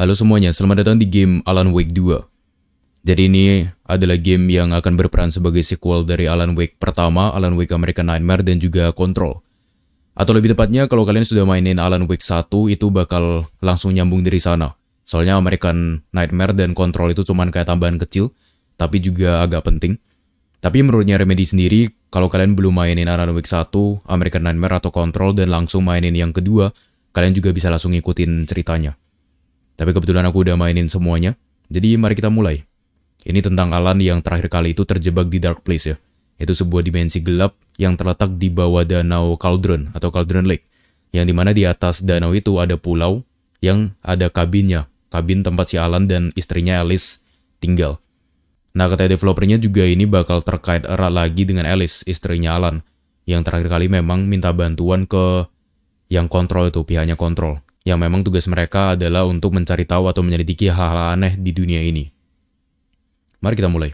Halo semuanya, selamat datang di game Alan Wake 2. Jadi ini adalah game yang akan berperan sebagai sequel dari Alan Wake pertama, Alan Wake American Nightmare, dan juga Control. Atau lebih tepatnya, kalau kalian sudah mainin Alan Wake 1, itu bakal langsung nyambung dari sana. Soalnya American Nightmare dan Control itu cuman kayak tambahan kecil, tapi juga agak penting. Tapi menurutnya Remedy sendiri, kalau kalian belum mainin Alan Wake 1, American Nightmare atau Control, dan langsung mainin yang kedua, kalian juga bisa langsung ngikutin ceritanya. Tapi kebetulan aku udah mainin semuanya, jadi mari kita mulai. Ini tentang Alan yang terakhir kali itu terjebak di Dark Place ya. Itu sebuah dimensi gelap yang terletak di bawah danau Cauldron atau Cauldron Lake. Yang dimana di atas danau itu ada pulau yang ada kabinnya. Kabin tempat si Alan dan istrinya Alice tinggal. Nah, kata developernya juga ini bakal terkait erat lagi dengan Alice, istrinya Alan. Yang terakhir kali memang minta bantuan ke yang kontrol itu, pihaknya kontrol. Yang memang tugas mereka adalah untuk mencari tahu atau menyelidiki hal-hal aneh di dunia ini. Mari kita mulai.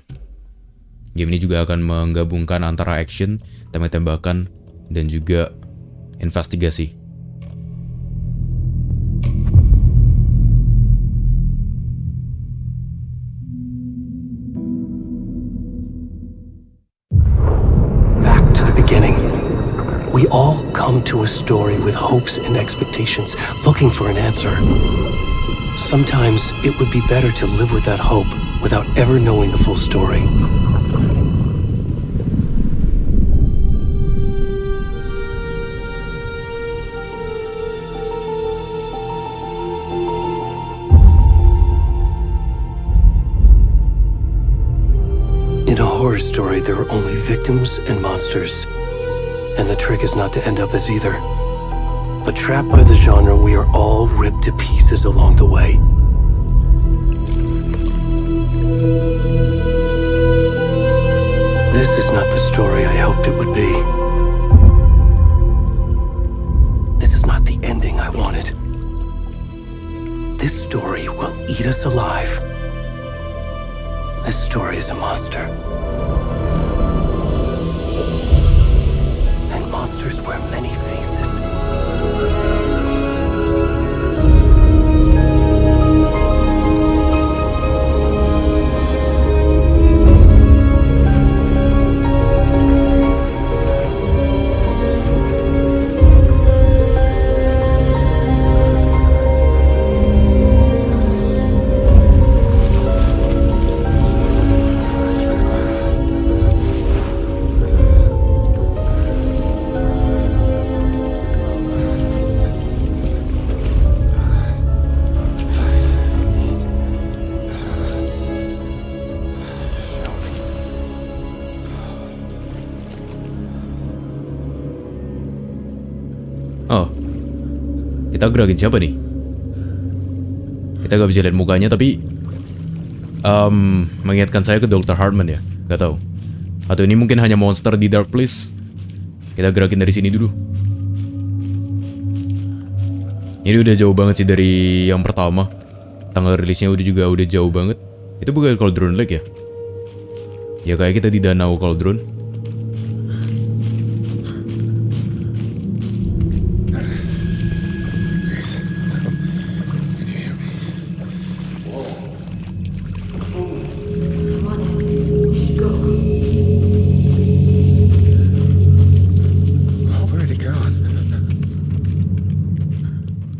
Game ini juga akan menggabungkan antara action, tembak-tembakan, dan juga investigasi. Back to the beginning. We all come to a story with hopes and expectations, looking for an answer. Sometimes it would be better to live with that hope without ever knowing the full story. In a horror story, there are only victims and monsters. And the trick is not to end up as either. But trapped by the genre, we are all ripped to pieces along the way. This is not the story I hoped it would be. This is not the ending I wanted. This story will eat us alive. This story is a monster. Monsters wear many faces. Oh, kita gerakin siapa nih? Kita gak bisa lihat mukanya, tapi mengingatkan saya ke Dr. Hartman ya, gak tahu. Atau ini mungkin hanya monster di Dark Place. Kita gerakin dari sini dulu. Ini udah jauh banget sih dari yang pertama. Tanggal rilisnya udah jauh banget. Itu bukan Cauldron Lake ya? Ya kayak kita di danau Cauldron.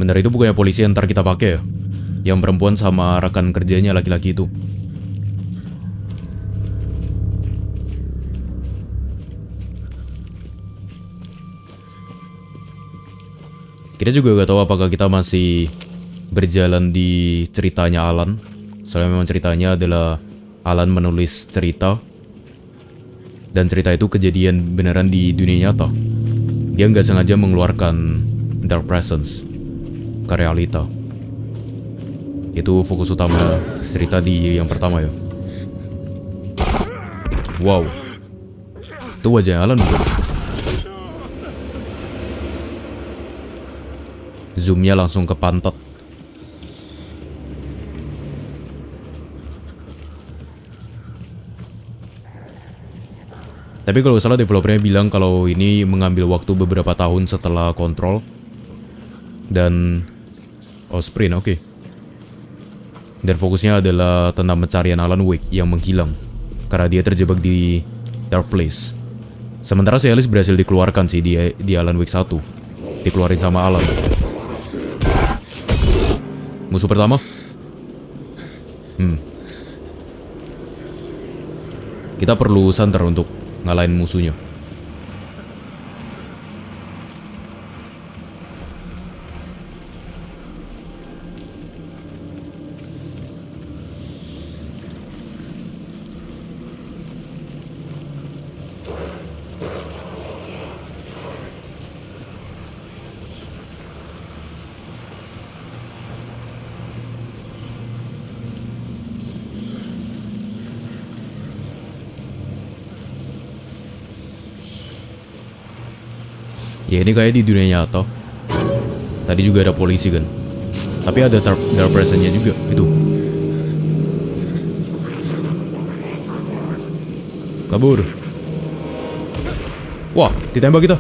Bener, itu bukannya polisi yang ntar kita pakai ya? Yang perempuan sama rekan kerjanya laki-laki itu. Kita juga gak tahu apakah kita masih berjalan di ceritanya Alan. Soalnya memang ceritanya adalah Alan menulis cerita. Dan cerita itu kejadian beneran di dunia nyata. Dia gak sengaja mengeluarkan Dark Presence ke realita. Itu fokus utama cerita di yang pertama ya. Wow, itu wajah Alan bukan? Zoomnya langsung ke pantat. Tapi kalau nggak salah developernya bilang kalau ini mengambil waktu beberapa tahun setelah Control. Dan sprint, oke. Dan fokusnya adalah tentang pencarian Alan Wake yang menghilang karena dia terjebak di Dark Place. Sementara si Alice berhasil dikeluarkan sih di Alan Wake 1. Dikeluarin sama Alan. Musuh pertama? Kita perlu santer untuk ngalahin musuhnya. Ya ini kayak di dunia nyata. Tadi juga ada polisi kan. Tapi ada dark presence-nya juga. Itu. Kabur. Wah, ditembak kita.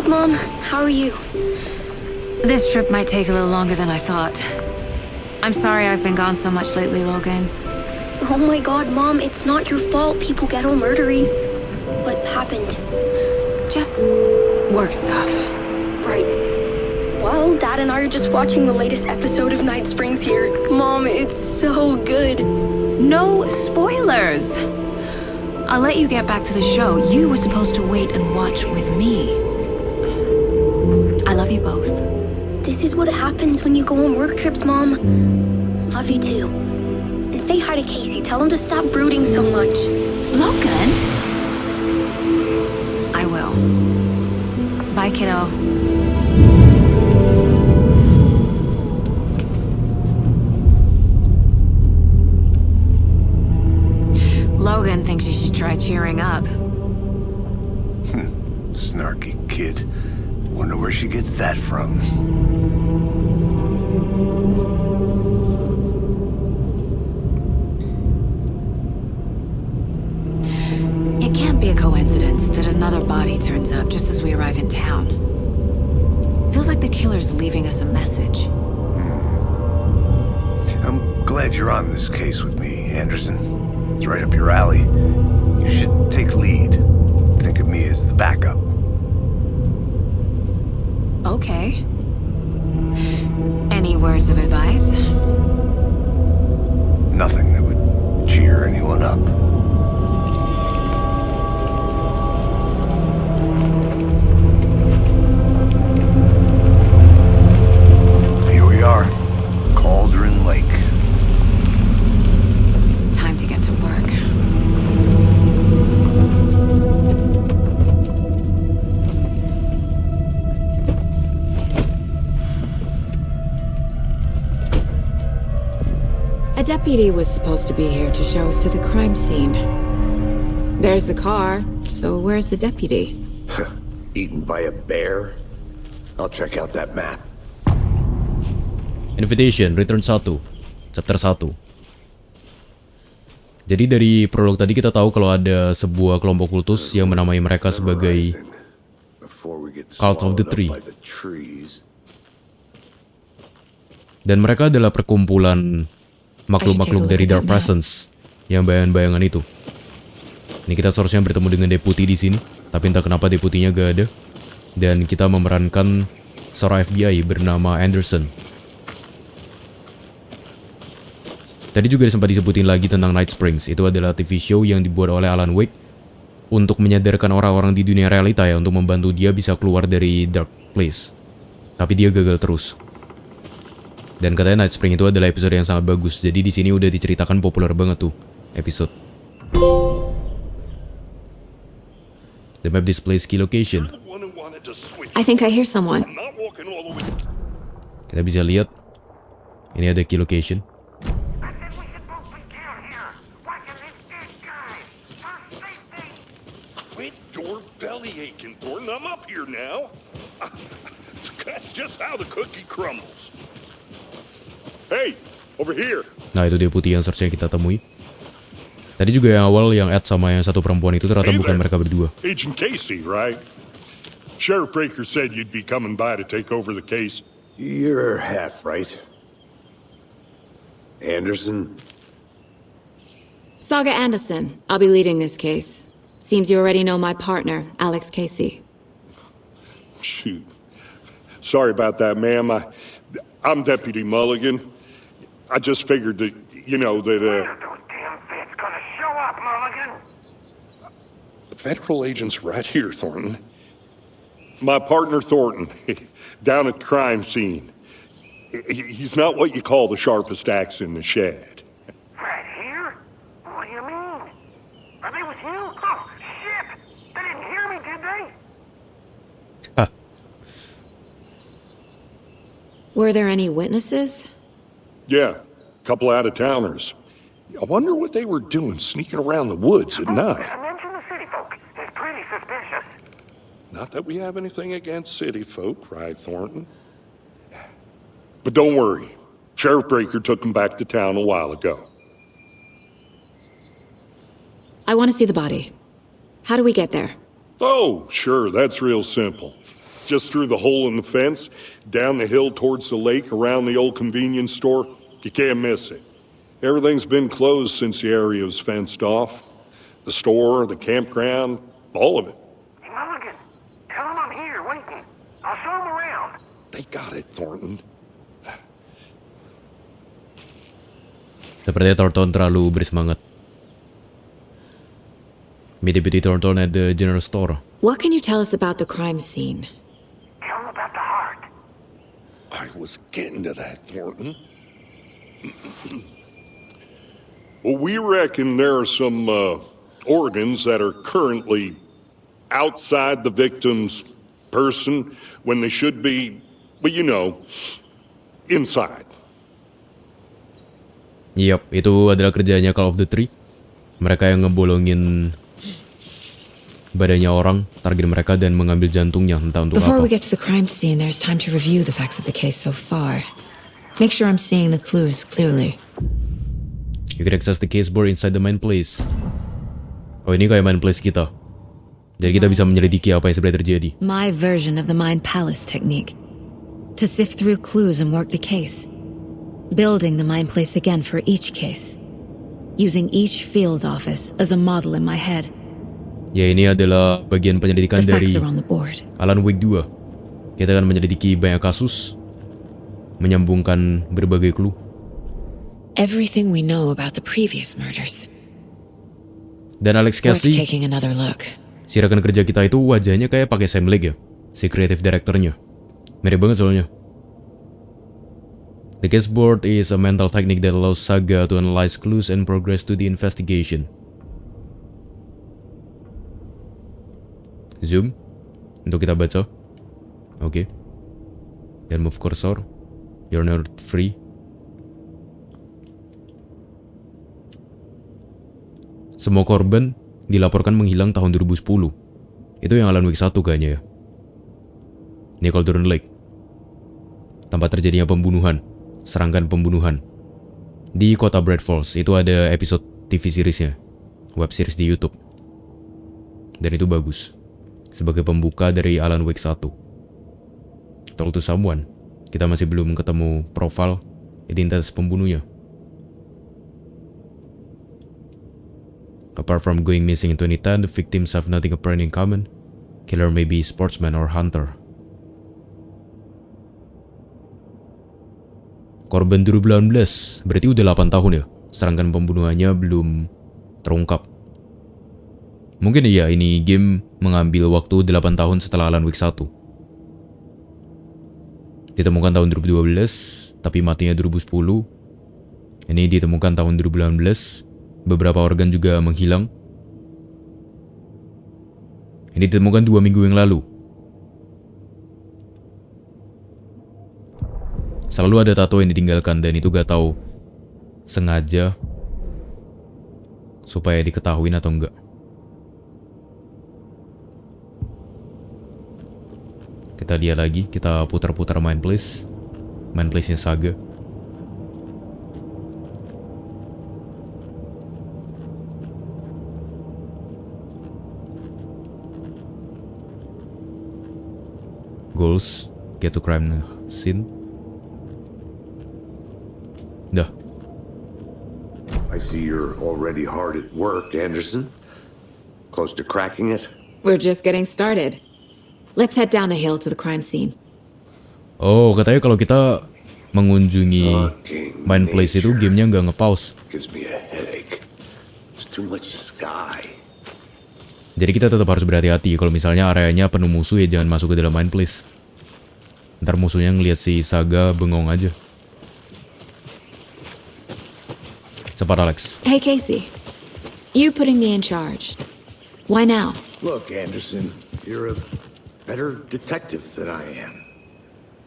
Mom, how are you? This trip might take a little longer than I thought. I'm sorry I've been gone so much lately, Logan. Oh my god, Mom, it's not your fault people get all murdery. What happened? Just work stuff. Right. Well, Dad and I are just watching the latest episode of Night Springs here. Mom, it's so good. No spoilers! I'll let you get back to the show. You were supposed to wait and watch with me. I love you both. This is what happens when you go on work trips, Mom. Love you too. And say hi to Casey. Tell him to stop brooding so much. Logan? I will. Bye, kiddo. Logan thinks you should try cheering up. Snarky kid. Wonder where she gets that from. It can't be a coincidence that another body turns up just as we arrive in town. Feels like the killer's leaving us a message. I'm glad you're on this case with me, Anderson. It's right up your alley. You should take lead. Think of me as the backup. Okay. Any words of advice? Nothing that would cheer anyone up. Here we are. Cauldron Lake. Time to get to work. deputy was supposed to be here to show us to the crime scene. There's the car, so where's the deputy? Eaten by a bear? I'll check out that map. Invitation, Return 1, Chapter 1. Jadi dari prolog tadi kita tahu kalau ada sebuah kelompok kultus yang menamai mereka sebagai Cult of the Tree. Dan mereka adalah perkumpulan makhluk-makhluk dari Dark Presence yang bayangan-bayangan itu. Ini kita seharusnya bertemu dengan deputi di sini, tapi entah kenapa deputinya gak ada. Dan kita memerankan seorang FBI bernama Anderson. Tadi juga sempat disebutin lagi tentang Night Springs. Itu adalah TV show yang dibuat oleh Alan Wake untuk menyadarkan orang-orang di dunia realita ya, untuk membantu dia bisa keluar dari Dark Place. Tapi dia gagal terus. Dan katanya Night Spring itu adalah episode yang sangat bagus. Jadi di sini udah diceritakan populer banget tuh episode. The map displays key location. I think I hear someone. Kita bisa lihat ini ada key location. Quit your belly aching, Thornton. I'm up here now. That's just how the cookie crumbles. Hey, over here. Nah, itu deputi yang seharusnya kita temui. Tadi juga yang awal yang Ed sama yang satu perempuan itu ternyata bukan mereka berdua. Agent Casey, right? Sheriff Breaker said you'd be coming by to take over the case. You're half right. Anderson? Saga Anderson. I'll be leading this case. Seems you already know my partner, Alex Casey. Shoot. Sorry about that, ma'am. I'm Deputy Mulligan. I just figured that, that, Those damn feds gonna show up, Mulligan. The federal agent's right here, Thornton. My partner, Thornton, down at the crime scene. He's not what you call the sharpest axe in the shed. Right here? What do you mean? Are they with you? Oh, shit! They didn't hear me, did they? Were there any witnesses? Yeah, a couple out-of-towners. I wonder what they were doing sneaking around the woods at night. Mention the city folk. It's pretty suspicious. Not that we have anything against city folk, right, Thornton? But don't worry. Sheriff Breaker took them back to town a while ago. I want to see the body. How do we get there? Oh, sure, that's real simple. Just through the hole in the fence, down the hill towards the lake, around the old convenience store. You can't miss it. Everything's been closed since the area was fenced off. The store, the campground, all of it. Hey, Mulligan, tell them I'm here, waiting. I'll show them around. They got it, Thornton. Sepertinya Thornton terlalu bersemangat. Meet Deputy Thornton at the general store. What can you tell us about the crime scene? Tell them about the heart. I was getting to that, Thornton. Well, we reckon there are some organs that are currently outside the victim's person when they should be, inside. Yap, itu adalah kerjanya Call of the Tree. Mereka yang ngebolongin badannya orang, target mereka, dan mengambil jantungnya, entah untuk Before apa. we get to the crime scene, there's time to review the facts of the case so far. Make sure I'm seeing the clues clearly. You can access the case board inside the main place. Oh, ini kayak main place kita. Jadi kita bisa menyelidiki apa yang sebenarnya terjadi. My version of the Mind Palace technique. To sift through clues and work the case. Building the Mind Place again for each case. Using each field office as a model in my head. Ya, ini adalah bagian penyelidikan The dari facts are on the board. Alan Wake 2. Kita akan menyelidiki banyak kasus, menyambungkan berbagai clue. Everything we know about the previous murders. Dan Alex Worth Casey, taking another look. si rekan kerja kita itu wajahnya kayak pakai Sam Lake ya, si creative directornya. Mirip banget soalnya. The case board is a mental technique that allows Saga to analyze clues and progress to the investigation. Zoom untuk kita baca. Oke. Dan move cursor. You're not free. Semua korban dilaporkan menghilang tahun 2010. Itu yang Alan Wake 1 kayaknya ya. Ini Cauldron Lake. Tempat terjadinya pembunuhan, serangkaian pembunuhan. Di kota Bright Falls, itu ada episode TV seriesnya, web series di YouTube. Dan itu bagus. Sebagai pembuka dari Alan Wake 1. Talk to someone. Kita masih belum ketemu profil identitas pembunuhnya. Apart from going missing in 2010, the victims have nothing apparent in common. Killer may be sportsman or hunter. Korban 2019, berarti udah 8 tahun ya. Serangkaian pembunuhannya belum terungkap. Mungkin iya ini game mengambil waktu 8 tahun setelah Alan Wake 1. Ditemukan tahun 2012, tapi matinya 2010. Ini ditemukan tahun 2019. Beberapa organ juga menghilang. Ini ditemukan 2 minggu yang lalu. Selalu ada tato yang ditinggalkan dan itu gak tahu sengaja supaya diketahuin atau enggak. Kita lihat lagi, kita putar-putar main place-nya Saga. Goals, get to crime scene. Dah. I see you're already hard at work, Anderson. Close to cracking it? We're just getting started. Let's head down the hill to the crime scene. Oh, katanya kalau kita mengunjungi main place itu gamenya nggak nge-pause. Gives me a headache. There's too much sky. Jadi kita tetap harus berhati-hati. Kalau misalnya areanya penuh musuh ya jangan masuk ke dalam main place. Ntar musuhnya ngeliat si Saga bengong aja. Cepat Alex. Hey Casey, you putting me in charge. Why now? Look, Anderson, you're a better detective than I am.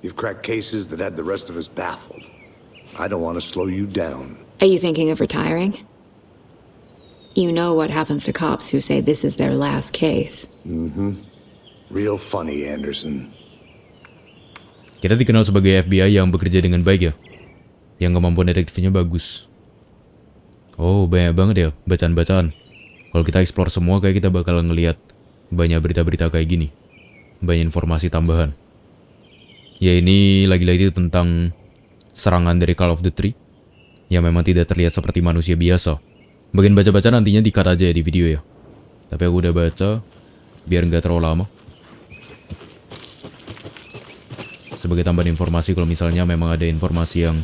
You've cracked cases that had the rest of us baffled. I don't want to slow you down. Are you thinking of retiring? You know what happens to cops who say this is their last case. Real funny, Anderson. Kita dikenal sebagai FBI yang bekerja dengan baik ya. Yang kemampuan detektifnya bagus. Oh, banyak banget ya bacaan-bacaan. Kalau kita explore semua kayak kita bakal ngelihat banyak berita-berita kayak gini. Banyak informasi tambahan. Ya ini lagi-lagi tentang serangan dari Call of the Tree. Yang memang tidak terlihat seperti manusia biasa. Bagian baca-baca nantinya di-cut aja ya di video ya. Tapi aku udah baca, biar nggak terlalu lama. Sebagai tambahan informasi kalau misalnya memang ada informasi yang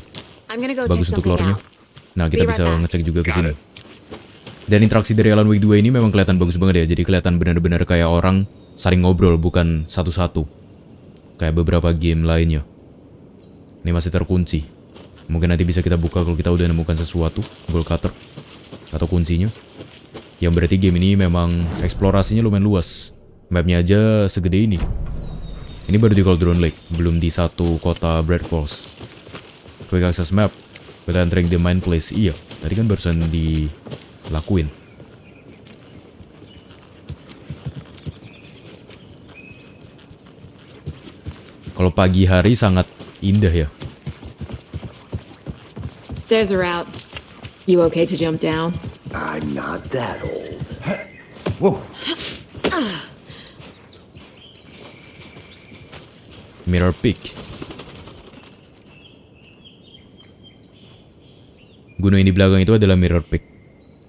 bagus untuk lore-nya. Nah kita bisa ngecek juga ke sini. Dan interaksi dari Alan Wake 2 ini memang kelihatan bagus banget ya. Jadi kelihatan benar-benar kayak orang saling ngobrol, bukan satu-satu. Kayak beberapa game lainnya. Ini masih terkunci. Mungkin nanti bisa kita buka kalau kita udah nemukan sesuatu, bolt cutter atau kuncinya. Yang berarti game ini memang eksplorasinya lumayan luas. Mapnya aja segede ini. Ini baru di Cauldron Lake, belum di satu kota Bright Falls. Quick access map. Kita entering the main place. Iya, tadi kan barusan dilakuin. Kalau pagi hari sangat indah ya. Stairs are out. You okay to jump down? I'm not that old. Whoa. Mirror Peak. Gunung yang di belakang itu adalah Mirror Peak.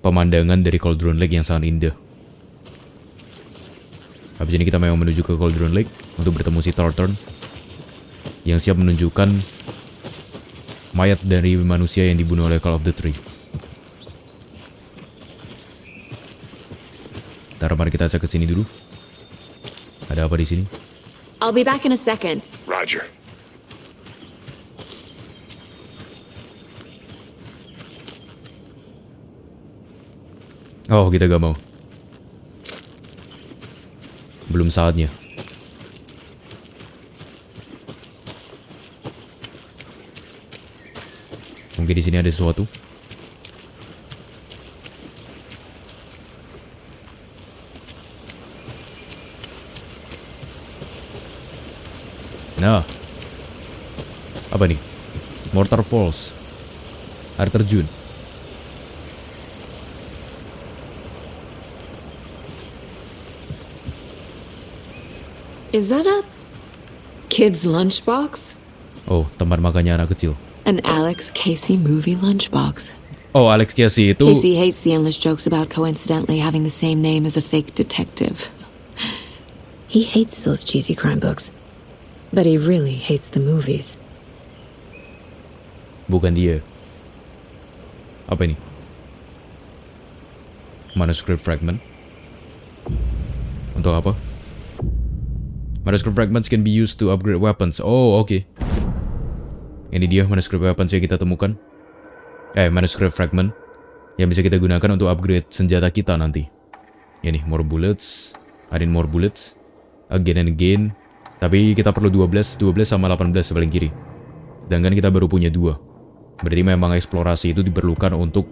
Pemandangan dari Cauldron Lake yang sangat indah. Habis ini kita memang menuju ke Cauldron Lake untuk bertemu si Thornton yang siap menunjukkan mayat dari manusia yang dibunuh oleh Call of the Tree. Ntar mari kita cek ke sini dulu. Ada apa di sini? I'll be back in a second. Roger. Oh, kita gak mau. Belum saatnya. Mungkin di sini ada sesuatu. Nah. Apa nih? Mortar Falls. Air terjun. Is that a kid's lunchbox? Oh, tempat makannya anak kecil. An Alex Casey movie lunchbox. Oh, Alex Casey itu... Casey hates the endless jokes about coincidentally having the same name as a fake detective. He hates those cheesy crime books. But he really hates the movies. Bukan dia. Apa ini? Manuscript fragment. Untuk apa? Manuscript fragments can be used to upgrade weapons. Oh, oke. Ini dia manuscript weapons yang kita temukan. Manuscript fragment yang bisa kita gunakan untuk upgrade senjata kita nanti. Ini more bullets. Ada more bullets. Again and again. Tapi kita perlu 12 sama 18 paling kiri. Sedangkan kita baru punya 2. Berarti memang eksplorasi itu diperlukan untuk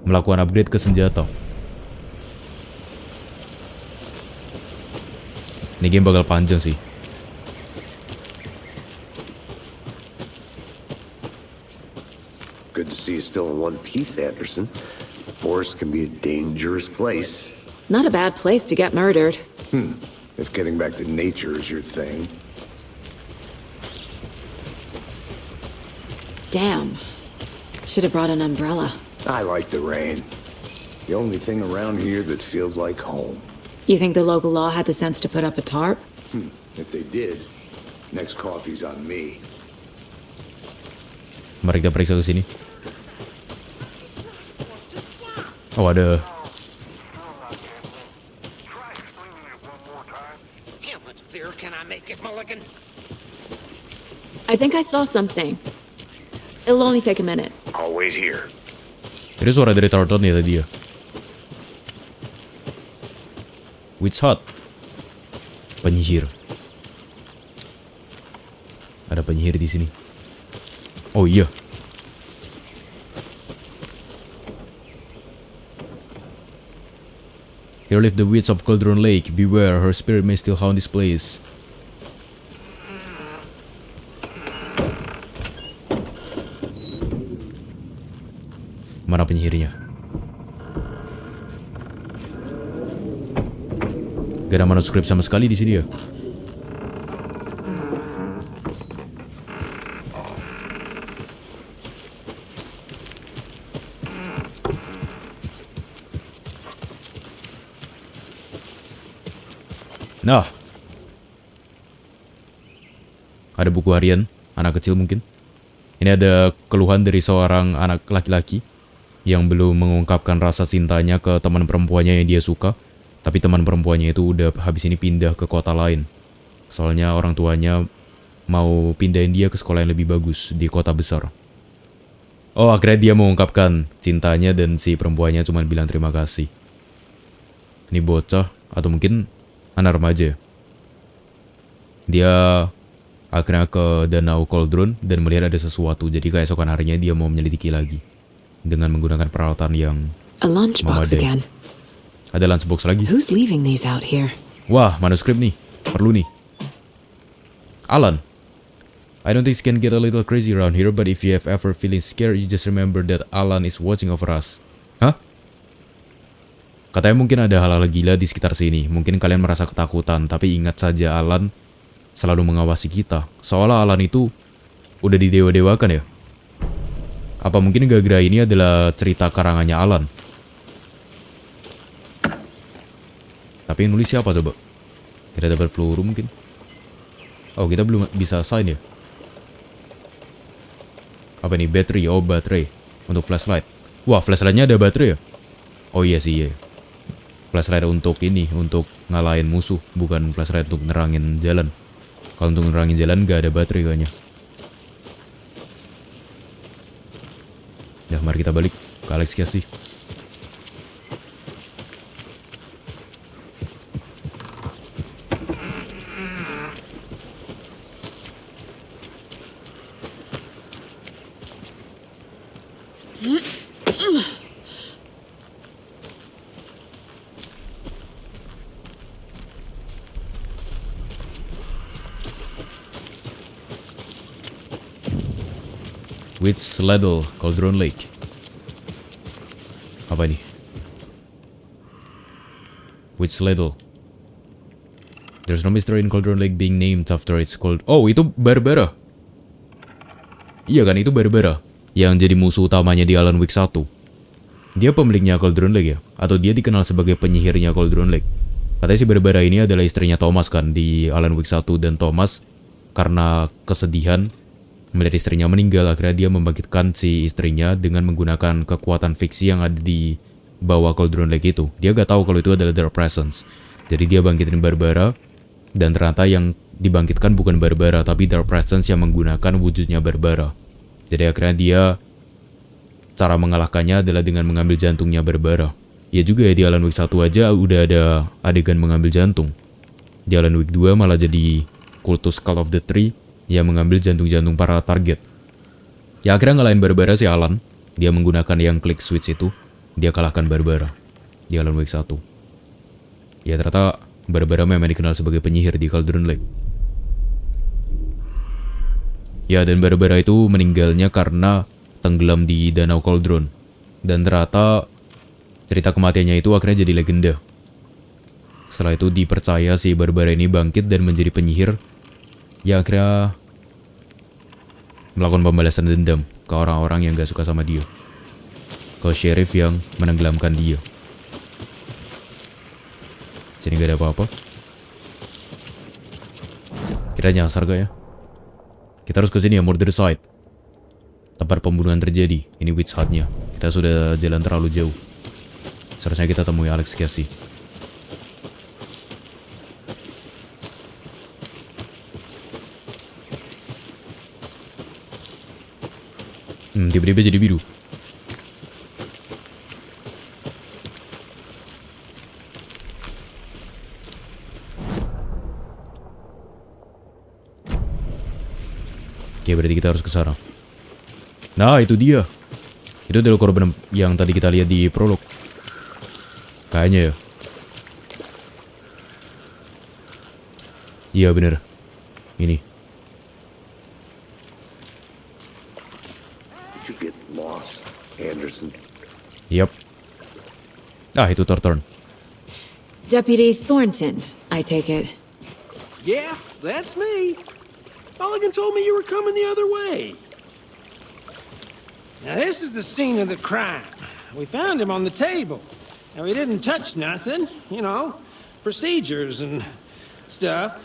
melakukan upgrade ke senjata. Ini game bakal panjang sih. Good to see you still in one piece, Anderson. The forest can be a dangerous place. Not a bad place to get murdered. If getting back to nature is your thing. Damn. Should have brought an umbrella. I like the rain. The only thing around here that feels like home. You think the local law had the sense to put up a tarp? If they did, next coffee's on me. Mari kita periksa ke sini. Oh, ada. Can I make it, Mulligan? I think I saw something. It'll only take a minute. I'll wait here. Itu suara dari Tarton ya tadi ya. Witch Hut. Penyihir. Ada penyihir di sini. Oh iya. Here live the witch of Cauldron Lake. Beware, her spirit may still haunt this place. Mana penyihirnya? Gak ada manuskrip sama sekali di sini ya. Nah, ada buku harian anak kecil mungkin. Ini ada keluhan dari seorang anak laki-laki yang belum mengungkapkan rasa cintanya ke teman perempuannya yang dia suka. Tapi teman perempuannya itu udah habis ini pindah ke kota lain. Soalnya orang tuanya mau pindahin dia ke sekolah yang lebih bagus di kota besar. Oh, akhirnya dia mengungkapkan cintanya dan si perempuannya cuma bilang terima kasih. Ini bocah atau mungkin anak remaja. Dia akhirnya ke danau Cauldron dan melihat ada sesuatu. Jadi keesokan harinya dia mau menyelidiki lagi dengan menggunakan peralatan yang lunchbox again. Ada lunchbox lagi. Who's leaving these out here? Wah, manuskrip nih. Perlu nih. Alan. I don't think it can get a little crazy around here, but if you have ever feeling scared, you just remember that Alan is watching over us. Hah? Katanya mungkin ada hal-hal gila di sekitar sini. Mungkin kalian merasa ketakutan, tapi ingat saja Alan selalu mengawasi kita. Seolah Alan itu udah didewa-dewakan ya. Apa mungkin gara-gara ini adalah cerita karangannya Alan? Tapi yang nulis siapa coba? Kita dapat peluru mungkin. Oh, kita belum bisa assign ya. Apa nih? Battery. Oh, baterai. Untuk flashlight. Wah, flashlightnya ada baterai ya? Oh iya sih, iya. Flashlight untuk ini, untuk ngalahin musuh, bukan flashlight untuk nerangin jalan. Kalau untuk nerangin jalan gak ada baterai kayaknya. Ya, mari kita balik ke Alex Casey. Which ladle Cauldron Lake? Apa ini? Which ladle? There's no mystery in Cauldron Lake being named after its cold. Oh, itu Barbara. Iya kan, itu Barbara yang jadi musuh utamanya di Alan Wake 1. Dia pemiliknya Cauldron Lake ya? Atau dia dikenal sebagai penyihirnya Cauldron Lake? Katanya si Barbara ini adalah istrinya Thomas kan di Alan Wake 1, dan Thomas karena kesedihan melihat istrinya meninggal, akhirnya dia membangkitkan si istrinya dengan menggunakan kekuatan fiksi yang ada di bawah Cauldron Lake itu. Dia gak tahu kalau itu adalah Dark Presence. Jadi dia bangkitin Barbara, dan ternyata yang dibangkitkan bukan Barbara, tapi Dark Presence yang menggunakan wujudnya Barbara. Jadi akhirnya dia, cara mengalahkannya adalah dengan mengambil jantungnya Barbara. Ya juga ya, di Alan Wake 1 aja udah ada adegan mengambil jantung. Di Alan Wake 2 malah jadi kultus Call of the Tree yang mengambil jantung-jantung para target. Ya akhirnya ngalahin Barbara si Alan. Dia menggunakan yang klik switch itu. Dia kalahkan Barbara di Alan Wake 1. Ya ternyata Barbara memang dikenal sebagai penyihir di Cauldron Lake. Ya, dan Barbara itu meninggalnya karena tenggelam di danau Cauldron. Dan ternyata cerita kematiannya itu akhirnya jadi legenda. Setelah itu dipercaya si Barbara ini bangkit dan menjadi penyihir. Ya akhirnya melakukan pembalasan dendam ke orang-orang yang gak suka sama dia. Ke sheriff yang menenggelamkan dia. Sini gak ada apa-apa. Kita nyasar gak ya? Kita harus ke sini ya, murder site. Tempat pembunuhan terjadi. Ini witch hut-nya. Kita sudah jalan terlalu jauh. Seharusnya kita temui Alex Casey. Tiba-tiba jadi biru. Oke, berarti kita harus ke sana. Nah, itu dia. Itu adalah korban yang tadi kita lihat di Prologue. Kayaknya ya. Iya bener. Ini. Did you get lost, Anderson? Yap. Ah, itu Thornton. Deputy Thornton, I take it. Yeah, that's me. Mulligan told me you were coming the other way. Now, this is the scene of the crime. We found him on the table. Now, we didn't touch nothing, you know, procedures and stuff.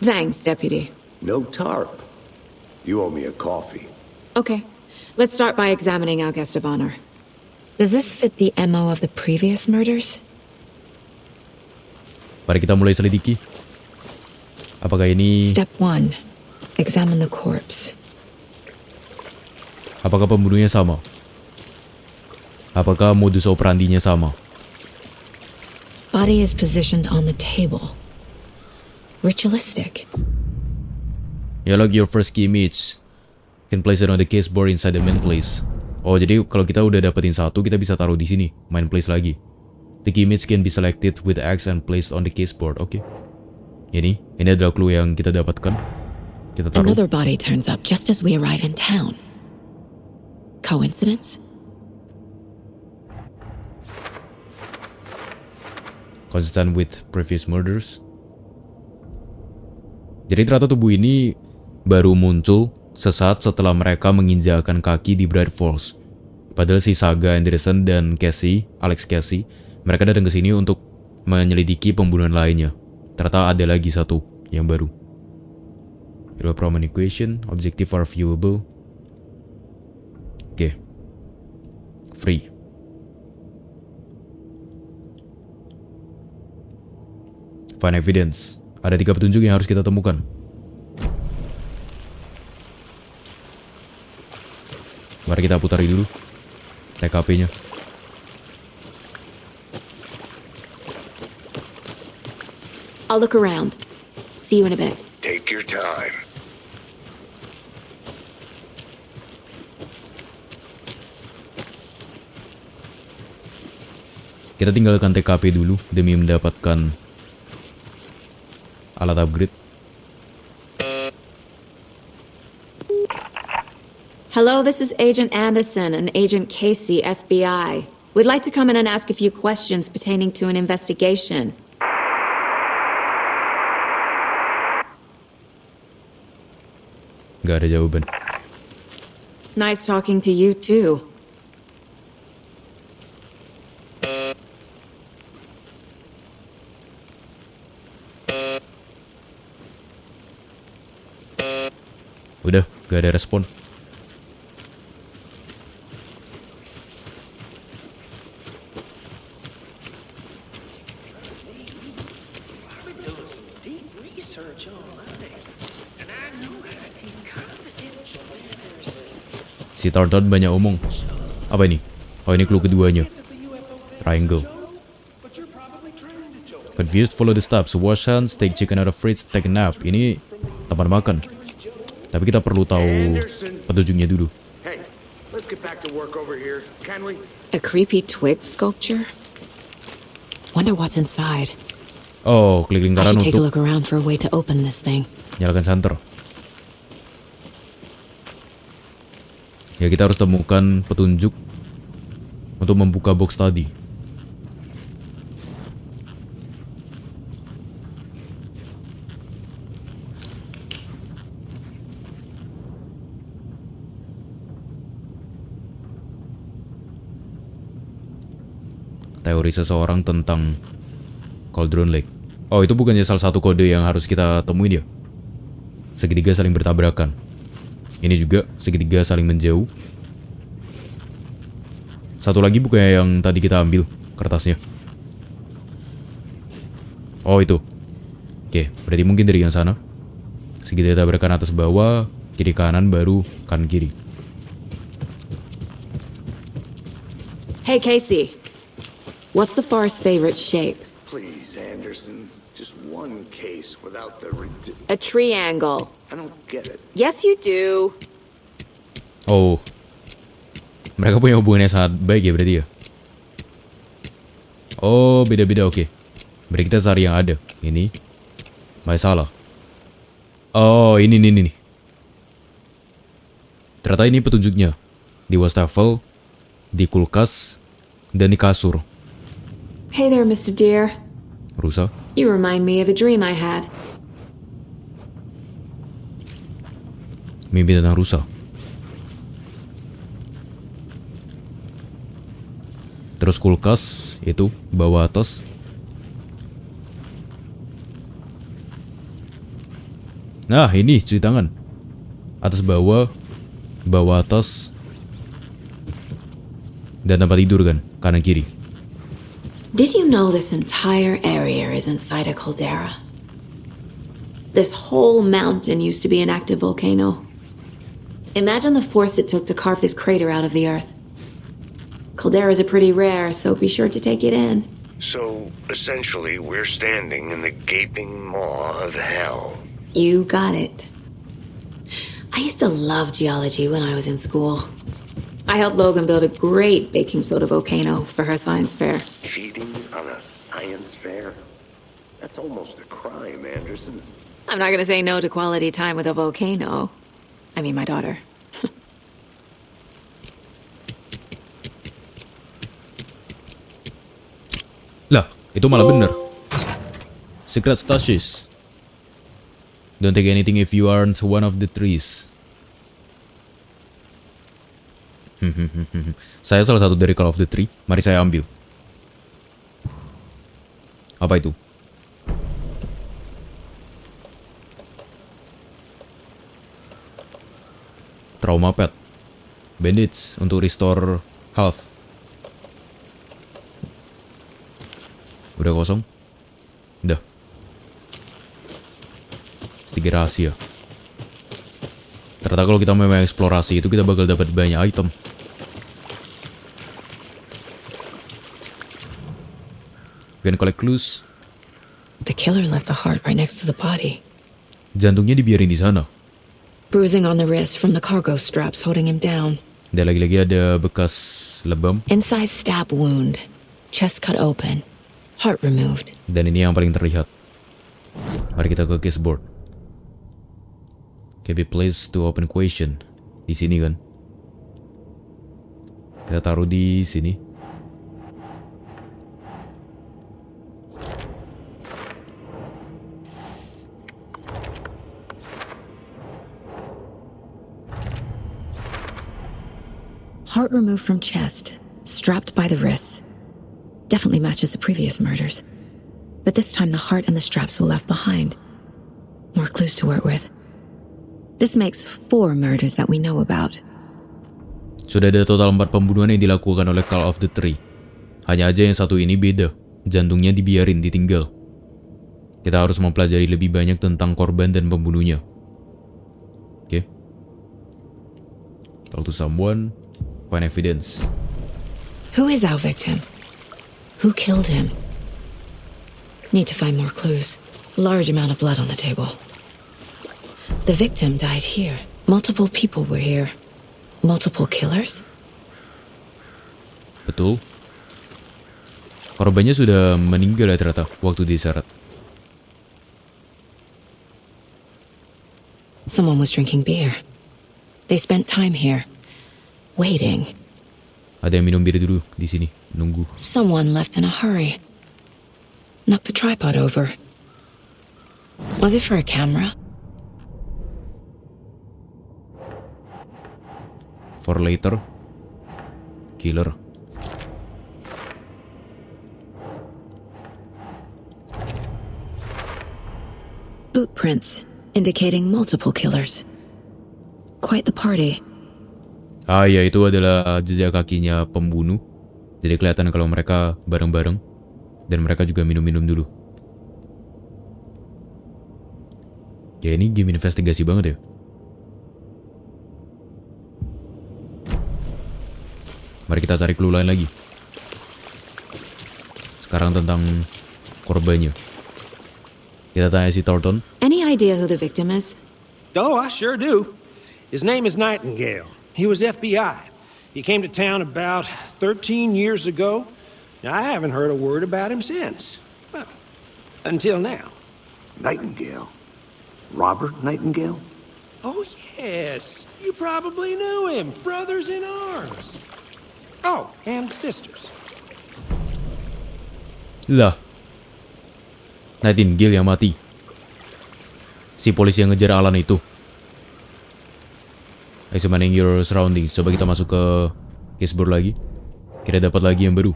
Thanks, Deputy. No tarp. You owe me a coffee. Okay, let's start by examining our guest of honor. Does this fit the MO of the previous murders? Mari kita mulai selidiki. Apakah ini... Step 1. Examine the corpse. Apakah pembunuhnya sama? Apakah modus operandinya sama? Body is positioned on the table. Ritualistic. Ya, log your first key image. Can place it on the case board inside the main place. Oh, jadi kalau kita udah dapetin satu, kita bisa taruh di sini, main place lagi. The key image can be selected with X and placed on the case board. Oke. Ini adalah clue yang kita dapatkan. Kita taruh. Another body turns up just as we arrive in town. Coincidence? Consistent with previous murders. Jadi ternyata tubuh ini baru muncul sesaat setelah mereka menginjakan kaki di Bright Falls. Padahal si Saga Anderson dan Casey, Alex Casey, mereka datang ke sini untuk menyelidiki pembunuhan lainnya. Ternyata ada lagi satu yang baru. Problem equation, objective are viewable. Oke. Free. Find evidence. Ada 3 petunjuk yang harus kita temukan. Mari kita putari dulu TKP-nya. I'll look around. See you in a bit. Take your time. Kita tinggalkan TKP dulu demi mendapatkan alat upgrade. Hello, this is Agent Anderson and Agent Casey, FBI. We'd like to come in and ask a few questions pertaining to an investigation. Gak ada jawaban. Nice talking to you, too. Udah, gak ada respon. Si Tartan banyak omong. Apa ini? Oh, ini clue keduanya. Triangle. Confused, follow the steps. Wash hands, take chicken out of fridge, take a nap. Ini tempat makan. Tapi kita perlu tahu petunjuknya dulu. Hey, let's get back to work over here, can we? A creepy twig sculpture? Wonder what's inside. Oh, klik I lingkaran should take a untuk look around for a way to open this thing. nyalakan center. Ya, kita harus temukan petunjuk untuk membuka box tadi. Teori seseorang tentang Cauldron Lake. Oh, itu bukannya salah satu kode yang harus kita temuin ya? Segitiga saling bertabrakan. Ini juga segitiga saling menjauh. Satu lagi bukannya yang tadi kita ambil kertasnya. Oh, itu. Oke, berarti mungkin dari yang sana. Segitiga tabrakan atas bawah, kiri kanan, baru kanan kiri. Hey, Casey. What's the forest's favorite shape? Please, Anderson. Just one case without the A triangle. I don't get it. Yes, you do. Oh, mereka punya hubungan yang sangat baik ya berarti ya. Oh, beda-beda, oke. Berarti kita cari yang ada. Ini masalah. Oh, ini. Ternyata ini petunjuknya. Di wastafel, di kulkas, dan di kasur. Hey there, Mr. Deer. Rusa. You remind me of a dream I had. Mimpi tentang rusa. Terus kulkas, itu, bawah atas. Nah, ini cuci tangan. Atas bawah, bawah atas. Dan tempat tidur kan, kanan kiri. Did you know this entire area is inside a caldera? This whole mountain used to be an active volcano. Imagine the force it took to carve this crater out of the earth. Calderas are pretty rare, so be sure to take it in. So, essentially, we're standing in the gaping maw of hell. You got it. I used to love geology when I was in school. I helped Logan build a great baking soda volcano for her science fair. Cheating on a science fair? That's almost a crime, Anderson. I'm not gonna say no to quality time with a volcano. I mean, my daughter. Lah, itu malah bener. Secret stashes. Don't take anything if you aren't one of the trees. Saya salah satu dari Call of the Tree. Mari saya ambil. Apa itu? Trauma pad. Bandage untuk restore health. Udah kosong? Udah. Stiker rahasia. Ternyata kalau kita memang eksplorasi itu kita bakal dapat banyak item. We can collect clues. The killer left the heart right next to the body. Jantungnya dibiarin di sana. Bruising on the wrist from the cargo straps holding him down. Dan lagi-lagi ada bekas lebam. Incised stab wound. Chest cut open. Heart removed. Dan ini yang paling terlihat. Mari kita ke case board. Can be placed to open question. Di sini kan. Kita taruh di sini. Heart removed from chest, strapped by the wrists. Definitely matches the previous murders. But this time the heart and the straps were left behind. More clues to work with. This makes 4 murders that we know about. Sudah ada total 4 pembunuhan yang dilakukan oleh Call of the Tree. Hanya aja yang satu ini beda. Jantungnya dibiarin, ditinggal. Kita harus mempelajari lebih banyak tentang korban dan pembunuhnya. Oke. Talk to someone. Find evidence. Who is our victim? Who killed him? Need to find more clues. Large amount of blood on the table. The victim died here. Multiple people were here. Multiple killers? Betul. Korbannya sudah meninggal ya ternyata waktu diseret. Someone was drinking beer. They spent time here. Waiting. Ada yang minum bir dulu di sini, nunggu. Someone left in a hurry. Knocked the tripod over. Was it for a camera? For later. Killer. Boot prints, indicating multiple killers. Quite the party. Ah ya, itu adalah jejak kakinya pembunuh. Jadi kelihatan kalau mereka bareng-bareng. Dan mereka juga minum-minum dulu. Ya ini game investigasi banget ya. Mari kita cari clue lain lagi. Sekarang tentang korbannya. Kita tanya si Thornton. Any idea who the victim is? Oh, I sure do. His name is Nightingale. He was FBI. He came to town about 13 years ago. I haven't heard a word about him since. Well, until now. Nightingale? Robert Nightingale? Oh, yes. You probably knew him. Brothers in arms. Oh, and sisters. Lah. Nightingale yang mati. Si polisi yang ngejar Alan itu. Examining your surroundings. Coba kita masuk ke caseboard lagi. Kita dapat lagi yang baru.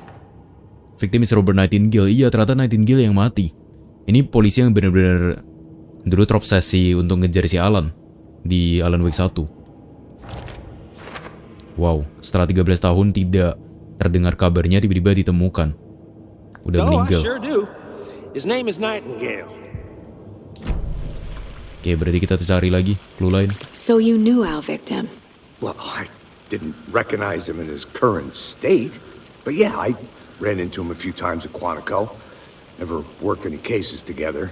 Victim is Robert Nightingale. Iya, ternyata Nightingale yang mati. Ini polisi yang benar-benar dulu terobsesi untuk ngejar si Alan di Alan Wake 1. Wow, setelah 13 tahun tidak terdengar kabarnya tiba-tiba ditemukan. Udah meninggal. I sure do. His name is Nightingale. Oke, berarti kita cari lagi clue lain. So you knew our victim? Well, I didn't recognize him in his current state. But yeah, I ran into him a few times at Quantico. Never worked any cases together.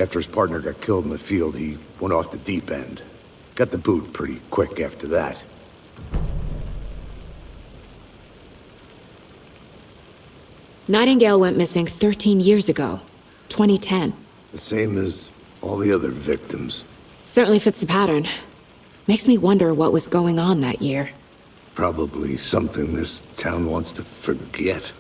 After his partner got killed in the field, he went off the deep end. Got the boot pretty quick after that. Nightingale went missing 13 years ago, 2010. The same as all the other victims. Certainly fits the pattern. Makes me wonder what was going on that year. Probably something this town wants to forget.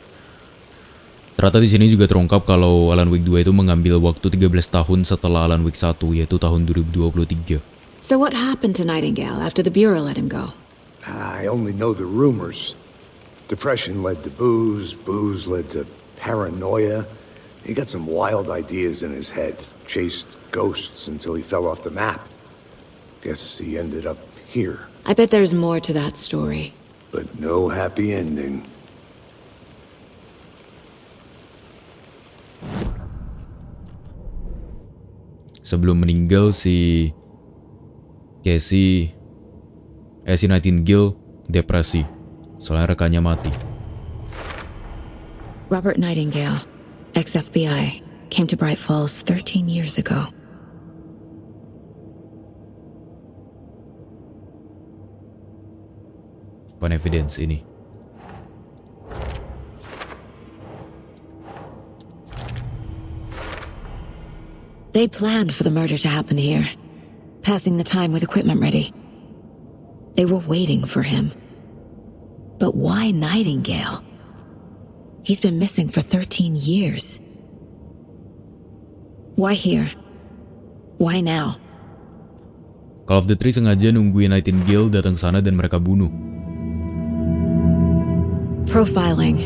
Ternyata di sini juga terungkap kalau Alan Wake 2 itu mengambil waktu 13 tahun setelah Alan Wake 1, yaitu tahun 2023. So what happened to Nightingale after the Bureau let him go? I only know the rumors. Depression led to booze, booze led to paranoia. He got some wild ideas in his head, chased ghosts until he fell off the map. Guess he ended up here. I bet there's more to that story. But no happy ending. Sebelum meninggal si Nightingale depresi. Soalnya rekannya mati. Robert Nightingale, ex-FBI, came to Bright Falls 13 years ago. Find evidence ini. They planned for the murder to happen here, passing the time with equipment ready. They were waiting for him. But why Nightingale? He's been missing for 13 years. Why here? Why now? Call of the Three sengaja nungguin Nightingale datang sana dan mereka bunuh. Profiling.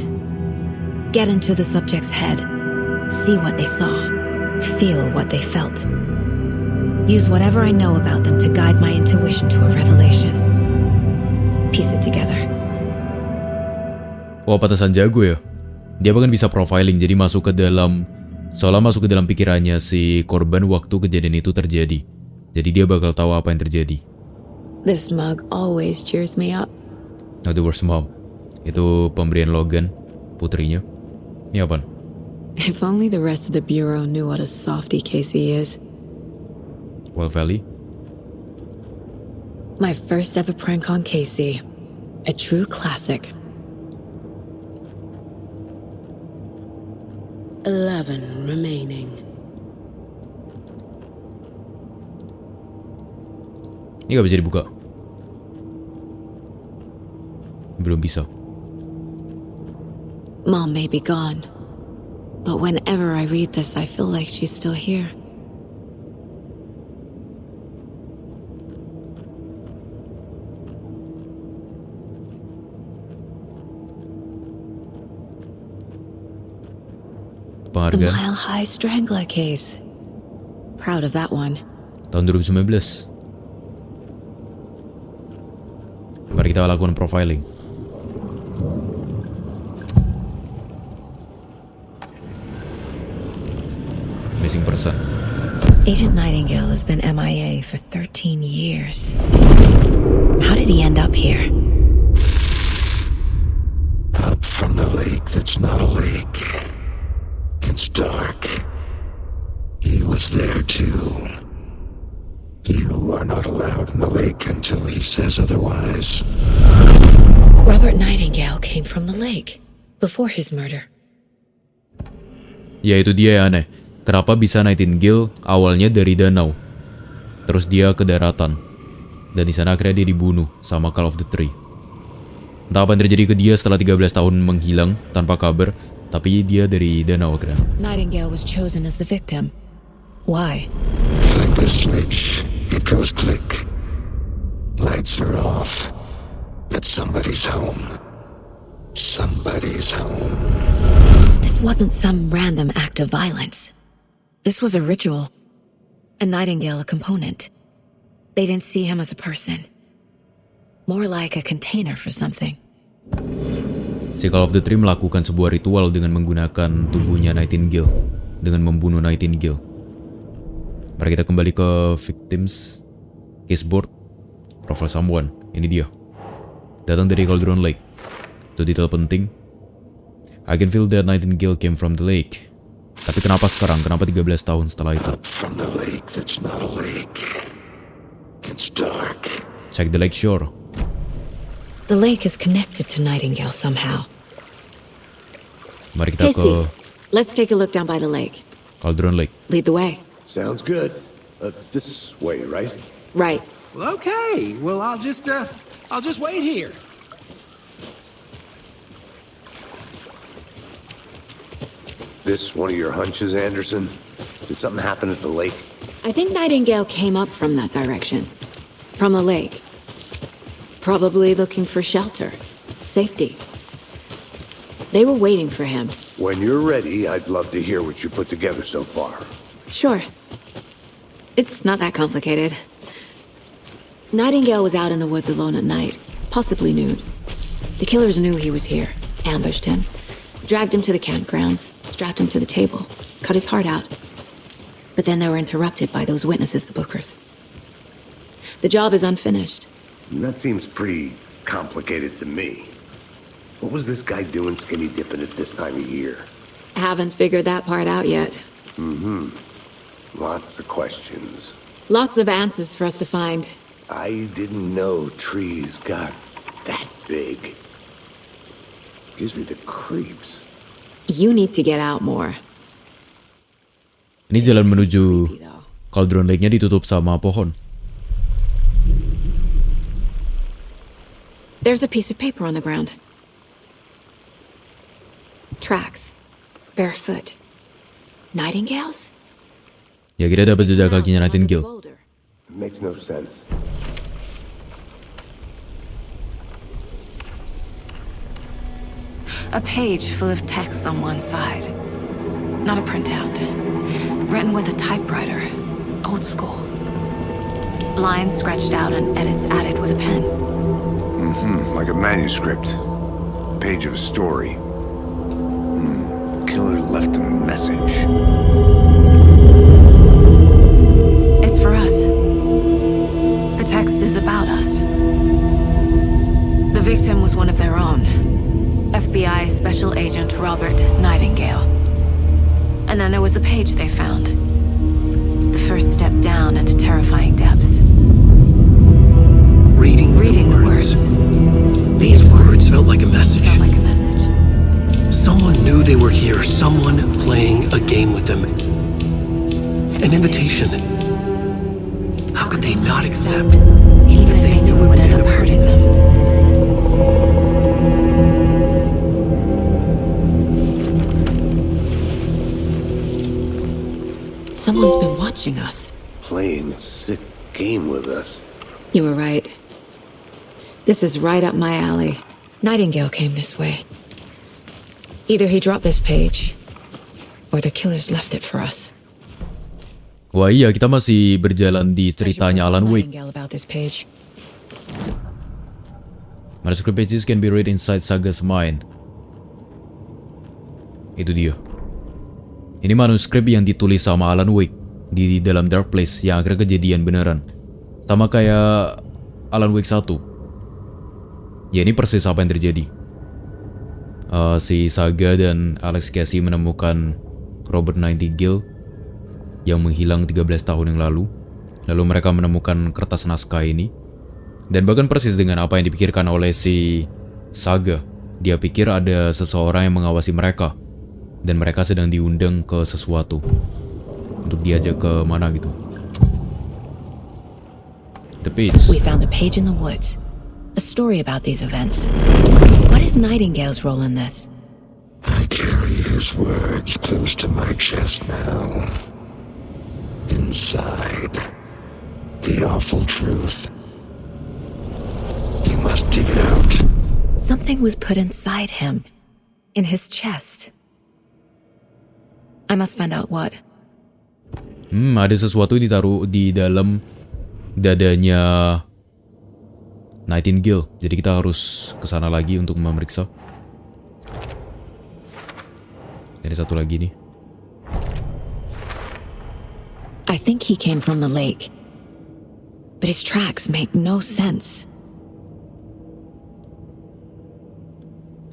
Get into the subject's head. See what they saw. Feel what they felt. Use whatever I know about them to guide my intuition to a revelation. Piece it together. Wah, pantesan jago ya. Dia bahkan bisa profiling, jadi seolah masuk ke dalam pikirannya si korban waktu kejadian itu terjadi. Jadi dia bakal tahu apa yang terjadi. This mug always cheers me up. Now the worst mom. Itu pemberian Logan, putrinya. Ini apaan? If only the rest of the bureau knew what a softie Casey is. Well Valley. My first ever prank on Casey. A true classic. 11 remaining. Ini gak bisa dibuka. Belum bisa. Mom may be gone, but whenever I read this, I feel like she's still here. The Penghargaan Mile High Strangler case. Proud of that one. tahun 2019. Mari kita lakukan profiling. Missing person. Agent Nightingale has been MIA for 13 years. How did he end up here? Up from the lake that's not a lake. It's dark. He was there too. You are not allowed in the lake until he says otherwise. Robert Nightingale came from the lake before his murder. Ya itu dia yang aneh. Kenapa bisa Nightingale awalnya dari danau, terus dia ke daratan, dan di sana akhirnya dia dibunuh sama Call of the Three. Entah apa yang terjadi ke dia setelah 13 tahun menghilang tanpa kabar, tapi dia dari danau akhirnya. Nightingale was chosen as the victim. Why? Flick the switch. It goes click. Lights are off. But somebody's home. Somebody's home. This wasn't some random act of violence. This was a ritual. And Nightingale a component. They didn't see him as a person. More like a container for something. Si Call of the Three melakukan sebuah ritual dengan menggunakan tubuhnya Nightingale, dengan membunuh Nightingale. Mari kita kembali ke victims, caseboard, profile someone. Ini dia. Datang dari Cauldron Lake. Itu detail penting. I can feel that Nightingale came from the lake. Tapi kenapa sekarang? Kenapa 13 tahun setelah itu? Up from the lake that's not a lake. It's dark. Check the lake shore. The lake is connected to Nightingale somehow. Mari kita Casey, ke let's take a look down by the lake. Cauldron Lake. Lead the way. Sounds good. This way, right? Right. Well, okay. Well, I'll just wait here. This one of your hunches, Anderson? Did something happen at the lake? I think Nightingale came up from that direction. From the lake. Probably looking for shelter. Safety. They were waiting for him. When you're ready, I'd love to hear what you put together so far. Sure. It's not that complicated. Nightingale was out in the woods alone at night, possibly nude. The killers knew he was here, ambushed him, dragged him to the campgrounds, strapped him to the table, cut his heart out. But then they were interrupted by those witnesses, the Bookers. The job is unfinished. That seems pretty complicated to me. What was this guy doing skinny dipping at this time of year? Haven't figured that part out yet. Lots of questions. Lots of answers for us to find. I didn't know trees got that big. Gives me the creeps. You need to get out more. Ini jalan menuju Cauldron Lake-nya ditutup sama pohon. There's a piece of paper on the ground. Tracks. Barefoot. Nightingales? Ya kita dapat jejak kakinya Nightingale. Makes no sense. A page full of text on one side. Not a printout. Written with a typewriter. Old school. Lines scratched out and edits added with a pen. Like a manuscript. Page of a story. The killer left a message. It's for us. The text is about us. The victim was one of their own. FBI Special Agent Robert Nightingale. And then there was the page they found. The first step down into terrifying depths. Reading the words. These words felt like a message. Someone knew they were here. Someone playing a game with them. An invitation. How could they not accept, even if they knew it would end up hurting them? Someone's been watching us. Playing a sick game with us. You were right. This is right up my alley. Nightingale came this way. Either he dropped this page, or the killers left it for us. Wah iya, kita masih berjalan di ceritanya Alan Wake. About this page. Manuscript pages can be read inside Saga's mind. Itu dia. Ini manuskrip yang ditulis sama Alan Wake di dalam Dark Place yang akhirnya kejadian beneran. Sama kayak Alan Wake 1. Ya ini persis apa yang terjadi. Si Saga dan Alex Casey menemukan Robert Nightingale yang menghilang 13 tahun yang lalu. Lalu mereka menemukan kertas naskah ini. Dan bahkan persis dengan apa yang dipikirkan oleh si Saga. Dia pikir ada seseorang yang mengawasi mereka. Dan mereka sedang diundang ke sesuatu. Untuk diajak ke mana gitu. The page. We found a page in the woods. A story about these events. What is Nightingale's role in this? I carry his words close to my chest now. Inside. The awful truth. You must dig it out. Something was put inside him. In his chest. I must find out what. Ada sesuatu ditaruh di dalam dadanya Nightingale. Jadi kita harus ke sana lagi untuk memeriksa. Ada satu lagi nih. I think he came from the lake. But his tracks make no sense.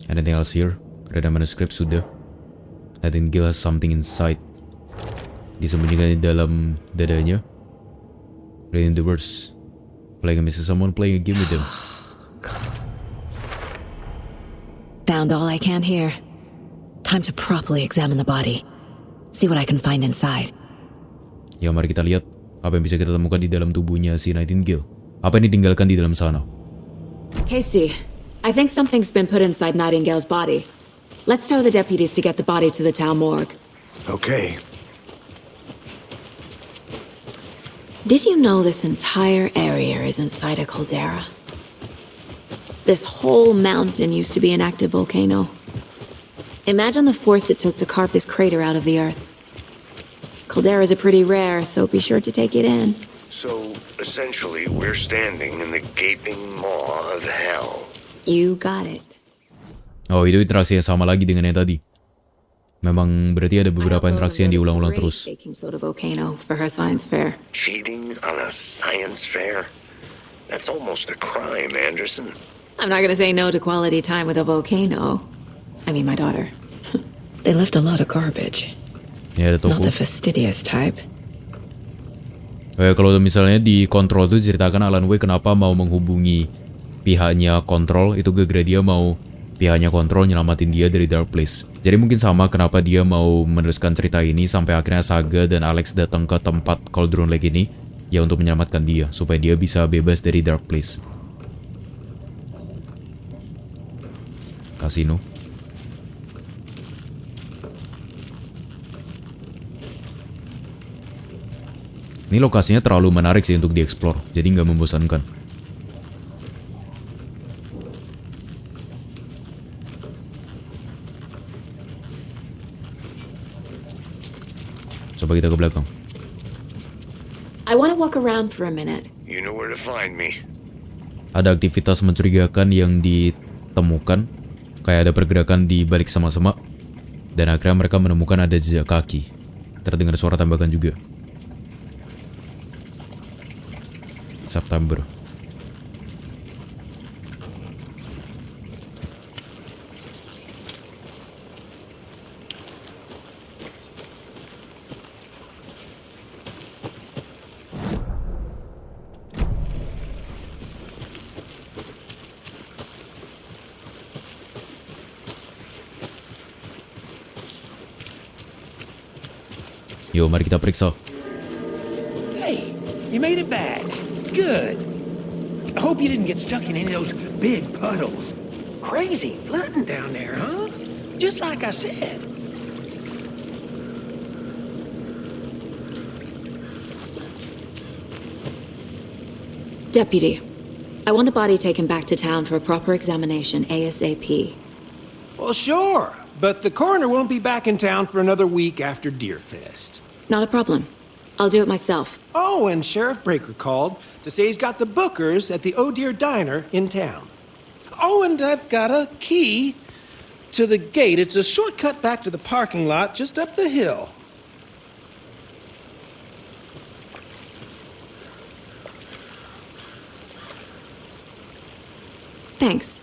Anything else here? Ada manuskrip sudah. Nightingale has something inside. Disembunyikan di dalam dadanya. Reading the words. Playing a message, someone playing a game with them. Found all I can here. Time to properly examine the body. See what I can find inside. Ya mari kita lihat apa yang bisa kita temukan di dalam tubuhnya si Nightingale. Apa yang ditinggalkan di dalam sana. Casey, I think something's been put inside Nightingale's body. Let's tell the deputies to get the body to the town morgue. Okay. Did you know this entire area is inside a caldera? This whole mountain used to be an active volcano. Imagine the force it took to carve this crater out of the earth. Calderas are pretty rare, so be sure to take it in. So, essentially, we're standing in the gaping maw of hell. You got it. Oh, itu interaksi yang sama lagi dengan yang tadi. Memang berarti ada beberapa interaksi yang diulang-ulang terus. Baking soda volcano for her science fair. Cheating on a science fair? That's almost a crime, Anderson. I'm not gonna say no to quality time with a volcano. I mean, my daughter. They left a lot of garbage. Ya, ada toko. Not the fastidious type. Kalau misalnya di Control itu diceritakan Alan Wake kenapa mau menghubungi pihaknya Control, itu gara-gara dia mau pihaknya Control nyelamatin dia dari Dark Place. Jadi mungkin sama kenapa dia mau meneruskan cerita ini sampai akhirnya Saga dan Alex datang ke tempat Cauldron Lake ini, ya untuk menyelamatkan dia supaya dia bisa bebas dari Dark Place. Kasino. Ini lokasinya terlalu menarik sih untuk dieksplor, jadi nggak membosankan. Coba kita ke belakang. I want to walk around for a minute. You know where to find me. Ada aktivitas mencurigakan yang ditemukan, kayak ada pergerakan di balik sama-sama, dan akhirnya mereka menemukan ada jejak kaki. Terdengar suara tembakan juga. September. Yo, mari kita periksa. Hey, you made it back. Good. I hope you didn't get stuck in any of those big puddles. Crazy flooding down there, huh? Just like I said. Deputy, I want the body taken back to town for a proper examination ASAP. Well, sure. But the coroner won't be back in town for another week after Deerfest. Not a problem. I'll do it myself. Oh, and Sheriff Breaker called to say he's got the bookers at the Oh Dear Diner in town. Oh, and I've got a key to the gate. It's a shortcut back to the parking lot just up the hill. Thanks.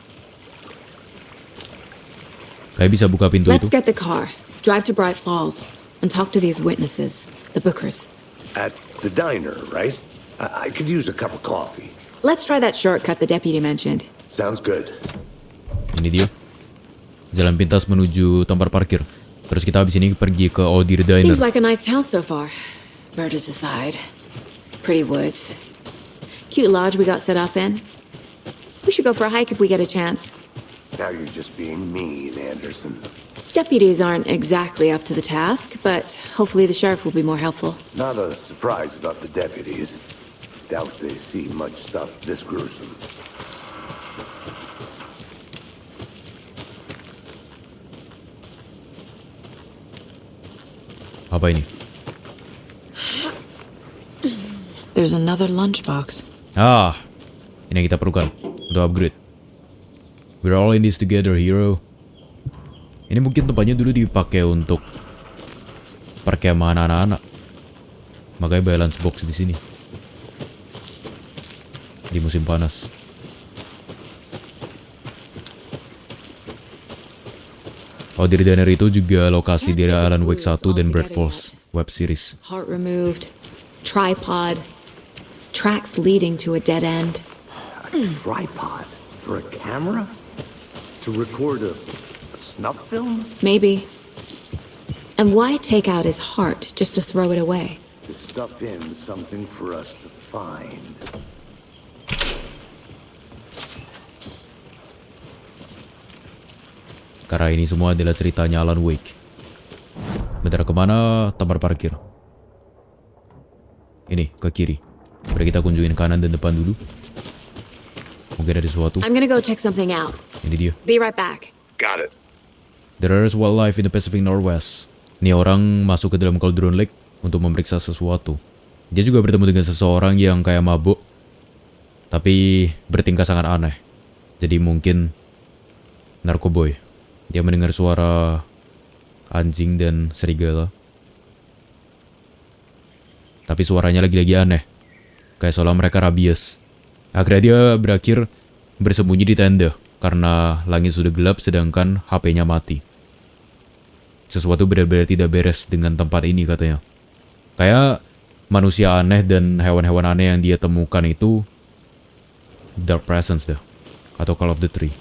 Kayak bisa buka pintu Let's itu. get the car, drive to Bright Falls, and talk to these witnesses, the bookers. At the diner, right? I could use a cup of coffee. Let's try that shortcut the deputy mentioned. Sounds good. Ini dia. Jalan pintas menuju tempat parkir. Terus kita habis ini pergi ke Oh Dear Diner. Seems like a nice town so far. Murders aside. Pretty woods. Cute lodge we got set up in. We should go for a hike if we get a chance. Now you're just being mean, Anderson. Deputies aren't exactly up to the task, but hopefully the sheriff will be more helpful. Not a surprise about the deputies. Doubt they see much stuff this gruesome. Apa ini? There's another lunchbox. Ah, ini yang kita perlukan untuk upgrade. We're all in this together, hero. Ini mungkin tempatnya dulu dipakai untuk perkemahan anak-anak. Makanya balance box di sini. Di musim panas. Oh, di Diner itu juga lokasi dari Alan Wake 1 dan Bright Falls web series. Heart removed, tripod, tracks leading to a dead end. A tripod? For a camera? To record a snuff film? Maybe. And why take out his heart just to throw it away? To stuff in something for us to find. Karena ini semua adalah ceritanya Alan Wake. Bentar, kemana tempat parkir? Ini, ke kiri. Mari kita kunjungin kanan dan depan dulu. Mungkin ada sesuatu. I'm gonna go check something out. Ini dia. Be right back. Got it. There is wildlife in the Pacific Northwest. Ini orang masuk ke dalam Cauldron Lake untuk memeriksa sesuatu. Dia juga bertemu dengan seseorang yang kayak mabuk, tapi bertingkah sangat aneh. Jadi mungkin narkoboy. Dia mendengar suara anjing dan serigala. Tapi suaranya lagi-lagi aneh. Kayak seolah mereka rabies. Akhirnya dia berakhir bersembunyi di tenda karena langit sudah gelap sedangkan HP-nya mati. Sesuatu benar-benar tidak beres dengan tempat ini katanya. Kayak manusia aneh dan hewan-hewan aneh yang dia temukan itu Dark Presence dah. Atau Call of the Tree.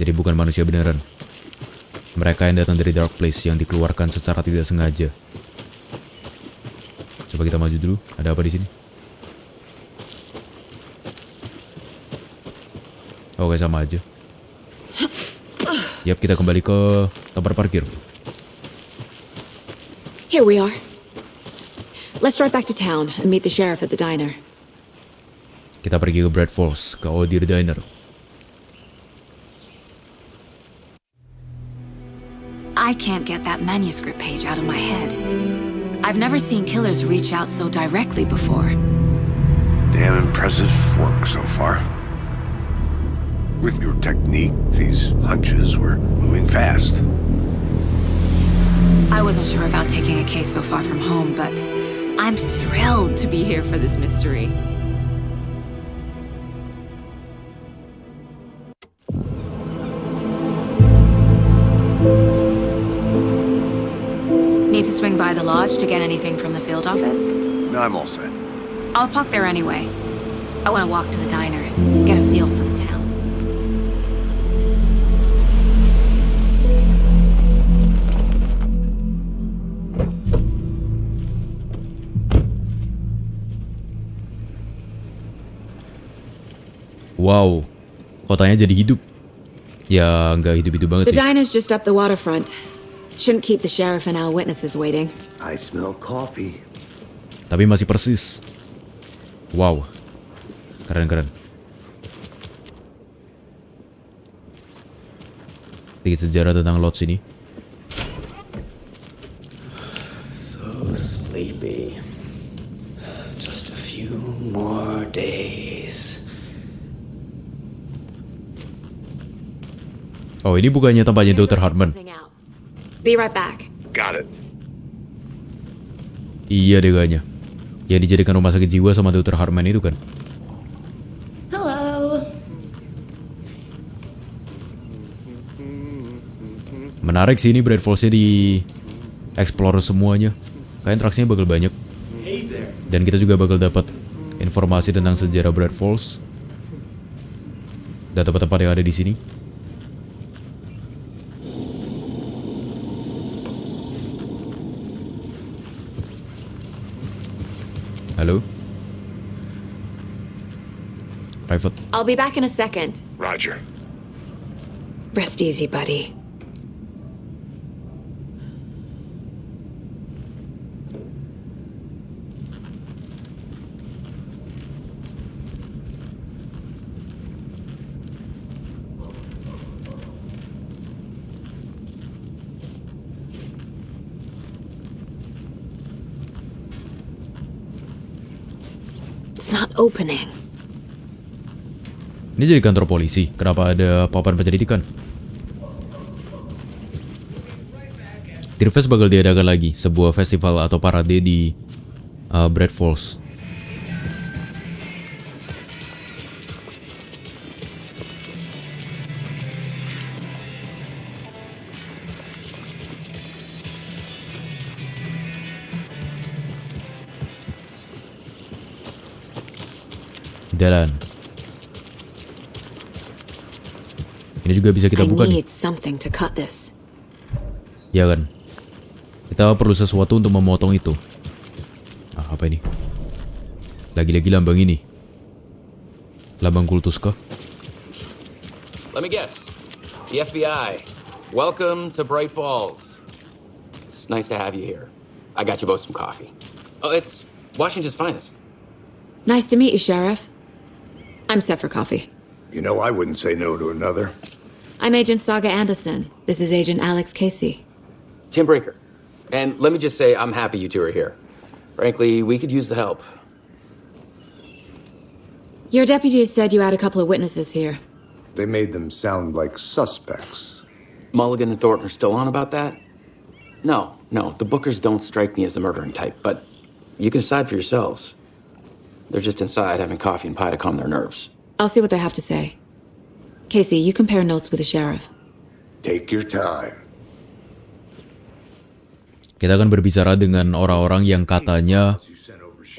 Jadi bukan manusia beneran. Mereka yang datang dari Dark Place yang dikeluarkan secara tidak sengaja. Coba kita maju dulu. Ada apa di sini? Oke, sama aja. Yap, kita kembali ke tempat parkir. Here we are. Let's drive back to town and meet the sheriff at the diner. Kita pergi ke Bright Falls, ke Odir Diner. I can't get that manuscript page out of my head. I've never seen killers reach out so directly before. Damn impressive work so far. With your technique, these hunches were moving fast. I wasn't sure about taking a case so far from home, but I'm thrilled to be here for this mystery. Need to swing by the lodge to get anything from the field office? No, I'm all set. I'll park there anyway. I want to walk to the diner, get a feel for the town. Wow, kotanya jadi hidup. Ya, nggak hidup-hidup banget The sih. diner's just up the waterfront. Shouldn't keep the sheriff and our witnesses waiting. I smell coffee. Tapi masih persis. Wow, keren-keren. Sedikit sejarah tentang Lodge ini. So sleepy. Just a few more days. Oh, ini bukannya tempatnya Dr. Hartman. Be right back. Got it. Iya deh kayaknya. Yang dijadikan rumah sakit jiwa sama Dr. Hartman itu kan. Hello. Menarik sih ini Bright Falls-nya di explore semuanya. Kayak interaksinya bakal banyak. Dan kita juga bakal dapat informasi tentang sejarah Bright Falls dan tempat-tempat yang ada di sini. Halo? Private. I'll be back in a second. Roger. Rest easy, buddy. It's not opening. Ini jadi kantor polisi. Kenapa ada papan penyelidikan? Tirfest bakal diadakan lagi sebuah festival atau parade di Bright Falls. Dan ini juga bisa kita buka nih. Ya kan? Kita perlu sesuatu untuk memotong itu. Ah, apa ini? Lagi-lagi lambang ini. Lambang kultus kah? Let me guess. The FBI. Welcome to Bright Falls. It's nice to have you here. I got you both some coffee. Oh, it's Washington's finest. Nice to meet you, Sheriff. I'm set for coffee. You know, I wouldn't say no to another. I'm Agent Saga Anderson. This is Agent Alex Casey. Tim Brinker. And let me just say, I'm happy you two are here. Frankly, we could use the help. Your deputies said you had a couple of witnesses here. They made them sound like suspects. Mulligan and Thornton are still on about that? No, the Bookers don't strike me as the murdering type, but you can decide for yourselves. They're just inside having coffee and pie to calm their nerves. I'll see what they have to say. Casey, you compare notes with the sheriff. Take your time. Kita akan berbicara dengan orang-orang yang katanya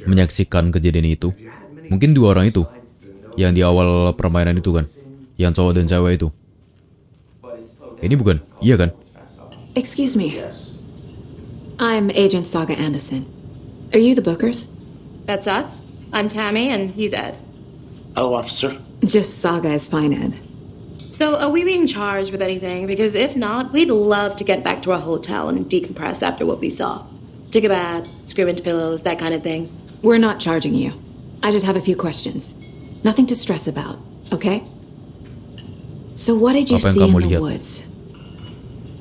menyaksikan kejadian itu. Mungkin dua orang itu yang di awal permainan itu kan, yang cowok dan cewek itu. Ini bukan? Iya kan? Excuse me. I'm Agent Saga Anderson. Are you the Bookers? That's us. I'm Tammy, and he's Ed. Hello, officer. Just Saga is fine, Ed. So, are we being charged with anything? Because if not, we'd love to get back to our hotel and decompress after what we saw. Take a bath, scream into pillows, that kind of thing. We're not charging you. I just have a few questions. Nothing to stress about, okay? So what did you Apa yang see in kamu the lihat? woods?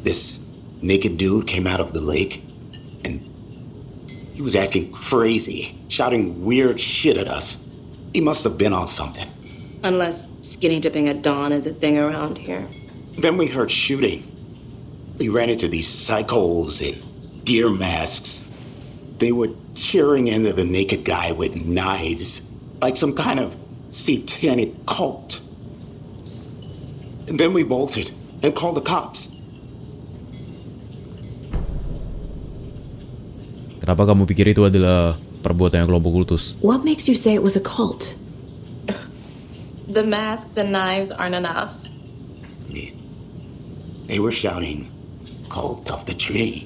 This naked dude came out of the lake, and he was acting crazy, shouting weird shit at us. He must have been on something. Unless skinny dipping at dawn is a thing around here. Then we heard shooting. We ran into these psychos in deer masks. They were tearing into the naked guy with knives, like some kind of satanic cult. And then we bolted and called the cops. Kenapa kamu pikir itu adalah perbuatan kelompok kultus? What makes you say it was a cult? The masks and knives aren't enough. They were shouting, "Cult of the tree,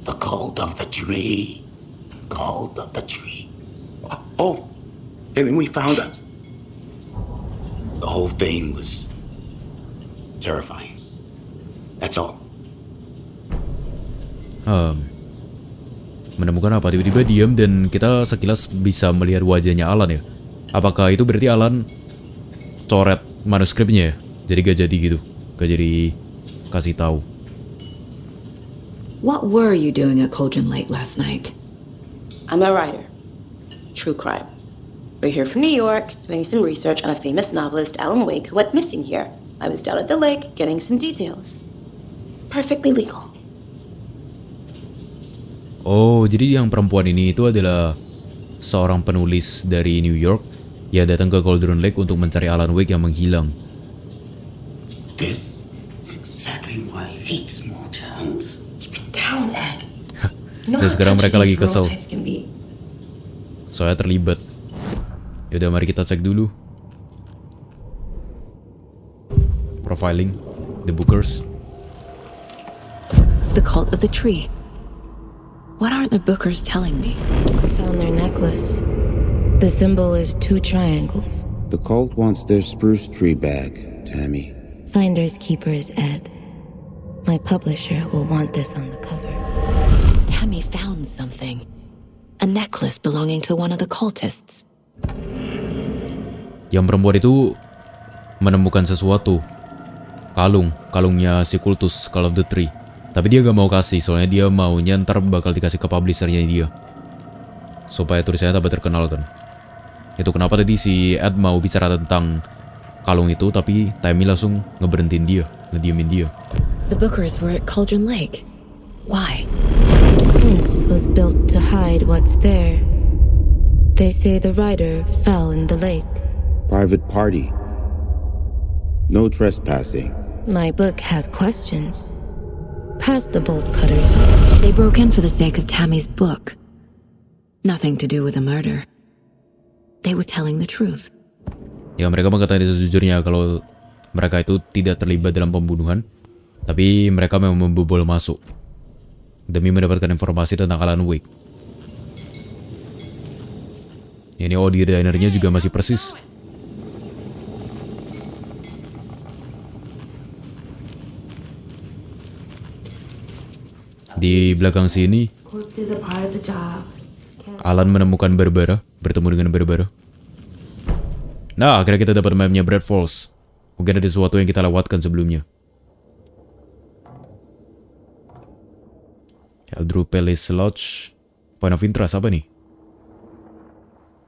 the cult of the tree, cult of the tree." Oh, and then we found out. The whole thing was terrifying. That's all. Menemukan apa? Tiba-tiba diam dan kita sekilas bisa melihat wajahnya Alan ya. Apakah itu berarti Alan coret manuskripnya ya? Jadi gak jadi gitu, gak jadi kasih tahu. What were you doing at Cauldron Lake last night? I'm a writer. True crime. We're here from New York, doing some research on a famous novelist, Alan Wake, who went missing here. I was down at the lake, getting some details. Perfectly legal. Oh, jadi yang perempuan ini itu adalah seorang penulis dari New York yang datang ke Cauldron Lake untuk mencari Alan Wake yang menghilang. This is exactly why I hate small towns. Keep it down, Ed. Dan sekarang mereka lagi kesel. Soalnya terlibat. Yaudah, mari kita cek dulu. Profiling the bookers. The cult of the tree. What aren't the bookers telling me? I found their necklace. The symbol is 2 triangles. The cult wants their spruce tree back, Tammy. Finders keepers, Ed. My publisher will want this on the cover. Tammy found something. A necklace belonging to one of the cultists. Yang perempuan itu menemukan sesuatu. Kalungnya si kultus Call of the Tree. Tapi dia gak mau kasih, soalnya dia maunya ntar bakal dikasih ke publishernya dia. Supaya tulisannya tambah terkenal kan. Itu kenapa tadi si Ed mau bicara tentang kalung itu, tapi Tammy langsung ngeberhentiin dia, ngediemin dia. The bookers were at Cauldron Lake. Why? The fence was built to hide what's there. They say the writer fell in the lake. Private party. No trespassing. My book has questions. Past the bolt cutters. They broke in for the sake of Tammy's book. Nothing to do with a murder. They were telling the truth. Ya, mereka mengatakan sejujurnya kalau mereka itu tidak terlibat dalam pembunuhan, tapi mereka memang membobol masuk demi mendapatkan informasi tentang Alan Wake. Ini audio designernya juga masih persis. Di belakang sini, Alan menemukan Barbara, bertemu dengan Barbara. Nah, akhirnya kita dapat mapnya Bright Falls. Mungkin ada sesuatu yang kita lewatkan sebelumnya. Eldru Palace Lodge. Point of interest apa nih?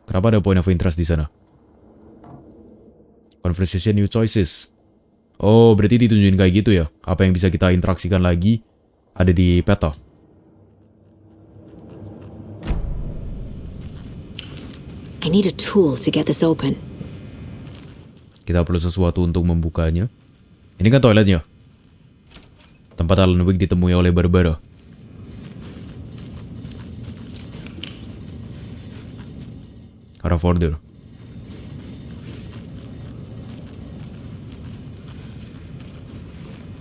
Kenapa ada point of interest di sana? Conversation New Choices. Oh, berarti ditunjukin kayak gitu ya? Apa yang bisa kita interaksikan lagi ada di peta. I need a tool to get this open. Kita perlu sesuatu untuk membukanya. Ini kan toiletnya. Tempat Alan Wake ditemui oleh Barbara. Arah folder.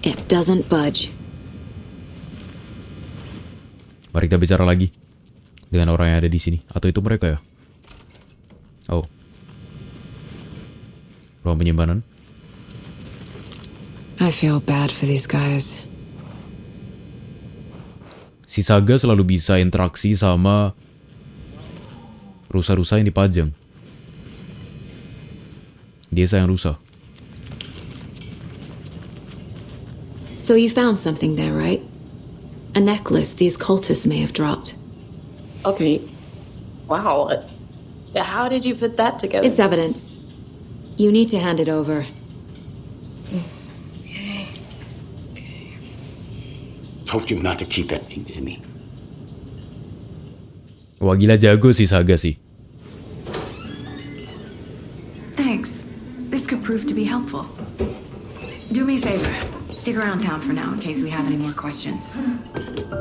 It doesn't budge. Mari kita bicara lagi dengan orang yang ada di sini. Atau itu mereka ya? Oh. Ruang penyimpanan. I feel bad for these guys. si Saga selalu bisa interaksi sama rusa-rusa yang dipajang. Dia sayang rusa. So you found something there, right? A necklace these cultists may have dropped. Okay. Wow. How did you put that together? It's evidence. You need to hand it over. Told you not to keep that thing to me. Wah gila jago sih Saga sih. Thanks. This could prove to be helpful. Do me a favor. Stick around town for now in case we have any more questions.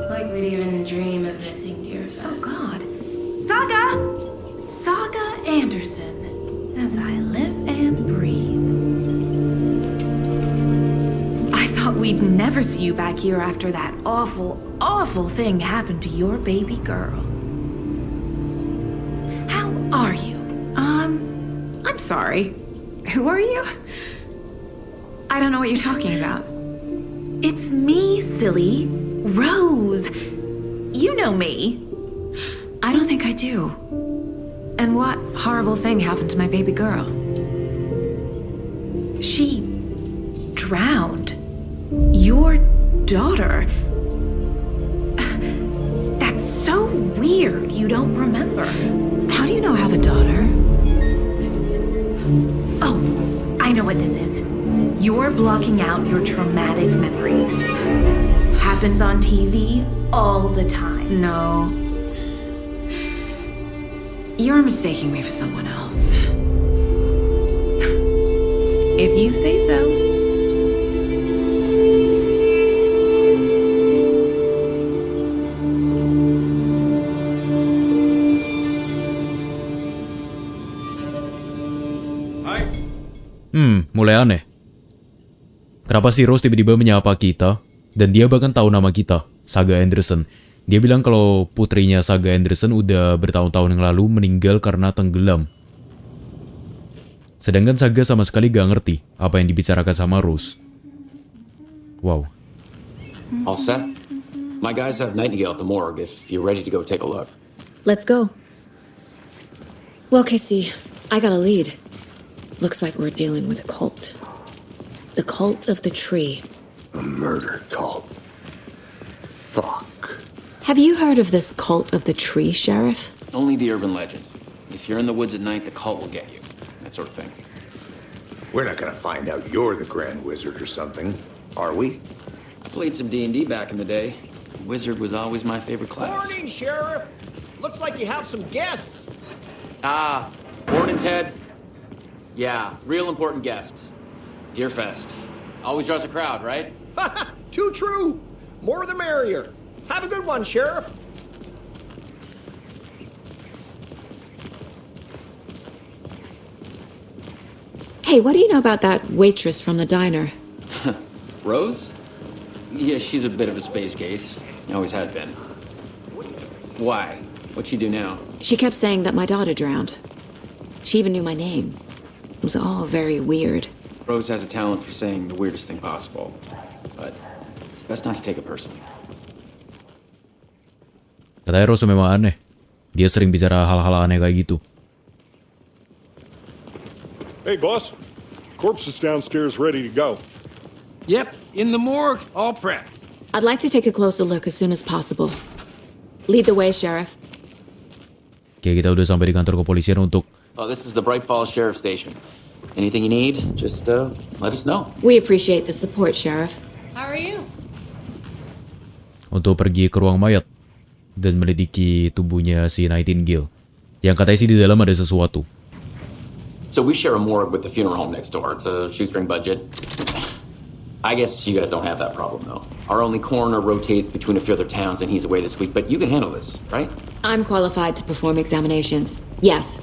Like we'd even dream of missing Deerfest. Oh God. Saga! Saga Anderson. As I live and breathe. We'd never see you back here after that awful, awful thing happened to your baby girl. How are you? I'm sorry. Who are you? I don't know what you're talking about. It's me, silly. Rose. You know me. I don't think I do. And what horrible thing happened to my baby girl? She drowned. Your daughter? That's so weird you don't remember. How do you know I have a daughter? Oh, I know what this is. You're blocking out your traumatic memories. Happens on TV all the time. No. You're mistaking me for someone else. If you say so. Mulai aneh. Kenapa sih Rose tiba-tiba menyapa kita, dan dia bahkan tahu nama kita, Saga Anderson. Dia bilang kalau putrinya Saga Anderson udah bertahun-tahun yang lalu meninggal karena tenggelam. Sedangkan Saga sama sekali gak ngerti apa yang dibicarakan sama Rose. Wow. All set? My guys have Nightingale at the morgue if you're ready to go take a look. Let's go. Well, Kisah, I got a lead. Looks like we're dealing with a cult. The cult of the tree. A murder cult. Fuck. Have you heard of this cult of the tree, Sheriff? Only the urban legend. If you're in the woods at night, the cult will get you. That sort of thing. We're not gonna find out you're the Grand Wizard or something, are we? I played some D&D back in the day. Wizard was always my favorite class. Morning, Sheriff! Looks like you have some guests. Morning, Ted. Yeah, real important guests. Deerfest. Always draws a crowd, right? Too true. More the merrier. Have a good one, Sheriff. Hey, what do you know about that waitress from the diner? Rose? Yeah, she's a bit of a space case. Always has been. Why? What'd she do now? She kept saying that my daughter drowned. She even knew my name. It was all very weird. Rose has a talent for saying the weirdest thing possible. But it's best not to take it personally. Katanya Rose memang aneh. Dia sering bicara hal-hal aneh kayak gitu. Hey, boss. Corpse is downstairs ready to go. Yep, in the morgue, all prepped. I'd like to take a closer look as soon as possible. Lead the way, Sheriff. Oke, kita udah sampai di kantor kepolisian untuk... Oh, this is the Bright Falls Sheriff Station. Anything you need, just let us know. We appreciate the support, Sheriff. How are you? Untuk pergi ke ruang mayat dan melidiki tubuhnya si Nightingale. Yang katanya sih di dalam ada sesuatu. So we share a morgue with the funeral home next door. It's a shoestring budget. I guess you guys don't have that problem, though. Our only coroner rotates between a few other towns, and he's away this week. But you can handle this, right? I'm qualified to perform examinations. Yes.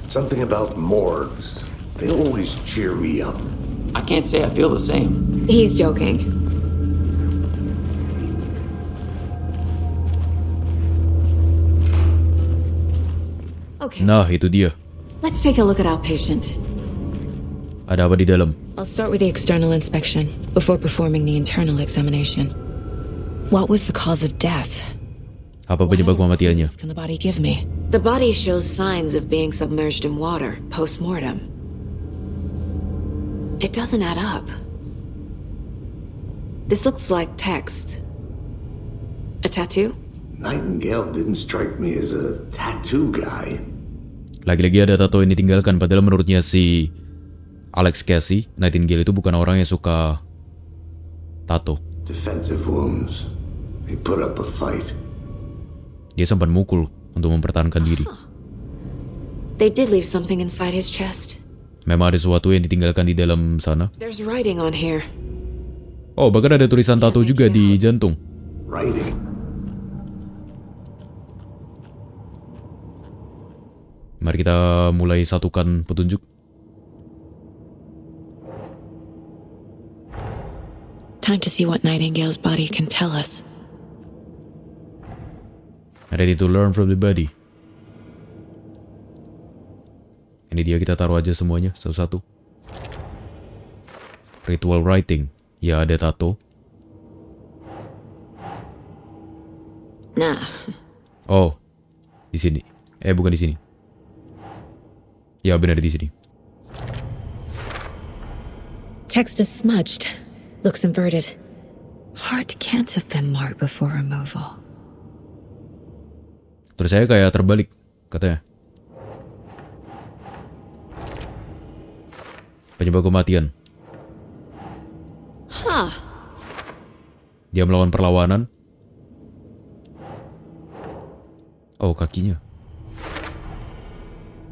Something about morgues. They always cheer me up. I can't say I feel the same. He's joking. Okay. Nah, itu dia. Let's take a look at our patient. Ada apa di dalam? I'll start with the external inspection before performing the internal examination. What was the cause of death? Apa penyebab kematiannya? What can the body give me? The body shows signs of being submerged in water post-mortem. It doesn't add up. This looks like text. A tattoo? Nightingale didn't strike me as a tattoo guy. Lagi-lagi ada tato yang ditinggalkan, padahal menurutnya si Alex Casey, Nightingale itu bukan orang yang suka tato. Defensive wounds. He put up a fight. Dia sempat mukul untuk mempertahankan diri. They did leave something inside his chest. Memang ada sesuatu yang ditinggalkan di dalam sana. There's writing on here. Oh, bahkan ada tulisan tato juga di jantung. Writing. Mari kita mulai satukan petunjuk. Time to see what Nightingale's body can tell us. Ready to learn from the body. Ini dia, kita taruh aja semuanya satu-satu. Ritual writing. Ya, ada tato. Nah. Oh, di sini. Bukan di sini. Ya, benar di sini. Text is smudged. Looks inverted. Heart can't have been marked before removal. Terus saya kayak terbalik, katanya. Penyebab kematian. Dia melawan perlawanan. Oh, kakinya.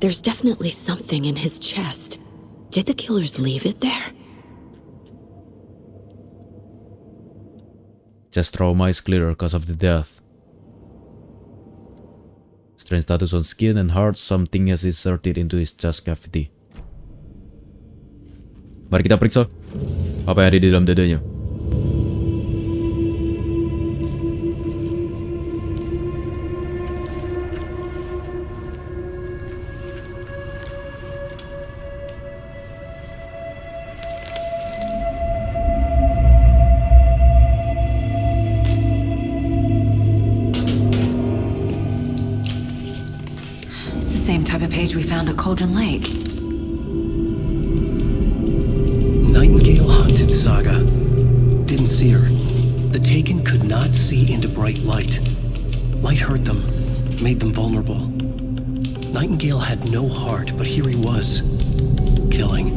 There's definitely something in his chest. Did the killers leave it there? Chest trauma is clearer cause of the death. Strange status on skin and heart. Something has inserted into his chest cavity. Mari kita periksa apa yang ada di dalam dadanya. It's the same type of page we found at Cauldron Lake. Nightingale hunted Saga. Didn't see her. The Taken could not see into bright light. Light hurt them, made them vulnerable. Nightingale had no heart, but here he was, killing.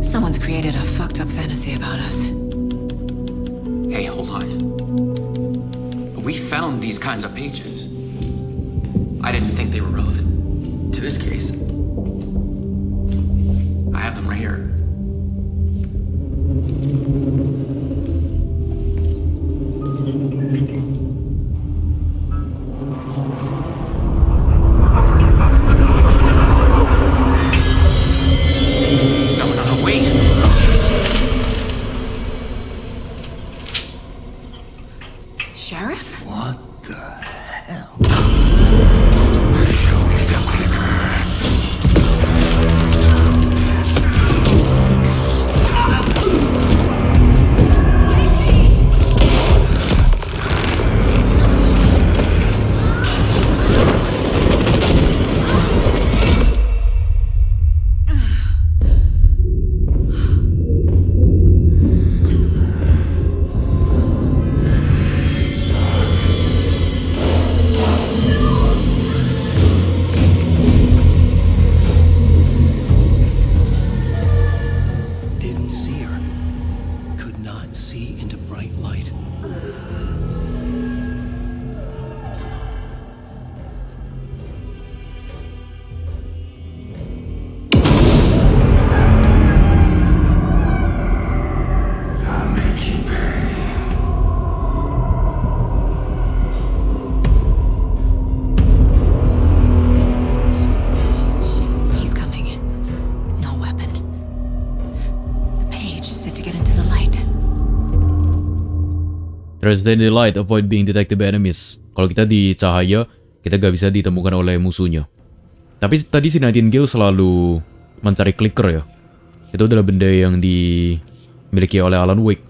Someone's created a fucked up fantasy about us. Hey, hold on. We found these kinds of pages. I didn't think they were relevant to this case. I have them right here. No, wait. Sheriff? What the hell? Trust in the light, avoid being detected by enemies. Kalau kita di cahaya, kita gak bisa ditemukan oleh musuhnya. Tapi tadi si Nightingale selalu mencari clicker ya. Itu adalah benda yang dimiliki oleh Alan Wake.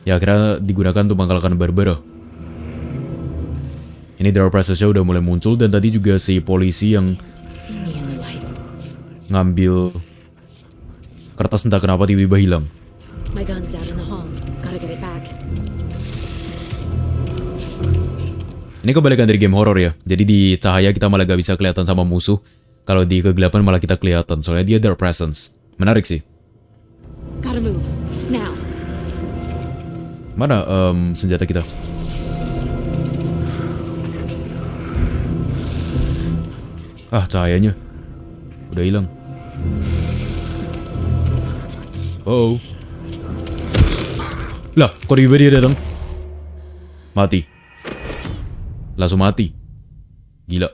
Ya akhirnya digunakan untuk mengalahkan Barbara. Ini Dark Presence-nya udah mulai muncul, dan tadi juga si polisi yang ngambil kertas entah kenapa tiba-tiba hilang. My gun's out in the hall. Gotta get it back. Ini kebalikan dari game horror ya. Jadi di cahaya kita malah gak bisa kelihatan sama musuh. Kalau di kegelapan malah kita kelihatan. Soalnya dia Dark Presence. Menarik sih. Gotta move. Now. Mana senjata kita? Ah, cahayanya udah hilang. Oh. Lah, kok tiba dia datang? Mati. Langsung mati. Gila.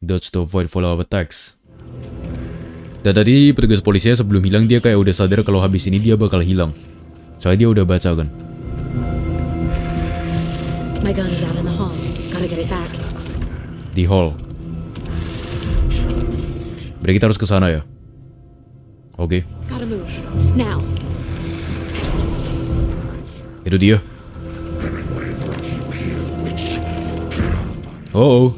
Dodge to avoid follow-up attacks. Dan tadi petugas polisinya sebelum hilang dia kayak udah sadar kalau habis ini dia bakal hilang. Soalnya dia udah baca kan. My gun's out in the hall. Gotta get it back. Di hall. Berarti kita harus ke sana ya. Oke. Gotta move. Now. Itu dia. Oh.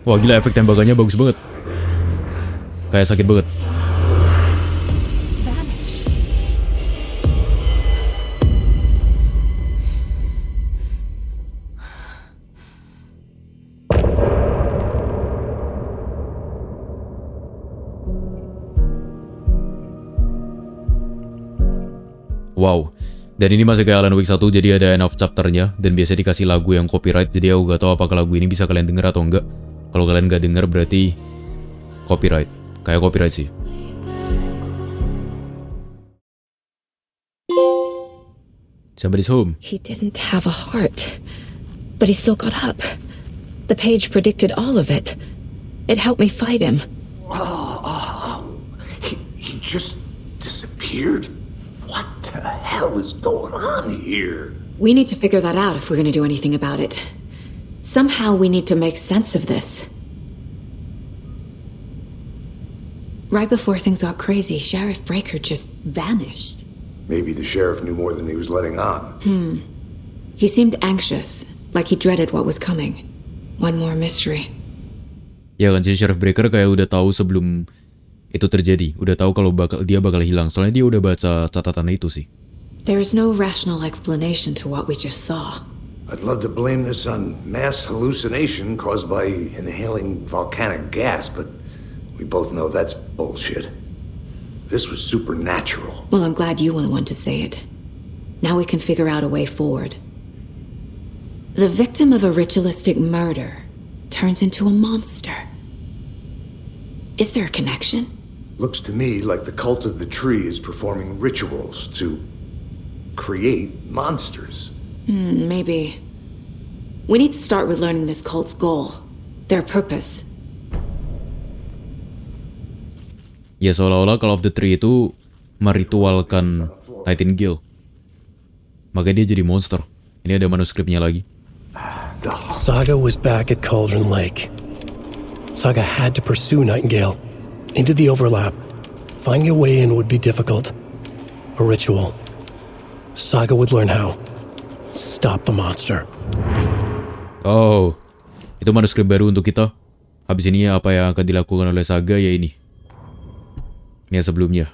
Wah gila, efek tembakannya bagus banget. Kayak sakit banget. Wow. Dan ini masih kayak Alan Wake 1, jadi ada end of chapternya. Dan biasa dikasih lagu yang copyright. Jadi aku gak tahu apakah lagu ini bisa kalian denger atau enggak. Kalau kalian gak denger berarti copyright. Kayak copyright sih. Somebody's home. He didn't have a heart, but he still got up. The page predicted all of it. It helped me fight him. He just disappeared? What the hell is going on here? We need to figure that out if we're going to do anything about it. Somehow we need to make sense of this. Right before things got crazy, Sheriff Breaker just vanished. Maybe the sheriff knew more than he was letting on. He seemed anxious, like he dreaded what was coming. One more mystery. Ya kan, si Sheriff Breaker kayak udah tahu sebelum itu terjadi. Udah tahu kalau dia bakal hilang. Soalnya dia udah baca catatan itu sih. There is no rational explanation to what we just saw. I'd love to blame this on mass hallucination caused by inhaling volcanic gas, but we both know that's bullshit. This was supernatural. Well, I'm glad you were the one to say it. Now we can figure out a way forward. The victim of a ritualistic murder turns into a monster. Is there a connection? Looks to me like the cult of the tree is performing rituals to create monsters. Maybe. We need to start with learning this cult's goal, their purpose. Ya seolah-olah Call of the Tree itu meritualkan Nightingale. Makanya dia jadi monster. Ini ada manuskripnya lagi. Saga was back at Cauldron Lake. Saga had to pursue Nightingale into the overlap. Finding a way in would be difficult. A ritual. Saga would learn how. Stop the monster. Oh, itu manuskrip baru untuk kita. Habis ini apa yang akan dilakukan oleh Saga ya ini. Ini sebelumnya.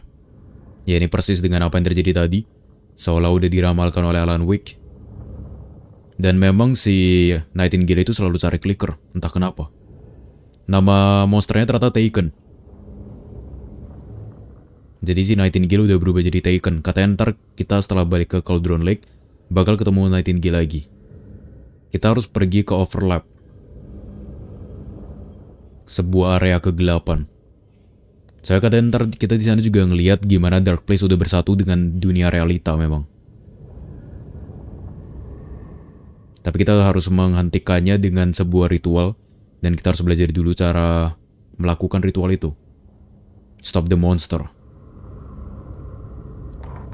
Ya ini persis dengan apa yang terjadi tadi. Seolah udah diramalkan oleh Alan Wake. Dan memang si Nightingale itu selalu cari clicker. Entah kenapa. Nama monsternya ternyata Taken. Jadi si Nightingale udah berubah jadi Taken. Katanya ntar kita setelah balik ke Cauldron Lake bakal ketemu Nightingale lagi. Kita harus pergi ke overlap. Sebuah area kegelapan. Saya katanya ntar kita di sana juga ngelihat gimana Dark Place udah bersatu dengan dunia realita memang. Tapi kita harus menghentikannya dengan sebuah ritual. Dan kita harus belajar dulu cara melakukan ritual itu. Stop the monster.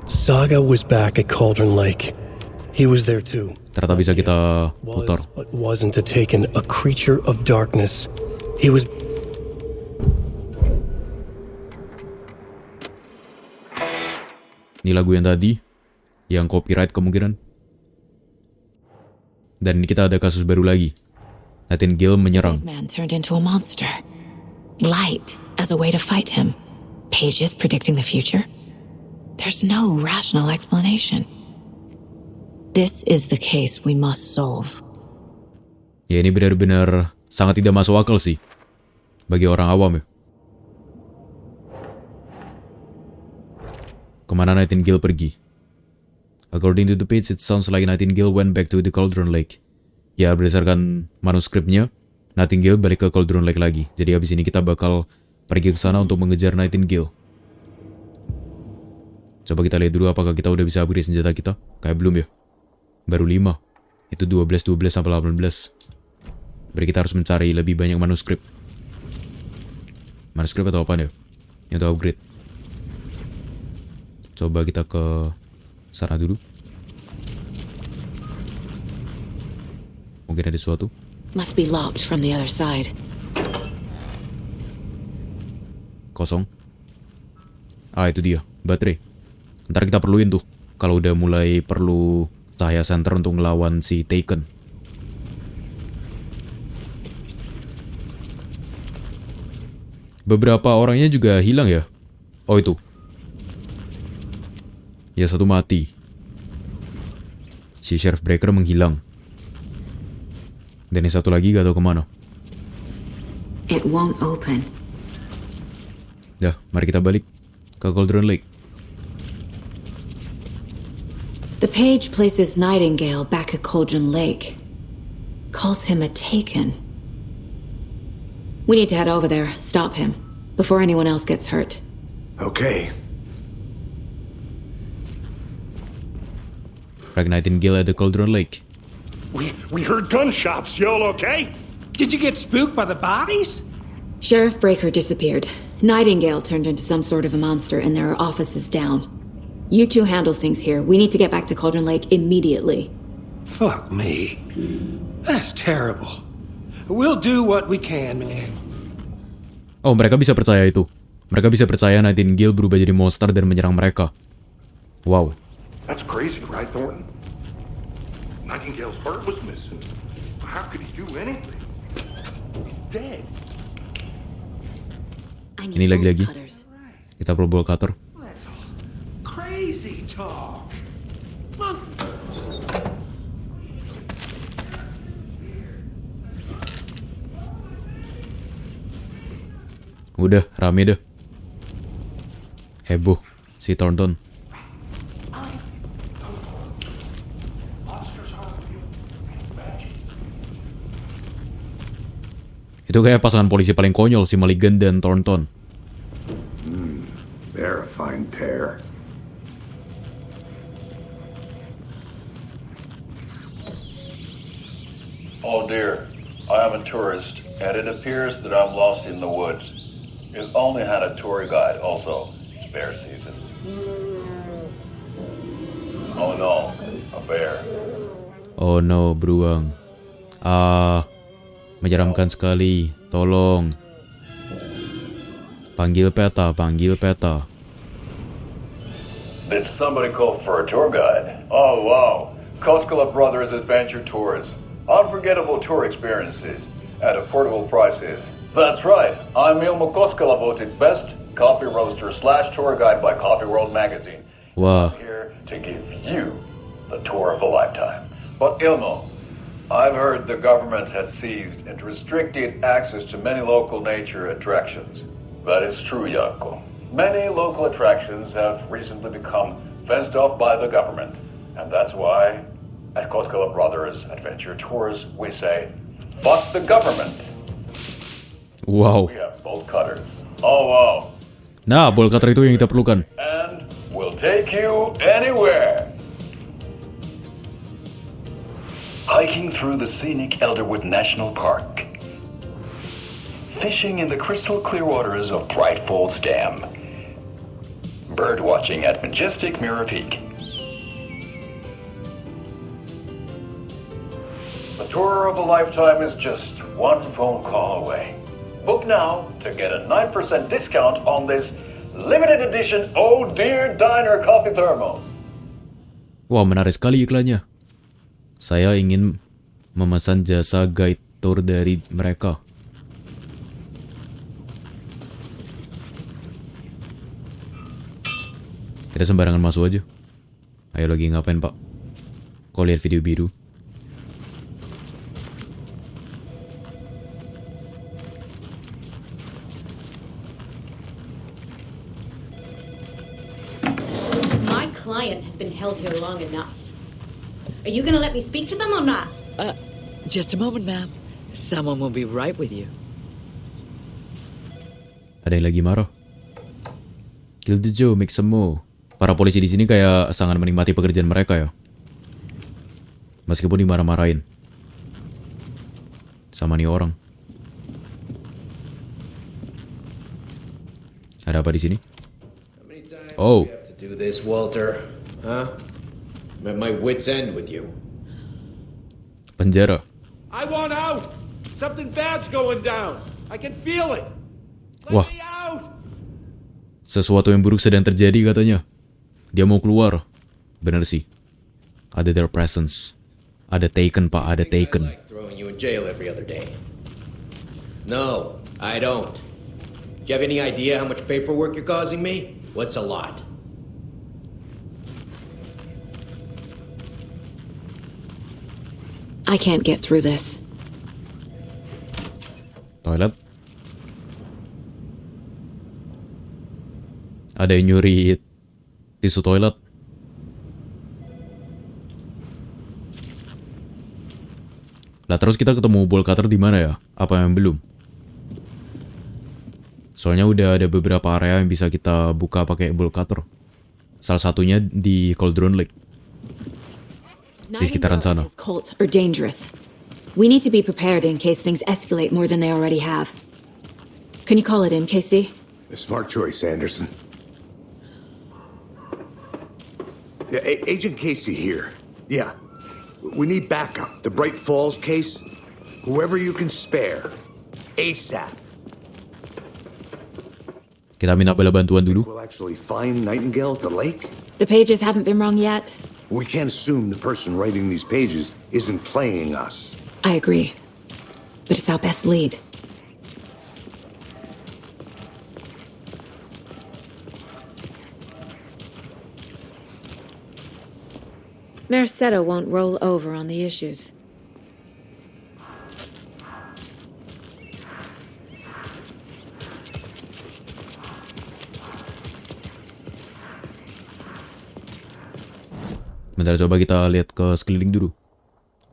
Saga was back at Cauldron Lake. He was there too. Ternyata bisa kita putar. But wasn't a taken, a creature of darkness. He was... Ini lagu yang tadi, yang copyright kemungkinan. Dan ini kita ada kasus baru lagi. Nightingale menyerang. Man turned into a monster. Light as a way to fight him. Pages predicting the future. There's no rational explanation. This is the case we must solve. Ya ini benar-benar sangat tidak masuk akal sih. Bagi orang awam ya. Kemana Nightingale pergi? According to the page, it sounds like Nightingale went back to the Cauldron Lake. Ya berdasarkan manuskripnya, Nightingale balik ke Cauldron Lake lagi. Jadi habis ini kita bakal pergi ke sana untuk mengejar Nightingale. Coba kita lihat dulu apakah kita udah bisa upgrade senjata kita. Kayak belum ya. Baru 5. Itu 12 sampai 18. Berarti kita harus mencari lebih banyak manuskrip. Manuskrip atau apa ya? Untuk upgrade. Coba kita ke sana dulu. Mungkin ada sesuatu. Must be locked from the other side. Kosong. Ah itu dia, baterai. Ntar kita perluin tuh. Kalau udah mulai perlu cahaya center untuk ngelawan si Taken. Beberapa orangnya juga hilang ya. Oh itu. Ya satu mati. Si Sheriff Breaker menghilang. Dan yang satu lagi gak tahu kemana. It won't open. Dah, mari kita balik ke Cauldron Lake. The page places Nightingale back at Cauldron Lake. Calls him a Taken. We need to head over there, stop him, before anyone else gets hurt. Okay. Frag Nightingale at the Cauldron Lake. We heard gunshots. Y'all okay? Did you get spooked by the bodies? Sheriff Breaker disappeared. Nightingale turned into some sort of a monster and there are offices down. You two handle things here. We need to get back to Cauldron Lake immediately. Fuck me. That's terrible. We'll do what we can, man. Oh, mereka bisa percaya itu. Mereka bisa percaya Nightingale berubah jadi monster dan menyerang mereka. Wow. That's crazy, right, Thornton? Nightingale's heart was missing. How could he do anything? He's dead. Ini lagi-lagi. Kita perlu ball cutter. Crazy talk. Udah, rame deh. Heboh si Thornton. Itu kayak pasangan polisi paling konyol, si Mulligan dan Thornton. They're a fine pair. Oh dear, I am a tourist, and it appears that I'm lost in the woods. It only had a tour guide, also. It's bear season. Oh no, a bear. Oh no, beruang. Menyeramkan sekali. Tolong. Panggil peta, panggil peta. Did somebody call for a tour guide? Oh wow, Koskela Brothers Adventure Tours. Unforgettable tour experiences at affordable prices. That's right, I'm Ilmo Koskela, voted best coffee roaster / tour guide by Coffee World magazine. Wow. I'm here to give you the tour of a lifetime. But Ilmo, I've heard the government has seized and restricted access to many local nature attractions. That is true, Janko. Many local attractions have recently become fenced off by the government. And that's why, at Koskela Brothers Adventure Tours, we say, fuck the government. Wow. We have bolt cutters. Oh wow. Nah, bolt cutter itu yang kita perlukan. And we'll take you anywhere. Hiking through the scenic Elderwood National Park. Fishing in the crystal clear waters of Bright Falls Dam. Bird watching at majestic Mirror Peak. tour of a lifetime is just one phone call away. Book now to get a 9% discount on this limited edition Oh Dear Diner coffee thermos. Wah, menarik sekali iklannya. Saya ingin memesan jasa guide tour dari mereka. Kita sembarangan masuk aja. Ayo, lagi ngapain, Pak? Kau lihat video biru? My client has been held here long enough. Are you gonna let me speak to them or not? Just a moment, ma'am. Someone will be right with you. Ada yang lagi marah. Kill the Joe, make some more. Para polisi di sini kayak sangat menikmati pekerjaan mereka ya. Meskipun dimarah-marahin sama nih orang. Ada apa di sini? Oh. To do this, Walter. Huh? I'm at my wit's end with you. Penjara. I want out. Something bad's going down. I can feel it. Wah. Sesuatu yang buruk sedang terjadi katanya. Dia mau keluar. Bener sih. Ada their presence. Ada Taken, Pak. Ada Taken. Throwing you in jail every other day. No, I don't. Do you have any idea how much paperwork you're causing me? What's a lot? I can't get through this. Toilet. Ada yang nyuri tisu toilet. Lah terus kita ketemu ball cutter di mana ya? Apa yang belum? Soalnya udah ada beberapa area yang bisa kita buka pakai ball cutter. Salah satunya di Cauldron Lake. Di sekitaran sana. Cults are dangerous. We need to be prepared in case things escalate more than they already have. Can you call it in, Casey? A smart choice, Anderson. Yeah, Agent Casey here. Yeah. We need backup. The Bright Falls case. Whoever you can spare. ASAP. Kita minta bala bantuan dulu. We'll actually find Nightingale at the lake? The pages haven't been wrong yet. We can't assume the person writing these pages isn't playing us. I agree. But it's our best lead. Mercado won't roll over on the issues. Bentar, coba kita lihat ke sekeliling dulu.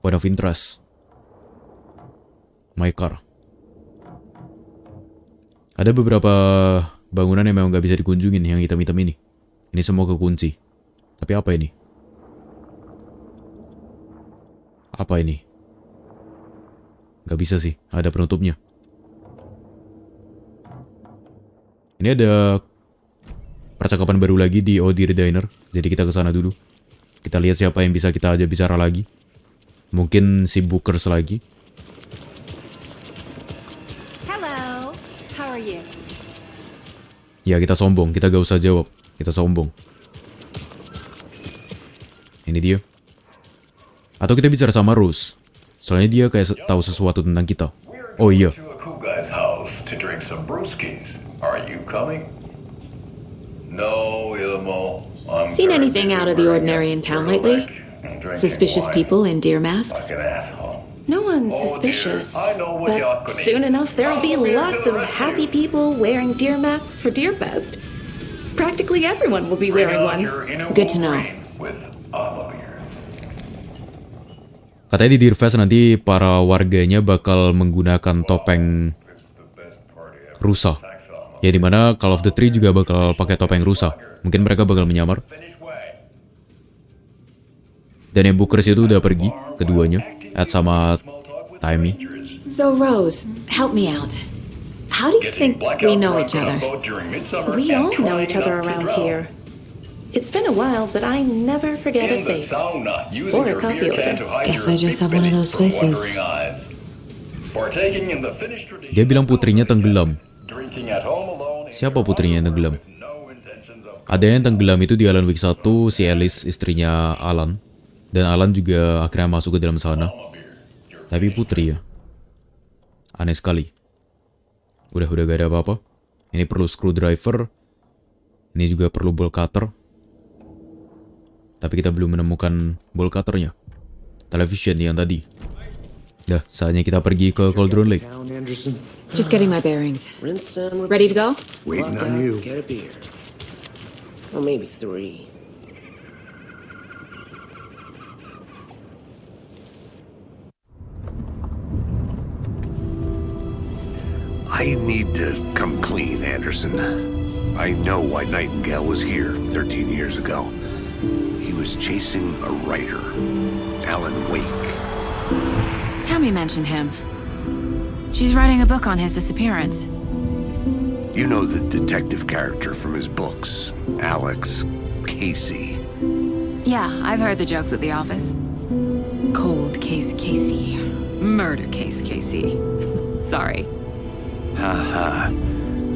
Point of interest. My car. Ada beberapa bangunan yang memang gak bisa dikunjungin yang hitam-hitam ini. Ini semua kekunci. Tapi apa ini? Apa ini? Gak bisa sih, ada penutupnya. Ini ada percakapan baru lagi di Oh Dear Diner. Jadi kita ke sana dulu. Kita lihat siapa yang bisa kita ajak bicara lagi. Mungkin si Bookers lagi. Hello, how are you? Ya, kita sombong, kita gak usah jawab. Kita sombong. Ini dia. Atau kita bicara sama Rose. Soalnya dia kayak tahu sesuatu tentang kita. Oh iya. To a cool guy's house to drink some brewskis. Are you coming? No, Ilmo. I'm Seen anything out of the ordinary in town lately? Suspicious people in deer masks? No one's suspicious, but soon enough there'll be lots of happy people wearing deer masks for Deer Fest. Practically everyone will be wearing one. Good to know. Katanya di Deer Fest nanti para warganya bakal menggunakan topeng rusa. Ya dimana Call of the Tree juga bakal pakai topeng rusa. Mungkin mereka bakal menyamar. Dan yang Bookers itu udah pergi, keduanya, Ed sama Timmy. So Rose, help me out. How do you think we know each other? We all know each other around here. It's been a while, but I never forget a face. Or a coffee order. Guess I just have one of those faces. Dia bilang putrinya tenggelam. Siapa putrinya yang tenggelam? Ada yang tenggelam itu di Alan Wake 1, si Alice istrinya Alan. Dan Alan juga akhirnya masuk ke dalam sana. Tapi putri ya. Aneh sekali. Udah gak ada apa-apa. Ini perlu screwdriver. Ini juga perlu bolt cutter. Tapi kita belum menemukan bolt cutternya. Television yang tadi. Dah, saatnya kita pergi ke Cauldron Lake. Just getting my bearings. Ready to go? Waiting on you. Get a beer. Well, maybe 3. I need to come clean, Anderson. I know why Nightingale was here 13 years ago. He was chasing a writer, Alan Wake. Tammy mentioned him. She's writing a book on his disappearance. You know the detective character from his books, Alex Casey. Yeah, I've heard the jokes at the office. Cold case Casey. Murder case Casey. Sorry. Haha.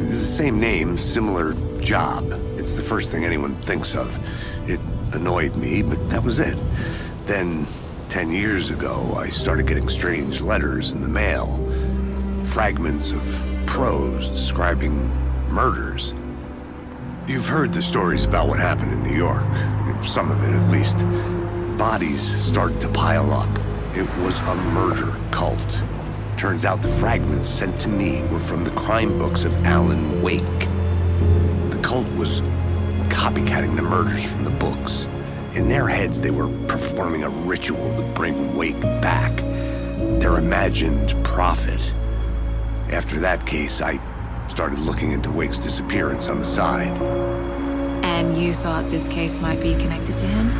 It's the same name, similar job. It's the first thing anyone thinks of. It annoyed me, but that was it. Then, 10 years ago, I started getting strange letters in the mail. Fragments of prose describing murders. You've heard the stories about what happened in New York. Some of it, at least. Bodies started to pile up. It was a murder cult. Turns out the fragments sent to me were from the crime books of Alan Wake. The cult was copycatting the murders from the books. In their heads, they were performing a ritual to bring Wake back. Their imagined prophet. After that case, I started looking into Wake's disappearance on the side. And you thought this case might be connected to him?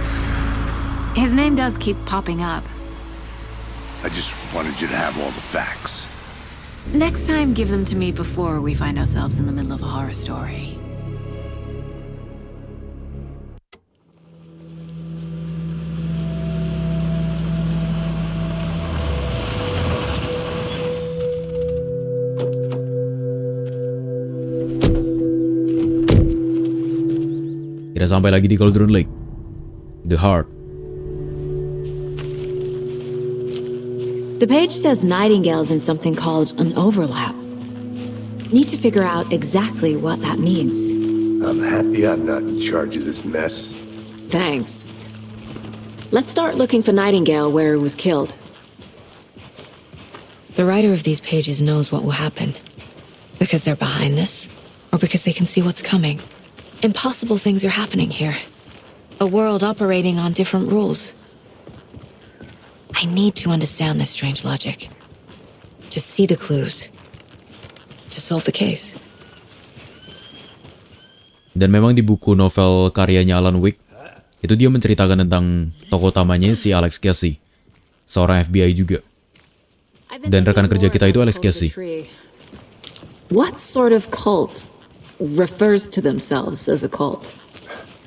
His name does keep popping up. I just wanted you to have all the facts. Next time, give them to me before we find ourselves in the middle of a horror story. Kita sampai lagi di Cauldron Lake. The Heart. The page says Nightingale's in something called an overlap. Need to figure out exactly what that means. I'm happy I'm not in charge of this mess. Thanks. Let's start looking for Nightingale where he was killed. The writer of these pages knows what will happen. Because they're behind this, or because they can see what's coming. Impossible things are happening here. A world operating on different rules. I need to understand this strange logic. To see the clues. To solve the case. Dan memang di buku novel karyanya Alan Wake, itu dia menceritakan tentang tokoh utamanya si Alex Casey, seorang FBI juga. Dan rekan kerja kita itu Alex Casey. What sort of cult refers to themselves as a cult?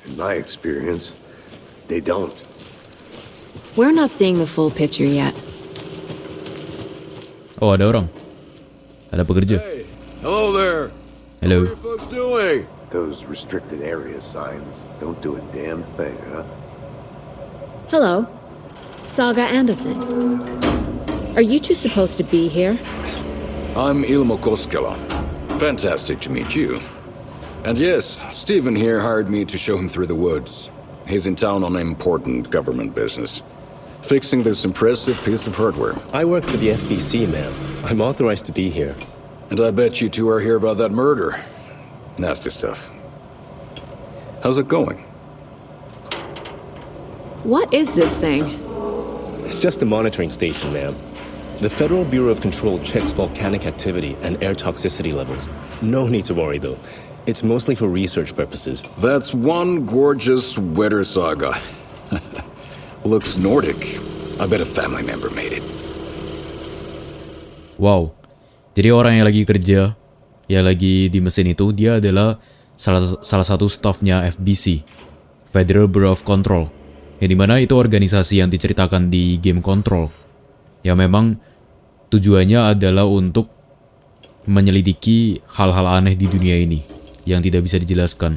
In my experience, they don't. We're not seeing the full picture yet. Oh, ada orang. Ada pekerja. Hey, hello there. Hello. What are you folks doing? Those restricted area signs don't do a damn thing, huh? Hello. Saga Anderson. Are you two supposed to be here? I'm Ilmo Koskela. Fantastic to meet you. And yes, Stephen here hired me to show him through the woods. He's in town on important government business. Fixing this impressive piece of hardware. I work for the FBC, ma'am. I'm authorized to be here. And I bet you two are here about that murder. Nasty stuff. How's it going? What is this thing? It's just a monitoring station, ma'am. The Federal Bureau of Control checks volcanic activity and air toxicity levels. No need to worry, though. It's mostly for research purposes. That's one gorgeous weather saga. Looks Nordic. I bet a family member made it. Wow. Jadi orang yang lagi kerja, yang lagi di mesin itu, dia adalah salah satu staffnya FBC. Federal Bureau of Control, yang dimana itu organisasi yang diceritakan di game Control, yang memang tujuannya adalah untuk menyelidiki hal-hal aneh di dunia ini yang tidak bisa dijelaskan.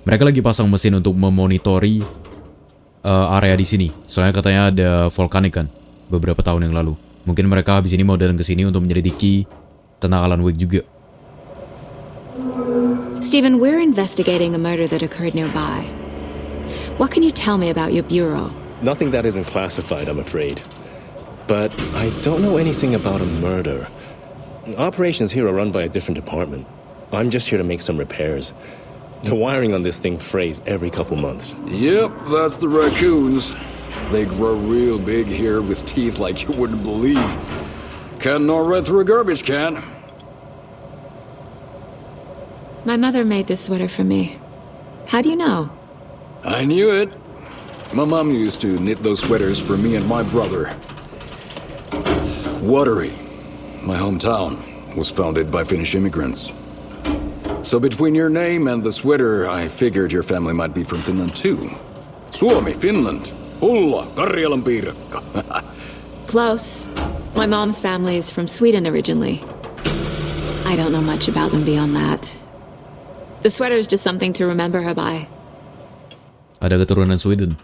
Mereka lagi pasang mesin untuk memonitori area di sini. Soalnya katanya ada vulkanik kan beberapa tahun yang lalu. Mungkin mereka habis ini mau datang ke sini untuk menyelidiki tentang Alan Wake juga. Stephen, we're investigating a murder that occurred nearby. What can you tell me about your bureau? Nothing that isn't classified, I'm afraid. But I don't know anything about a murder. Operations here are run by a different department. I'm just here to make some repairs. The wiring on this thing frays every couple months. Yep, that's the raccoons. They grow real big here with teeth like you wouldn't believe. Can't gnaw right through a garbage can. My mother made this sweater for me. How do you know? I knew it. My mom used to knit those sweaters for me and my brother. Watery, my hometown, was founded by Finnish immigrants. So between your name and the sweater, I figured your family might be from Finland too. Suomi, Finland. Ulla, Karjalan piirakka. Close. My mom's family is from Sweden originally. I don't know much about them beyond that. The sweater is just something to remember her by. Ada keturunan Sweden.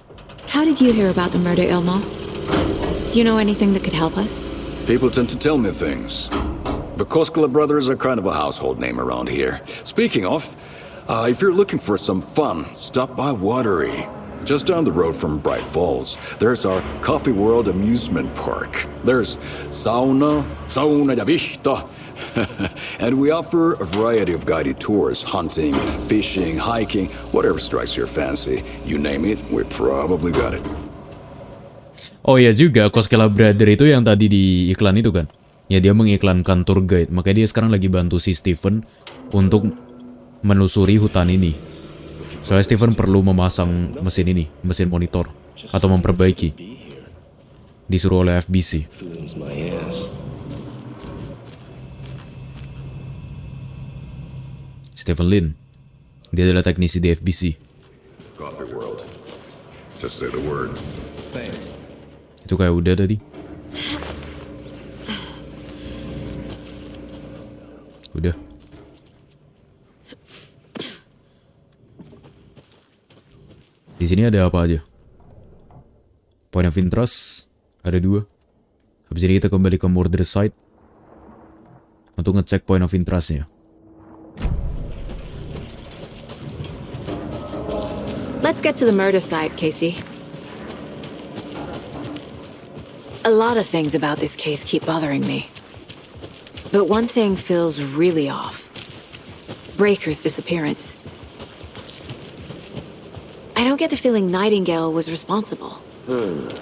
How did you hear about the murder, Ilmo? Do you know anything that could help us? People tend to tell me things. The Koskela brothers are kind of a household name around here. Speaking of, if you're looking for some fun, stop by Watery. Just down the road from Bright Falls, there's our Coffee World amusement park. There's sauna ja vihta. And we offer a variety of guided tours, hunting, fishing, hiking, whatever strikes your fancy. You name it, we probably got it. Oh iya juga, Koskela Brother itu yang tadi di iklan itu kan? Ya dia mengiklankan tour guide, makanya dia sekarang lagi bantu si Stephen untuk menelusuri hutan ini. Soalnya Stephen perlu memasang mesin ini, mesin monitor, atau memperbaiki. Disuruh oleh FBC. Stephen Lin, dia adalah teknisi di FBC. Coffee World. Just say the word. Thanks. Itu kayak udah tadi. Udah. Di sini ada apa aja? Point of interest ada 2. Habis ini kita kembali ke murder site untuk ngecek point of interestnya. Let's get to the murder site, Casey. A lot of things about this case keep bothering me. But one thing feels really off. Breaker's disappearance. I don't get the feeling Nightingale was responsible.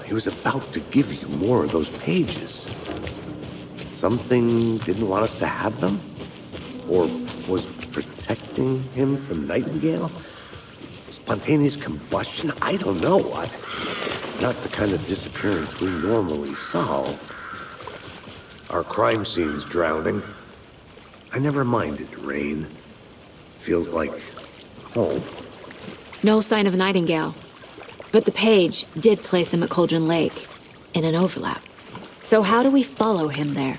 He was about to give you more of those pages. Something didn't want us to have them? Or was protecting him from Nightingale? Spontaneous combustion? I don't know. Not the kind of disappearance we normally solve. Our crime scene's drowning. I never minded rain. Feels like home. No sign of Nightingale. But the page did place him at Cauldron Lake, in an overlap. So how do we follow him there?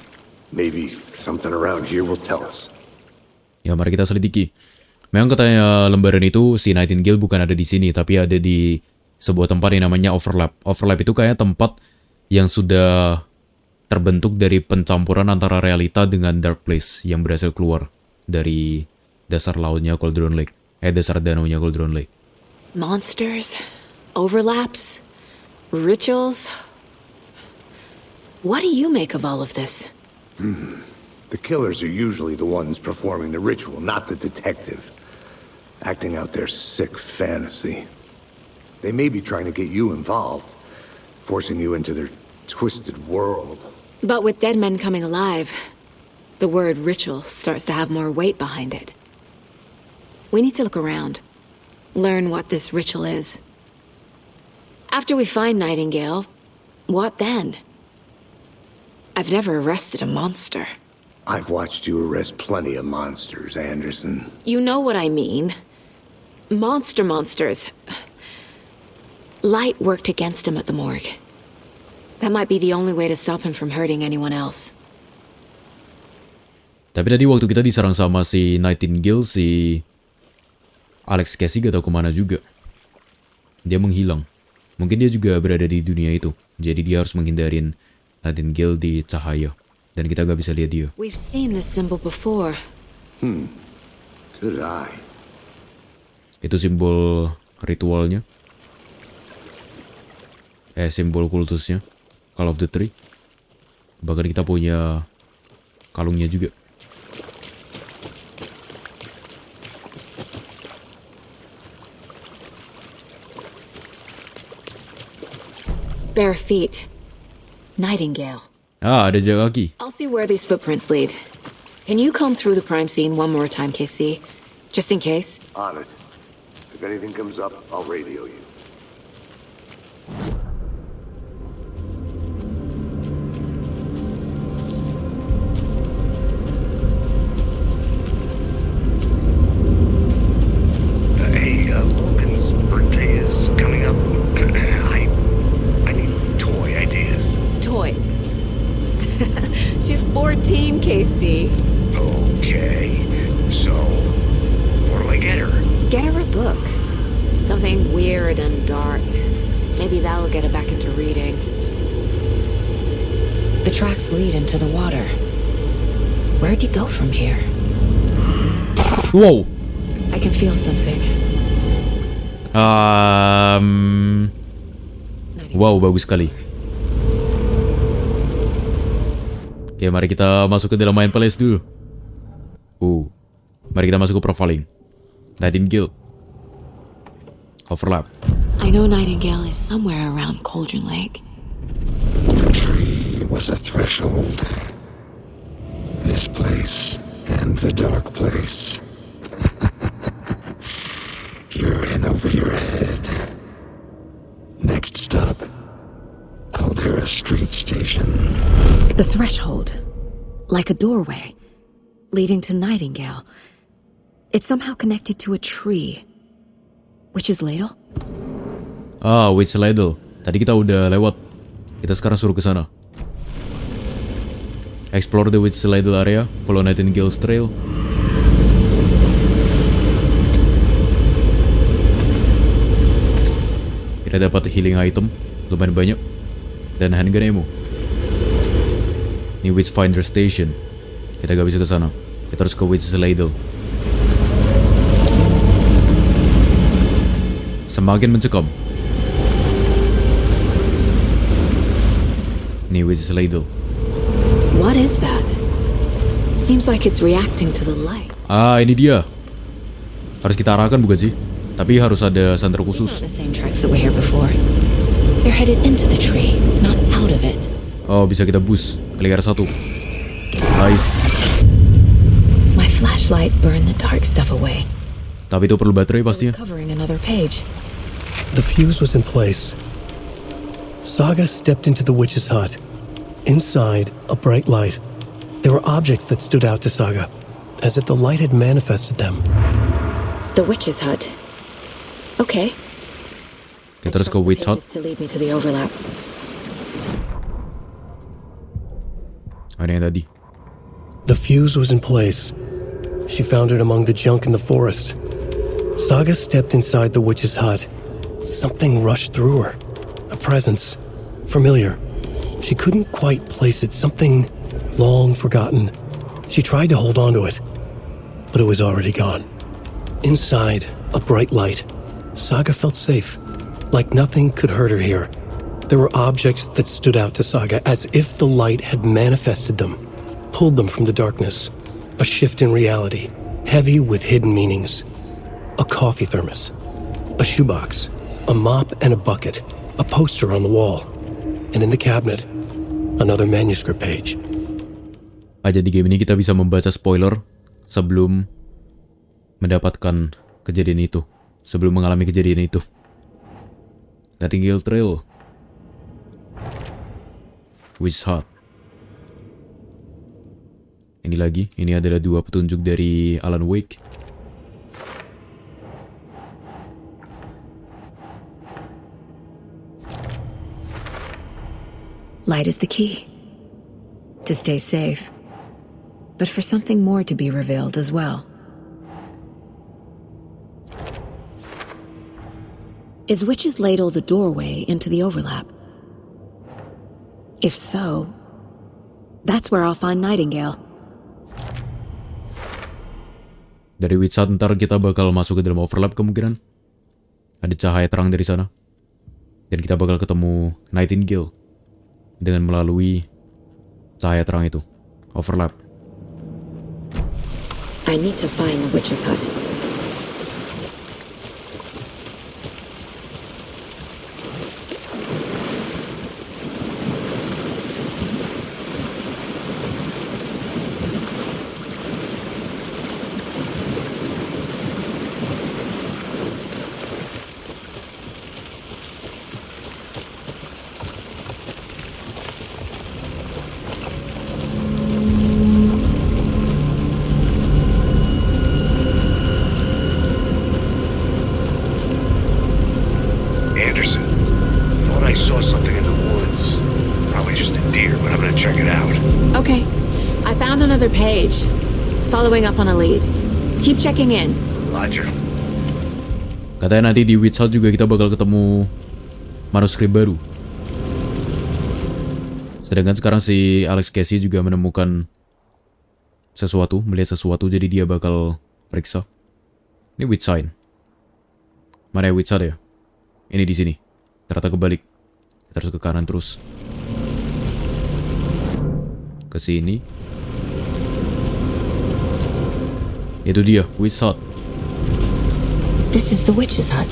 Maybe something around here will tell us. Ya, mari kita selidiki. Memang katanya lembaran itu si Nightingale bukan ada di sini, tapi ada di sebuah tempat yang namanya overlap. Overlap itu kayak tempat yang sudah terbentuk dari pencampuran antara realita dengan dark place yang berhasil keluar dari dasar lautnya Cauldron Lake. Dasar danaunya Cauldron Lake. Monsters, overlaps, rituals. What do you make of all of this? The killers are usually the ones performing the ritual, not the detective. Acting out their sick fantasy. They may be trying to get you involved, forcing you into their twisted world. But with dead men coming alive, the word ritual starts to have more weight behind it. We need to look around, learn what this ritual is. After we find Nightingale, what then? I've never arrested a monster. I've watched you arrest plenty of monsters, Anderson. You know what I mean. Monsters. light worked against him at the morgue. That might be the only way to stop him from hurting anyone else. Tapi tadi waktu kita diserang sama si Nightingale, si Alex Casey gak tahu kemana juga. Dia menghilang. Mungkin dia juga berada di dunia itu. Jadi dia harus menghindarin Nightingale di cahaya. Dan kita gak bisa lihat dia. We've seen this symbol before. Good eye. Itu simbol ritualnya. Simbol kultusnya. Call of the Tree. Bahkan kita punya kalungnya juga. Bare feet. Nightingale. Ada jejak kaki. I'll see where these footprints lead. Can you comb through the crime scene one more time, KC? Just in case? On it. If anything comes up, I'll radio you. Hey, Logan's birthday is coming up. I need toy ideas. Toys. She's 14, KC. Okay, so what do I get her? Get her a book. Something weird and dark. Maybe that'll get her back into reading. The tracks lead into the water. Where'd you go from here? Wow. I can feel something. Wow, bagus sekali. Oke, mari kita masuk ke dalam main palace dulu. Mari kita masuk ke profiling. Nightingale. Overlap. I know Nightingale is somewhere around Cauldron Lake. The tree was a threshold. This place and the dark place. You're in over your head. Next stop, Caldera Street Station. The threshold. Like a doorway. Leading to Nightingale. It's somehow connected to a tree. Witch's Ladle? Witch's Ladle. Tadi kita udah lewat. Kita sekarang suruh ke sana. Explore the Witch's Ladle area. Follow Nightingale's trail. Kita dapat healing item lumayan banyak dan handgun ammo. Ini Witchfinder Station. Kita gak bisa ke sana. Kita harus ke Witch's Ladle. Semakin mencekam. Ini Witch's Ladle. What is that? Seems like it's reacting to the light. Ini dia. Harus kita arahkan bukan sih? Tapi harus ada senter khusus. The same tracks that were here before. They're headed into the tree, not out of it. Bisa kita boost. Klik R1. Nice. My flashlight burned the dark stuff away. Tapi itu perlu baterai pastinya. Covering another page. The fuse was in place. Saga stepped into the witch's hut. Inside, a bright light. There were objects that stood out to Saga, as if the light had manifested them. The witch's hut. Okay. Kita harus ke Witch's hut. To lead me to the overlap. Ada yang tadi. The fuse was in place. She found it among the junk in the forest. Saga stepped inside the witch's hut. Something rushed through her. A presence. Familiar. She couldn't quite place it. Something long forgotten. She tried to hold on to it, but it was already gone. Inside, a bright light. Saga felt safe, like nothing could hurt her here. There were objects that stood out to Saga as if the light had manifested them, pulled them from the darkness. A shift in reality, heavy with hidden meanings. A coffee thermos, a shoebox, a mop and a bucket, a poster on the wall, and in the cabinet, another manuscript page. Aja di game ini kita bisa membaca spoiler sebelum mendapatkan kejadian itu, sebelum mengalami kejadian itu. Nightingale Trail, Witch's Hut. Ini lagi, ini adalah 2 petunjuk dari Alan Wake. Light is the key. To stay safe. But for something more to be revealed as well. Is Witch's Ladle the doorway into the overlap? If so, that's where I'll find Nightingale. Dari Witch Hut ntar kita bakal masuk ke dalam overlap kemungkinan. Ada cahaya terang dari sana. Dan kita bakal ketemu Nightingale. Dengan melalui cahaya terang itu. Overlap. I need to find the Witch's Hut. Page. Following up on a lead. Keep checking in. Roger. Katanya nanti di Witch Hut juga kita bakal ketemu manuskrip baru. Sedangkan sekarang si Alex Casey juga menemukan sesuatu, melihat sesuatu, jadi dia bakal periksa. Ini Witch Sign. Mana ya Witch Hut ya? Ini di sini. Ternyata kebalik. Kita harus ke kanan terus. Ke sini. Itu dia, Witch Hut. This is the Witch's Hut.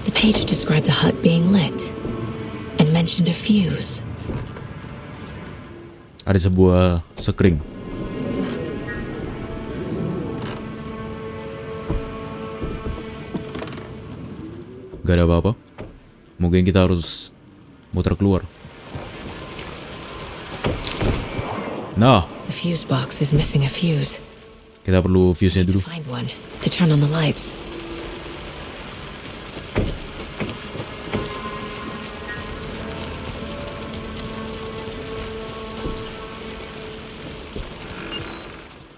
The page described the hut being lit and mentioned a fuse. Ada sebuah sekring. Gak ada apa-apa. Mungkin kita harus muter keluar. Nah, the fuse box is missing a fuse. Kita perlu fuse-nya dulu. Find one to turn on the lights.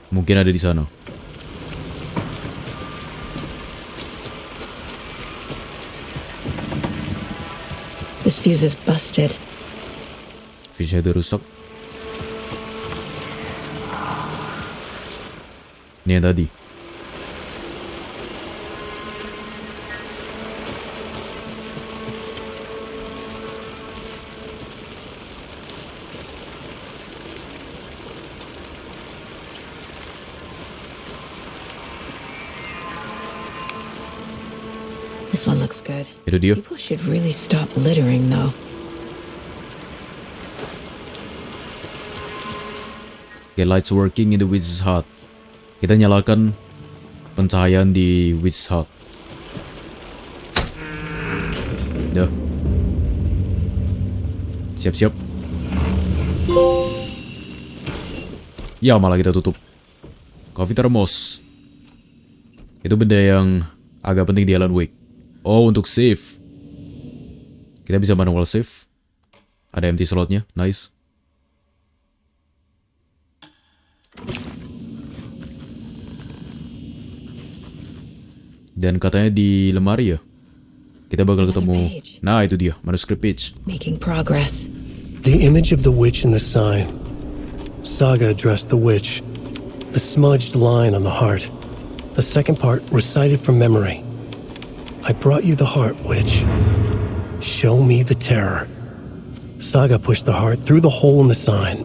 Mungkin ada di sana. This fuse is busted. Fuse-nya udah rusak. Ini yang tadi. This one looks good. Itu dia. People should really stop littering though. Okay, lights working in the Witch's Hut. Kita nyalakan pencahayaan di Witch Hut. Dah. Siap-siap. Ya, malah kita tutup. Coffee thermos. Itu benda yang agak penting di Alan Wake. Oh, untuk save. Kita bisa manual save. Ada empty slotnya, nice. Dan katanya di lemari ya. Kita bakal ketemu. Nah, itu dia, manuscript page. Making progress. The image of the witch in the sign. Saga addressed the witch. The smudged line on the heart. The second part recited from memory. I brought you the heart, witch. Show me the terror. Saga pushed the heart through the hole in the sign.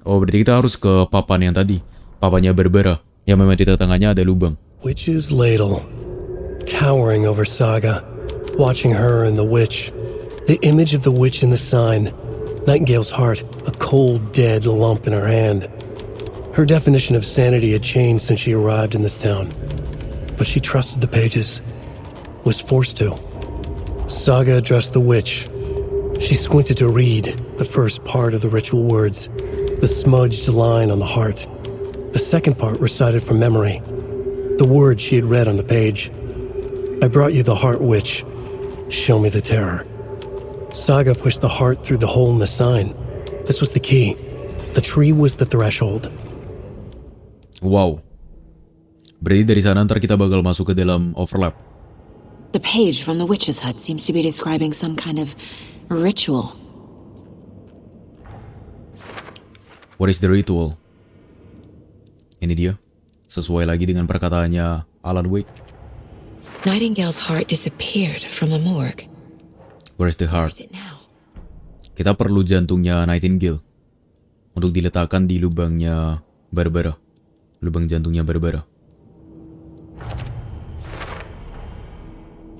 Oh, berarti kita harus ke papan yang tadi. Papannya Barbara. Yang memang di tengahnya ada lubang. Witch's ladle. Towering over Saga. Watching her and the witch. The image of the witch in the sign. Nightingale's heart. A cold, dead lump in her hand. Her definition of sanity had changed since she arrived in this town. But she trusted the pages. Was forced to. Saga addressed the witch. She squinted to read the first part of the ritual words. The smudged line on the heart. The second part recited from memory. The words she had read on the page. I brought you the heart, witch. Show me the terror. Saga pushed the heart through the hole in the sign. This was the key. The tree was the threshold. Wow. Berarti dari sana ntar kita bakal masuk ke dalam overlap. The page from the witch's hut seems to be describing some kind of ritual. What is the ritual? Ini dia. Sesuai lagi dengan perkataannya Alan Wake. Nightingale's heart disappeared from the morgue. Where is the heart? Kita perlu jantungnya Nightingale untuk diletakkan di lubangnya Barbara. Lubang jantungnya Barbara.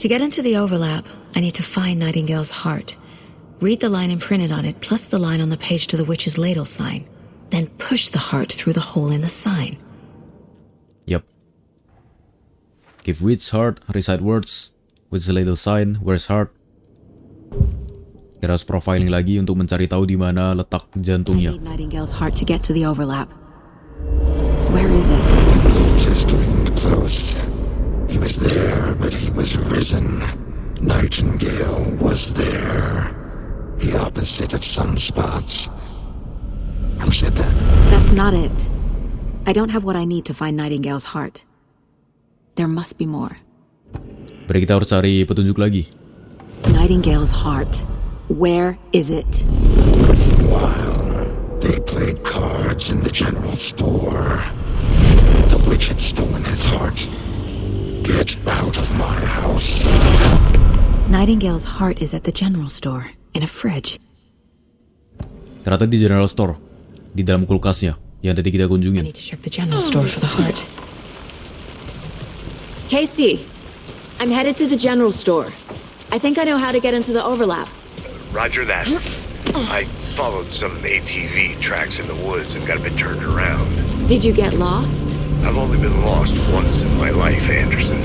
To get into the overlap, I need to find Nightingale's heart. Read the line imprinted on it, plus the line on the page to the witch's ladle sign. Then push the heart through the hole in the sign. Yep. Give witch heart, recite words. Witch ladle sign, where's heart? Kita harus profiling lagi untuk mencari tahu di mana letak jantungnya. I need Nightingale's heart to get to the overlap. Where is it? Just leaned close. He was there, but he was risen. Nightingale was there. The opposite of sunspots. Who said that? That's not it. I don't have what I need to find Nightingale's heart. There must be more. Berarti kita harus cari petunjuk lagi. Nightingale's heart. Where is it? While they played cards in the general store, the witch had stolen his heart. Get out of my house. Nightingale's heart is at the general store, in a fridge. Ternyata di general store, di dalam kulkasnya yang tadi kita I kunjungin. need to check the general store for the heart. Casey, I'm headed to the general store. I think I know how to get into the overlap. Roger that. I followed some ATV tracks in the woods and got a bit turned around. Did you get lost? I've only been lost once in my life, Anderson.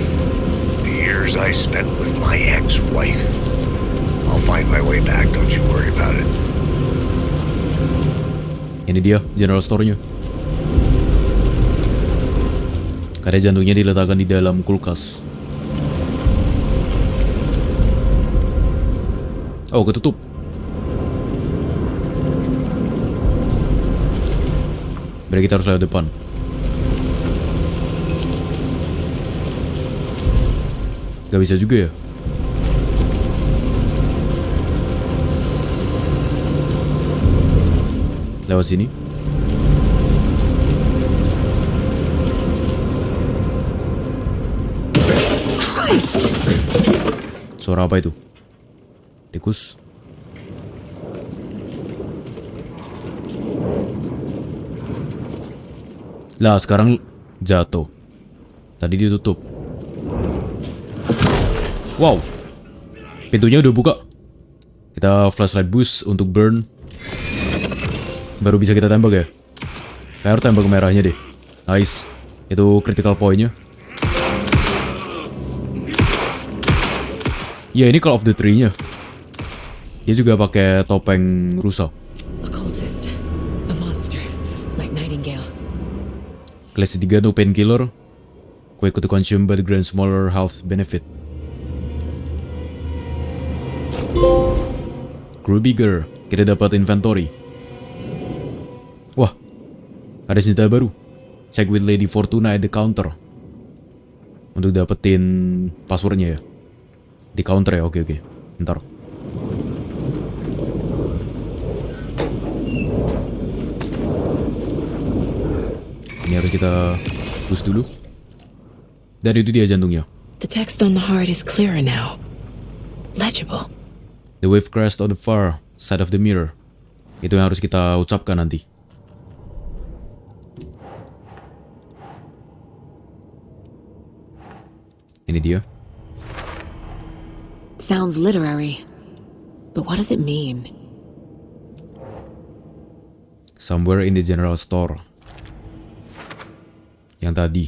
The years I spent with my ex-wife. I'll find my way back, don't you worry about it. Ini dia general store-nya. Karena jantungnya diletakkan di dalam kulkas. Oh, ketutup. Berarti kita harus lewat depan. Gak bisa juga ya? Lewat sini. Christ! Suara apa itu? Tikus? Lah, sekarang jatuh. Tadi ditutup. Wow. Pintunya udah buka. Kita flashlight boost untuk burn. Baru bisa kita tembak ya. Kayak harus tembak merahnya deh. Nice. Itu critical point-nya. Ya, ini Call of the Tree-nya. Dia juga pakai topeng rusa. Occultist. The monster. Like Nightingale. Kelas 3 untuk painkiller. Quick to consume but grant smaller health benefit. Crew bigger. Kita dapat inventory. Wah, ada senjata baru. Check with Lady Fortuna at the counter. Untuk dapetin passwordnya ya. Di counter ya, oke. Ntar. Ini harus kita boost dulu. Dan itu dia jantungnya. The text on the heart is clearer now. Legible. The wave crest on the far side of the mirror. Itu yang harus kita ucapkan nanti. Ini dia. Sounds literary. But what does it mean? Somewhere in the general store. Yang tadi.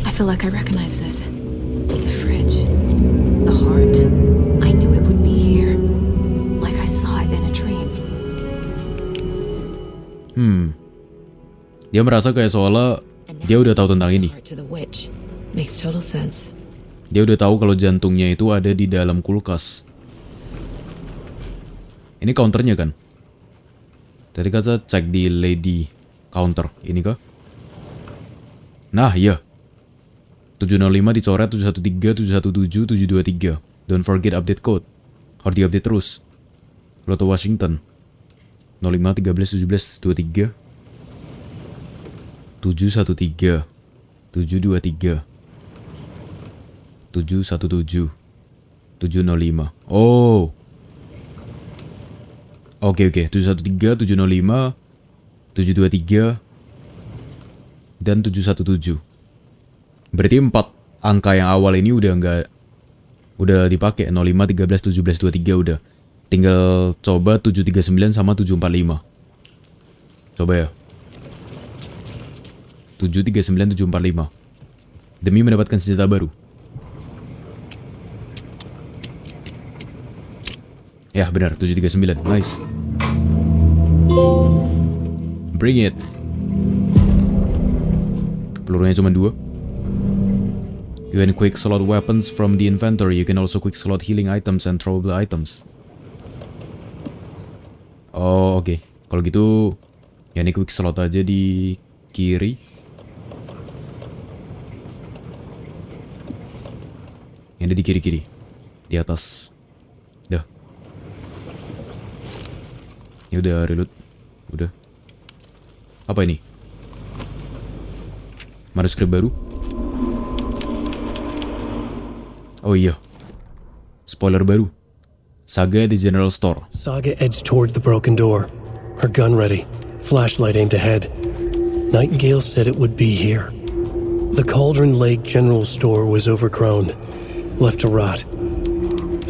I feel like I recognize this. The fridge. The heart. I knew it would be here. Like I saw it in a dream. Dia merasa kayak seolah Dia udah tahu tentang ini. To the witch. Makes total sense. Dia udah tahu kalau jantungnya itu ada di dalam kulkas. Ini counternya kan? Tadi kan saya cek di lady counter. Ini kah? Nah, iya. 705 dicoret 713, 717, 723. Don't forget update code. Harus diupdate terus. Loto Washington. 05, 13, 17, 23. 713. 723. 717. 705. Oh. Oke. 713, 705, 723, dan 717. Berarti 4 angka yang awal ini udah dipakai. 05, 13, 17, 23 udah. Tinggal coba 739 sama 745. Coba ya. 739, 745. Demi mendapatkan senjata baru. Ya benar, 739. Nice. Bring it. Pelurunya cuma 2. You can quick slot weapons from the inventory. You can also quick slot healing items and throwable items. Oh oke. Kalau gitu ya ini quick slot aja di kiri. Yang ada di kiri-kiri. Di atas. Dah. Ya udah reload. Udah. Apa ini? Manuskrip baru. Oh iya. Spoiler baru. Saga at the general store. Saga edged toward the broken door, her gun ready, flashlight aimed ahead. Nightingale said it would be here. The Cauldron Lake General Store was overgrown, left to rot.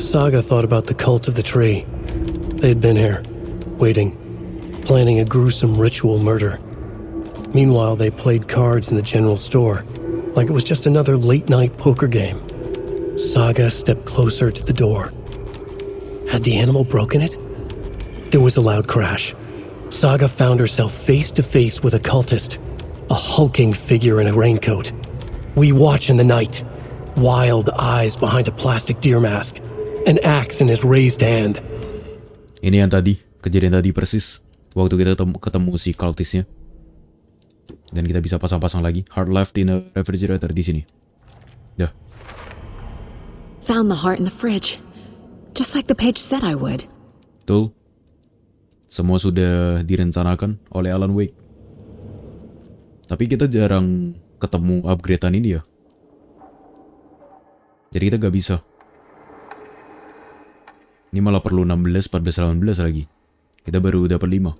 Saga thought about the cult of the tree. They had been here, waiting, planning a gruesome ritual murder. Meanwhile, they played cards in the general store, like it was just another late-night poker game. Saga stepped closer to the door. Had the animal broken it? There was a loud crash. Saga found herself face to face with a cultist, a hulking figure in a raincoat. We watch in the night, wild eyes behind a plastic deer mask, an axe in his raised hand. Ini yang tadi, kejadian tadi persis waktu kita ketemu si cultistnya. Dan kita bisa pasang-pasang lagi. Heart left in a refrigerator di sini. Dah. Found the heart in the fridge. Just like the page said I would. Betul. Semua sudah direncanakan oleh Alan Wake. Tapi kita jarang ketemu upgradean ini ya. Jadi kita gak bisa. Ini malah perlu 16, 14, 18 lagi. Kita baru dapat 5.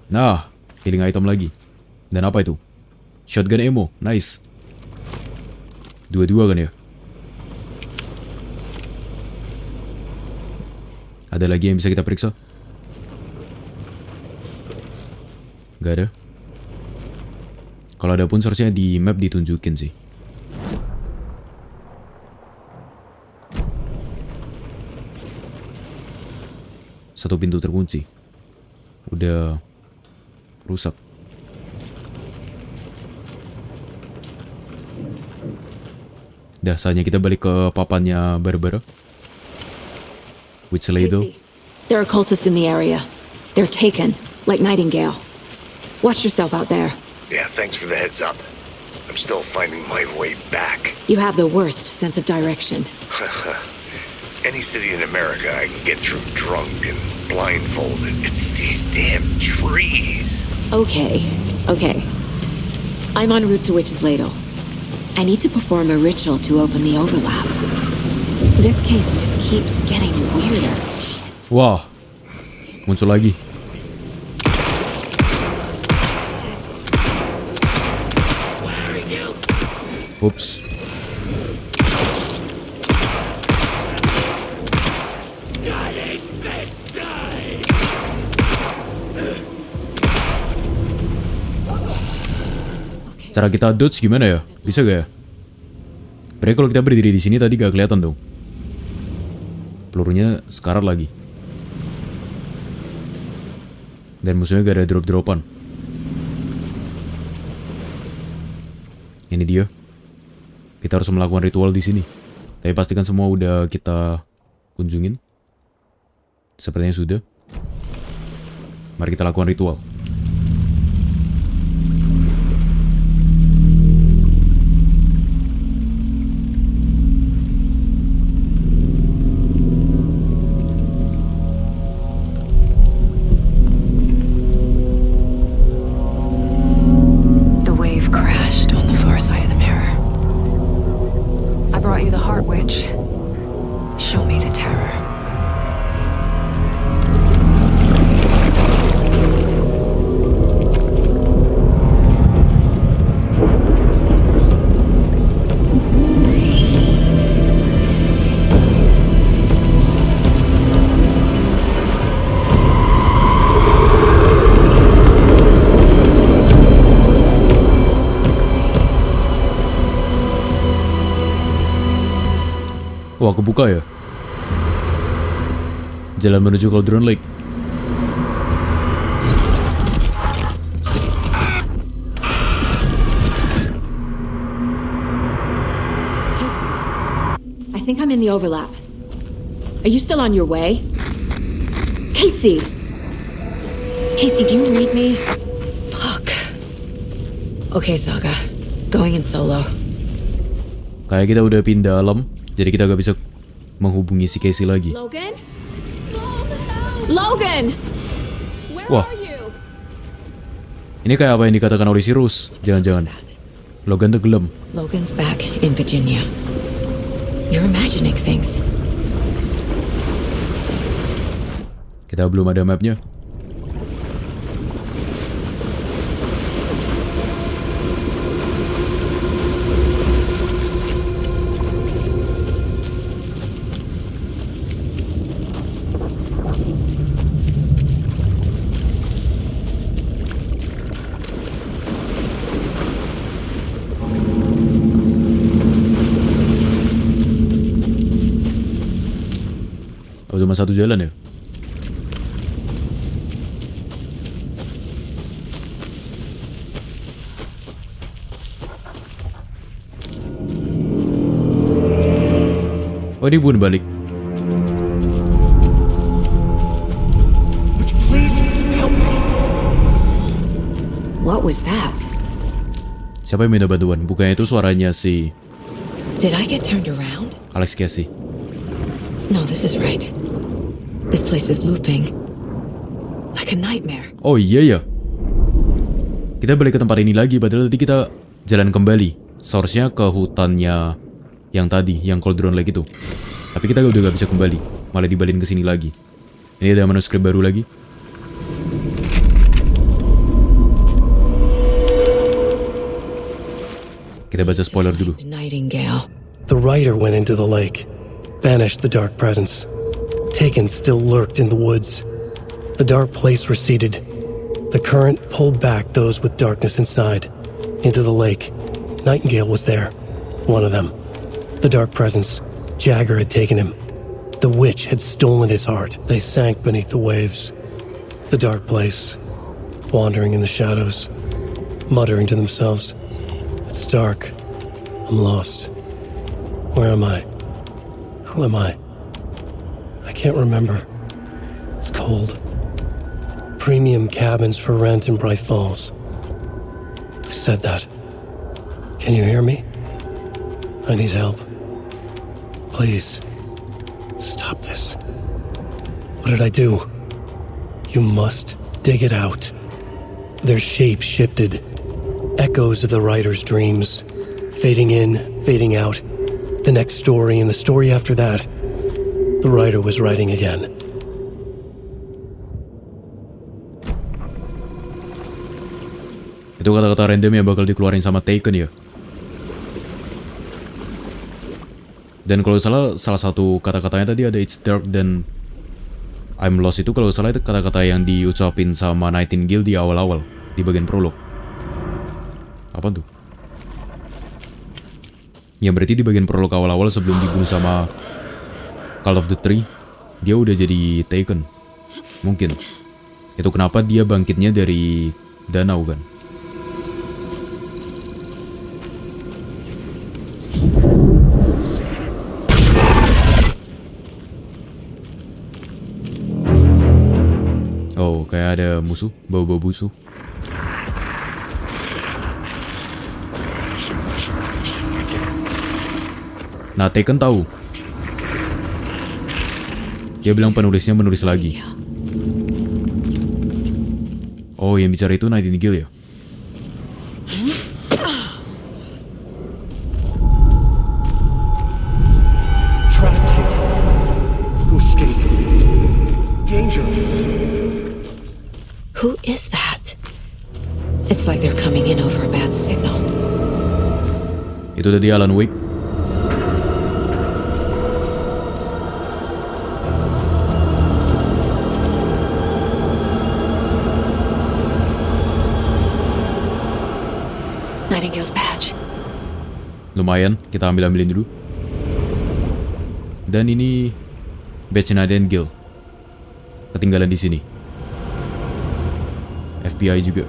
Nah, healing item lagi. Dan apa itu? Shotgun ammo, nice. 2-2 kan ya? Ada lagi yang bisa kita periksa? Gak ada. Kalau ada pun seharusnya di map ditunjukin sih. Satu pintu terkunci. Udah rusak. Dah, saatnya kita balik ke papannya Barbara. Which Lado? There are cultists in the area. They're taken, like Nightingale. Watch yourself out there. Yeah, thanks for the heads up. I'm still finding my way back. You have the worst sense of direction. Any city in America I can get through drunk and blindfolded. It's these damn trees. Okay. I'm en route to Witch's Ladle. I need to perform a ritual to open the overlap. This case just keeps getting weirder. Wah, muncul lagi. Oops. Cara kita dodge gimana ya? Bisa gak ya? Berarti kalau kita berdiri di sini tadi gak kelihatan dong. Pelurunya sekarat lagi. Dan musuhnya gak ada drop-dropan. Ini dia. Kita harus melakukan ritual di sini. Tapi pastikan semua udah kita kunjungin. Sepertinya sudah. Mari kita lakukan ritual. The wave crashed on the far side of the mirror. I brought you the Heart Witch. Show me the terror. Wah, kebuka ya. Jalan menuju Cauldron Lake. Casey, I think I'm in the overlap. Are you still on your way? Casey! Casey, do you read me? Fuck. Okay, Saga. Going in solo. Kayak kita udah pindah alam, jadi kita gak bisa menghubungi si Casey lagi. Logan? Logan! Wah. Ini kayak apa yang dikatakan oleh si Rose. Jangan-jangan Logan tenggelam. Logan's back in Virginia. You're imagining things. Kita belum ada mapnya. Oh, cuma satu jalan ya? Oh, ini bukan balik. What was that? Siapa yang minta bantuan? Bukannya itu suaranya si Did I get turned around? Alex Casey. No, this is right. This place is looping. Like a nightmare. Oh iya ya. Kita balik ke tempat ini lagi, padahal tadi kita jalan kembali. Source-nya ke hutannya yang tadi, yang Cauldron Lake itu. Tapi kita udah gak bisa kembali, malah dibalikin ke sini lagi. Ini ada manuskrip baru lagi. Kita baca spoiler dulu. Nightingale. The rider went into the lake, banished the dark presence. Taken still lurked in the woods. The dark place receded. The current pulled back those with darkness inside, into the lake. Nightingale was there, one of them. The dark presence, Jagger had taken him. The witch had stolen his heart. They sank beneath the waves. The dark place, wandering in the shadows, muttering to themselves. It's dark. I'm lost. Where am I? Who am I? I can't remember. It's cold. Premium cabins for rent in Bright Falls. Who said that? Can you hear me? I need help. Please. Stop this. What did I do? You must dig it out. Their shape shifted. Echoes of the writer's dreams. Fading in, fading out. The next story and the story after that. The writer was writing again. Itu kata-kata random yang bakal dikeluarin sama Taken ya. Dan kalau salah satu kata-katanya tadi ada It's Dark dan I'm Lost itu kalau salah itu kata-kata yang diucapin sama Nightingale di awal-awal di bagian prolog. Apa tuh? Ya berarti di bagian prolog awal-awal sebelum dibunuh sama Call of the Tree, dia udah jadi Taken. Mungkin. Itu kenapa dia bangkitnya dari danau kan. Oh, kayak ada musuh, bau-bau musuh. Nah, Taken tahu. Dia bilang penulisnya menulis lagi. Oh, yang bicara itu Nightingale ya? Who is that? It's like they're coming in over a bad signal. Itu tadi Alan Wake. Nightingale's badge. Lumayan, kita ambilin dulu. Dan ini badge Nightingale. Ketinggalan di sini. FBI juga.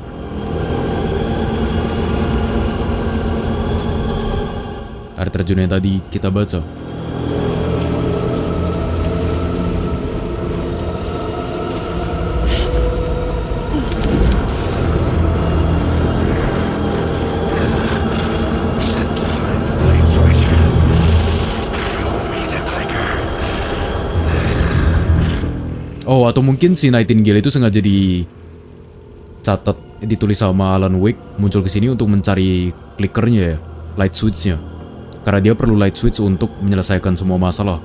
Air terjun yang tadi kita baca. Oh, atau mungkin si Nightingale itu sengaja ditulis sama Alan Wake muncul ke sini untuk mencari clickernya ya, light switch-nya. Karena dia perlu light switch untuk menyelesaikan semua masalah,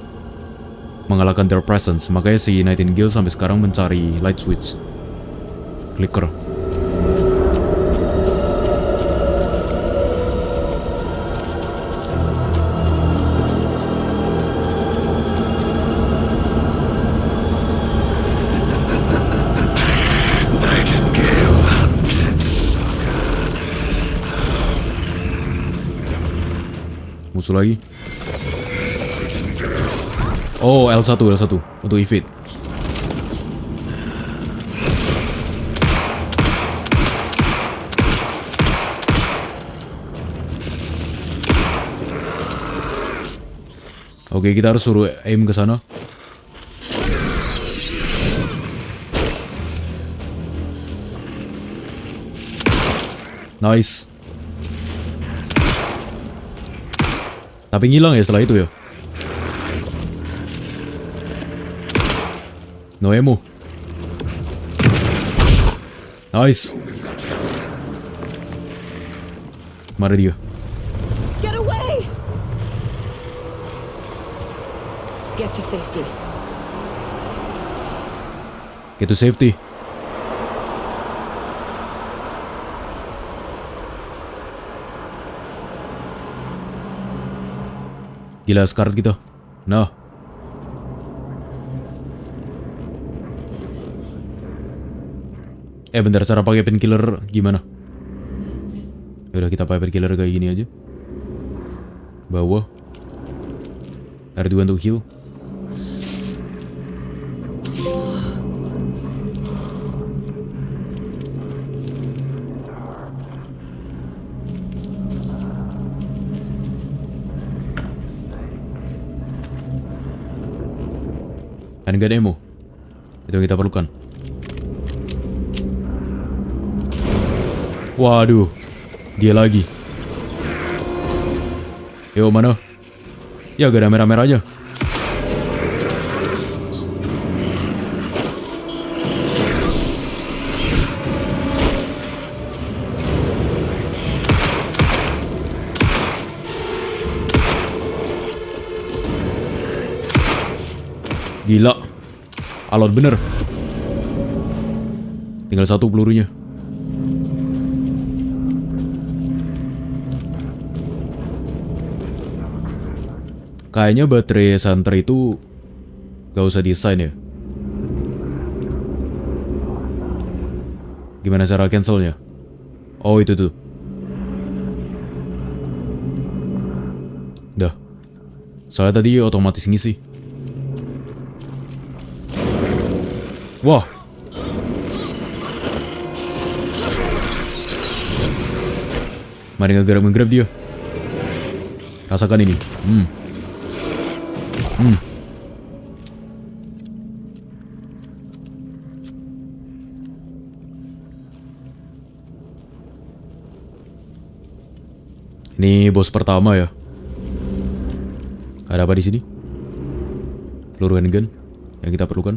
mengalahkan their presence. Makanya si Nightingale sampai sekarang mencari light switch, clicker. Musuh lagi. Oh, L1 untuk evade. Oke, kita harus suruh aim ke sana. Nice. Tapi ngilang ya setelah itu ya. No ammo. Nice. Mana dia? Get away! Get to safety. Get to safety. Gila sekarat kita. Nah. Bentar, cara pakai painkiller gimana? Yaudah, kita pakai painkiller kayak gini aja. Bawah. R2 untuk heal. Dan gak ada ammo. Itu yang kita perlukan. Waduh, dia lagi. Yo, mana? Ya, gak ada merah-merah aja. Gila, alot bener. Tinggal satu pelurunya. Kayaknya baterai center itu gak usah desain ya. Gimana cara cancelnya? Oh, itu tuh. Dah. Soalnya tadi otomatis ngisi. Wah. Mari ngegrab dia. Rasakan ini. Ini bos pertama ya. Ada apa di sini? Peluru handgun yang kita perlukan.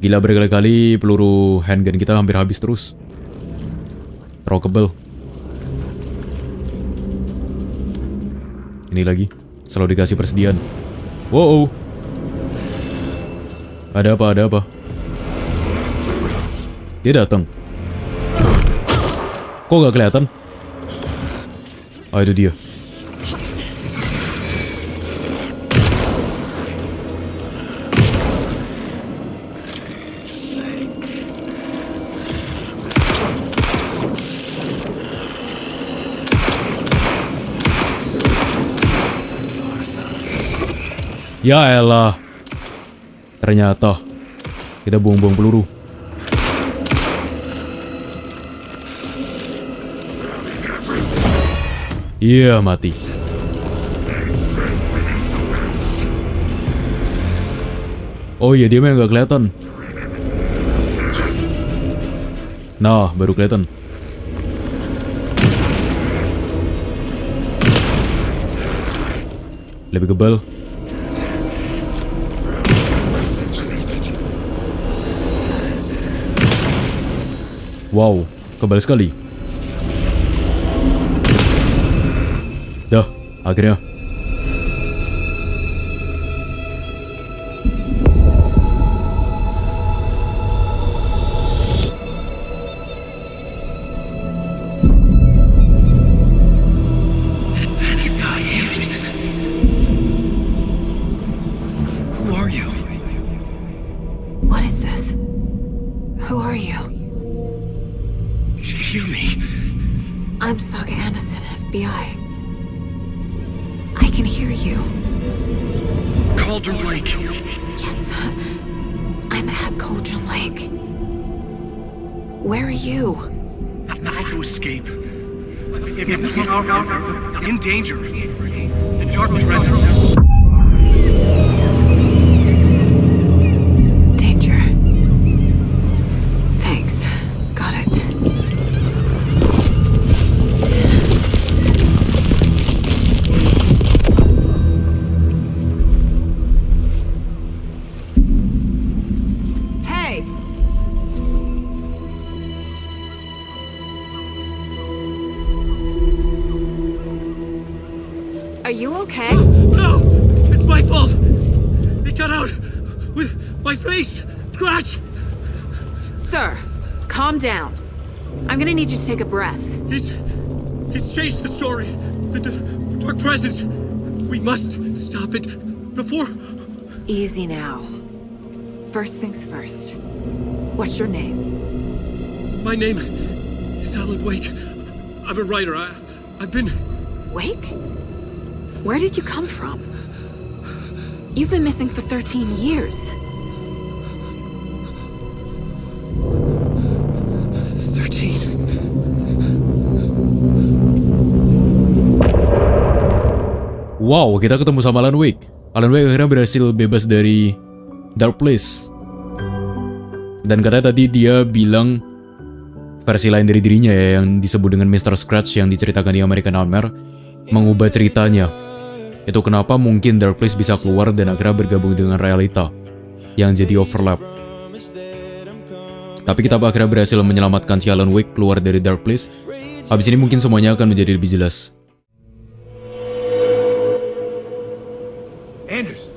Gila, berkali-kali peluru handgun kita hampir habis terus. Rockable. Ini lagi, selalu dikasih persediaan. Wow. Ada apa? Dia datang. Kok gak kelihatan? Oh, itu dia. Ya elah. Ternyata kita buang-buang peluru. Iya, mati. Oh iya, dia mah nggak kelihatan. Nah, baru kelihatan. Lebih kebal. Wow, kebal sekali. Dah, akhirnya. Who are you? What is this? Who are you? Hear me. I'm Saga Anderson, FBI. I can hear you. Cauldron Lake. Yes, I'm at Cauldron Lake. Where are you? I've got to escape. In danger. The dark presence. Danger. Thanks. Got it. Hey! Are you okay? No! It's my fault! It got out with my face! Scratch! Sir, calm down. I'm gonna need you to take a breath. He's changed the story. The dark presence. We must stop it before... Easy now. First things first. What's your name? My name is Alan Wake. I'm a writer. I've been... Wake? Where did you come from? You've been missing for 13 years. 13. Wow, kita ketemu sama Alan Wake. Alan Wake akhirnya berhasil bebas dari Dark Place. Dan katanya tadi dia bilang versi lain dari dirinya ya, yang disebut dengan Mr. Scratch yang diceritakan di American Nightmare, mengubah ceritanya. Itu kenapa mungkin Dark Place bisa keluar dan akhirnya bergabung dengan realita yang jadi overlap. Tapi kita akhirnya berhasil menyelamatkan si Alan Wake keluar dari Dark Place. Habis ini mungkin semuanya akan menjadi lebih jelas. Anderson,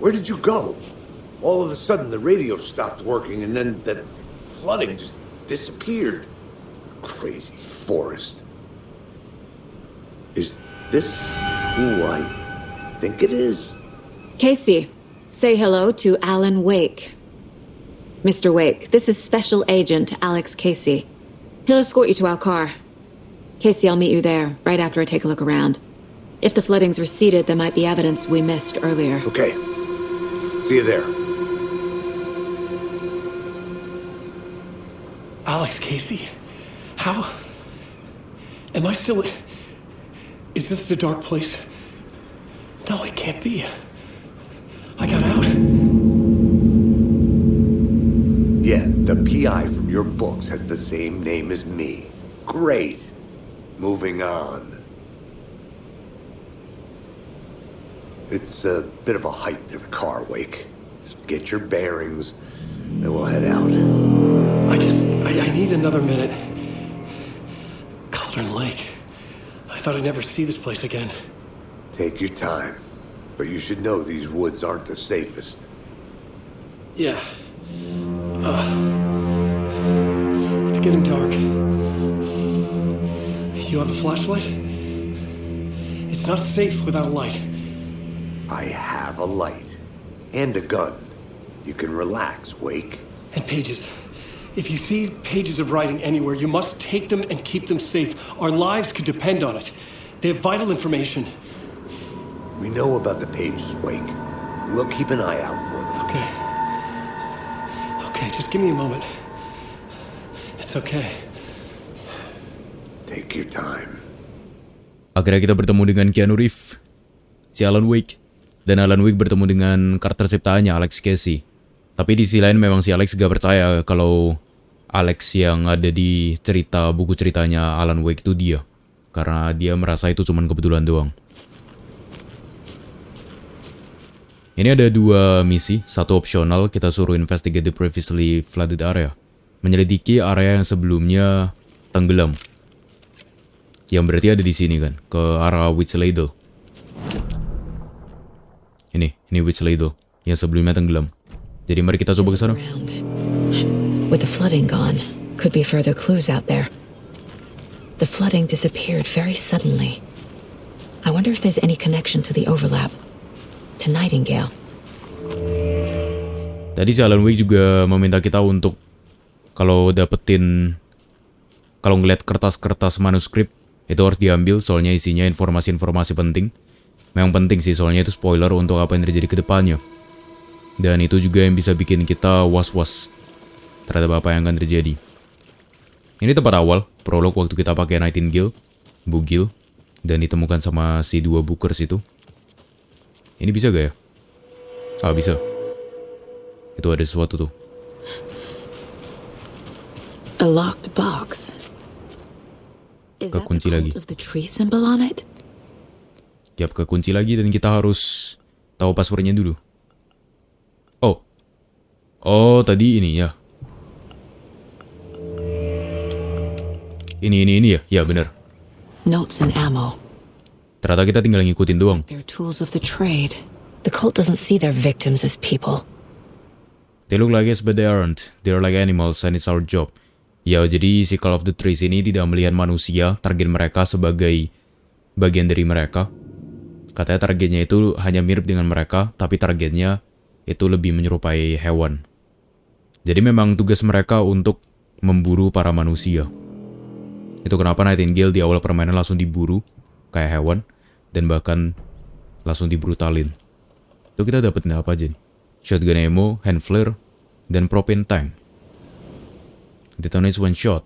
where did you go? All of a sudden the radio stopped working and then that flooding just disappeared. Crazy forest. Is this who I think it is? Casey, say hello to Alan Wake. Mr. Wake, this is Special Agent Alex Casey. He'll escort you to our car. Casey, I'll meet you there, right after I take a look around. If the flooding's receded, there might be evidence we missed earlier. Okay. See you there. Alex Casey? How? Am I still... Is this the dark place? No, it can't be. I got out. Yeah, the PI from your books has the same name as me. Great. Moving on. It's a bit of a hike to the car, Wake. Just get your bearings, then we'll head out. I need another minute. Cauldron Lake. I thought I'd never see this place again. Take your time. But you should know these woods aren't the safest. Yeah. It's getting dark. You have a flashlight? It's not safe without a light. I have a light. And a gun. You can relax, Wake. And pages. If you see pages of writing anywhere, you must take them and keep them safe. Our lives could depend on it. They have vital information. We know about the pages, Wake. We'll keep an eye out for them. Okay, just give me a moment. It's okay. Take your time. Akhirnya kita bertemu dengan Keanu Reeves, si Alan Wake, dan Alan Wake bertemu dengan karakter ciptaannya Alex Casey. Tapi di sisi lain memang si Alex gak percaya kalau Alex yang ada di buku ceritanya Alan Wake itu dia. Karena dia merasa itu cuma kebetulan doang. Ini ada 2 misi, satu opsional, kita suruh investigate the previously flooded area. Menyelidiki area yang sebelumnya tenggelam. Yang berarti ada di sini kan, ke arah Witch Ladle. Ini Witch Ladle, yang sebelumnya tenggelam. Jadi mari kita coba ke sana. With the flooding gone, could be further clues out there. The flooding disappeared very suddenly. I wonder if there's any connection to the overlap. To Nightingale. Tadi si Alan Wake juga meminta kita untuk kalau ngeliat kertas-kertas manuskrip itu harus diambil soalnya isinya informasi-informasi penting. Memang penting sih soalnya itu spoiler untuk apa yang terjadi ke depannya. Dan itu juga yang bisa bikin kita was-was terhadap apa yang akan terjadi. Ini tempat awal, prolog waktu kita pakai Nightingale, bugil, dan ditemukan sama si 2 bookers itu. Ini bisa gak ya? Ah, bisa. Itu ada sesuatu tuh. A locked box. Is that Kekunci the lagi. cult of the tree symbol on it? Tiap kekunci lagi dan kita harus tahu passwordnya dulu. Oh, tadi ini ya. Ini ya? Ya, bener. Notes and ammo. Ternyata kita tinggal ngikutin doang. They're tools of the trade. The cult doesn't see their victims as people. They look like us but they aren't. They're like animals and it's our job. Ya, jadi si Call of the Trees ini tidak melihat manusia, target mereka sebagai bagian dari mereka. Katanya targetnya itu hanya mirip dengan mereka, tapi targetnya itu lebih menyerupai hewan. Jadi memang tugas mereka untuk memburu para manusia. Itu kenapa Nightingale di awal permainan langsung diburu kayak hewan dan bahkan langsung dibrutalin. Itu kita dapetin apa aja nih? Shotgun ammo, hand flare, dan propane tank. Detonates one shot.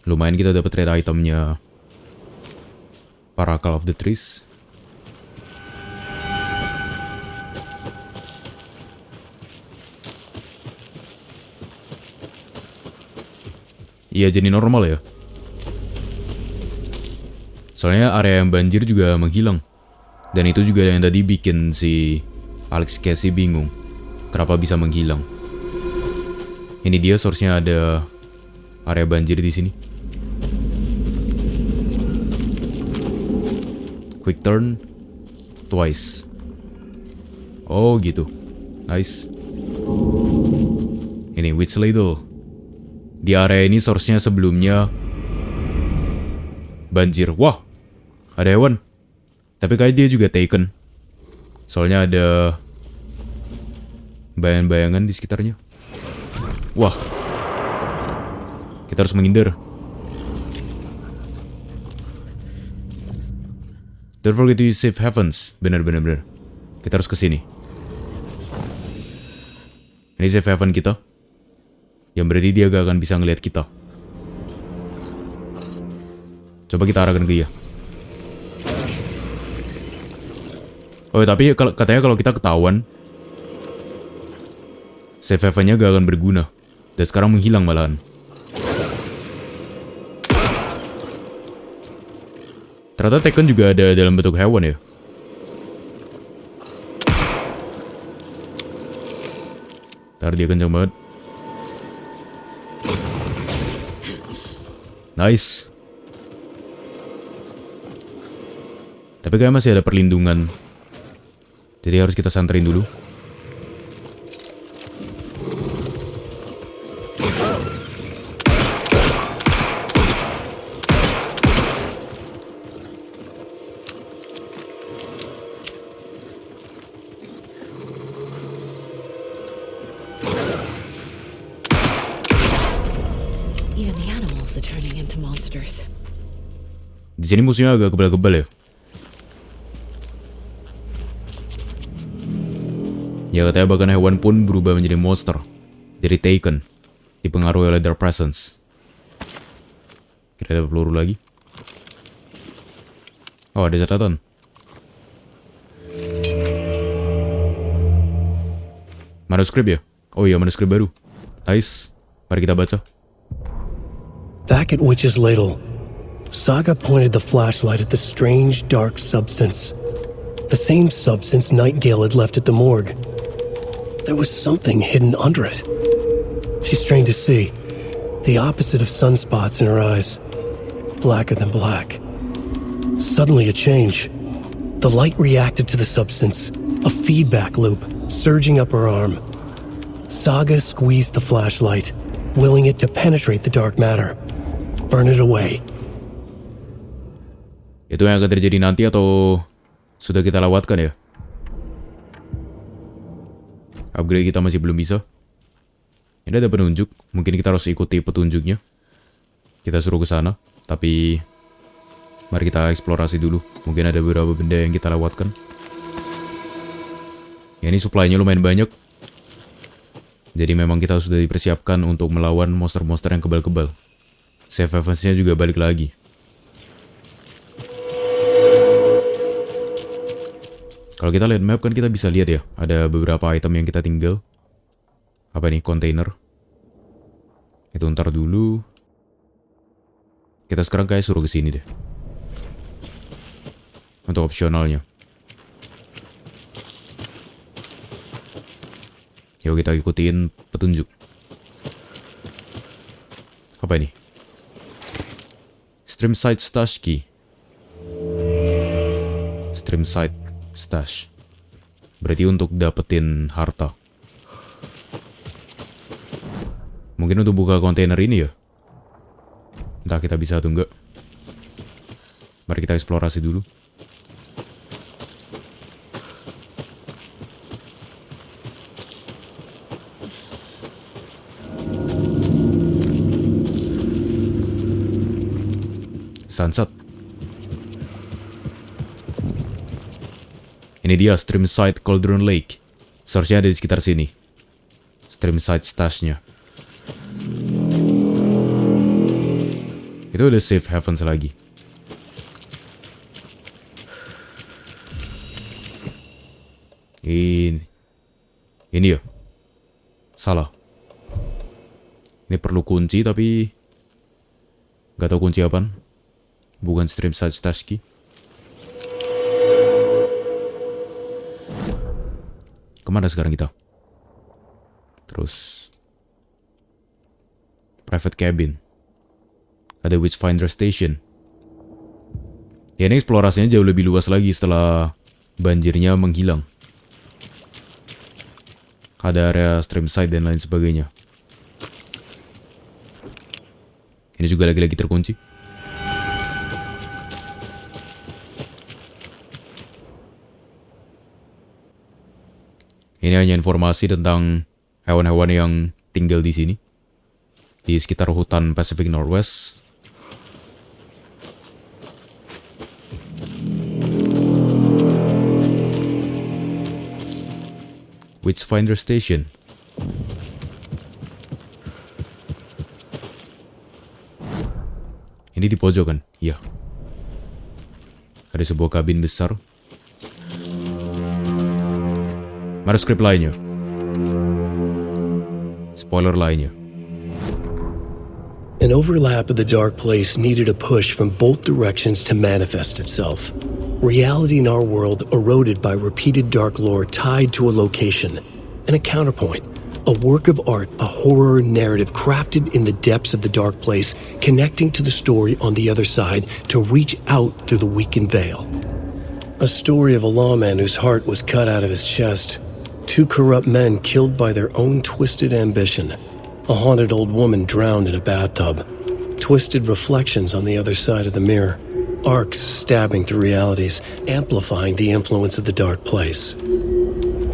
Lumayan kita dapat trade itemnya para Call of the Trees. Iya, jadi normal ya. Soalnya area yang banjir juga menghilang. Dan itu juga yang tadi bikin si Alex Casey bingung. Kenapa bisa menghilang. Ini dia source-nya ada area banjir di sini. Quick turn twice. Oh gitu. Nice. Ini Witch Ladle. Di area ini source-nya sebelumnya banjir. Wah, ada hewan. Tapi kayak dia juga taken. Soalnya ada bayangan-bayangan di sekitarnya. Wah, kita harus menghindar. Don't forget to use safe havens. Bener. Kita harus ke sini. Ini safe haven kita. Yang berarti dia gak akan bisa ngelihat kita. Coba kita arahkan ke dia. Oh, tapi katanya kalau kita ketahuan, safe haven-nya gak akan berguna. Dan sekarang menghilang malahan. Ternyata Taken juga ada dalam bentuk hewan ya. Ntar dia kencang banget. Nice. Tapi kayak masih ada perlindungan. Jadi harus kita santerin dulu. Even the animals are turning into monsters. Di sini musuhnya agak kebal-kebal ya. Ya katanya bahkan hewan pun berubah menjadi monster. Jadi taken. Dipengaruhi oleh their presence. Kira ada peluru lagi. Oh, ada catatan. Manuskrip ya? Oh iya, manuskrip baru. Nice. Mari kita baca. Back at Witch's Ladle, Saga pointed the flashlight at the strange, dark substance. The same substance Nightingale had left at the morgue. There was something hidden under it. She strained to see. The opposite of sunspots in her eyes. Blacker than black. Suddenly a change. The light reacted to the substance. A feedback loop, surging up her arm. Saga squeezed the flashlight, willing it to penetrate the dark matter. Burn it away. Itu yang akan terjadi nanti atau sudah kita lewatkan ya? Upgrade kita masih belum bisa. Ini ada penunjuk, mungkin kita harus ikuti petunjuknya. Kita suruh ke sana, tapi mari kita eksplorasi dulu. Mungkin ada beberapa benda yang kita lewatkan. Ya, ini supply-nya lumayan banyak. Jadi memang kita sudah dipersiapkan untuk melawan monster-monster yang kebal-kebal. Save events-nya juga balik lagi. Kalau kita lihat map kan kita bisa lihat ya, ada beberapa item yang kita tinggal. Apa ini? Container. Itu ntar dulu. Kita sekarang kayak suruh ke sini deh. Untuk opsionalnya. Yuk kita ikutin petunjuk. Apa ini? Stream site stash key. Stream site stash. Berarti untuk dapetin harta. Mungkin untuk buka kontainer ini ya. Entah kita bisa atau enggak. Mari kita eksplorasi dulu. Sunset. Ini dia stream site Cauldron Lake. Source-nya ada di sekitar sini. Stream site stash-nya. Itu udah safe havens lagi. Ini ya. Salah. Ini perlu kunci tapi gak tahu kunci apaan. Bukan stream site stash key. Kemana sekarang kita? Terus private cabin. Ada Witchfinder Station. Ya, ini eksplorasinya jauh lebih luas lagi setelah banjirnya menghilang. ada area stream side dan lain sebagainya. Ini juga lagi-lagi terkunci. Ini hanya informasi tentang hewan-hewan yang tinggal di sini, di sekitar hutan Pacific Northwest. Witchfinder Station. Ini di pojok kan? Iya. Ada sebuah kabin besar. Mana skrip lainnya? Spoiler lainnya. An overlap of the dark place needed a push from both directions to manifest itself. Reality in our world eroded by repeated dark lore tied to a location, and a counterpoint, a work of art, a horror narrative crafted in the depths of the dark place, connecting to the story on the other side to reach out through the weakened veil. A story of a lawman whose heart was cut out of his chest, two corrupt men killed by their own twisted ambition, a haunted old woman drowned in a bathtub, twisted reflections on the other side of the mirror, arcs stabbing through realities, amplifying the influence of the dark place.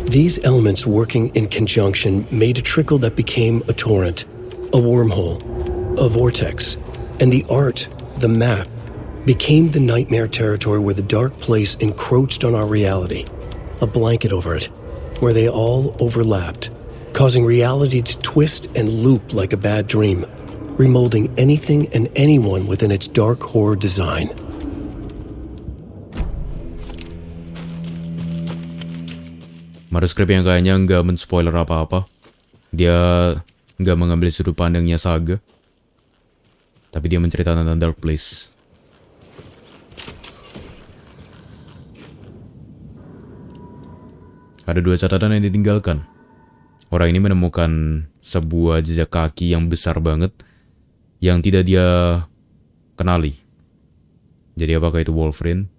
These elements working in conjunction made a trickle that became a torrent, a wormhole, a vortex, and the art, the map, became the nightmare territory where the dark place encroached on our reality, a blanket over it, where they all overlapped, causing reality to twist and loop like a bad dream, remolding anything and anyone within its dark horror design. Manuskrip yang kayaknya nggak men-spoiler apa-apa. Dia nggak mengambil sudut pandangnya Saga. Tapi dia menceritakan tentang Dark Place. Ada dua catatan yang ditinggalkan. Orang ini menemukan sebuah jejak kaki yang besar banget yang tidak dia kenali. Jadi apakah itu Wolverine?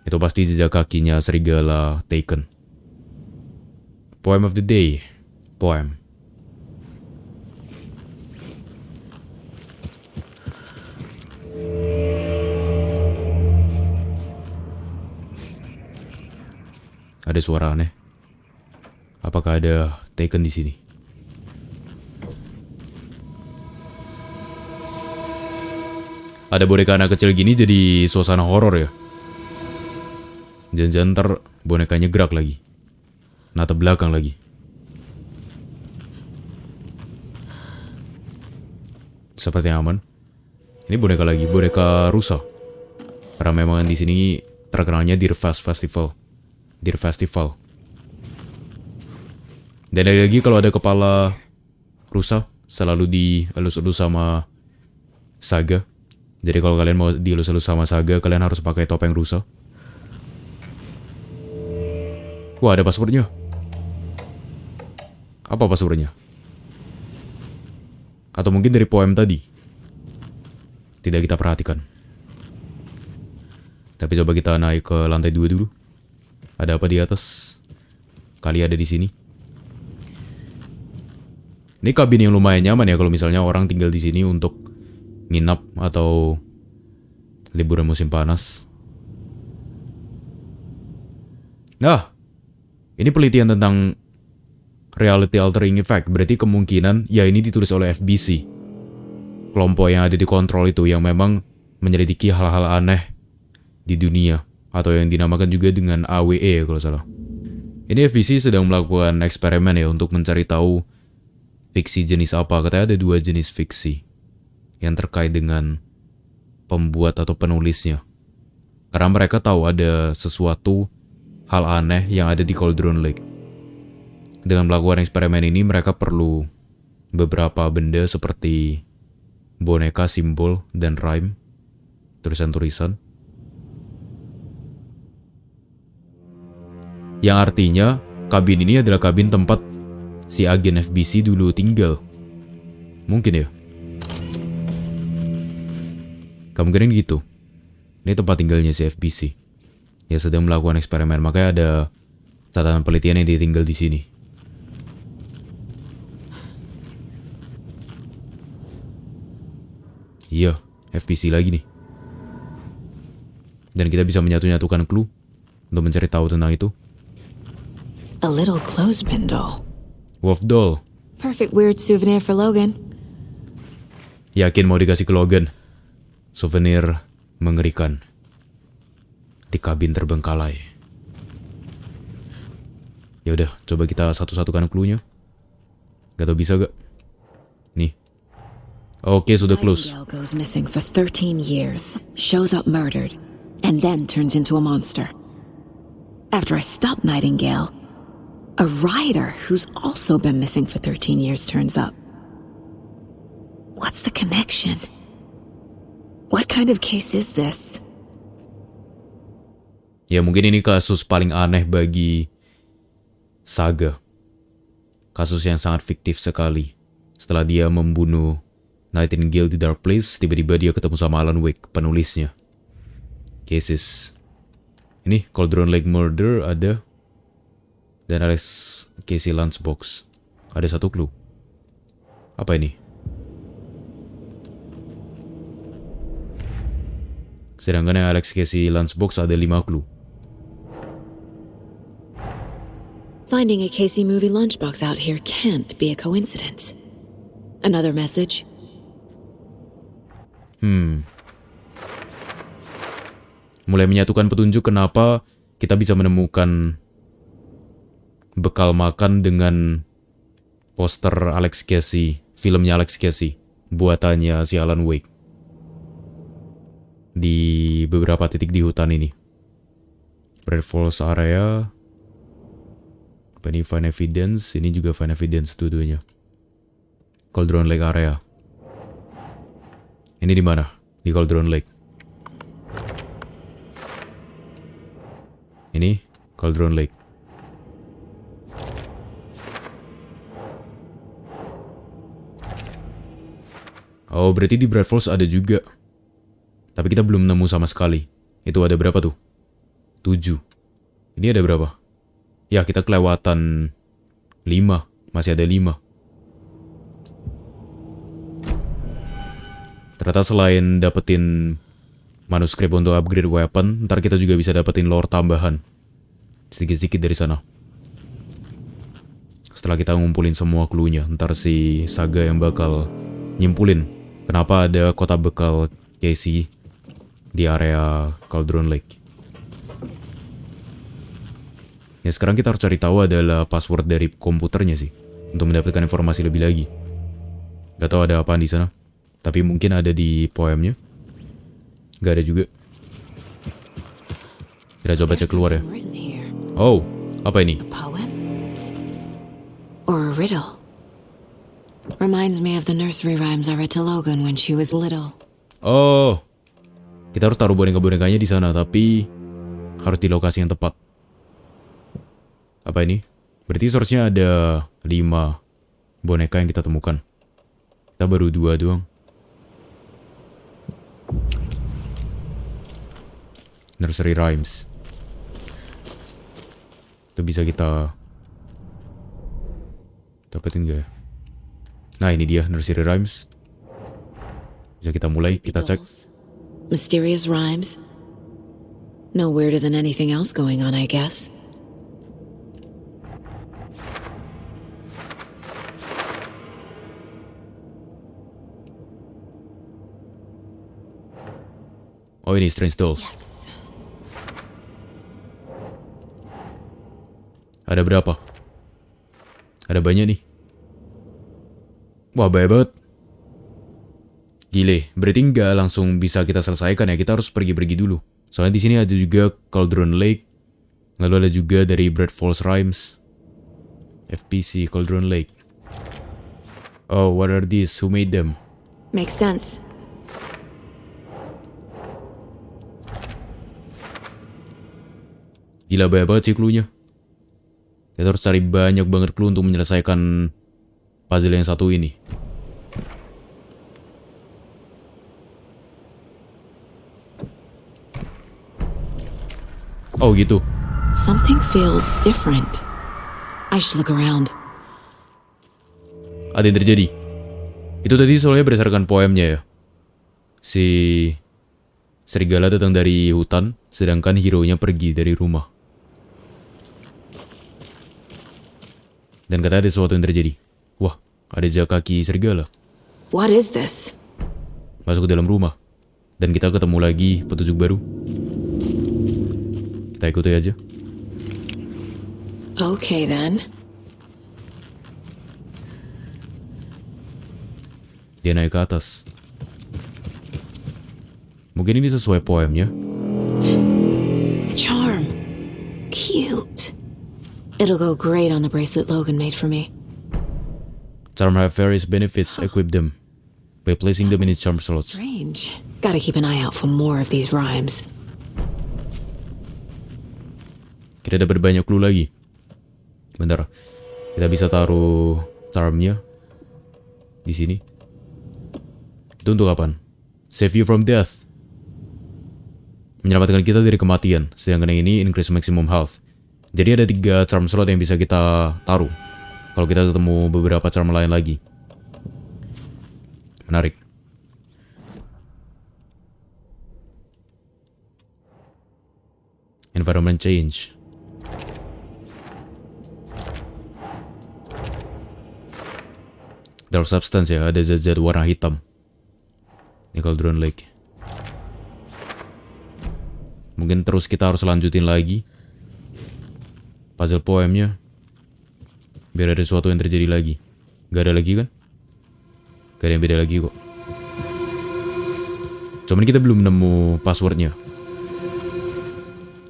Itu pasti jejak kakinya serigala Taken. Poem of the day. Poem. Ada suara aneh. Apakah ada Taken di sini? Ada boneka anak kecil gini jadi suasana horor ya. Jangan-jangan ntar bonekanya gerak lagi. Natap belakang lagi. Sepertinya aman. Ini boneka lagi, boneka rusa. Karena memang di sini terkenalnya Deer Festival. Deer Festival. Dan lagi kalau ada kepala rusa selalu dielus-elus sama Saga. Jadi kalau kalian mau dielus-elus sama Saga, kalian harus pakai topeng rusa. Wah, ada passwordnya. Apa passwordnya? Atau mungkin dari poem tadi? Tidak kita perhatikan. Tapi coba kita naik ke lantai 2 dulu. Ada apa di atas? Kali ada di sini. Ini kabin yang lumayan nyaman ya kalau misalnya orang tinggal di sini untuk nginap atau liburan musim panas. Nah, ini penelitian tentang reality altering effect. Berarti kemungkinan ya ini ditulis oleh FBC. Kelompok yang ada di kontrol itu yang memang menyelidiki hal-hal aneh di dunia. Atau yang dinamakan juga dengan AWE kalau salah. Ini FBC sedang melakukan eksperimen ya untuk mencari tahu fiksi jenis apa. Katanya ada 2 jenis fiksi yang terkait dengan pembuat atau penulisnya. Karena mereka tahu ada sesuatu hal aneh yang ada di Cauldron Lake. Dengan melakukan eksperimen ini, mereka perlu beberapa benda seperti boneka, simbol, dan rhyme, tulisan-tulisan. Yang artinya, kabin ini adalah kabin tempat si agen FBC dulu tinggal. Mungkin ya? Kemungkinan gitu. Ini tempat tinggalnya si FBC. Ya sedang melakukan eksperimen, makanya ada catatan penelitian yang ditinggal di sini. Iya, FPC lagi nih. Dan kita bisa menyatu-nyatukan clue untuk mencari tahu tentang itu. A little clothespin doll. Wolf doll. Perfect weird souvenir for Logan. Yakin mau dikasih ke Logan. Souvenir mengerikan. Di kabin terbengkalai. Ya udah, coba kita satu-satukan clue-nya. Gak tau bisa gak? Nih. Oke, sudah close. Nightingale goes missing for 13 years, shows up murdered, and then turns into a monster. After I stop Nightingale, a rider who's also been missing for 13 years turns up. What's the connection? What kind of case is this? Ya mungkin ini kasus paling aneh bagi Saga. Kasus yang sangat fiktif sekali. Setelah dia membunuh Nightingale di Dark Place, tiba-tiba dia ketemu sama Alan Wake, penulisnya. Cases. Ini Cauldron Lake Murder ada. Dan Alex Casey Lunchbox. Ada satu clue. Apa ini? Sedangkan yang Alex Casey Lunchbox ada 5 clue. Finding a Casey movie lunchbox out here can't be a coincidence. Another message? Mulai menyatukan petunjuk kenapa kita bisa menemukan bekal makan dengan poster Alex Casey, filmnya Alex Casey, buatannya si Alan Wake. Di beberapa titik di hutan ini. Bright Falls area. Ini find evidence, ini juga find evidence dua-duanya. Cauldron Lake area. Ini di mana? Di Cauldron Lake. Ini Cauldron Lake. Oh, berarti di Bright Falls ada juga. Tapi kita belum nemu sama sekali. Itu ada berapa tuh? 7. Ini ada berapa? Ya, kita kelewatan 5. Masih ada 5. Ternyata selain dapetin manuskrip untuk upgrade weapon, ntar kita juga bisa dapetin lore tambahan. Sedikit-sedikit dari sana. Setelah kita ngumpulin semua clue-nya, ntar si Saga yang bakal nyimpulin kenapa ada kota bekal Casey di area Cauldron Lake. Ya sekarang kita harus cari tahu adalah password dari komputernya sih, untuk mendapatkan informasi lebih lagi. Gak tahu ada apaan di sana, tapi mungkin ada di poemnya. Gak ada juga. Kita coba cek keluar ya. Oh, apa ini? Or a riddle. Reminds me of the nursery rhymes I read to Logan when she was little. Oh, kita harus taruh boneka-bonekanya di sana, tapi harus di lokasi yang tepat. Apa ini? Berarti source-nya ada 5 boneka yang kita temukan. Kita baru 2 doang. Nursery rhymes. Itu bisa kita dapetin gak ya? Nah ini dia nursery rhymes. Bisa kita mulai, kita cek. Mysterious rhymes. No weirder than anything else going on, I guess. Oh ini Strange Dolls. Yes. Ada berapa? Ada banyak nih. Wah banyak banget. Gile, berarti nggak langsung bisa kita selesaikan ya. Kita harus pergi-pergi dulu. Soalnya di sini ada juga Cauldron Lake. Lalu ada juga dari Bright Falls Rhymes. FPC Cauldron Lake. Oh, what are these? Who made them? Makes sense. Gila banyak banget sih clue-nya. Kita harus cari banyak banget clue untuk menyelesaikan puzzle yang satu ini. Oh gitu. Something feels different. I should look around. Ada yang terjadi. Itu tadi soalnya berdasarkan poemnya ya. Si serigala datang dari hutan, sedangkan hero-nya pergi dari rumah. Dan katanya ada sesuatu yang terjadi. Wah, ada jejak kaki serigala. What is this? Masuk ke dalam rumah. Dan kita ketemu lagi petunjuk baru. Kita ikuti aja. Okay then. Dia naik ke atas. Mungkin ini sesuai poemnya. Charm. Cute. It'll go great on the bracelet Logan made for me. Charm have various benefits. Equip them by placing them in its charm slots. Strange. Gotta keep an eye out for more of these rhymes. Kita dapat banyak clue lagi. Bentar. Kita bisa taruh charmnya di sini. Itu untuk apaan? Save you from death. Menyelamatkan kita dari kematian. Sedangkan yang ini increase maximum health. Jadi ada 3 charm slot yang bisa kita taruh kalau kita ketemu beberapa charm lain lagi. Menarik. Environment change. Dark substance ya, ada zat-zat warna hitam. Ini Cauldron Lake. Mungkin terus kita harus lanjutin lagi puzzle poemnya, biar ada sesuatu yang terjadi lagi. Gak ada lagi kan? Gak ada yang beda lagi kok. Cuman kita belum nemu passwordnya.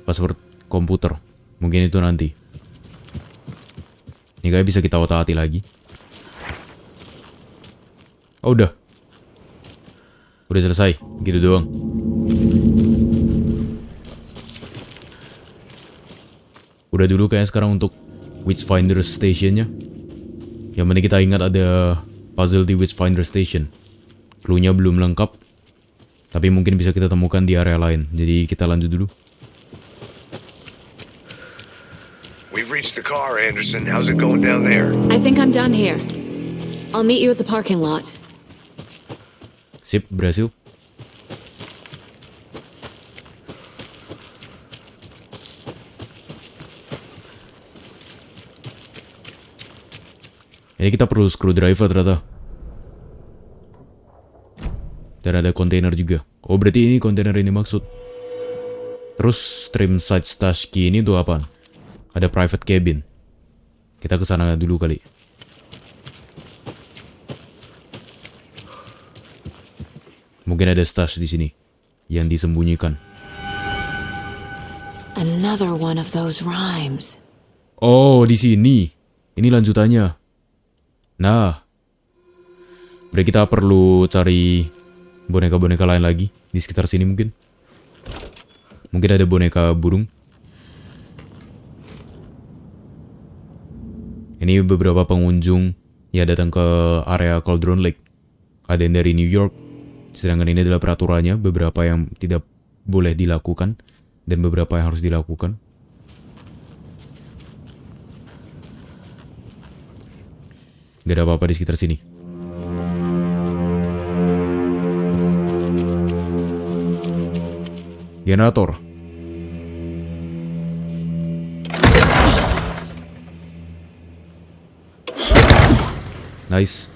Password komputer. Mungkin itu nanti. Ini kayak bisa kita otak-atik lagi. Oh udah. Udah selesai. Gitu doang. Udah dulu kayaknya sekarang untuk Witchfinder Stationnya. Yang penting kita ingat ada puzzle di Witchfinder Station. Clue-nya belum lengkap, tapi mungkin bisa kita temukan di area lain. Jadi kita lanjut dulu. We've reached the car, Anderson. How's it going down there? I think I'm done here. I'll meet you at the parking lot. Sip, berhasil. Ini kita perlu screwdriver ternyata. Dan ada kontainer juga. Oh berarti ini kontainer ini maksud. Terus stream side stash key ini tuh apaan? Ada private cabin. Kita kesana dulu kali. Mungkin ada stash di sini yang disembunyikan. Another one of those rhymes. Oh di sini. Ini lanjutannya. Nah, berarti kita perlu cari boneka-boneka lain lagi di sekitar sini mungkin. Mungkin ada boneka burung. Ini beberapa pengunjung yang datang ke area Cauldron Lake. Ada yang dari New York, sedangkan ini adalah peraturannya, beberapa yang tidak boleh dilakukan dan beberapa yang harus dilakukan. Gak ada apa-apa di sekitar sini. Generator. Nice.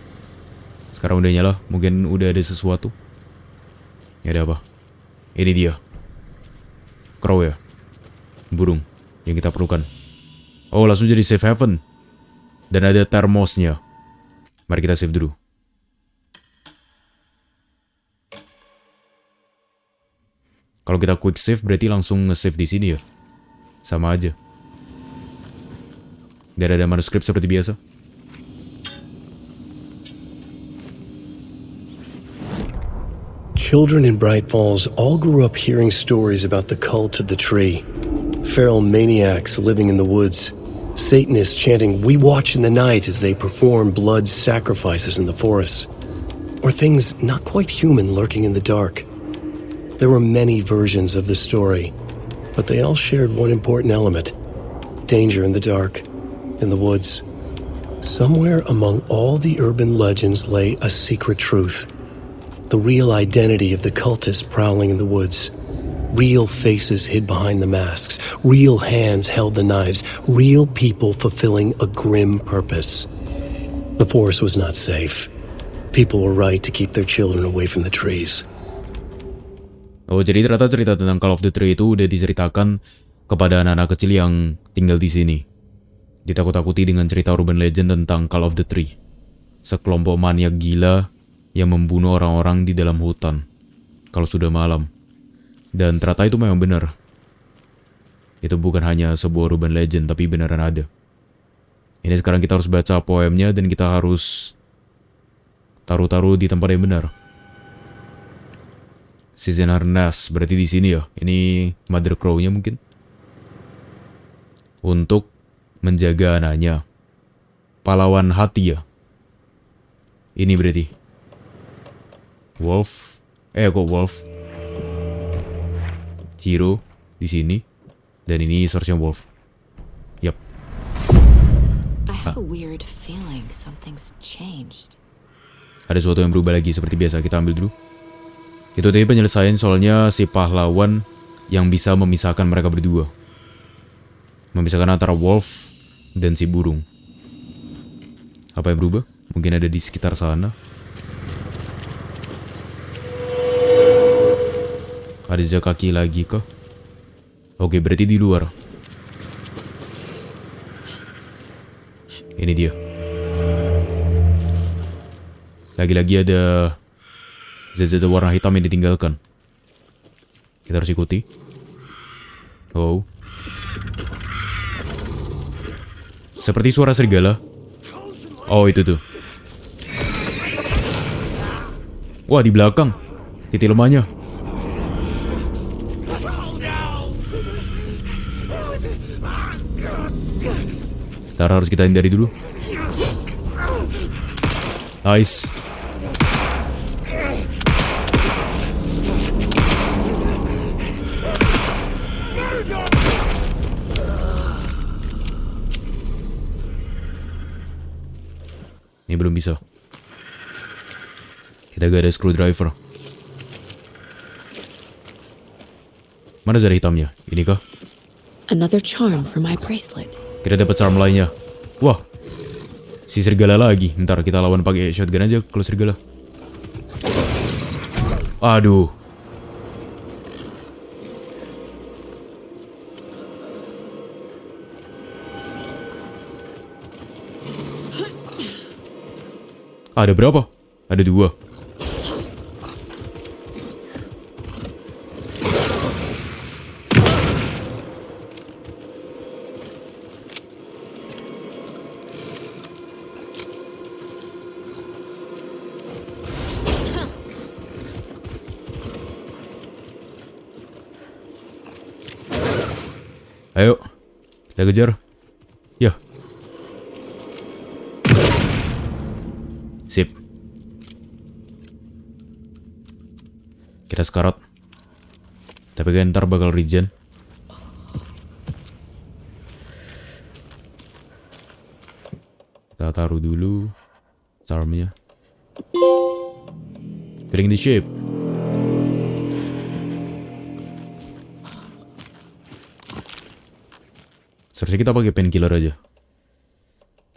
Sekarang udah nyala. Mungkin udah ada sesuatu. Ya ada apa? Ini dia. Crow ya. Burung yang kita perlukan. Oh langsung jadi safe haven. Dan ada termosnya. Mari kita save dulu. Kalau kita quick save berarti langsung nge-save di sini ya. Sama aja. Dan ada manuskrip seperti biasa. Children in Bright Falls all grew up hearing stories about the cult of the tree. Feral maniacs living in the woods. Satanists chanting, "We watch in the night" as they perform blood sacrifices in the forests. Or things not quite human lurking in the dark. There were many versions of the story, but they all shared one important element. danger in the dark, in the woods. Somewhere among all the urban legends lay a secret truth. The real identity of the cultists prowling in the woods. Real faces hid behind the masks. Real hands held the knives. Real people fulfilling a grim purpose. The forest was not safe. People were right to keep their children away from the trees. Oh, jadi ternyata cerita tentang Call of the Tree itu udah diceritakan kepada anak-anak kecil yang tinggal di sini. Ditakut-takuti dengan cerita urban legend tentang Call of the Tree. Sekelompok maniak gila yang membunuh orang-orang di dalam hutan kalau sudah malam. Dan ternyata itu memang benar. Itu bukan hanya sebuah urban legend, tapi beneran ada. Ini sekarang kita harus baca poemnya dan kita harus taruh-taruh di tempat yang benar. Seasoner Nest berarti di sini ya. Ini Mother Crow-nya mungkin. Untuk menjaga anaknya. Pahlawan hati ya. Ini berarti. Wolf. Kok Wolf? Hero di sini. Dan ini source-nya Wolf. Yap. I have a weird feeling something's changed. Ada sesuatu yang berubah lagi seperti biasa. Kita ambil dulu. Itu tadi penyelesaian soalnya si pahlawan yang bisa memisahkan mereka berdua. Memisahkan antara Wolf dan si burung. Apa yang berubah? Mungkin ada di sekitar sana. Ada jejak kaki lagi kah? Oke, berarti di luar. Ini dia. Lagi-lagi ada zat-zat warna hitam yang ditinggalkan. Kita harus ikuti. Oh. Seperti suara serigala. Oh, itu tuh. Wah, di belakang. Titik lemahnya. Ntar harus kita hindari dulu. Nice. Ini belum bisa. Kita gak ada screwdriver. Mana zat hitamnya? Ini kah? Another charm for my bracelet. Kita dapat charm lainnya. Wah, si serigala lagi. Ntar kita lawan pakai shotgun aja kalau serigala. Aduh. Ada berapa? Ada 2. Ayo, kita kejar. Ya. Sip. Kita sekarat. Tapi kan ntar bakal regen. Kita taruh dulu charmnya. Filling the shape. Seharusnya kita pakai painkiller aja.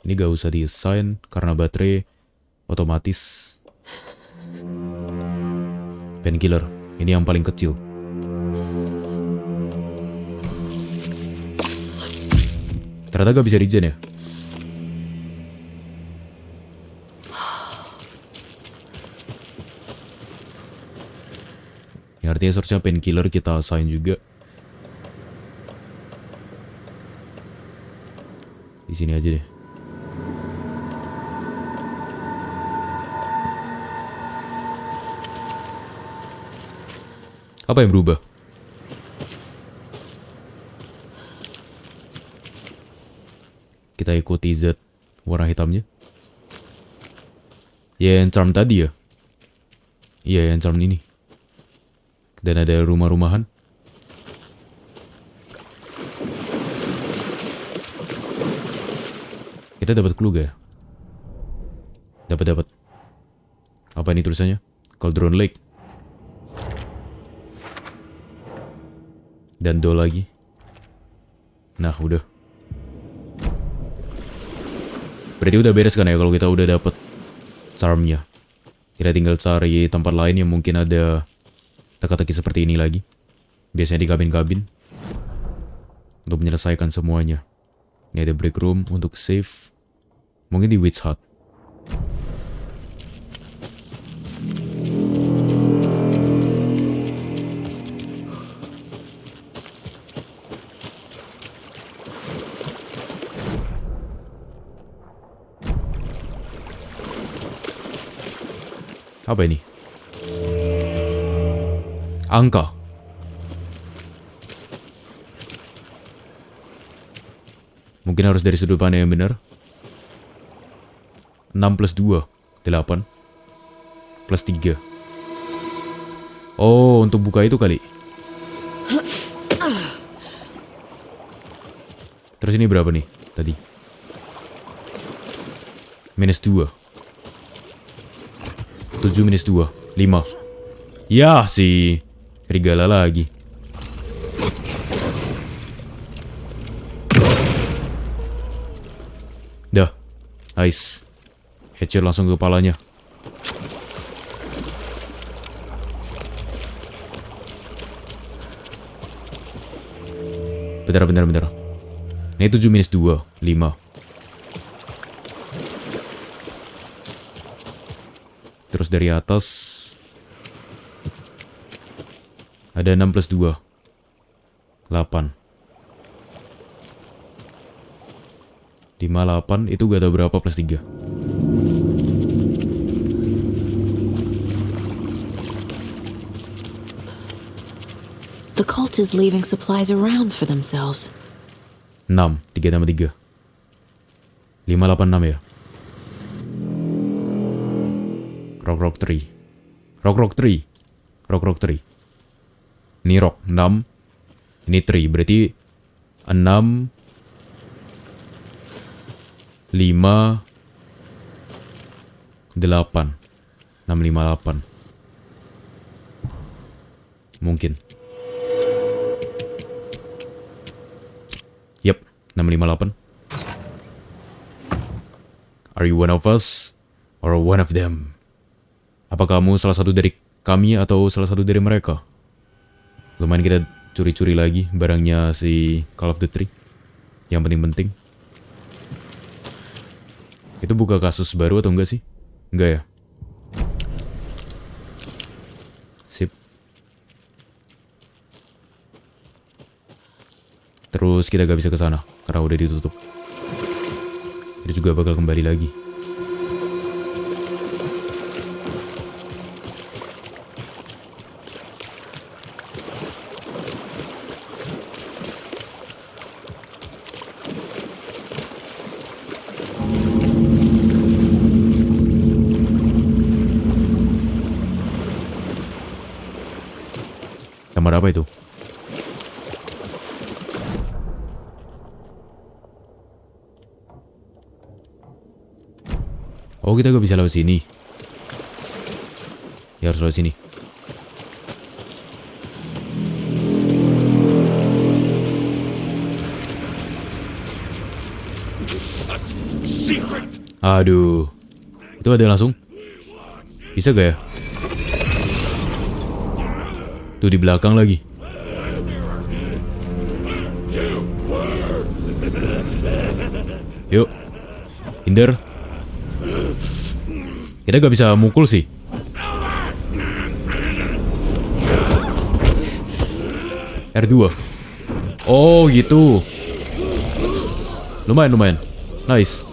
Ini gak usah di-assign karena baterai otomatis. Painkiller, ini yang paling kecil. Ternyata gak bisa regen ya? Ya artinya seharusnya painkiller kita assign juga. Di sini aja deh. Apa yang berubah? Kita ikuti zat warna hitamnya. Ya, yang charm tadi ya? Iya, yang charm ini. Dan ada rumah-rumahan. Kita dapat clue gak ya? Dapat. Apa ini tulisannya? Cauldron Lake. Dan do lagi. Nah, udah. Berarti udah beres kan ya kalau kita udah dapet charmnya. Kita tinggal cari tempat lain yang mungkin ada teka-teki seperti ini lagi. Biasanya di kabin-kabin. Untuk menyelesaikan semuanya. Ini ada break room untuk save. Mungkin di Witch Hut. Apa ini? Angka. Mungkin harus dari sudut pandang yang benar. 6 plus 2, 8. Plus 3. Oh, untuk buka itu kali. Terus ini berapa nih tadi? Minus 2. 7 minus 2, 5. Ya, si serigala lagi. Dah, nice. Headshot langsung ke kepalanya. Bentar. Ini 7 minus 2, 5. Terus dari atas ada 6 plus 2, 8. 5, 8 itu gak tau berapa plus 3. The cult is leaving supplies around for themselves. 6, 3 tambah 3. 5, 8, 6 ya. Rock 3. Rock 3. Ini rock 6. Ini 3. Berarti 6 5 8. 6, 5, 8. Mungkin. Yep, 6, 5, 8. Are you one of us or one of them? Apa kamu salah satu dari kami atau salah satu dari mereka? Lumayan kita curi-curi lagi barangnya si Call of the Tree. Yang penting-penting. Itu buka kasus baru atau enggak sih? Enggak ya? Sip. Terus kita gak bisa ke sana karena udah ditutup. Itu juga bakal kembali lagi. Kamar apa itu? Oh, kita gak bisa lewat sini. Ya harus lewat sini. Aduh. Itu ada langsung. Bisa gak ya? Tuh di belakang lagi. Yuk. Hindar. Kita gak bisa mukul sih. R2. Oh gitu. Lumayan. Nice.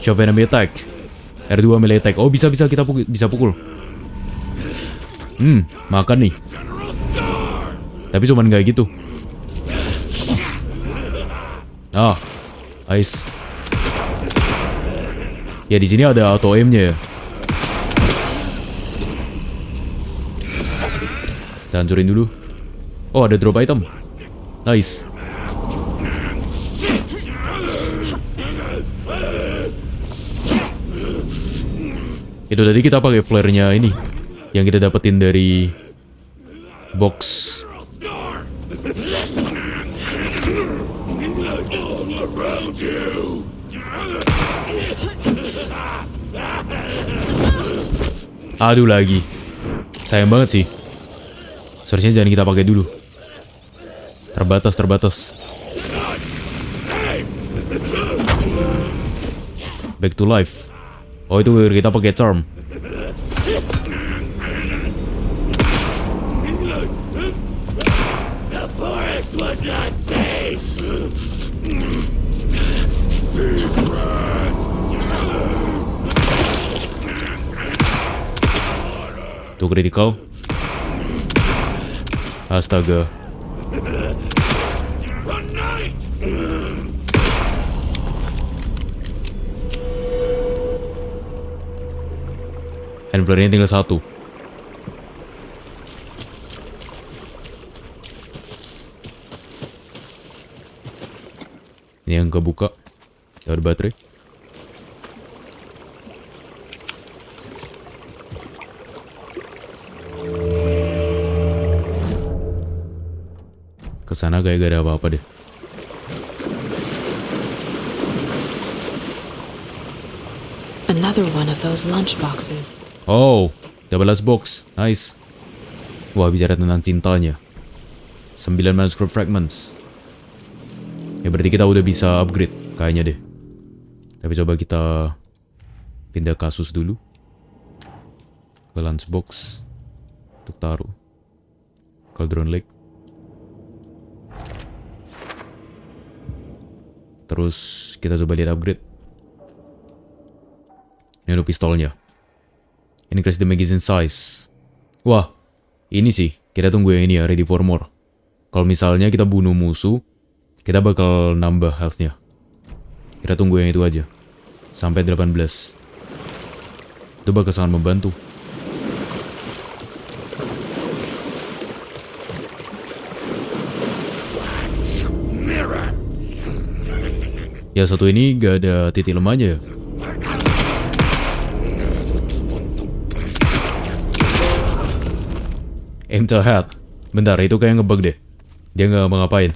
Shove enemy attack. R2 melee attack. Oh bisa kita bisa pukul. Makan nih. Tapi cuman gak gitu. Nice. Ya di sini ada auto aim-nya ya. Kita hancurin dulu. Oh, ada drop item. Nice. Itu tadi kita pakai flare-nya ini yang kita dapetin dari box. Aduh lagi. Sayang banget sih. Seharusnya jangan kita pakai dulu. Terbatas. Back to life. Oh, itu kita pakai charm. The forest was not safe. Tuh critical. Astaga. Hand flare-nya tinggal 1. Ini yang kebuka. Ada baterai. Kesana kayak gak ada apa-apa deh. Another one of those lunch boxes. Oh, double box. Nice. Wah, bicara tentang cintanya. 9 manuscript fragments. Ya berarti kita udah bisa upgrade kayaknya deh. Tapi coba kita pindah kasus dulu. Ke lunchbox untuk taruh. Cauldron Lake. Terus kita coba lihat upgrade. Ini ada pistolnya. Increase the magazine size. Wah, ini sih. Kita tunggu yang ini ya, ready for more. Kalau misalnya kita bunuh musuh, kita bakal nambah health-nya. Kita tunggu yang itu aja. Sampai 18. Itu bakal sangat membantu. Ya satu ini gak ada titik lemahnya ya. Aim to head. Bentar, itu kayak ngebug deh. Dia nggak mau ngapain.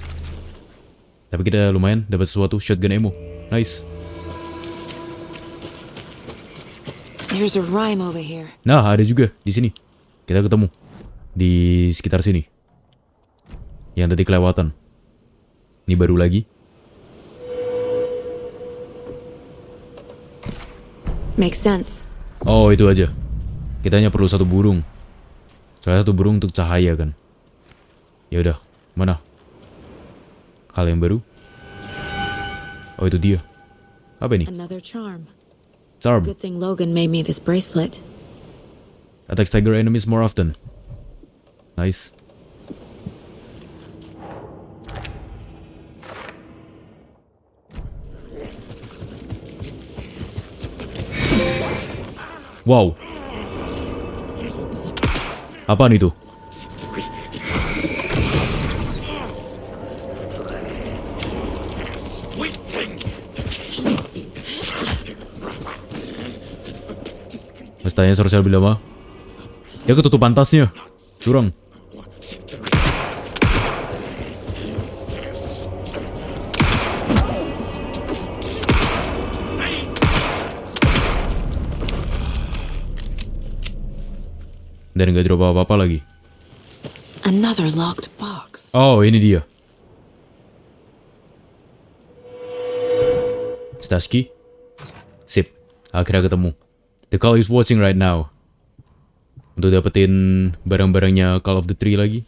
Tapi kita lumayan dapat sesuatu, shotgun ammo. Nice. There's a rhyme over here. Nah, ada juga di sini. Kita ketemu di sekitar sini. Yang tadi kelewatan. Ini baru lagi. Makes sense. Oh, itu aja. Kita hanya perlu satu burung. Soalnya satu burung untuk cahaya kan. Ya udah, mana? Hal yang baru. Oh, itu dia. Apa ini? Another charm. Charm. Good thing Logan made me this bracelet. Attacks tiger enemies more often. Nice. Wow. Apaan itu? Mestanya seharusnya lebih lama. Dia ketutup pantasnya. Curang. Dan gak drop apa-apa lagi. Another locked box. Oh, ini dia. Stash key. Sip. Akhirnya ketemu. The call is watching right now. Untuk dapetin barang-barangnya Call of the Tree lagi.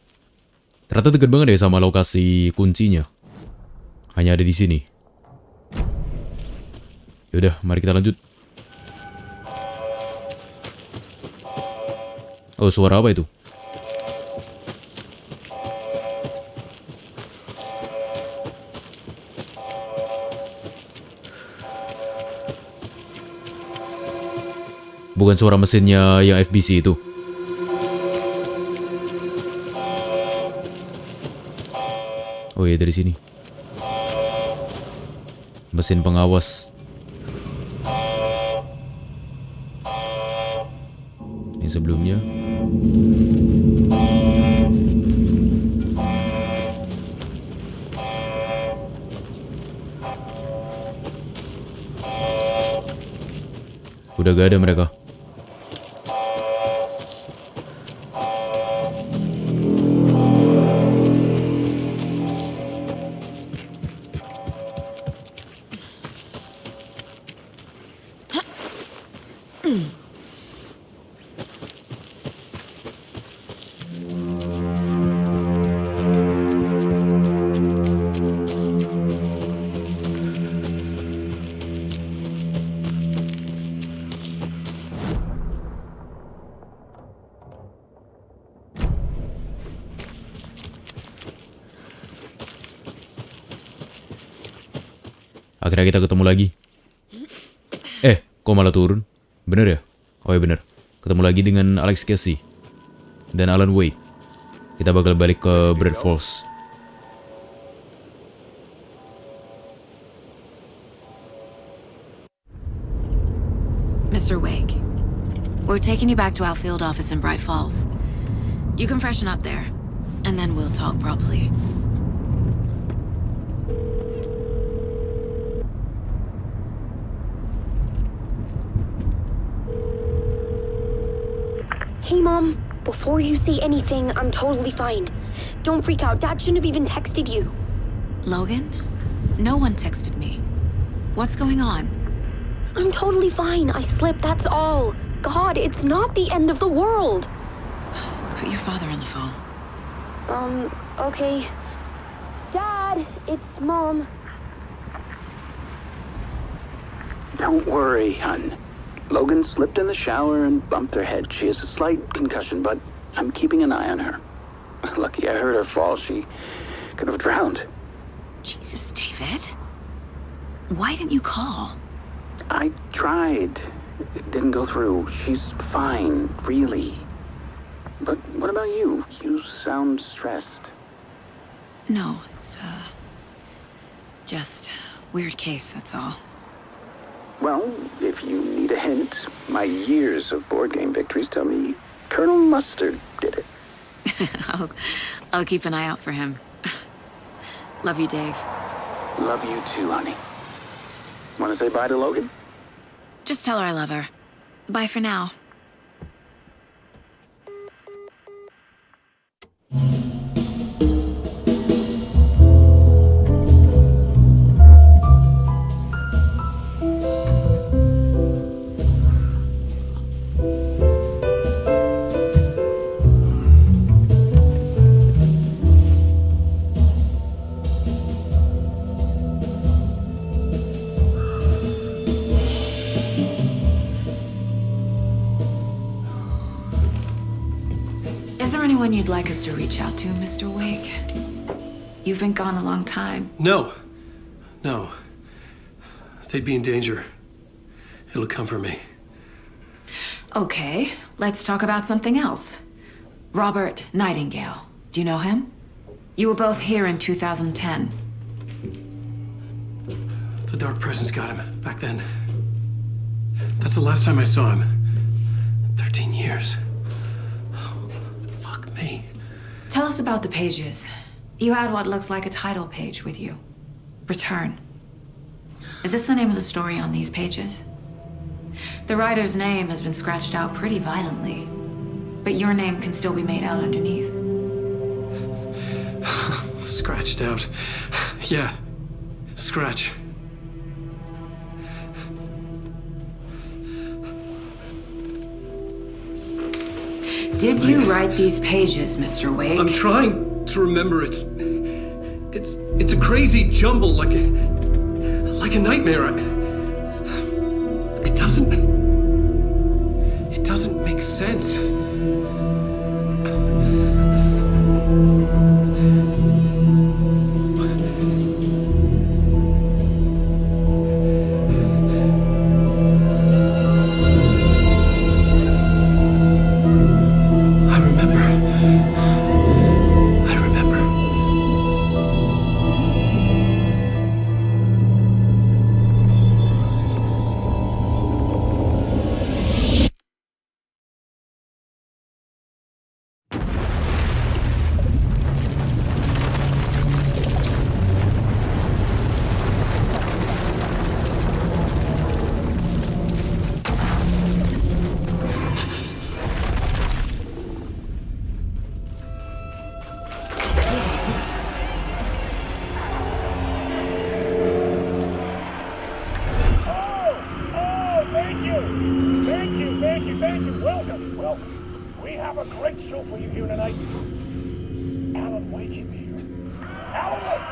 Ternyata deket banget ya sama lokasi kuncinya. Hanya ada di sini. Yaudah, mari kita lanjut. Oh, suara apa itu? Bukan suara mesinnya yang FBC itu. Oh iya, dari sini. Mesin pengawas. Ini sebelumnya. Udah gak ada mereka. Akhirnya kita ketemu lagi. Kok malah turun? Bener ya? Oh ya bener. Ketemu lagi dengan Alex Casey dan Alan Wake. Kita bakal balik ke Bright Falls. Mr. Wake, we're taking you back to our field office in Bright Falls. You can freshen up there, and then we'll talk properly. Hey, Mom. Before you say anything, I'm totally fine. Don't freak out. Dad shouldn't have even texted you. Logan? No one texted me. What's going on? I'm totally fine. I slipped, that's all. God, it's not the end of the world. Put your father on the phone. Okay. Dad, it's Mom. Don't worry, hon. Logan slipped in the shower and bumped her head. She has a slight concussion, but I'm keeping an eye on her. Lucky I heard her fall. She could have drowned. Jesus, David. Why didn't you call? I tried. It didn't go through. She's fine, really. But what about you? You sound stressed. No, it's, just weird case, that's all. Well, if you need a hint, my years of board game victories tell me Colonel Mustard did it. I'll keep an eye out for him. Love you, Dave. Love you too, honey. Want to say bye to Logan? Just tell her I love her. Bye for now. Is there anyone you'd like us to reach out to, Mr. Wake? You've been gone a long time. No. They'd be in danger. It'll come for me. Okay, let's talk about something else. Robert Nightingale. Do you know him? You were both here in 2010. The Dark Presence got him back then. That's the last time I saw him. 13 years. Fuck me. Tell us about the pages. You had what looks like a title page with you. Return. Is this the name of the story on these pages? The writer's name has been scratched out pretty violently, but your name can still be made out underneath. Scratched out. Yeah. Scratch. Did you write these pages, Mr. Wake? I'm trying to remember. It's a crazy jumble, like a nightmare. It doesn't make sense. right. Well, we have a great show for you here tonight. Alan Wake is here. Alan Wake,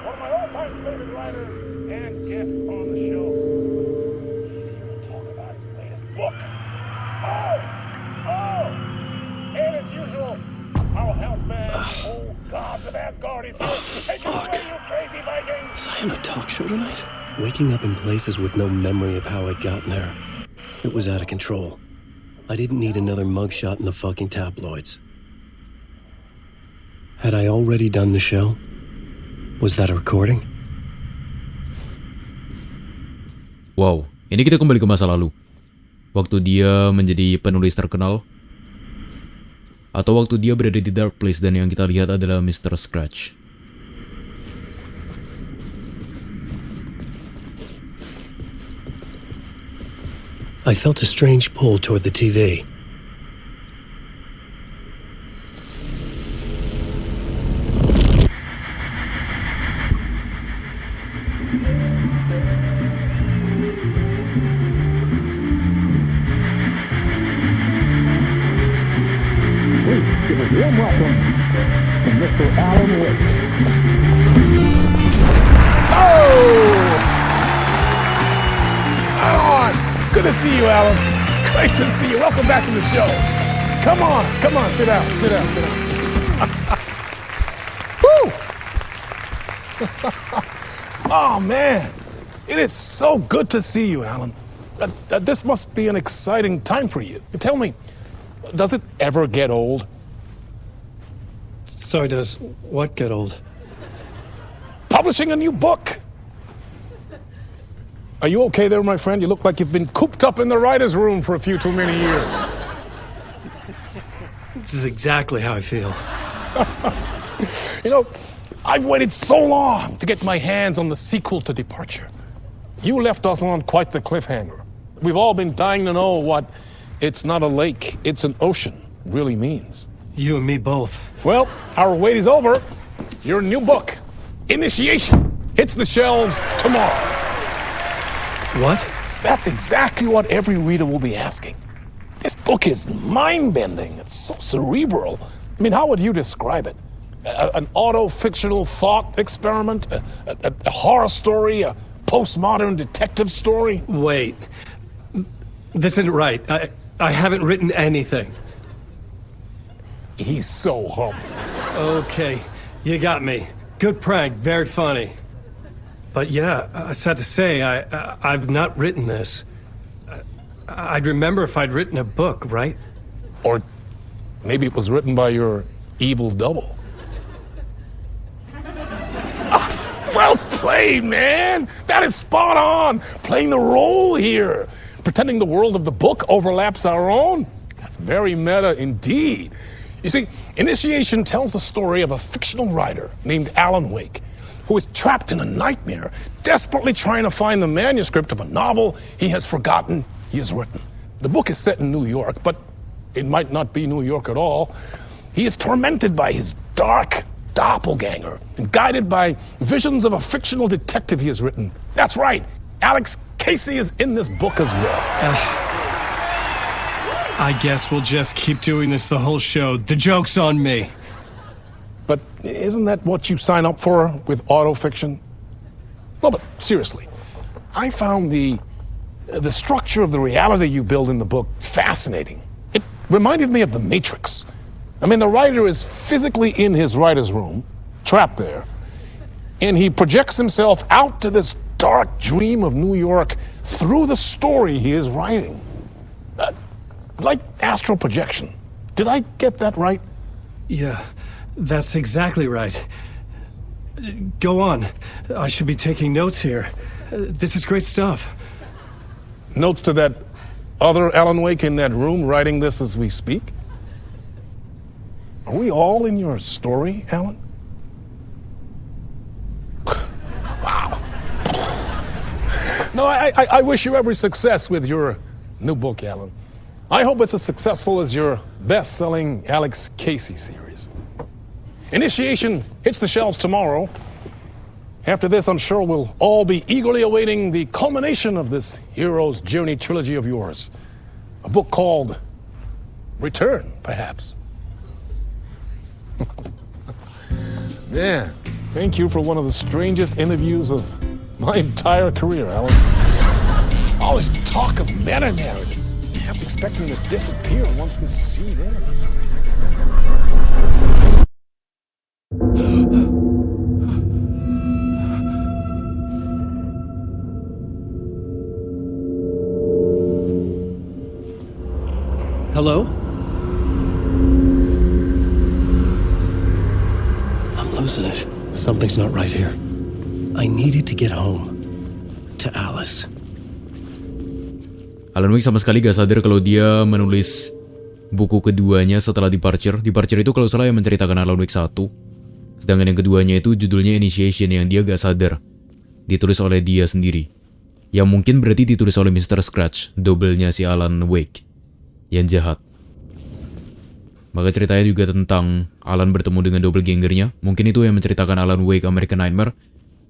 one of my all-time favorite writers and guests on the show. He's here to talk about his latest book. And as usual, our house band, old gods of Asgard, is here. Take it away, you crazy Vikings! Was I on a talk show tonight? Waking up in places with no memory of how I'd gotten there. It was out of control. I didn't need another mugshot in the fucking tabloids. Had I already done the show? Was that a recording? Wow, ini kita kembali ke masa lalu. Waktu dia menjadi penulis terkenal. Atau waktu dia berada di Dark Place dan yang kita lihat adalah Mr. Scratch. I felt a strange pull toward the TV. Give a warm welcome to Mr. Alan Wake. Alan! Good to see you, Alan. Great to see you. Welcome back to the show. Come on, sit down. Woo! Oh, man. It is so good to see you, Alan. This must be an exciting time for you. Tell me, does it ever get old? So does what get old? Publishing a new book. Are you okay there, my friend? You look like you've been cooped up in the writer's room for a few too many years. This is exactly how I feel. You know, I've waited so long to get my hands on the sequel to Departure. You left us on quite the cliffhanger. We've all been dying to know what "it's not a lake, it's an ocean" really means. You and me both. Well, our wait is over. Your new book, Initiation, hits the shelves tomorrow. What? That's exactly what every reader will be asking. This book is mind-bending. It's so cerebral. I mean, how would you describe it? An auto-fictional thought experiment? A horror story? A postmodern detective story? Wait. This isn't right. I haven't written anything. He's so humble. Okay, you got me. Good prank, very funny. But yeah, I sad to say, I've not written this. I'd remember if I'd written a book, right? Or maybe it was written by your evil double. Well played, man! That is spot on! Playing the role here. Pretending the world of the book overlaps our own. That's very meta indeed. You see, Initiation tells the story of a fictional writer named Alan Wake, who is trapped in a nightmare, desperately trying to find the manuscript of a novel he has forgotten he has written. The book is set in New York, but it might not be New York at all. He is tormented by his dark doppelganger and guided by visions of a fictional detective he has written. That's right, Alex Casey is in this book as well. I guess we'll just keep doing this the whole show. The joke's on me. But isn't that what you sign up for with autofiction? Well, but seriously, I found the structure of the reality you build in the book fascinating. It reminded me of The Matrix. I mean, the writer is physically in his writer's room, trapped there, and he projects himself out to this dark dream of New York through the story he is writing. Like astral projection. Did I get that right? Yeah, that's exactly right. Go on. I should be taking notes here. This is great stuff. Notes to that other Alan Wake in that room writing this as we speak? Are we all in your story, Alan? Wow. No, I wish you every success with your new book, Alan. I hope it's as successful as your best-selling Alex Casey series. Initiation hits the shelves tomorrow. After this, I'm sure we'll all be eagerly awaiting the culmination of this hero's journey trilogy of yours. A book called return, perhaps. Man, thank you for one of the strangest interviews of my entire career, Alan. All this talk of meta-narratives. I kept expecting to disappear once this scene ends. Hello? I'm losing it. Something's not right here. I needed to get home. To Alice. Alan Wake sama sekali gak sadar kalau dia menulis buku keduanya setelah Departure. Departure itu kalau salah yang menceritakan Alan Wake 1. Sedangkan yang keduanya itu judulnya Initiation yang dia gak sadar. Ditulis oleh dia sendiri. Yang mungkin berarti ditulis oleh Mr. Scratch, double-nya si Alan Wake. Yang jahat. Maka ceritanya juga tentang Alan bertemu dengan doppelgangernya. Mungkin itu yang menceritakan Alan Wake American Nightmare.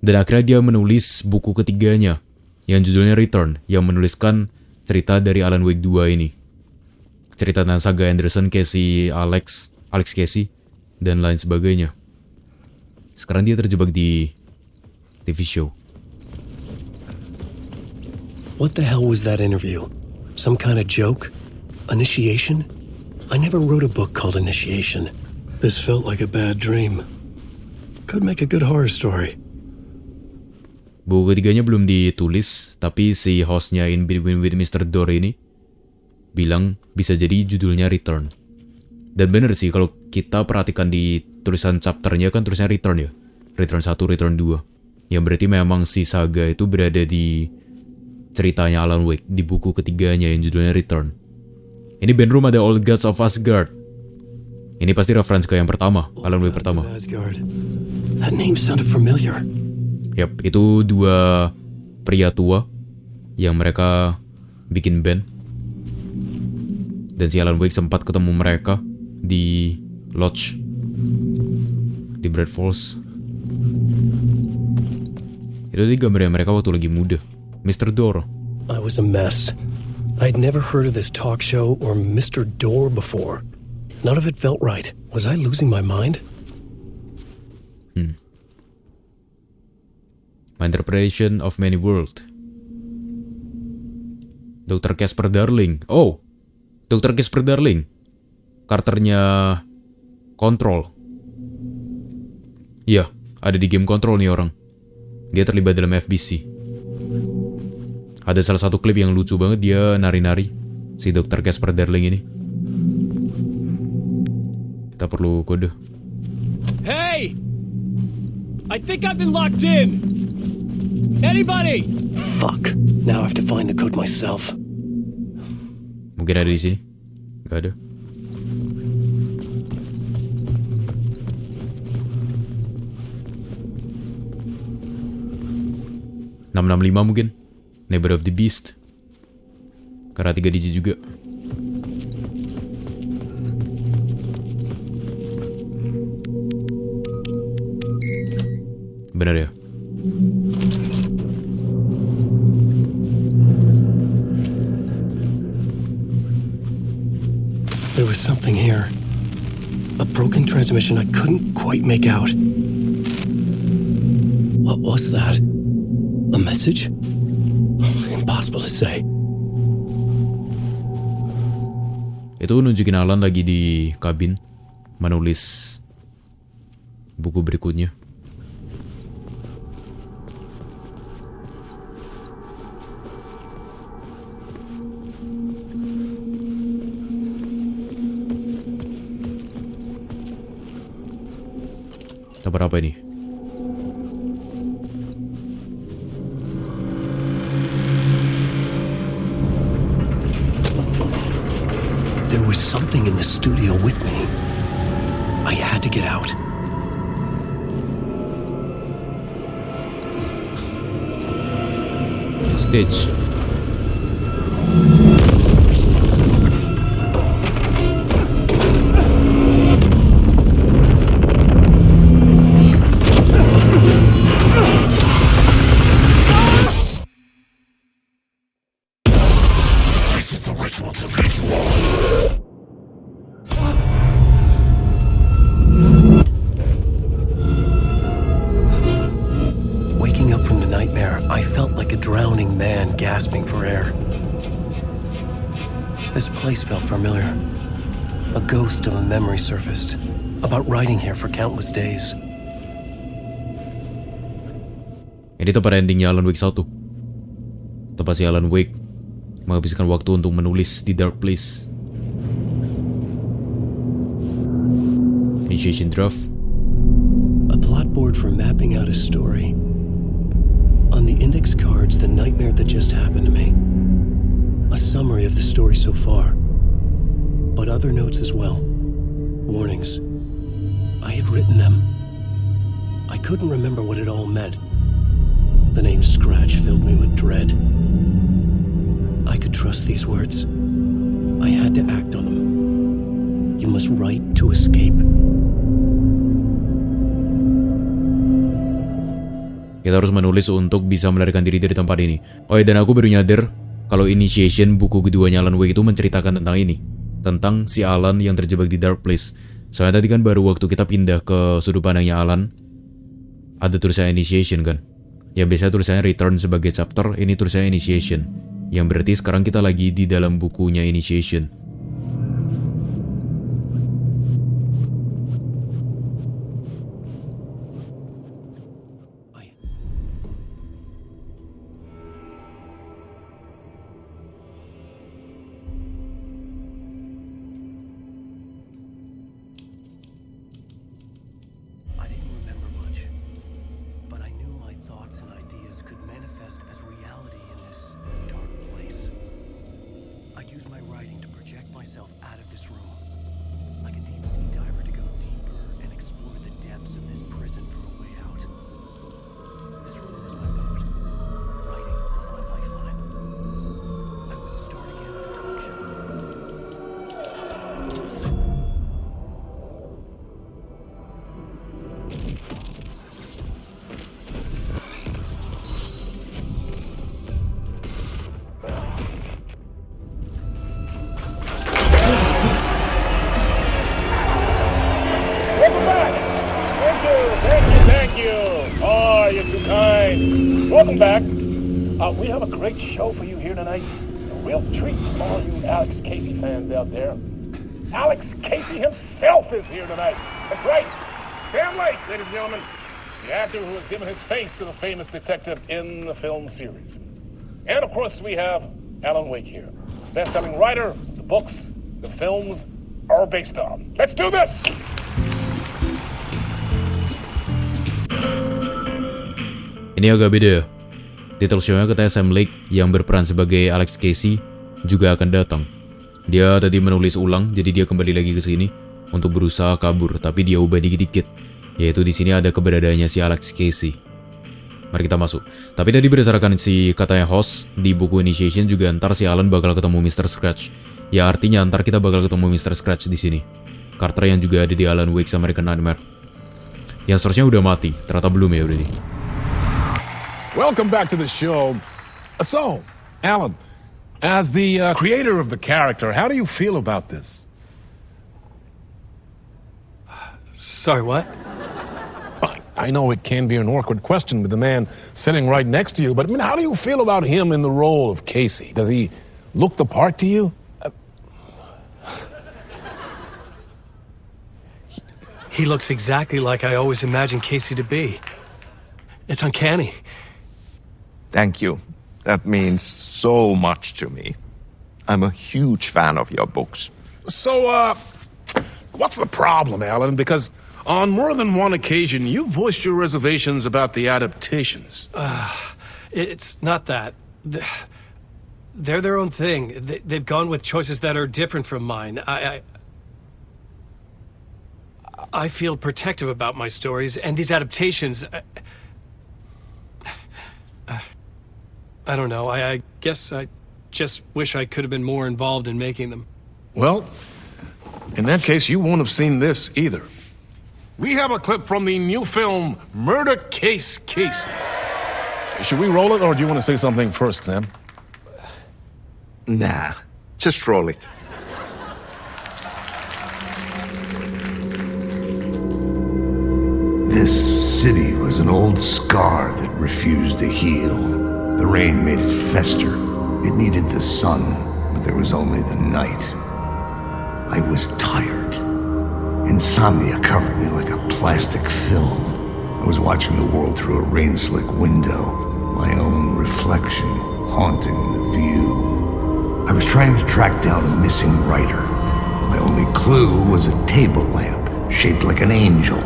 Dan akhirnya dia menulis buku ketiganya yang judulnya Return, yang menuliskan cerita dari Alan Wake 2 ini. Cerita tentang saga Anderson, Casey, Alex Casey, dan lain sebagainya. Sekarang dia terjebak di TV show. What the hell was that interview? Some kind of joke? Initiation? I never wrote a book called Initiation. This felt like a bad dream. Could make a good horror story. Buku ketiganya belum ditulis, tapi si hostnya In Between with Mr. Door ini bilang bisa jadi judulnya Return. Dan bener sih, kalau kita perhatikan di tulisan chapternya kan tulisannya Return ya. Return 1, Return 2. Yang berarti memang si saga itu berada di ceritanya Alan Wake, di buku ketiganya yang judulnya Return. Ini band room ada Old Gods of Asgard. Ini pasti reference ke yang pertama, Alan Wake pertama. That name sounded familiar. Yap, itu dua pria tua yang mereka bikin band. Dan si Alan Wake sempat ketemu mereka di lodge di Bright Falls. Itu di gambarnya mereka waktu lagi muda. Mr. Door. I was a mess. I'd never heard of this talk show or Mr. Door before. None of it felt right. Was I losing my mind? My Interpretation of Many World. Dr. Casper Darling. Oh, Dr. Casper Darling. Karakternya Control. Iya, ada di game Control nih orang. Dia terlibat dalam FBC. Ada salah satu klip yang lucu banget, dia nari-nari. Si Dr. Casper Darling ini. Kita perlu kode. Hey! I think I've been locked in! Anybody? Fuck. Now I have to find the code myself. Mungkin ada di sini. Gak ada. .665 mungkin. Neighbor of the Beast. Karena 3 digit juga. Benar ya? There was something here. A broken transmission I couldn't quite make out. What was that? A message? Impossible to say. Itu nunjukin Alan lagi di kabin menulis buku berikutnya. Kabar apa ini? There was something in the studio with me. I had to get out. Stage. gasping for air. This place felt familiar. A ghost of a memory surfaced about riding here for countless days. Ini tempat endingnya Alan Wake 1. Tempat si Alan Wake menghabiskan waktu untuk menulis di Dark Place. Initiation draft. A plotboard for mapping out a story. On the index cards, the nightmare that just happened to me. A summary of the story so far. But other notes as well. Warnings. I had written them. I couldn't remember what it all meant. The name Scratch filled me with dread. I could trust these words. I had to act on them. You must write to escape. Kita harus menulis untuk bisa melarikan diri dari tempat ini. Oh ya, dan aku baru nyadar kalau Initiation, buku keduanya Alan Wake itu menceritakan tentang ini. Tentang si Alan yang terjebak di Dark Place. Soalnya tadi kan baru waktu kita pindah ke sudut pandangnya Alan, ada tulisan Initiation kan. Ya biasanya tulisannya Return sebagai chapter, ini tulisannya Initiation. Yang berarti sekarang kita lagi di dalam bukunya Initiation. Welcome back. We have a great show for you here tonight. A real treat for all you Alex Casey fans out there. Alex Casey himself is here tonight. That's right. Sam Lake, ladies and gentlemen. The actor who has given his face to the famous detective in the film series. And of course we have Alan Wake here. Best-selling writer, the books, the films are based on. Let's do this! Ini agak beda. Title show-nya katanya Sam Lake yang berperan sebagai Alex Casey juga akan datang. Dia tadi menulis ulang, jadi dia kembali lagi ke sini untuk berusaha kabur, tapi dia ubah dikit-dikit. Yaitu di sini ada keberadaannya si Alex Casey. Mari kita masuk. Tapi tadi berdasarkan si katanya host di buku Initiation juga ntar si Alan bakal ketemu Mr. Scratch. Ya artinya ntar kita bakal ketemu Mr. Scratch di sini. Karakter yang juga ada di Alan Wake's American Nightmare. Yang seharusnya udah mati, ternyata belum ya berarti. Welcome back to the show. So, Alan, as the creator of the character, how do you feel about this? Sorry, what? I know it can be an awkward question with the man sitting right next to you, but I mean, how do you feel about him in the role of Casey? Does he look the part to you? He looks exactly like I always imagined Casey to be. It's uncanny. Thank you. That means so much to me. I'm a huge fan of your books. So, what's the problem, Alan? Because on more than one occasion, you voiced your reservations about the adaptations. It's not that. They're their own thing. They've gone with choices that are different from mine. I feel protective about my stories, and these adaptations... I don't know. I guess I just wish I could have been more involved in making them. Well, in that case, you won't have seen this either. We have a clip from the new film, Murder Case Casey. Should we roll it, or do you want to say something first, Sam? Nah, just roll it. This city was an old scar that refused to heal. The rain made it fester, It needed the sun, but there was only the night. I was tired. Insomnia covered me like a plastic film. I was watching the world through a rain-slick window, my own reflection haunting the view. I was trying to track down a missing writer. My only clue was a table lamp, shaped like an angel,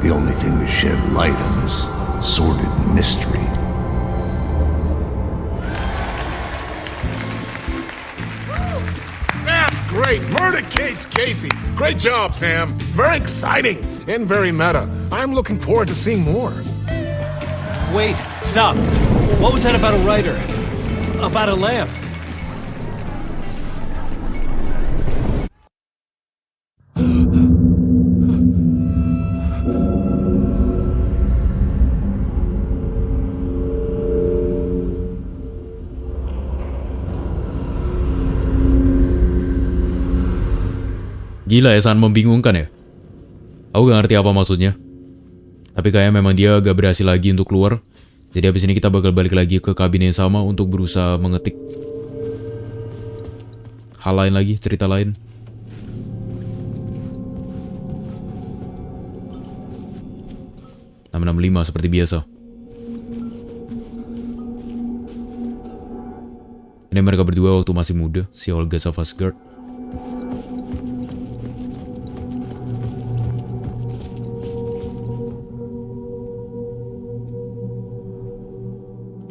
the only thing to shed light on this sordid mystery. That's great! Murder case, Casey! Great job, Sam! Very exciting and very meta. I'm looking forward to seeing more. Wait, stop. What was that about a writer? About a lamp? Gila ya, sangat membingungkan ya. Aku gak ngerti apa maksudnya. Tapi kayaknya memang dia gak berhasil lagi untuk keluar. Jadi habis ini kita bakal balik lagi ke kabin yang sama untuk berusaha mengetik hal lain lagi, cerita lain. (665) seperti biasa. Ini mereka berdua waktu masih muda, si Olga sama Asgard.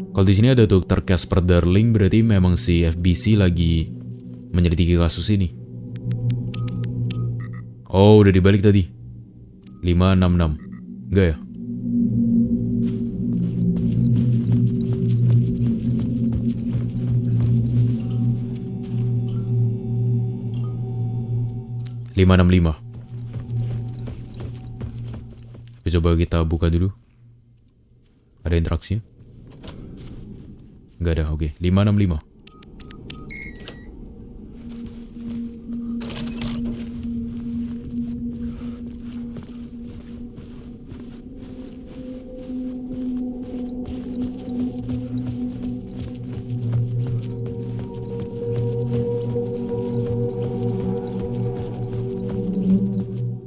Kalau di sini ada Dr. Casper Darling, berarti memang si FBC lagi menyelidiki kasus ini. Oh, udah dibalik tadi. 566. Enggak ya? (565). Coba kita buka dulu. Ada interaksinya? Enggak ada, oke. 565.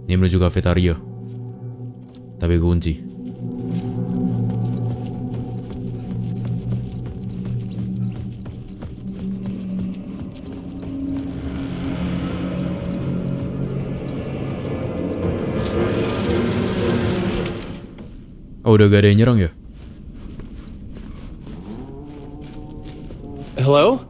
Ini menuju kafetaria. Tapi kunci. Oh, udah gak ada yang nyerang ya? Hello?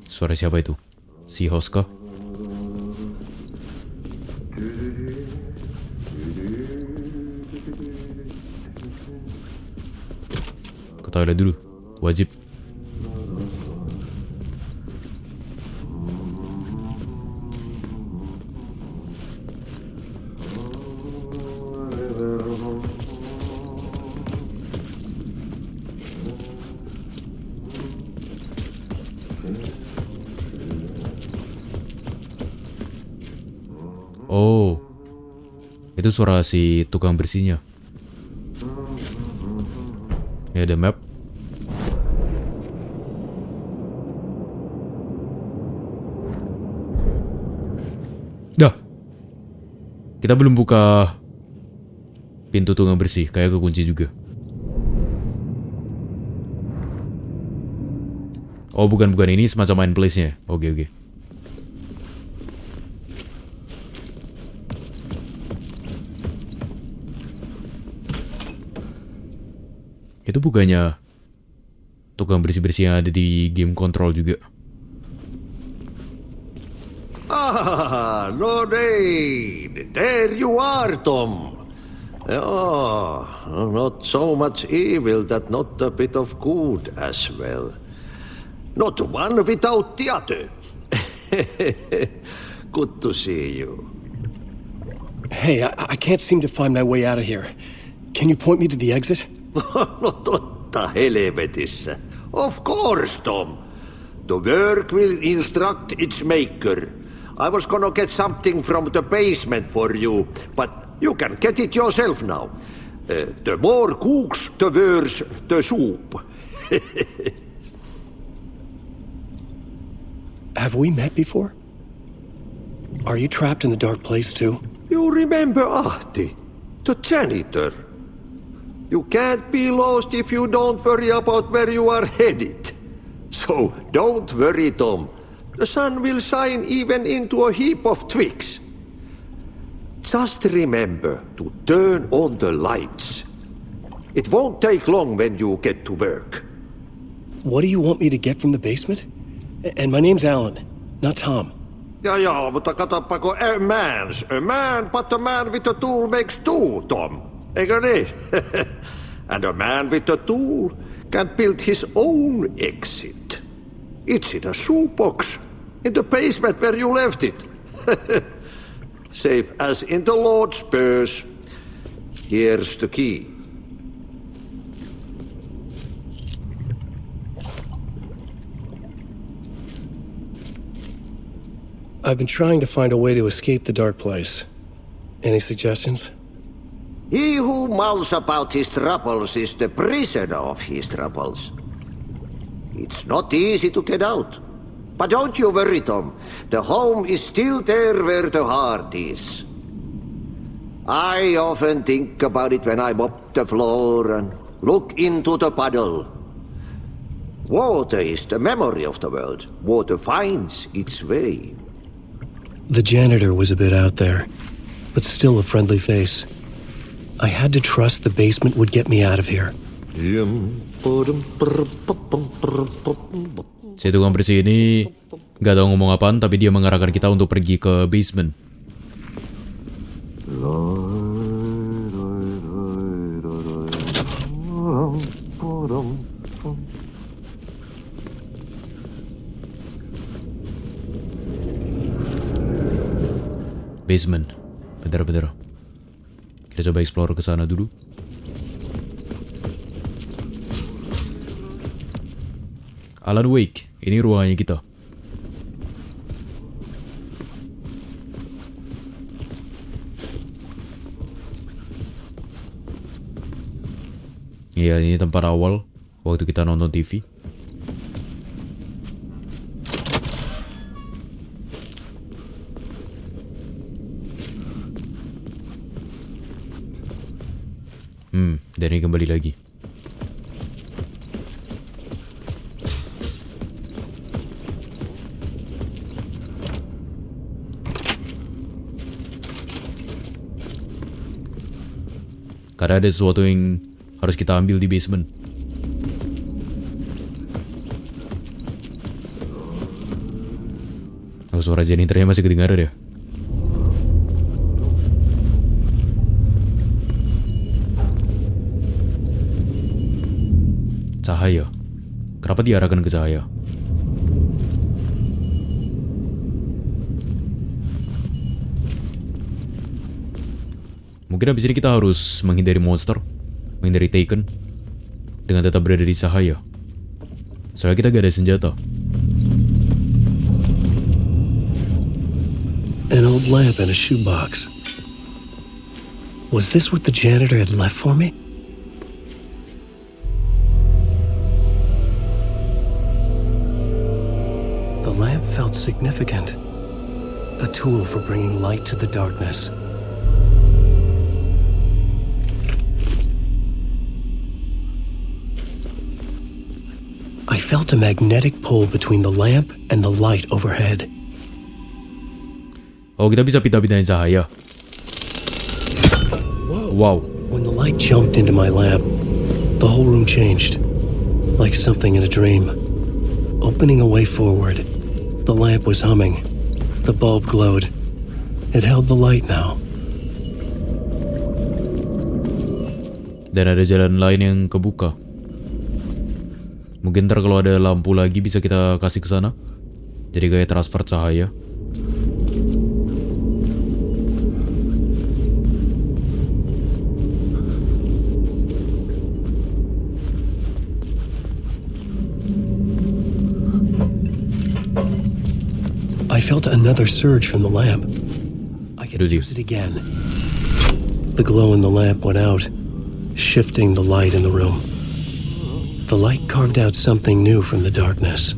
Suara siapa itu? Si host kah? Ke toilet dulu, wajib. Oh, itu suara si tukang bersihnya. Ini ada map. Dah. Kita belum buka pintu tukang bersih, kayak kekunci juga. Oh, bukan ini semacam main place-nya. Oke. Itu bukannya tukang bersih-bersih yang ada di game Control juga. Ah, Lorraine! There you are, Tom! Oh, not so much evil that not a bit of good as well. Not one without the other. Good to see you. Hey, I can't seem to find my way out of here. Can you point me to the exit? No totta helvetissä. Of course, Tom. The work will instruct its maker. I was gonna get something from the basement for you, but you can get it yourself now. The more cooks, the worse the soup. Have we met before? Are you trapped in the dark place too? You remember Ahti, the janitor? You can't be lost if you don't worry about where you are headed. So don't worry, Tom. The sun will shine even into a heap of twigs. Just remember to turn on the lights. It won't take long when you get to work. What do you want me to get from the basement? And my name's Alan, not Tom. Ja, mutta katsoppa, kun a man, but a man with a tool makes two, Tom. Eikö niin? And a man with a tool can build his own exit. It's in a shoebox, in the basement where you left it. Safe as in the Lord's purse. Here's the key. I've been trying to find a way to escape the dark place. Any suggestions? He who mouths about his troubles is the prisoner of his troubles. It's not easy to get out. But don't you worry, Tom. The home is still there where the heart is. I often think about it when I mop the floor and look into the puddle. Water is the memory of the world. Water finds its way. The janitor was a bit out there, but still a friendly face. I had to trust the basement would get me out of here. Si tukang bersih ini gak tahu ngomong apaan, tapi dia mengarahkan kita untuk pergi ke basement. Basement. Bentar. Kita coba explore ke sana dulu. Alan Wake, ini ruangannya kita. Iya, ini tempat awal waktu kita nonton TV. Dan ini kembali lagi. Karena ada sesuatu yang harus kita ambil di basement. Oh, suara janitornya masih kedengaran ya? Cahaya. Kenapa diarahkan ke cahaya? Mungkin habis ini kita harus menghindari monster, menghindari Taken, dengan tetap berada di cahaya. Soalnya kita gak ada senjata. An old lamp and a shoebox. Was this what the janitor had left for me? The lamp felt significant. A tool for bringing light to the darkness. I felt a magnetic pull between the lamp and the light overhead. Oh, kita bisa pindah-pindahin cahaya. Wow. When the light jumped into my lamp, the whole room changed. Like something in a dream. Opening a way forward. The lamp was humming. The bulb glowed. It held the light now. Dan ada jalan lain yang kebuka. Mungkin ntar kalau ada lampu lagi bisa kita kasih ke sana. Jadi kayak transfer cahaya. I felt another surge from the lamp. I could use it again. The glow in the lamp went out, shifting the light in the room. The light carved out something new from the darkness.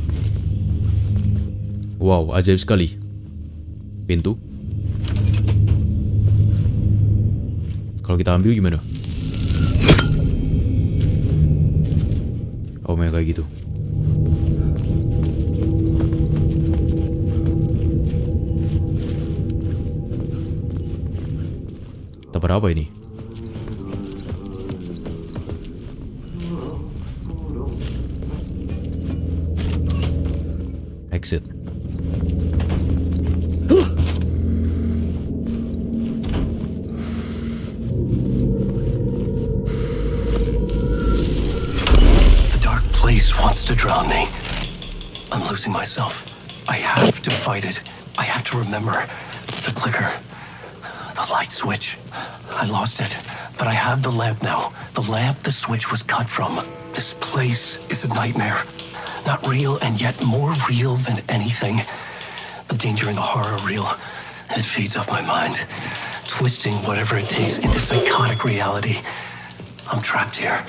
Wow, ajaib sekali. Pintu. Kalau kita ambil gimana? Oh, kayak gitu. Tabar apa ini? Exit. Wants to drown me. I'm losing myself. I have to fight it. I have to remember the clicker, the light switch. I lost it, but I have the lamp now. The lamp the switch was cut from. This place is a nightmare. Not real, and yet more real than anything. The danger and the horror real. It feeds off my mind, twisting whatever it takes into psychotic reality. I'm trapped here.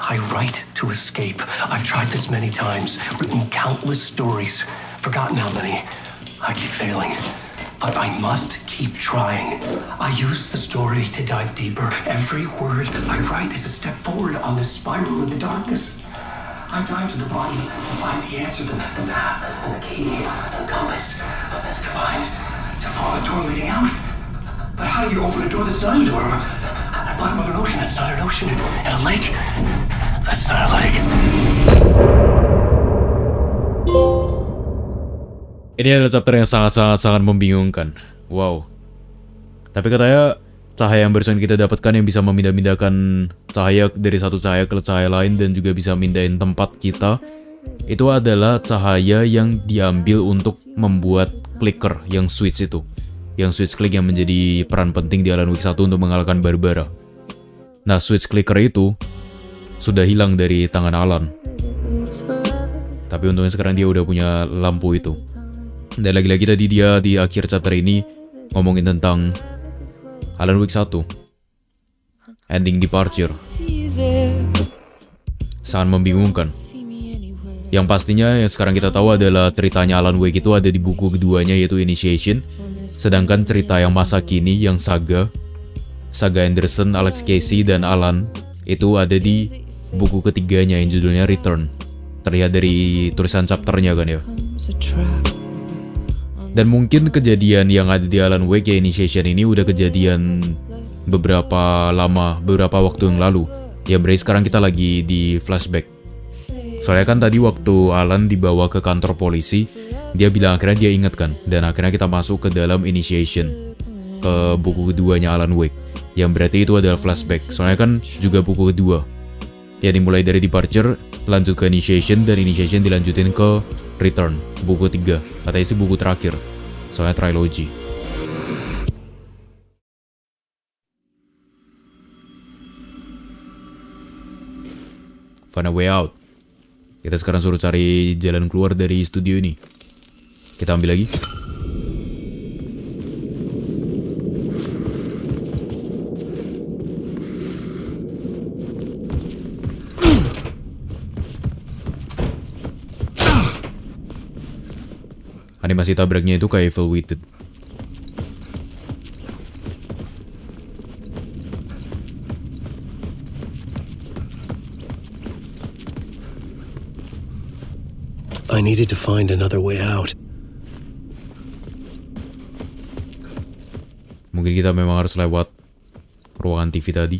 I write to escape. I've tried this many times, written countless stories, forgotten how many. I keep failing, but I must keep trying. I use the story to dive deeper. Every word I write is a step forward on this spiral into darkness. I dive to the body to find the answer, the map, and the key, and the compass. It's combined to form a door leading out. But how do you open a door that's not a door? At the bottom of an ocean that's not an ocean, and a lake that's not a lake. Ini adalah chapter yang sangat membingungkan. Wow. Tapi katanya cahaya yang barusan kita dapatkan yang bisa memindah-mindahkan cahaya dari satu cahaya ke cahaya lain dan juga bisa mindahin tempat kita, itu adalah cahaya yang diambil untuk membuat clicker yang switch itu. Yang switch click yang menjadi peran penting di Alan Wake 1 untuk mengalahkan Barbara. Nah, switch clicker itu sudah hilang dari tangan Alan. Tapi untungnya sekarang dia udah punya lampu itu. Dan lagi-lagi tadi dia di akhir chapter ini ngomongin tentang Alan Wake 1. Ending Departure. Sangat membingungkan. Yang pastinya yang sekarang kita tahu adalah ceritanya Alan Wake itu ada di buku keduanya yaitu Initiation. Sedangkan cerita yang masa kini yang Saga Anderson, Alex Casey, dan Alan itu ada di buku ketiganya yang judulnya Return. Terlihat dari tulisan chapternya kan ya. Dan mungkin kejadian yang ada di Alan Wake ya Initiation ini udah kejadian beberapa waktu yang lalu. Ya berarti sekarang kita lagi di flashback. Soalnya kan tadi waktu Alan dibawa ke kantor polisi, dia bilang akhirnya dia ingat kan. Dan akhirnya kita masuk ke dalam Initiation, ke buku keduanya Alan Wake. Yang berarti itu adalah flashback. Soalnya kan juga buku kedua. Ya dimulai dari Departure, lanjut ke Initiation, dan Initiation dilanjutin ke Return, buku 3. Katanya sih buku terakhir. Soalnya trilogy. Find a way out. Kita sekarang suruh cari jalan keluar dari studio ini. Kita ambil lagi. Animasi tabraknya itu kayak Evil Witted. I needed to find another way out. Mungkin kita memang harus lewat ruangan TV tadi.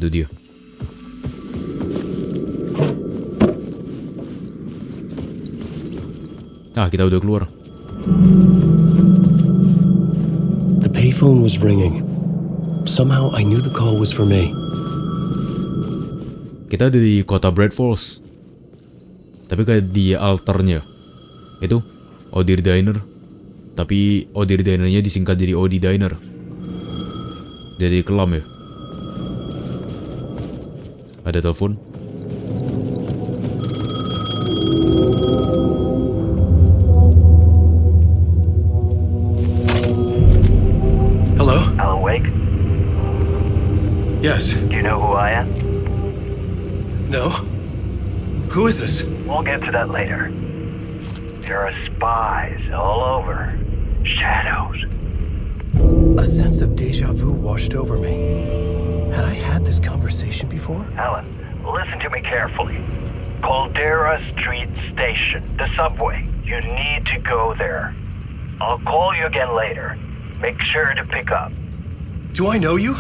Itu dia. Ah, kita udah keluar. The payphone was ringing. Somehow I knew the call was for me. Kita ada di kota Bright Falls. Tapi kayak di alternya. Itu Odir Diner. Tapi OD Dinernya disingkat jadi OD Diner. Jadi kelam ya. Ada telepon. Hello? Alan Wake? Yes. Do you know who I am? No? Who is this? We'll get to that later. There are spies all over. Shadows. A sense of deja vu washed over me. Had I had this conversation before? Alan, listen to me carefully. Caldera Street Station, the subway. You need to go there. I'll call you again later. Make sure to pick up. Do I know you?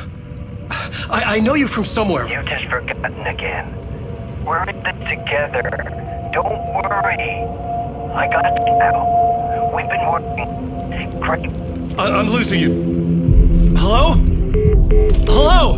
I know you from somewhere. You just forgotten again. We're in this together. Don't worry. I got you now. We've been working. Great. I'm losing you. Hello? Hello?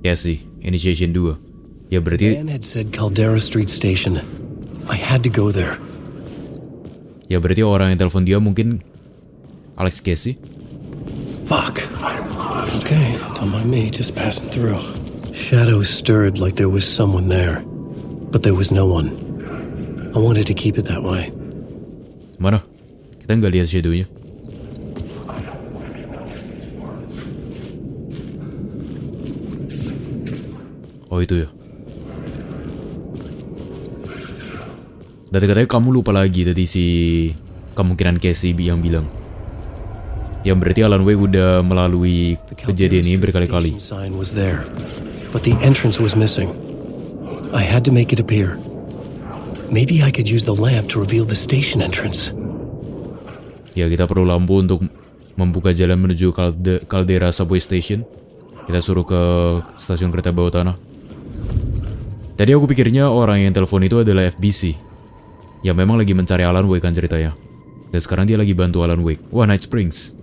Cassie, Initiation 2. Ya berarti... Man had said Caldera Street Station. I had to go there. Ya berarti orang yang telepon dia mungkin Alex Casey. Fuck. Okay, don't mind me, just passing through. Shadows stirred like there was someone there, but there was no one. I wanted to keep it that way. Mana? Kita nggak lihat shadownya. Oh itu ya. Dan katanya kamu lupa lagi tadi si kemungkinan Casey yang bilang. Yang berarti Alan Wake udah melalui kejadian ini berkali-kali. Sign was there, but the entrance was missing. I had to make it appear. Maybe I could use the lamp to reveal the station entrance. Ya kita perlu lampu untuk membuka jalan menuju Caldera Subway Station. Kita suruh ke stasiun kereta bawah tanah. Tadi aku pikirnya orang yang telepon itu adalah FBC. Ya memang lagi mencari Alan Wake kan ceritanya. Dan sekarang dia lagi bantu Alan Wake. Wah, Night Springs.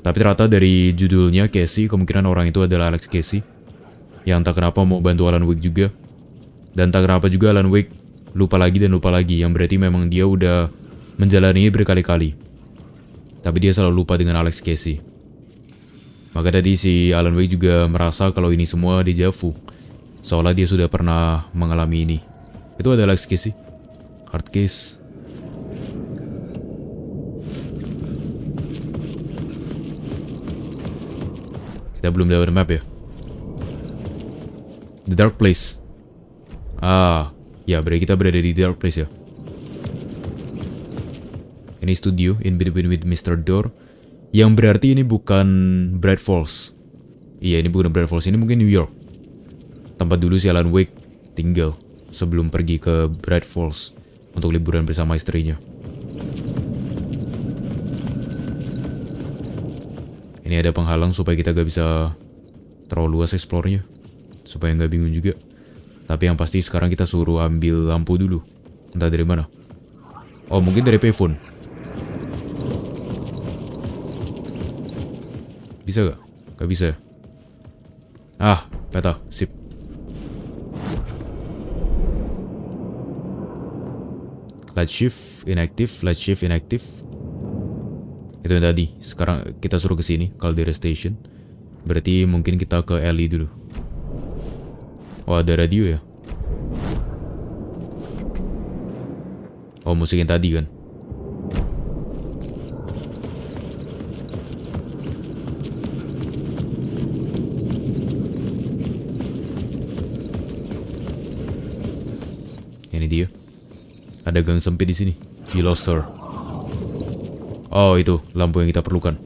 Tapi ternyata dari judulnya Casey, kemungkinan orang itu adalah Alex Casey. Yang entah kenapa mau bantu Alan Wake juga. Dan entah kenapa juga Alan Wake lupa lagi dan lupa lagi. Yang berarti memang dia udah menjalani berkali-kali. Tapi dia selalu lupa dengan Alex Casey. Maka tadi si Alan Wake juga merasa kalau ini semua deja vu. Seolah dia sudah pernah mengalami ini. Itu adalah Alex Casey. Hard case. Kita belum dapat map ya. The Dark Place. Ah, ya berarti kita berada di Dark Place ya. Ini studio In Between with Mr. Door. Yang berarti ini bukan Bright Falls. Iya, ini bukan Bright Falls, ini mungkin New York. Tempat dulu si Alan Wake tinggal sebelum pergi ke Bright Falls untuk liburan bersama istrinya. Ini ada penghalang supaya kita gak bisa terlalu luas explore-nya. Supaya gak bingung juga. Tapi yang pasti sekarang kita suruh ambil lampu dulu. Entah dari mana. Oh, mungkin dari payphone. Bisa gak? Gak bisa ya? Ah, peta. Sip. Light shift inactive, light shift inactive. Itu yang tadi. Sekarang kita suruh ke sini, Caldera Station. Berarti mungkin kita ke alley dulu. Oh, ada radio ya. Oh, musik yang tadi kan. Ini dia. Ada gang sempit di sini. You lost her. Oh, itu lampu yang kita perlukan.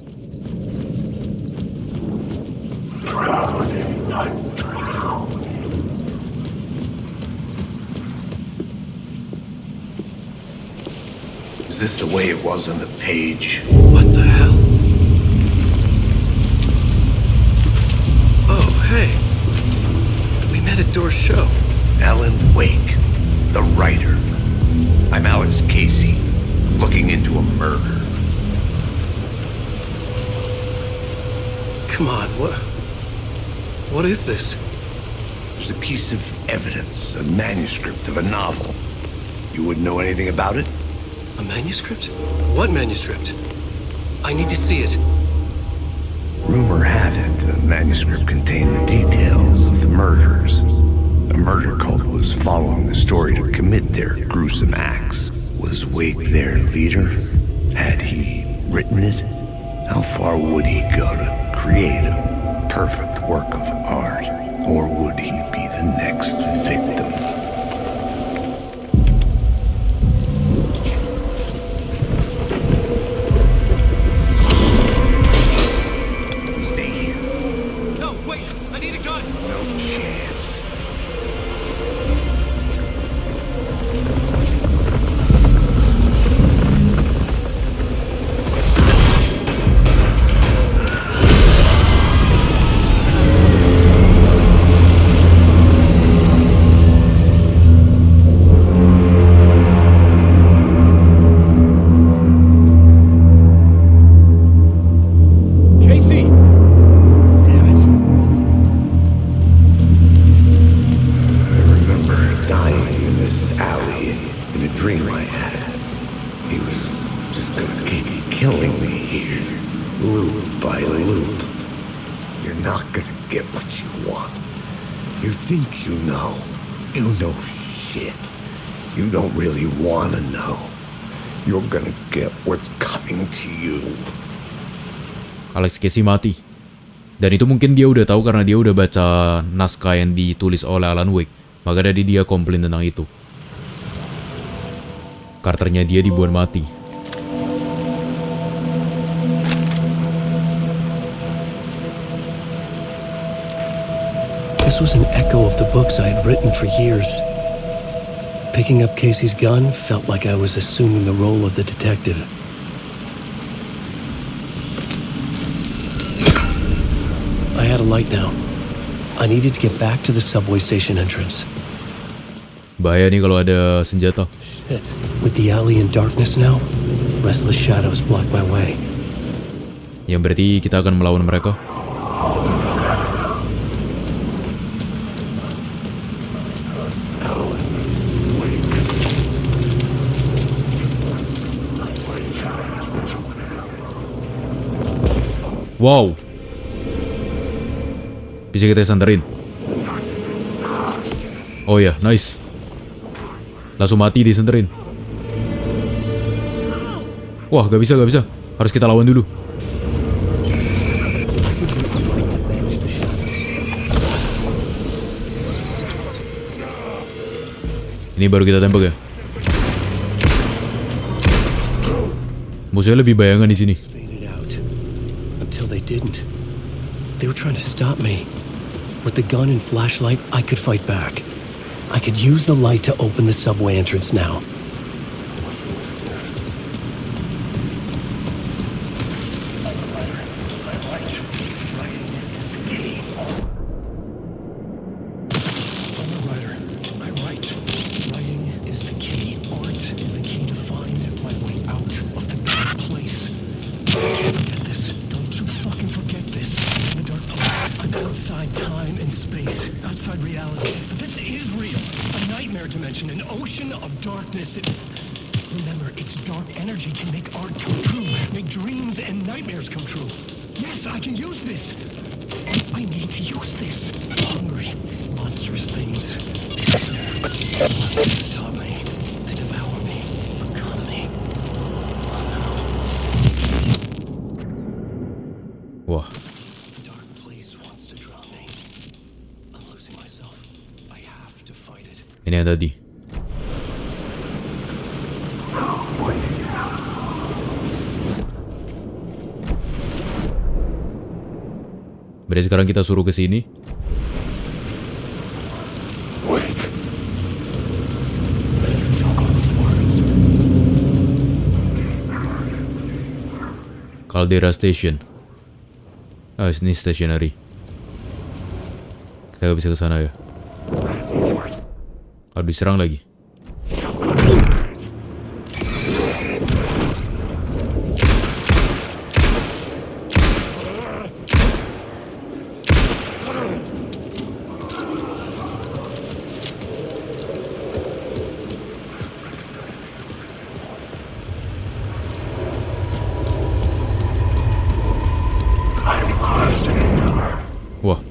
Is this the way it was on the page? What the hell? Oh, hey. We met at Door's show. Alan Wake, the writer. I'm Alex Casey, looking into a murder. Come on, what is this? There's a piece of evidence, a manuscript of a novel. You wouldn't know anything about it? A manuscript? What manuscript? I need to see it. Rumor had it the manuscript contained the details of the murders. A murder cult was following the story to commit their gruesome acts. Was Wake their leader? Had he written it? How far would he go to create a perfect work of art? Or would he be the next victim? Stay here. No, wait! I need a gun! No chance. You know shit. You don't really wanna know. You're gonna get what's coming to you. Alex Casey mati. Dan itu mungkin dia udah tahu karena dia udah baca naskah yang ditulis oleh Alan Wake. Maka dari dia komplain tentang itu. Karakternya dia dibuat mati. This was an echo of the books I had written for years. Picking up Casey's gun felt like I was assuming the role of the detective. I had a light now. I needed to get back to the subway station entrance. Bahaya nih kalau ada senjata. Shit. With the alley in darkness now, restless shadows block my way. Yang berarti kita akan melawan mereka. Wow. Bisa kita santerin. Oh ya, nice. Langsung mati disenterin. Wah, gak bisa. Harus kita lawan dulu. Ini baru kita tembak ya. Musuhnya lebih bayangan di sini. Didn't. They were trying to stop me. With the gun and flashlight, I could fight back. I could use the light to open the subway entrance now. Remember, its dark energy can make art come true, make dreams and nightmares come true. Yes, I can use this. I need to use this. Hungry, monstrous things. To stop me, to devour me, become me. Wah. The dark place wants to drown me. I'm losing myself. I have to fight it. Ini yang tadi. Berarti sekarang kita suruh ke sini. Caldera Station. Ah, ini stationary. Kita gak bisa ke sana ya. Harus diserang lagi. Wah.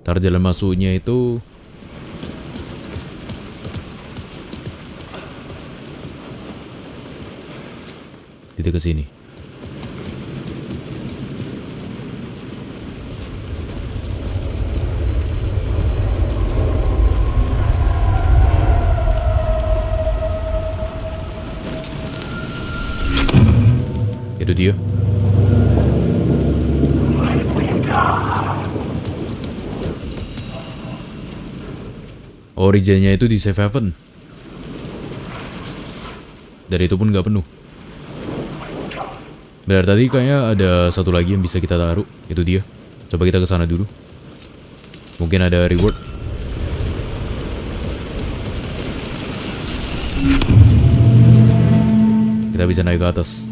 Ntar jalan masuknya itu tidak ke sini. Itu dia. Originnya itu di Safe Haven. Dan itu pun nggak penuh. Benar, tadi kayaknya ada satu lagi yang bisa kita taruh. Itu dia. Coba kita ke sana dulu. Mungkin ada reward. Kita bisa naik ke atas.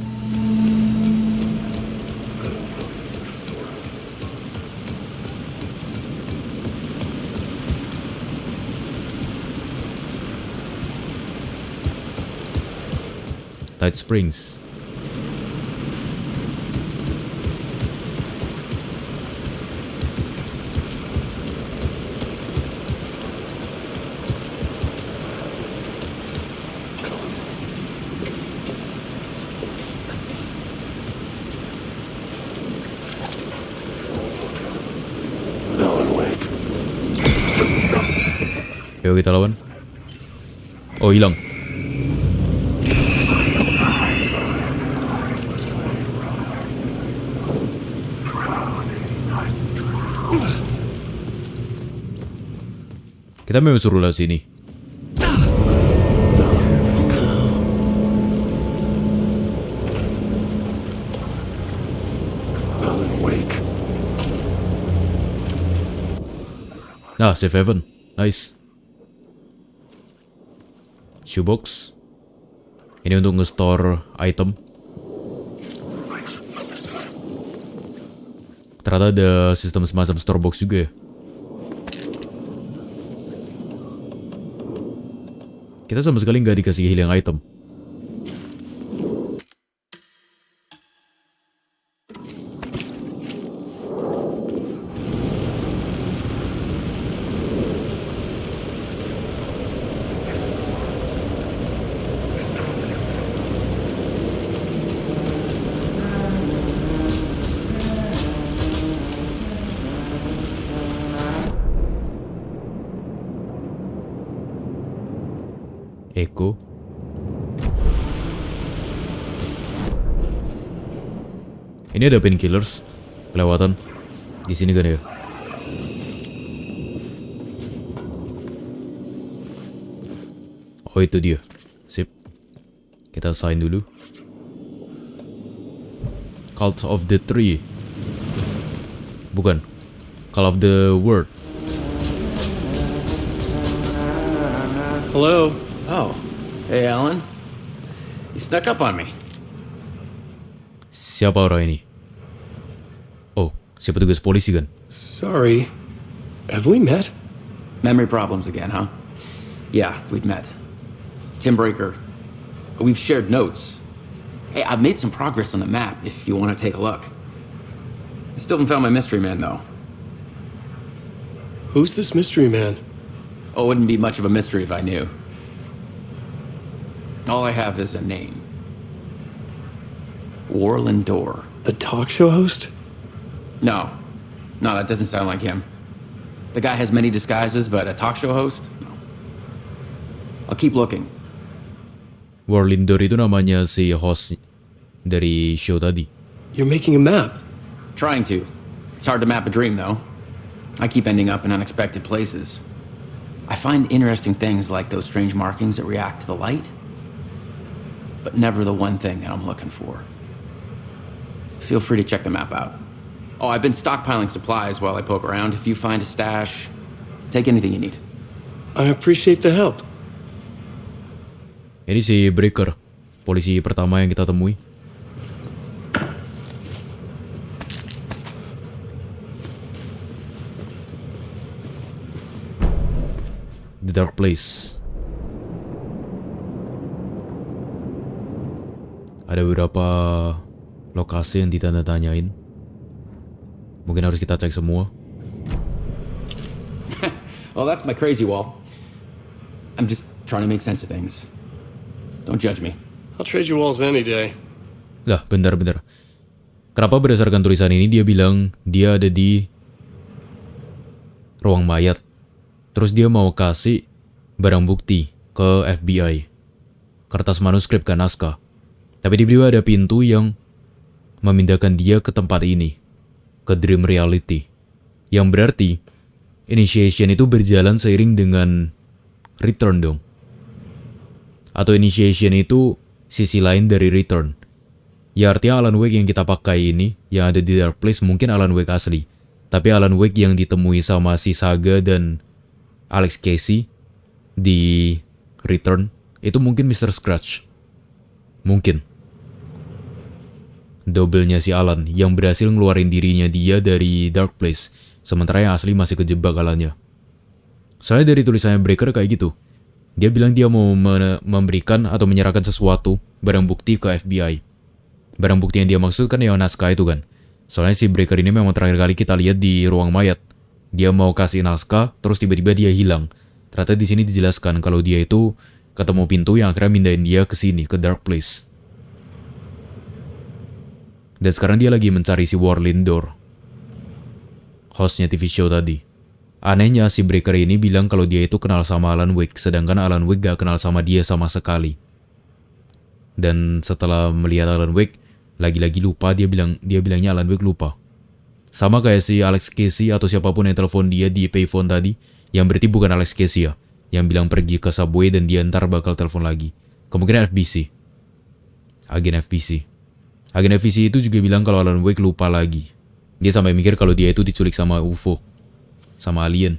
Tide Springs. Yuk kita lawan. Oh, hilang. Kita memang suruh lewat sini. Nah, Safe Haven. Nice. Shoebox. Ini untuk nge-store item. Ternyata ada sistem semacam store box juga ya. Kita sama sekali nggak dikasih healing item. Echo. Ini ada painkillers. Kelewatan. Di sini kan ya. Oh, itu dia. Sip. Kita sign dulu. Cult of the Tree. Bukan. Call of the Word. Hello. Oh, hey Alan. You snuck up on me. Siapa orang ini? Oh, siapa tugas polisi kan? Sorry. Have we met? Memory problems again, huh? Yeah, we've met. Tim Breaker. We've shared notes. Hey, I've made some progress on the map if you want to take a look. I still haven't found my mystery man, though. Who's this mystery man? Oh, it wouldn't be much of a mystery if I knew. All I have is a name. Warland Door. The talk show host? No. No, that doesn't sound like him. The guy has many disguises, but a talk show host? No. I'll keep looking. Warland Door itu namanya si host dari show tadi. You're making a map? Trying to. It's hard to map a dream, though. I keep ending up in unexpected places. I find interesting things like those strange markings that react to the light, but never the one thing that I'm looking for. Feel free to check the map out. Oh, I've been stockpiling supplies while I poke around. If you find a stash, take anything you need. I appreciate the help. Ini si Breaker, polisi pertama yang kita temui. The Dark Place. Ada beberapa lokasi yang ditanda-tanyain. Mungkin harus kita cek semua. Oh, that's my crazy wall. I'm just trying to make sense of things. Don't judge me. I'll trade you walls any day. Lah, bentar. Kenapa berdasarkan tulisan ini dia bilang dia ada di ruang mayat? Terus dia mau kasih barang bukti ke FBI. Kertas manuskrip kan, naskah. Tapi tiba-tiba ada pintu yang memindahkan dia ke tempat ini. Ke dream reality. Yang berarti initiation itu berjalan seiring dengan return dong. Atau initiation itu sisi lain dari return. Ya artinya Alan Wake yang kita pakai ini, yang ada di Dark Place mungkin Alan Wake asli. Tapi Alan Wake yang ditemui sama si Saga dan Alex Casey di return, itu mungkin Mr. Scratch. Mungkin. Double-nya si Alan yang berhasil ngeluarin dirinya dia dari Dark Place, sementara yang asli masih kejebak Alannya. Soalnya dari tulisannya Breaker kayak gitu. Dia bilang dia mau memberikan atau menyerahkan sesuatu, barang bukti ke FBI. Barang bukti yang dia maksud kan yang naskah itu kan. Soalnya si Breaker ini memang terakhir kali kita lihat di ruang mayat. Dia mau kasih naskah, terus tiba-tiba dia hilang. Ternyata di sini dijelaskan kalau dia itu ketemu pintu yang akhirnya mindahin dia ke sini, ke Dark Place. Dan sekarang dia lagi mencari si Warlindor, hostnya TV show tadi. Anehnya si Breaker ini bilang kalau dia itu kenal sama Alan Wake, sedangkan Alan Wake gak kenal sama dia sama sekali. Dan setelah melihat Alan Wake, lagi-lagi lupa, dia bilangnya Alan Wake lupa. Sama kayak si Alex Casey atau siapapun yang telepon dia di payphone tadi, yang berarti bukan Alex Casey ya, yang bilang pergi ke subway dan dia ntar bakal telepon lagi. Kemungkinan FBC. Agen FBC. Agen FBC itu juga bilang kalau Alan Wake lupa lagi. Dia sampai mikir kalau dia itu diculik sama UFO. Sama alien.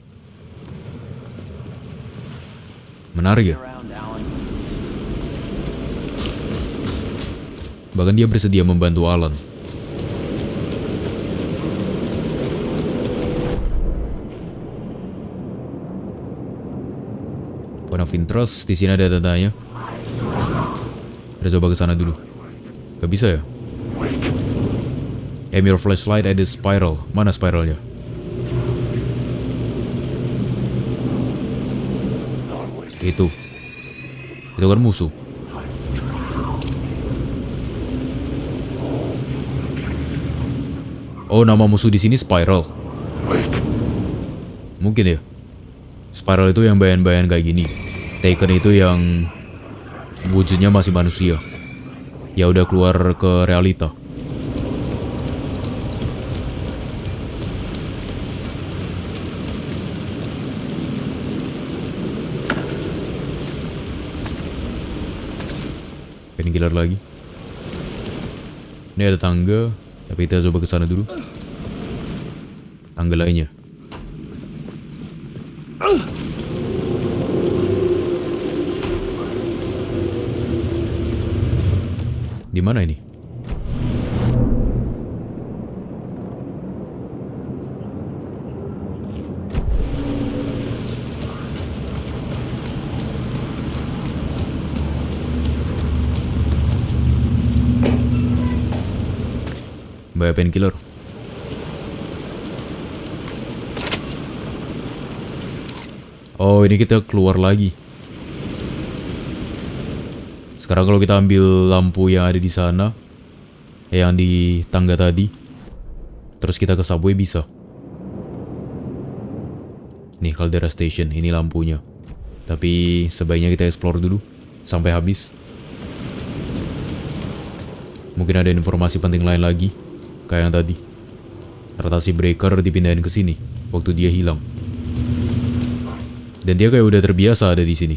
Menarik ya? Bahkan dia bersedia membantu Alan. Point of interest, di sini ada tandanya. Kita coba ke sana dulu. Gak bisa ya? Aim your flashlight at the spiral. Mana spiralnya? Itu kan musuh. Oh, nama musuh di sini Spiral. Mungkin ya. Spiral itu yang bayan-bayan kayak gini. Taken itu yang wujudnya masih manusia. Ya udah keluar ke realita. Painkiller lagi. Ini ada tangga, tapi kita coba ke sana dulu. Tangga lainnya. Di mana ini? Bayar painkiller. Oh, ini kita keluar lagi. Sekarang kalau kita ambil lampu yang ada di sana, yang di tangga tadi, terus kita ke subway bisa. Nih, Caldera Station, ini lampunya. Tapi sebaiknya kita explore dulu sampai habis. Mungkin ada informasi penting lain lagi, kayak yang tadi. Ternyata si Breaker dipindahin ke sini waktu dia hilang. Dan dia kayak udah terbiasa ada di sini.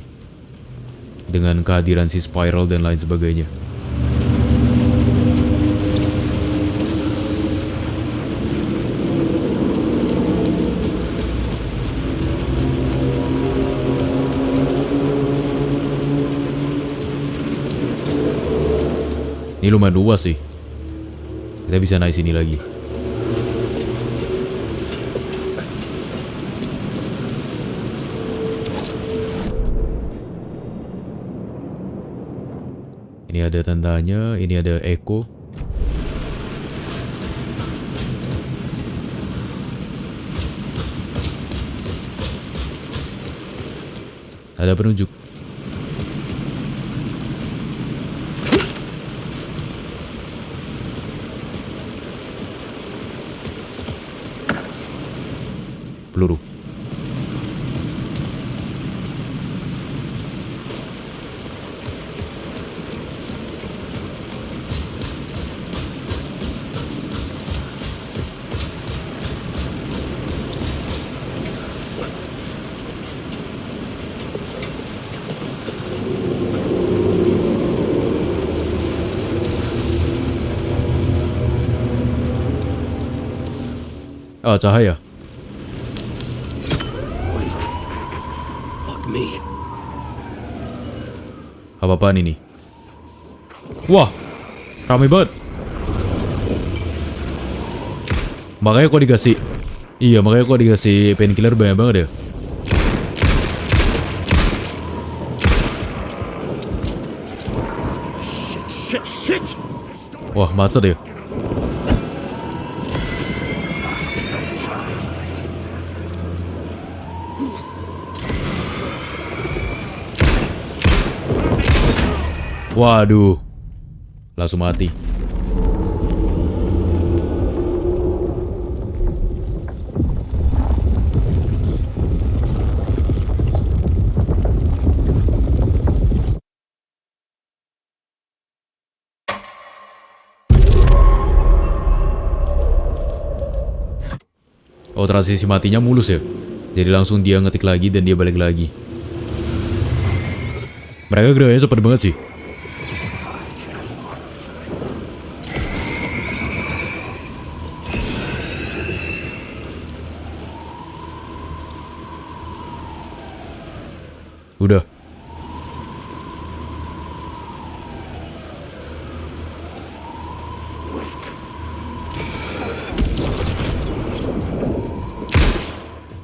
Dengan kehadiran si Spiral dan lain sebagainya. Ini lumayan luas sih. Kita bisa naik sini lagi. Ini ada tandanya, ini ada echo. Ada penunjuk. Peluru. Ah, cahaya. Fuck me. Apa-apaan ini? Wah, ramai banget. Makanya kok dikasih, iya makanya kok dikasih painkiller banyak banget ya. Wah, macet ya. Waduh, langsung mati. Oh, transisi matinya mulus ya. Jadi langsung dia ngetik lagi dan dia balik lagi. Mereka geraknya cepet banget sih. Udah.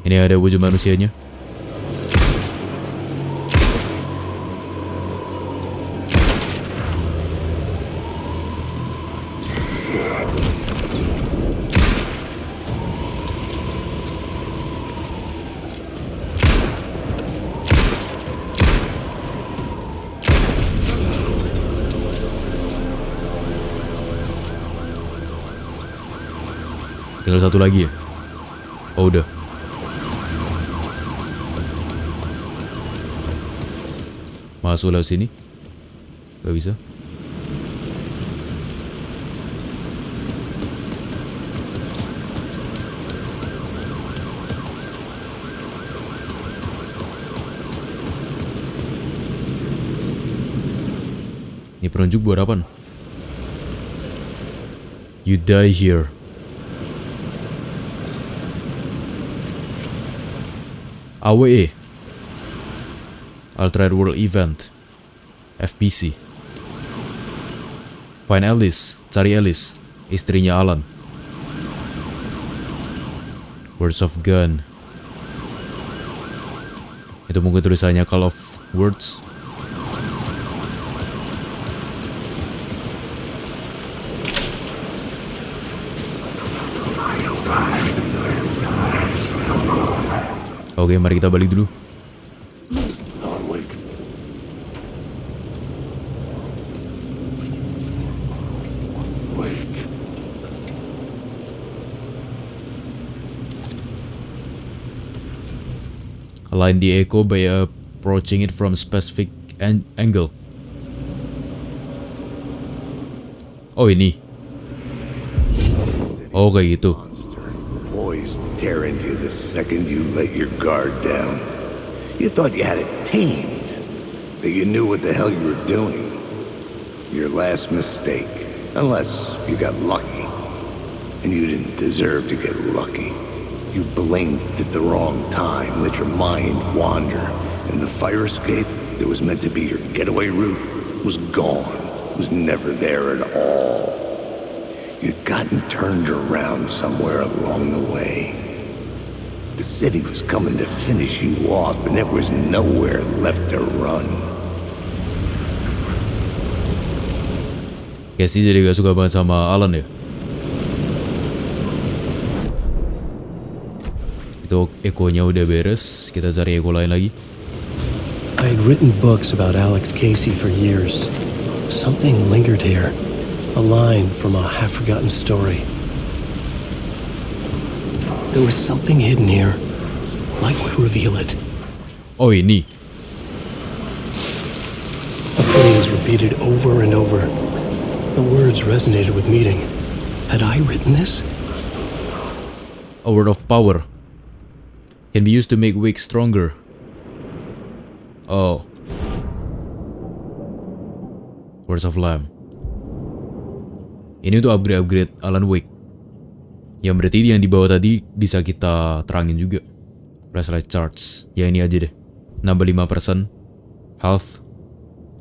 Ini ada wujud manusianya. Tinggal satu lagi ya? Oh udah. Masuk lewat sini? Gak bisa. Ini penunjuk buat apaan? You die here. AWE Altered World Event FPC. Find Alice, cari Alice, istrinya Alan. Words of Gun. Itu mungkin tulisannya Call of Words. Oke, mari kita balik dulu. Align the echo by approaching it from specific angle. Oh ini. Oh kayak gitu. Poised to tear into you the second you let your guard down. You thought you had it tamed, that you knew what the hell you were doing. Your last mistake, unless you got lucky. And you didn't deserve to get lucky. You blinked at the wrong time, let your mind wander, and the fire escape that was meant to be your getaway route was gone, was never there at all. You'd gotten turned around somewhere along the way. The city was coming to finish you off, and there was nowhere left to run. Casey jadi gak suka banget sama Alan ya. Itu ekonya udah beres, kita cari eko lain lagi. I had written books about Alex Casey for years. Something lingered here. A line from a half-forgotten story. There was something hidden here. Life would reveal it. Oh, ini. The phrase was repeated over and over. The words resonated with meaning. Had I written this? A word of power can be used to make wake stronger. Oh. Words of Lamb. Ini untuk upgrade Alan Wake. Yang berarti yang di bawah tadi bisa kita terangin juga. Flashlight charge. Ya ini aja deh. Nambah 5% health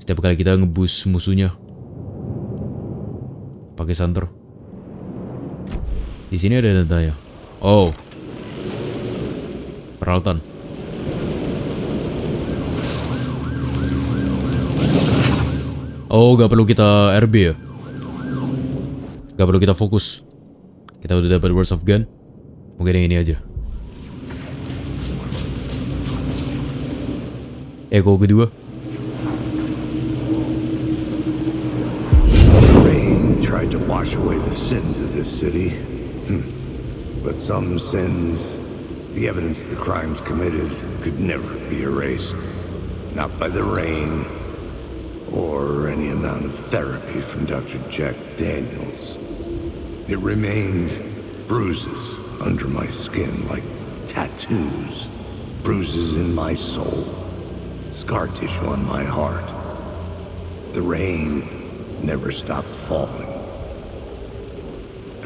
setiap kali kita ngeboost musuhnya. Pakai Santer. Di sini ada tandanya. Oh. Peralatan. Oh, gak perlu kita RB ya? Gak perlu kita fokus. Kita udah dapat Words of Gun. Mungkin yang ini aja. Eko kedua. Rain tried to wash away the sins of this city. But some sins, the evidence of the crimes committed, could never be erased. Not by the rain, or any amount of therapy from Dr. Jack Daniels. It remained bruises under my skin like tattoos, bruises in my soul, scar tissue on my heart. The rain never stopped falling,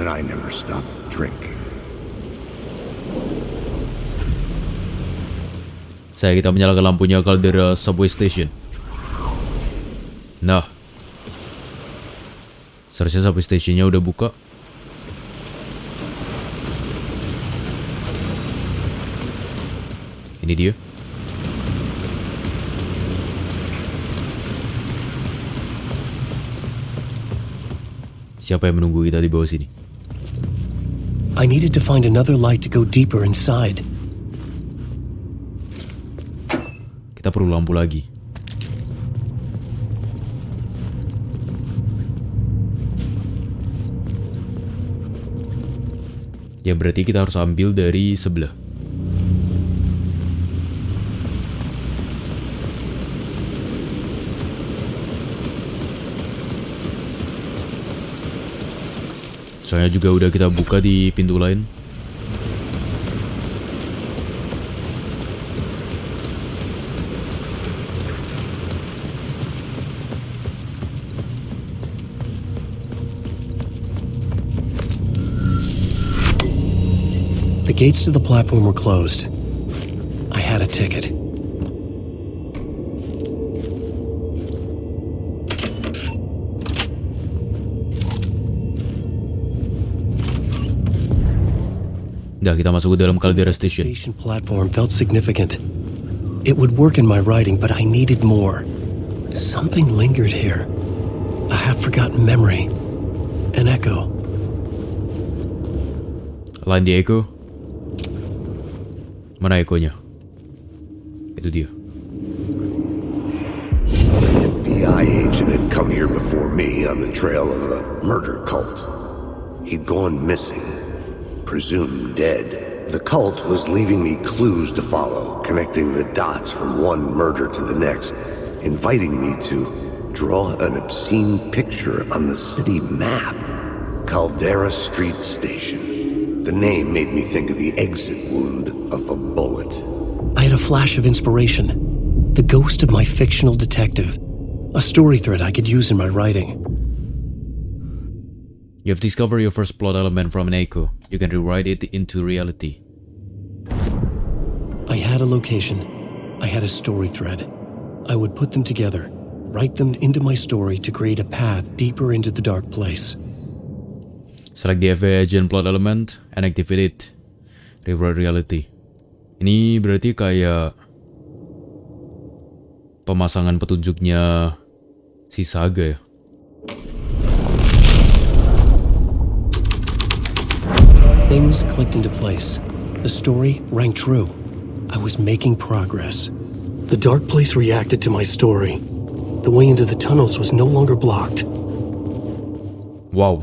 and I never stopped drinking. Kita menyalakan lampunya Caldera Subway Station. Nah, seharusnya subway stationnya udah buka. Ini dia. Siapa yang menunggu kita di bawah sini? I needed to find another light to go deeper inside. Kita perlu lampu lagi. Ya berarti kita harus ambil dari sebelah. Soalnya juga udah kita buka di pintu lain. The gates to the platform were closed. I had a ticket. Nah, kita masuk ke dalam Caldera Station. Station platform felt significant. It would work in my writing, but I needed more. Something lingered here. A half-forgotten memory. An echo. Line di echo. Mana ekonya? Itu dia. An FBI agent had come here before me on the trail of a murder cult. He'd gone missing, presumed dead. The cult was leaving me clues to follow, connecting the dots from one murder to the next, inviting me to draw an obscene picture on the city map. Caldera Street Station. The name made me think of the exit wound of a bullet. A I had a flash of inspiration. The ghost of my fictional detective. A story thread I could use in my writing. You have discovered your first plot element from an echo. You can rewrite it into reality. I had a location. I had a story thread. I would put them together, write them into my story to create a path deeper into the dark place. Select the FA agent plot element and activate it. Rewrite reality. Ini berarti kayak pemasangan petunjuknya si Saga ya. Things clicked into place. The story rang true. I was making progress. The dark place reacted to my story. The way into the tunnels was no longer blocked. Wow.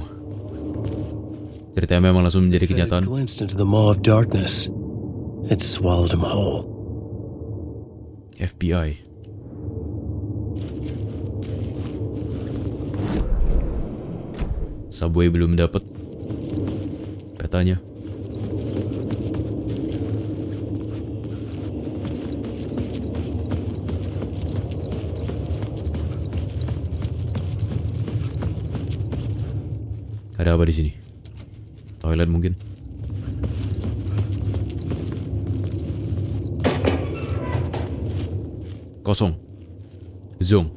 Ceritanya memang langsung menjadi kenyataan. I glimpsed into the maw of darkness. It swallowed him whole. FBI. Subway belum dapat petanya. Ada apa di sini? Toilet mungkin? Kosong. Zong.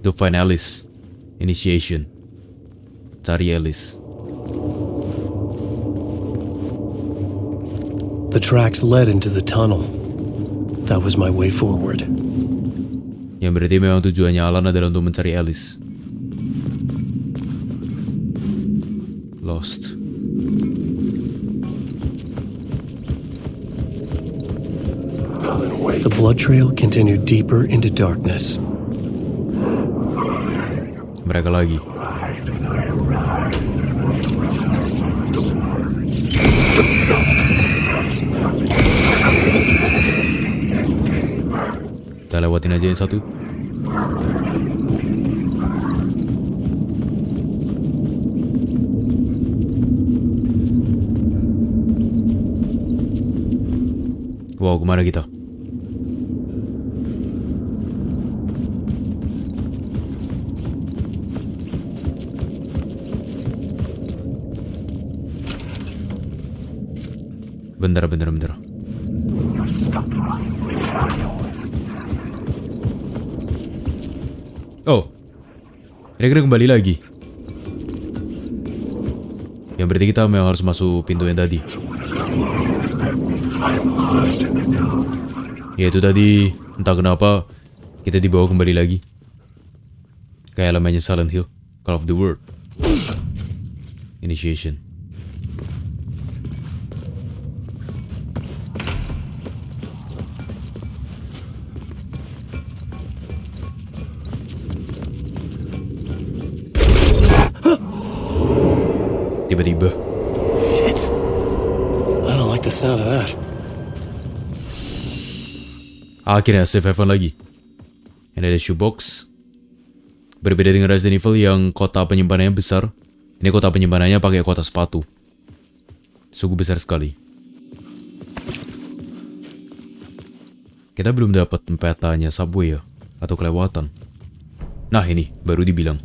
To find Alice. Initiation. Cari Alice. The tracks led into the tunnel. That was my way forward. Yang berarti memang tujuannya Alan adalah untuk mencari Alice. Lost. The blood trail continued deeper into darkness. Mereka lagi. Kita lewatin aja yang satu. Wow, kemana kita? Bentar. Oh, kira-kira kembali lagi. Yang berarti kita memang harus masuk pintu yang tadi. Ya itu tadi, entah kenapa kita dibawa kembali lagi. Kayak elemennya Silent Hill, Call of the World. Initiation. Tiba-tiba. Shit. I don't like the sound of that. Akhirnya save heaven lagi. Ini ada shoebox. Berbeda dengan Resident Evil yang kota penyimpanannya besar. Ini kota penyimpanannya pakai kotak sepatu. Sungguh besar sekali. Kita belum dapat petanya subway ya, atau kelewatan. Nah ini baru dibilang.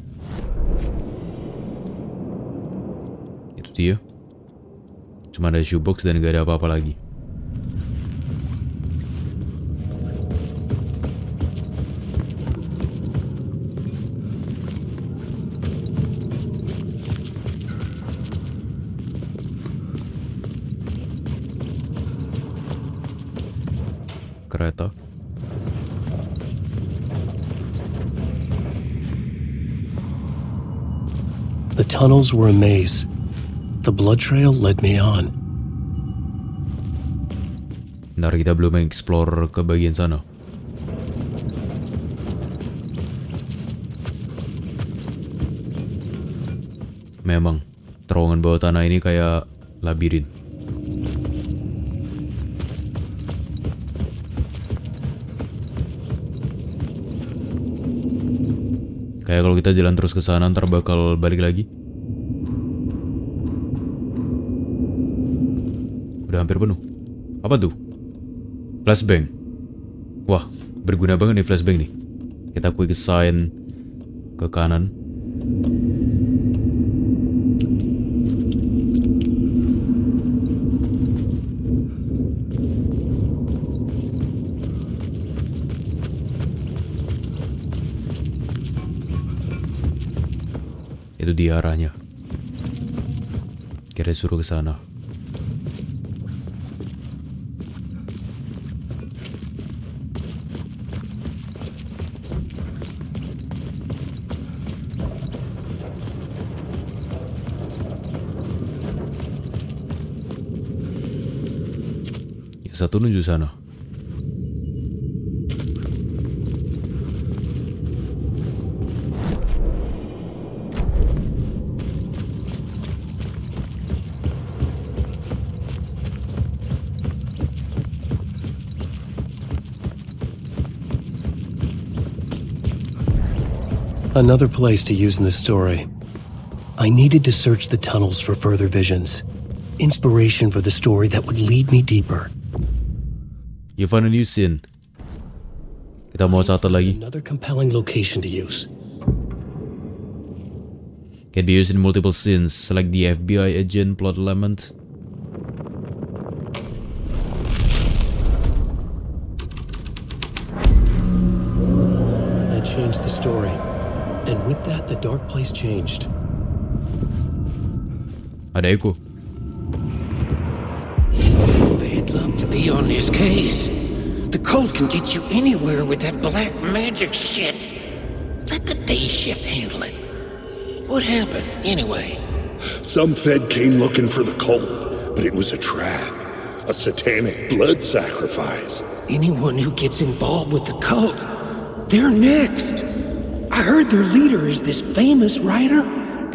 Itu dia. Cuma ada shoebox dan gak ada apa-apa lagi. Kereta. The tunnels were a maze. The blood trail led me on. Bentar, kita belum explore ke bagian sana. Memang, terowongan bawah tanah ini kayak labirin. Kayak kalau kita jalan terus ke sana ntar bakal balik lagi. Udah hampir penuh. Apa tuh? Flashbang. Wah, berguna banget nih flashbang nih. Kita quick assign ke kanan. Itu dia arahnya. Kira suruh ke sana. Satu menuju sana. Another place to use in the story. I needed to search the tunnels for further visions. Inspiration for the story that would lead me deeper. You found a new scene. Kita mau catat lagi. Another compelling location to use. Can be used in multiple scenes, like the FBI agent plot element. I changed the story, and with that, the dark place changed. Ada echo. They'd love to be on this case. The cult can get you anywhere with that black magic shit. Let the day shift handle it. What happened, anyway? Some Fed came looking for the cult, but it was a trap. A satanic blood sacrifice. Anyone who gets involved with the cult, they're next. I heard their leader is this famous writer,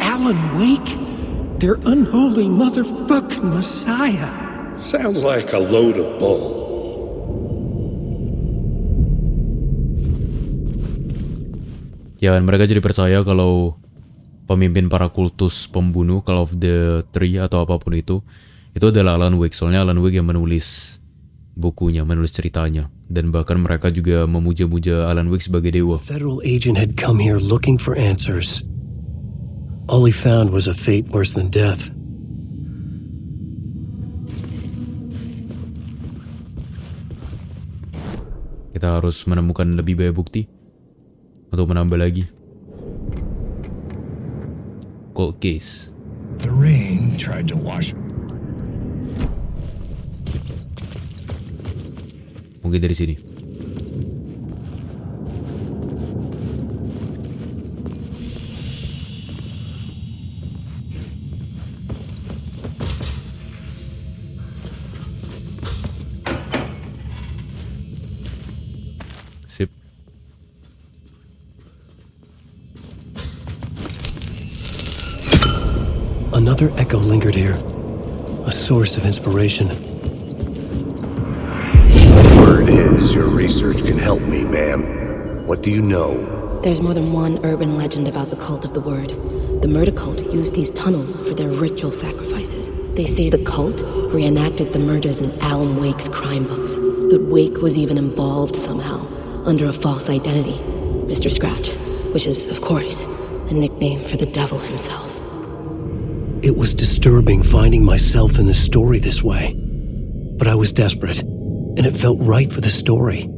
Alan Wake. Their unholy motherfucking messiah. Sounds like a load of bull. Ya, mereka jadi percaya kalau pemimpin para kultus pembunuh Call of the Tree atau apapun itu adalah Alan Wake. Soalnya Alan Wake yang menulis bukunya, menulis ceritanya. Dan bahkan mereka juga memuja-muja Alan Wake sebagai dewa. Federal agent had come here looking for answers. All he found was a fate worse than death. Kita harus menemukan lebih banyak bukti untuk menambah lagi. Cold case. The rain tried to wash. Mungkin dari sini. Sip. Another echo lingered here, a source of inspiration. Word is your research can help me, ma'am. What do you know? There's more than one urban legend about the cult of the Word. The murder cult used these tunnels for their ritual sacrifices. They say the cult reenacted the murders in Alan Wake's crime books. That Wake was even involved somehow, under a false identity, Mr. Scratch, which is, of course, a nickname for the devil himself. It was disturbing finding myself in the story this way. But I was desperate, and it felt right for the story.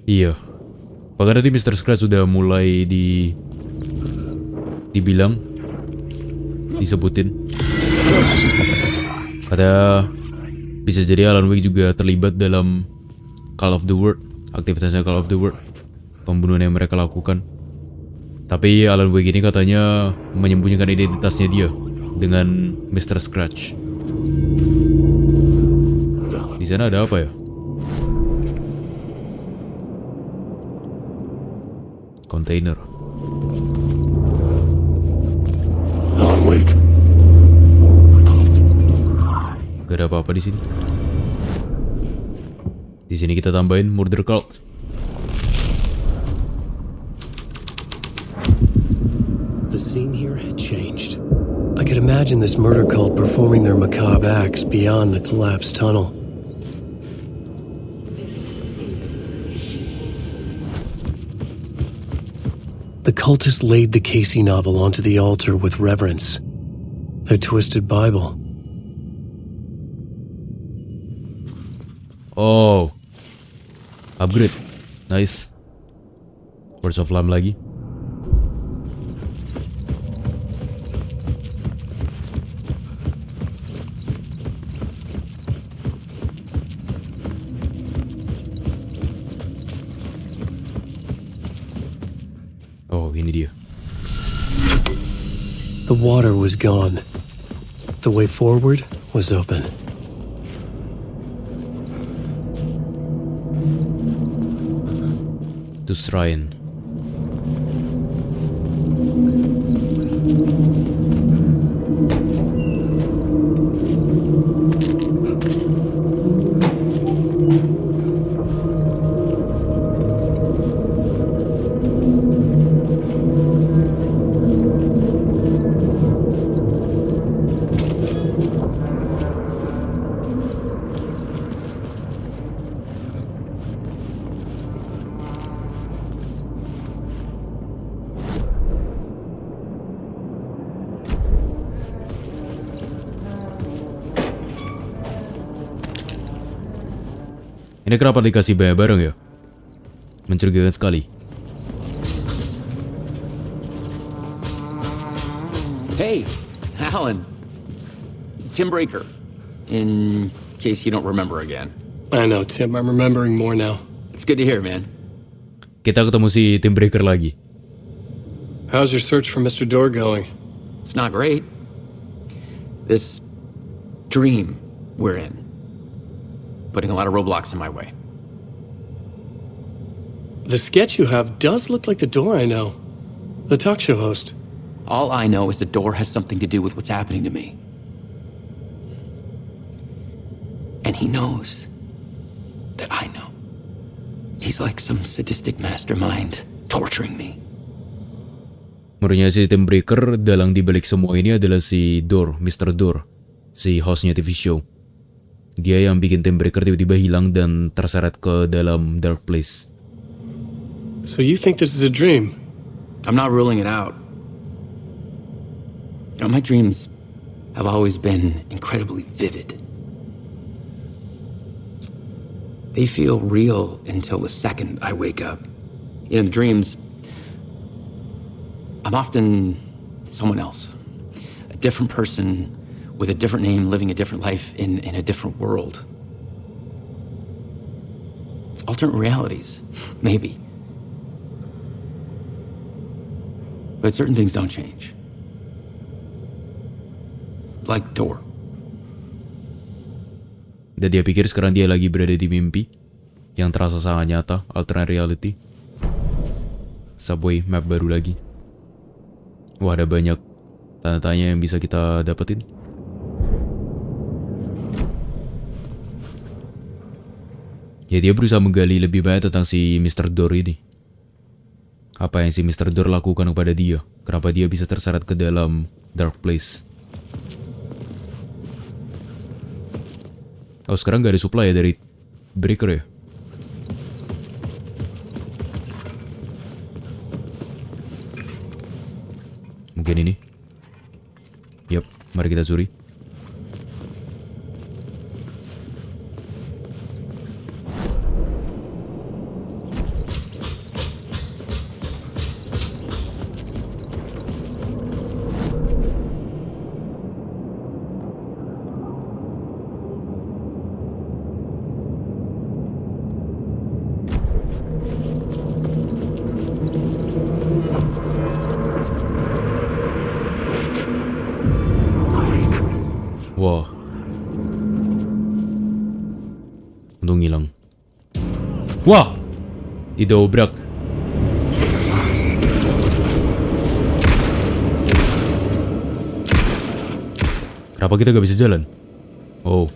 Iya. Bahkan tadi Mr. Scratch sudah mulai dibilang, disebutin. Kata bisa jadi Alan Wake juga terlibat dalam Call of the World, aktivitasnya Call of the World, pembunuhan yang mereka lakukan. Tapi Alan Wake ini katanya menyembunyikan identitasnya dia dengan Mr. Scratch. Di sana ada apa ya? Container. Alan Wake. Gak ada apa-apa di sini. Di sini kita tambahin murder cult. The scene here had changed. I could imagine this murder cult performing their macabre acts beyond the collapsed tunnel. The cultists laid the Casey novel onto the altar with reverence. Their twisted Bible. Oh, upgrade, nice. Words of Lamb lagi. Oh, ini dia. The water was gone. The way forward was open. To shrine. Ini kenapa dikasih banyak barang ya? Mencurigakan sekali. Hey, Alan. Tim Breaker. In case you don't remember again. I know, Tim. I'm remembering more now. It's good to hear, man. Kita ketemu si Tim Breaker lagi. How's your search for Mr. Door going? It's not great. This dream we're in. Putting a lot of roadblocks in my way. The sketch you have does look like the Door I know. The talk show host. All I know is the Door has something to do with what's happening to me. And he knows that I know. He's like some sadistic mastermind torturing me. Menurutnya si Tim Breaker dalang dibalik semua ini adalah si Door, Mr. Door, si hostnya TV show. Dia yang bikin Tim Breaker tiba-tiba hilang dan terseret ke dalam dark place. So you think this is a dream? I'm not ruling it out. You know, my dreams have always been incredibly vivid. They feel real until the second I wake up. In the dreams, I'm often someone else. A different person with a different name, living a different life in a different world. Alternate realities, maybe. But certain things don't change. Like Door. Dan dia pikir sekarang dia lagi berada di mimpi yang terasa sangat nyata, alternate reality. Subway map baru lagi. Wah, ada banyak tanda tanya yang bisa kita dapetin. Ya, dia berusaha menggali lebih banyak tentang si Mr. Door ini. Apa yang si Mr. Door lakukan kepada dia? Kenapa dia bisa terseret ke dalam dark place? Oh, sekarang gak ada supply ya dari Breaker ya? Mungkin ini. Yap, mari kita curi. Wah. Untung hilang. Wah. Didobrak. Kenapa kita gak bisa jalan? Oh,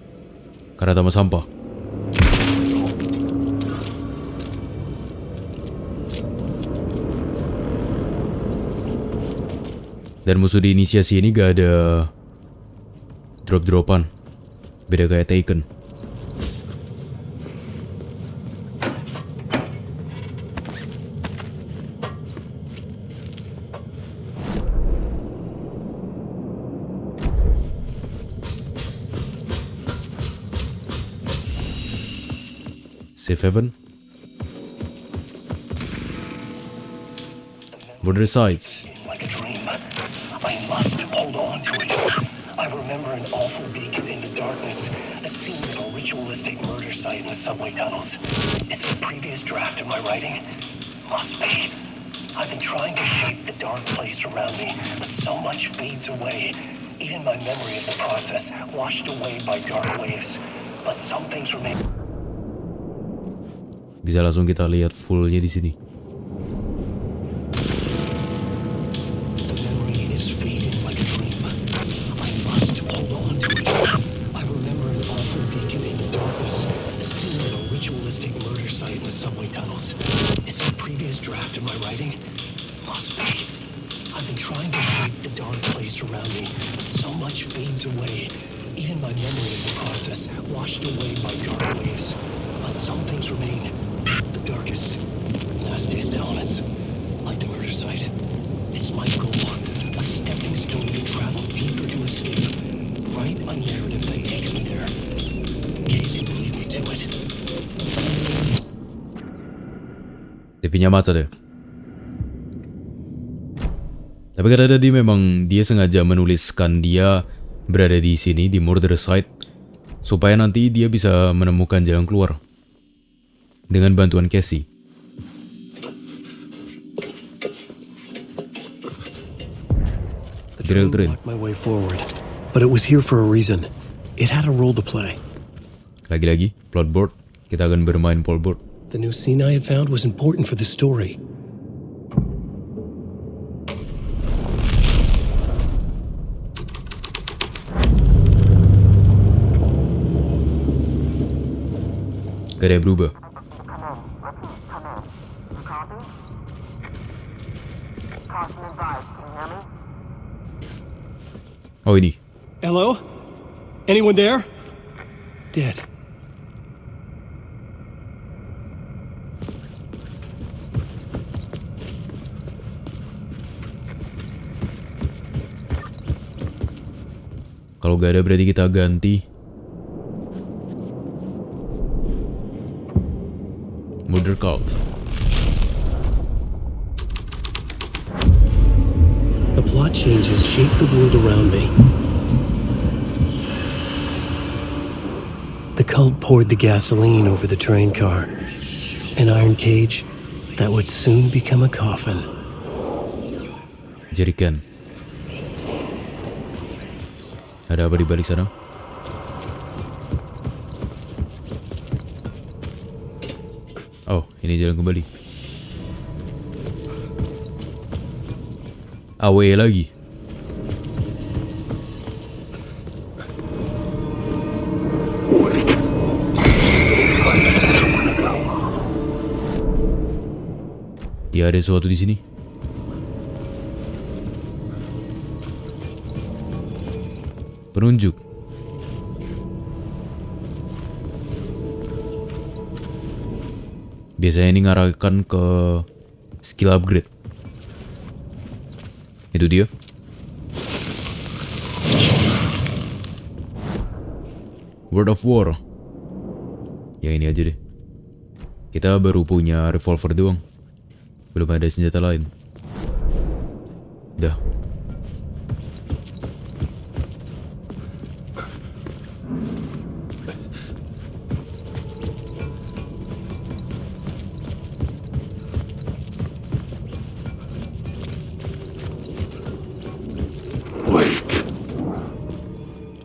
karena tambah sampah. Dan musuh di inisiasi ini gak ada drop-dropan, beda kayak Taken. Safe haven. Border sites. Like a dream. I must hold on to it. I remember an awful beacon in the darkness, a scene of a ritualistic murder site in the subway tunnels. Is it a previous draft of my writing? Must be. I've been trying to shape the dark place around me, but so much fades away. Even my memory of the process, washed away by dark waves. But some things remain. Bisa langsung kita lihat fullnya di sini. Washed away by dark waves, but some things remain. The darkest, nastiest elements, like the murder site. It's my goal, a stepping stone to travel deeper to escape. Write a narrative that takes me there. Casey will lead me to it. TV-nya mata deh. Tapi kata tadi memang dia sengaja menuliskan dia berada di sini di murder site supaya nanti dia bisa menemukan jalan keluar dengan bantuan Casey. The drill blocked my way forward, but it was here for a reason. It had a role to play. Lagi-lagi plot board, kita akan bermain plot board. The new scene I had found was important for the story. Gak ada yang berubah. Oh ini. Hello? Anyone there? Dead. Kalau gak ada berarti kita ganti. Murder cult. The plot changes shape the world around me. The cult poured the gasoline over the train car. An iron cage that would soon become a coffin. Jerikan. Ada apa di balik sana? Oh, ini jalan kembali. AW lagi. Ya, ada sesuatu di sini. Penunjuk. Biasanya ini ngarahkan ke skill upgrade. Itu dia. Word of War. Ya ini aja deh. Kita baru punya revolver doang. Belum ada senjata lain. Dah.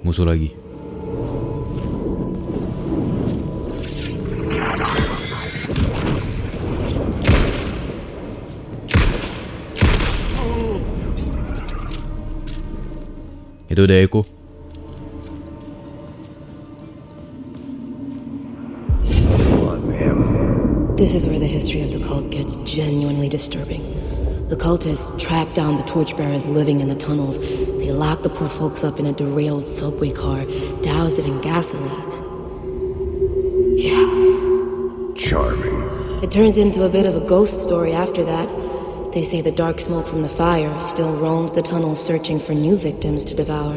Musuh lagi. Itu udah Eko. This is where the history of the cult gets genuinely disturbing. The cultists track down the torchbearers living in the tunnels. They lock the poor folks up in a derailed subway car, douse it in gasoline. Yeah. Charming. It turns into a bit of a ghost story after that. They say the dark smoke from the fire still roams the tunnels searching for new victims to devour.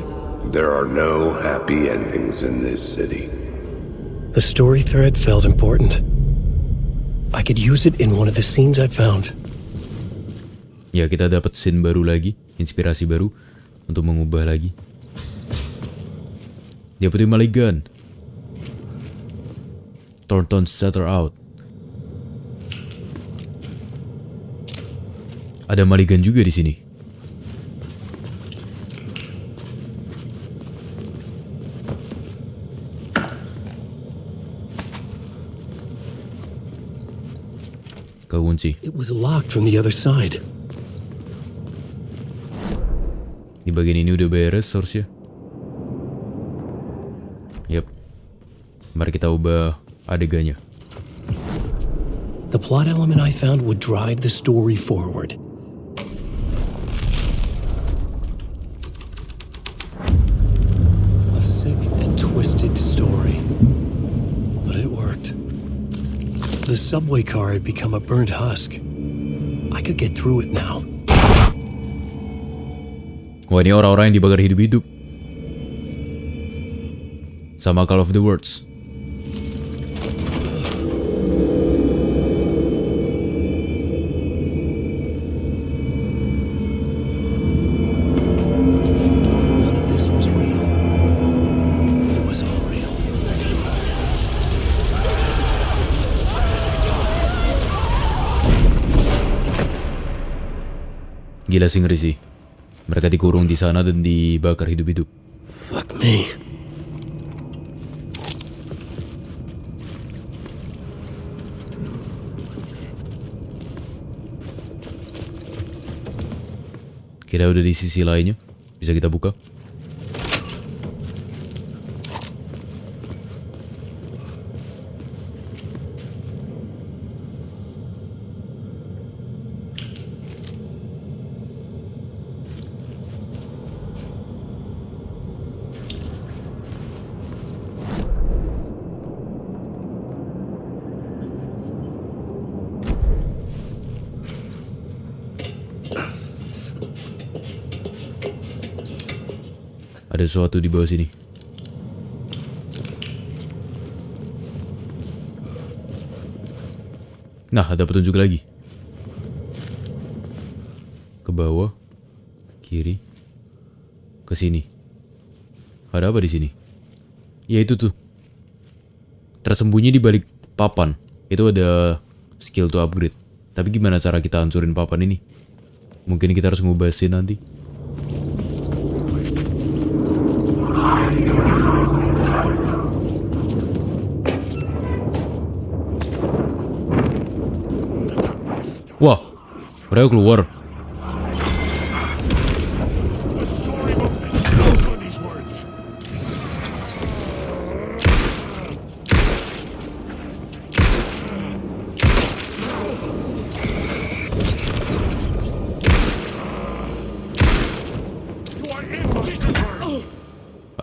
There are no happy endings in this city. The story thread felt important. I could use it in one of the scenes I found. Ya, kita dapat scene baru lagi, inspirasi baru untuk mengubah lagi. Deputy Mulligan. Thornton set her out. Ada Mulligan juga di sini. Kekunci. It was locked from the other side. Di bagian ini udah beres harusnya. Yap. Mari kita ubah adegannya. The plot element I found would drive the story forward. A sick and twisted story. But it worked. The subway car had become a burnt husk. I could get through it now. Wah, ini orang-orang yang dibakar hidup-hidup. Sama Call of the Words. Gila sih, ngeri sih. Mereka dikurung di sana dan dibakar hidup-hidup. Fuck me. Kita udah di sisi lainnya. Bisa kita buka. Ada sesuatu di bawah sini. Nah, ada petunjuk lagi. Ke bawah, kiri, ke sini. Ada apa di sini? Ya itu tuh. Tersembunyi di balik papan. Itu ada skill to upgrade. Tapi gimana cara kita hancurin papan ini? Mungkin kita harus ngubah scene nanti. Wah, mereka keluar.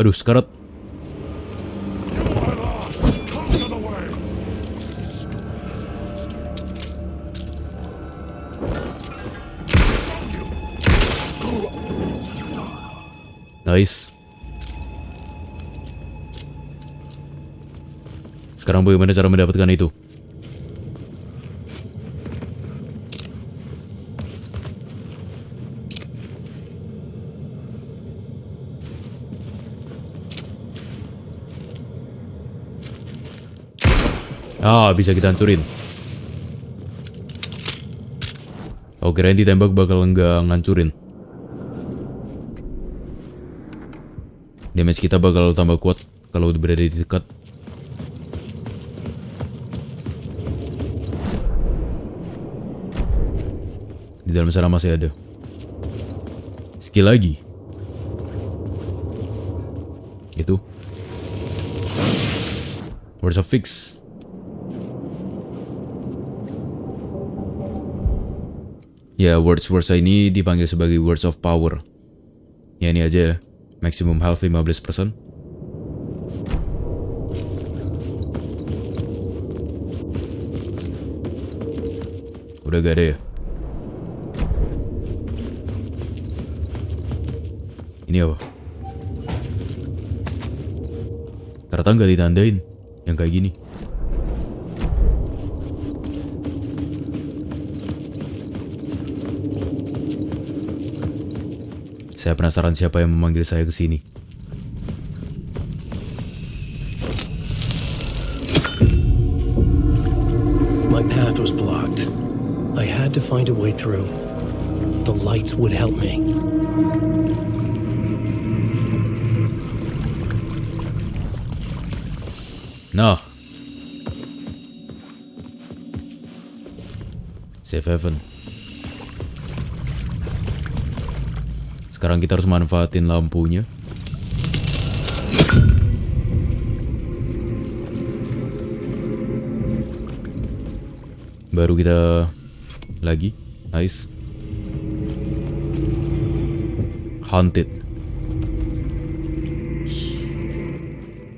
Aduh, sekarat. Nice. Sekarang bagaimana cara mendapatkan itu? Ah, bisa kita hancurin. Oh, kirain ditembak bakal nggak ngancurin. Damage kita bakal tambah kuat kalau udah berada di dekat. Di dalam sana masih ada. Skill lagi. Itu. Where's a fix? Ya, words ini dipanggil sebagai words of power. Ya ini aja ya. Maximum health 15%. Udah gak ada ya? Ini apa? Ternyata nggak ditandain yang kayak gini. Saya penasaran siapa yang memanggil saya ke sini. My path was blocked. I had to find a way through. The lights would help me. Nah. Save heaven. Sekarang kita harus manfaatin lampunya. Baru kita lagi. Nice. Haunted.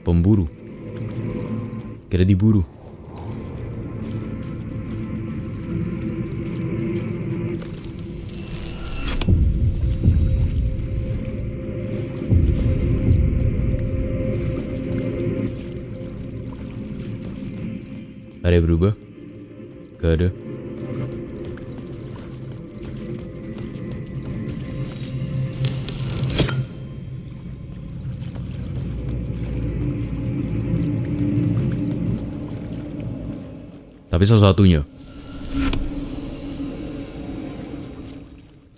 Pemburu. Kita diburu. Ada yang berubah? Gak ada. Tapi salah satunya.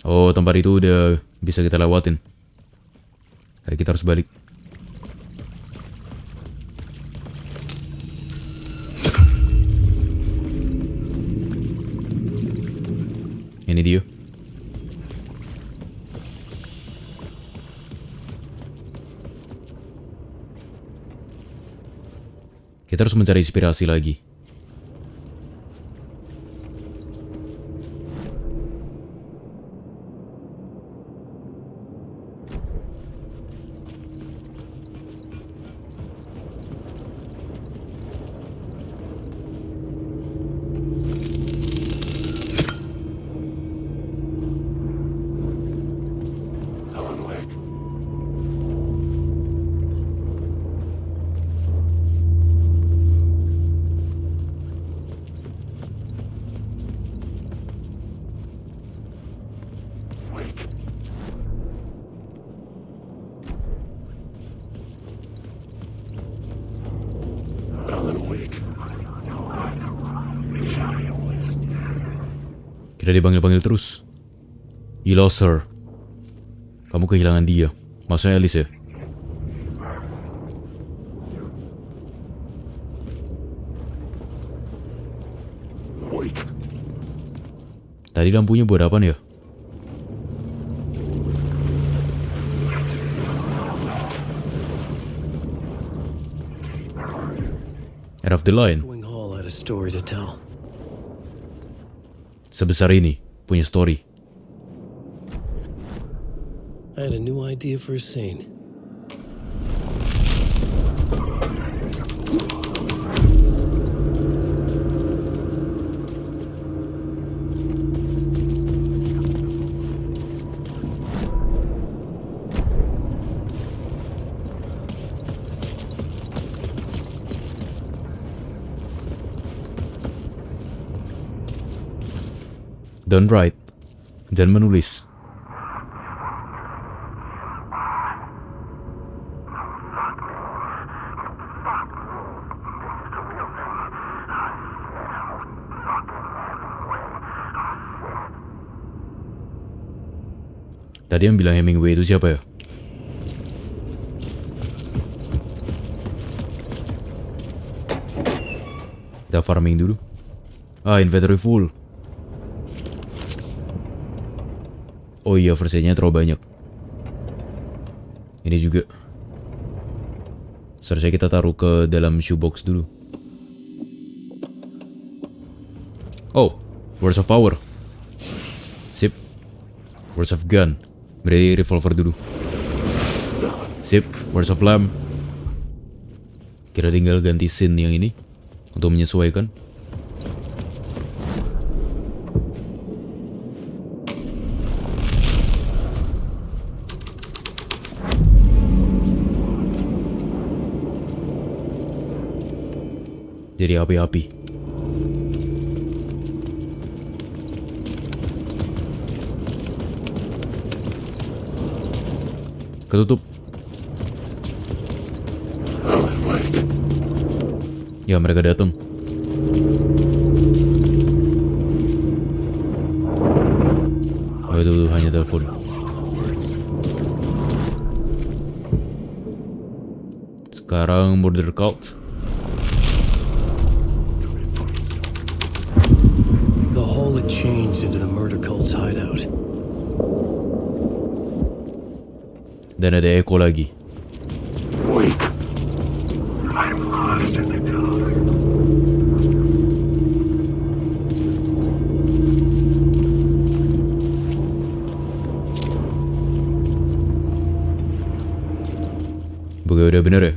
Oh, tempat itu udah bisa kita lewatin. Kayak kita harus balik. Ini dia. Kita harus mencari inspirasi lagi. Kita dipanggil-panggil terus. You lost her. Kamu kehilangan dia. Maksudnya Alice ya? Tadi lampunya buat apaan ya? End of the line. Sebesar ini punya story. I had a new idea for a scene. Don't write dan menulis. Tadi yang bilang Hemingway itu siapa ya? Kita farming dulu. Inventory full. Oh iya, versinya terlalu banyak. Ini juga. Seharusnya kita taruh ke dalam shoebox dulu. Oh, words of power. Sip. Words of gun. Berarti revolver dulu. Sip. Words of lamp. Kira tinggal ganti scene yang ini untuk menyesuaikan. Jadi api-api. Ketutup. Ya, mereka datang. Oh, itu hanya telepon. Sekarang murder cult. The hole had changed into the murder cult's hideout. Dan ada Echo lagi. Wake. I'm lost in the dark. Bukan udah bener ya?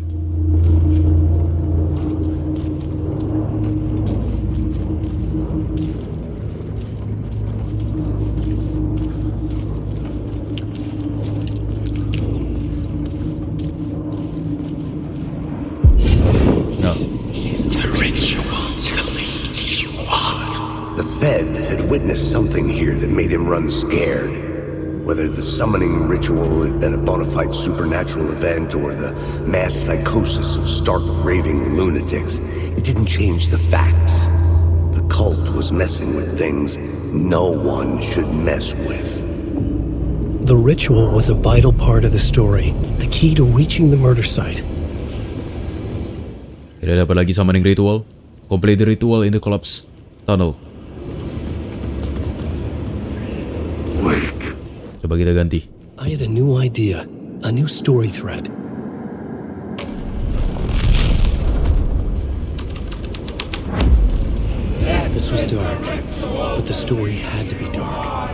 Witnessed something here that made him run scared. Whether the summoning ritual had been a bona fide supernatural event or the mass psychosis of stark raving lunatics, it didn't change the facts. The cult was messing with things no one should mess with. The ritual was a vital part of the story, the key to reaching the murder site. Tidak dapat lagi summoning ritual. Complete the ritual in the collapse tunnel. Coba kita ganti. I had a new idea, a new story thread. This was dark, but the story had to be dark.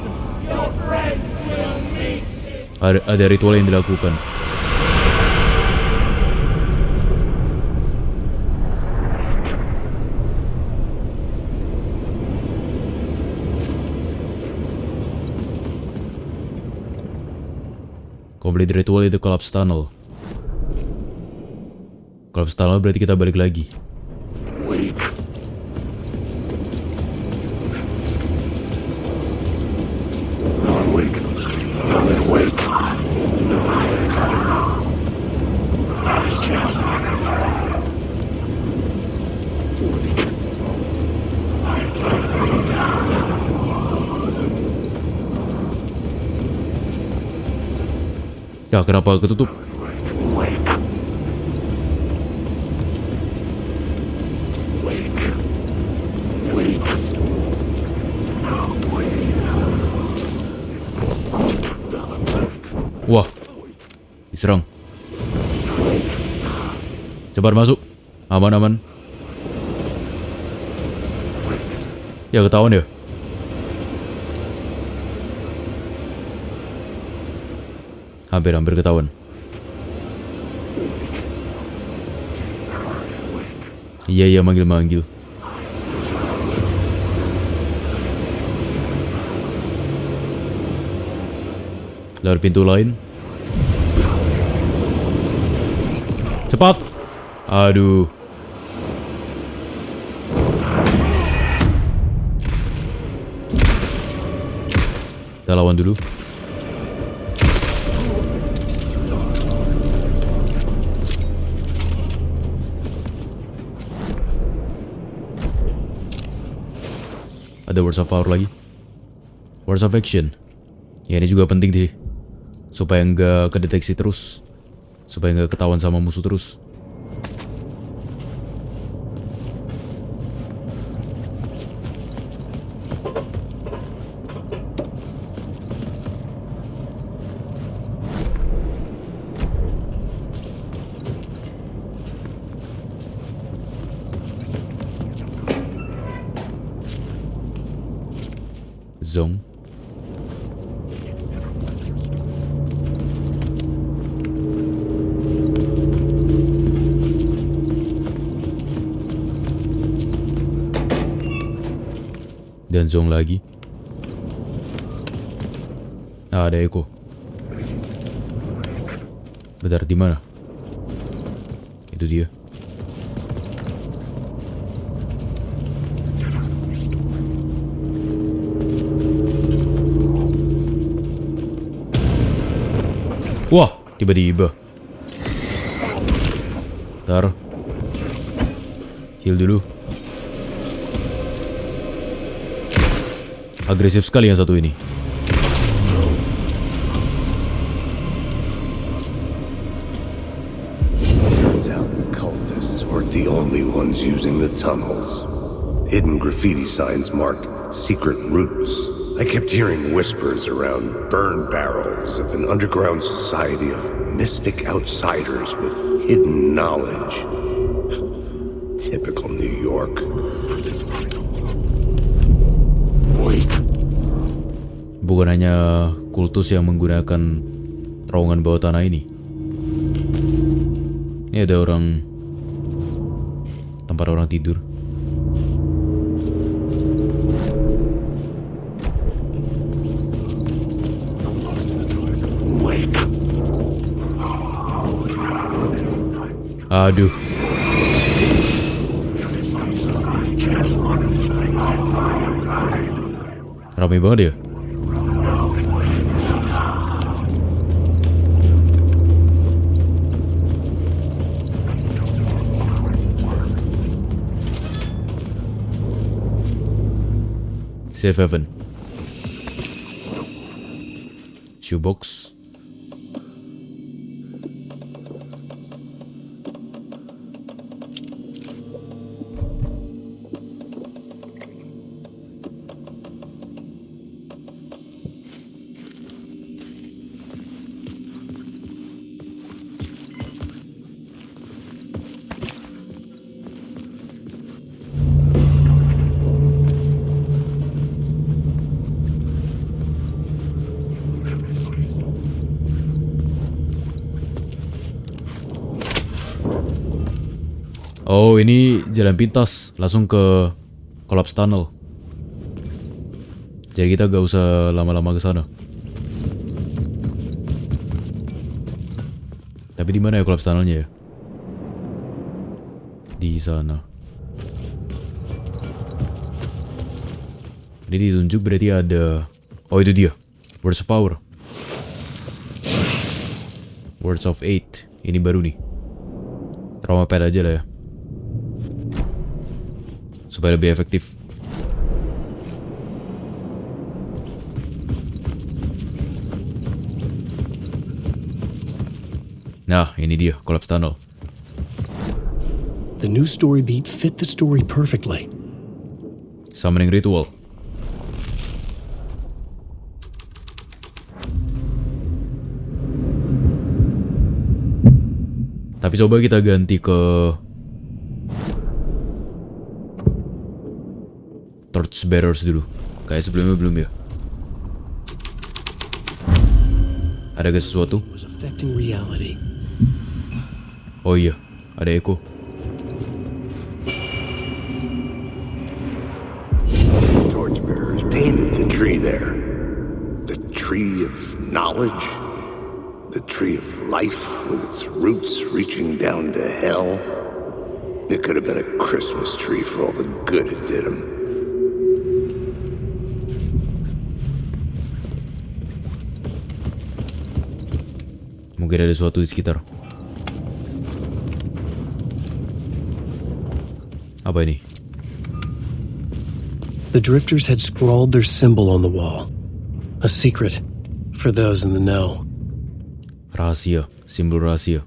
Ada ritual yang dilakukan. Complete ritual itu collapse tunnel. Collapse tunnel berarti kita balik lagi. Wake. Awake. Awake. Last chance. Ya, kenapa ketutup? Wah, diserang. Cepat masuk. Aman-aman. Ya, ketahuan ya. Hampir ketahuan. Iya, manggil-manggil. Lewat pintu lain. Cepat. Aduh. Kita lawan dulu. Ada words of power lagi. Words of action. Ya, ini juga penting sih. Supaya nggak kedeteksi terus. Supaya nggak ketahuan sama musuh terus. Zong. Dan zong lagi. Ah, ada Eko. Bentar, di mana? Itu dia. Wah, tiba-tiba. Bentar. Heal dulu. Agresif sekali yang satu ini. Turns out the cultists weren't the only ones using the tunnels. Hidden graffiti signs marked secret routes. I kept hearing whispers around burn barrels of an underground society of mystic outsiders with hidden knowledge. Typical New York. Bukan hanya kultus yang menggunakan terowongan bawah tanah ini. Ini ada tempat orang tidur. Aduh. Ramai banget ya. Safe haven. Shoebox. Oh, ini jalan pintas langsung ke collapse tunnel. Jadi kita gak usah lama-lama ke sana. Tapi di mana ya collapse tunnelnya ya? Di sana. Ini ditunjuk berarti ada. Oh, itu dia. Words of Power. Words of 8. Ini baru nih. Trauma pad aja lah ya. Supaya lebih efektif. Nah, ini dia collapse tunnel. The new story beat fit the story perfectly. Summoning ritual. Tapi coba kita ganti ke Torchbearers dulu. Kayak sebelumnya belum ya. Ada gak sesuatu? Oh iya, ada Echo. Torchbearers painted the tree there. The tree of knowledge. The tree of life with its roots reaching down to hell. It could have been a Christmas tree for all the good it did him. Mungkin ada sesuatu di sekitar. Apa ini? The drifters had scrawled their symbol on the wall. A secret for those in the know. Rahasia, simbol rahasia.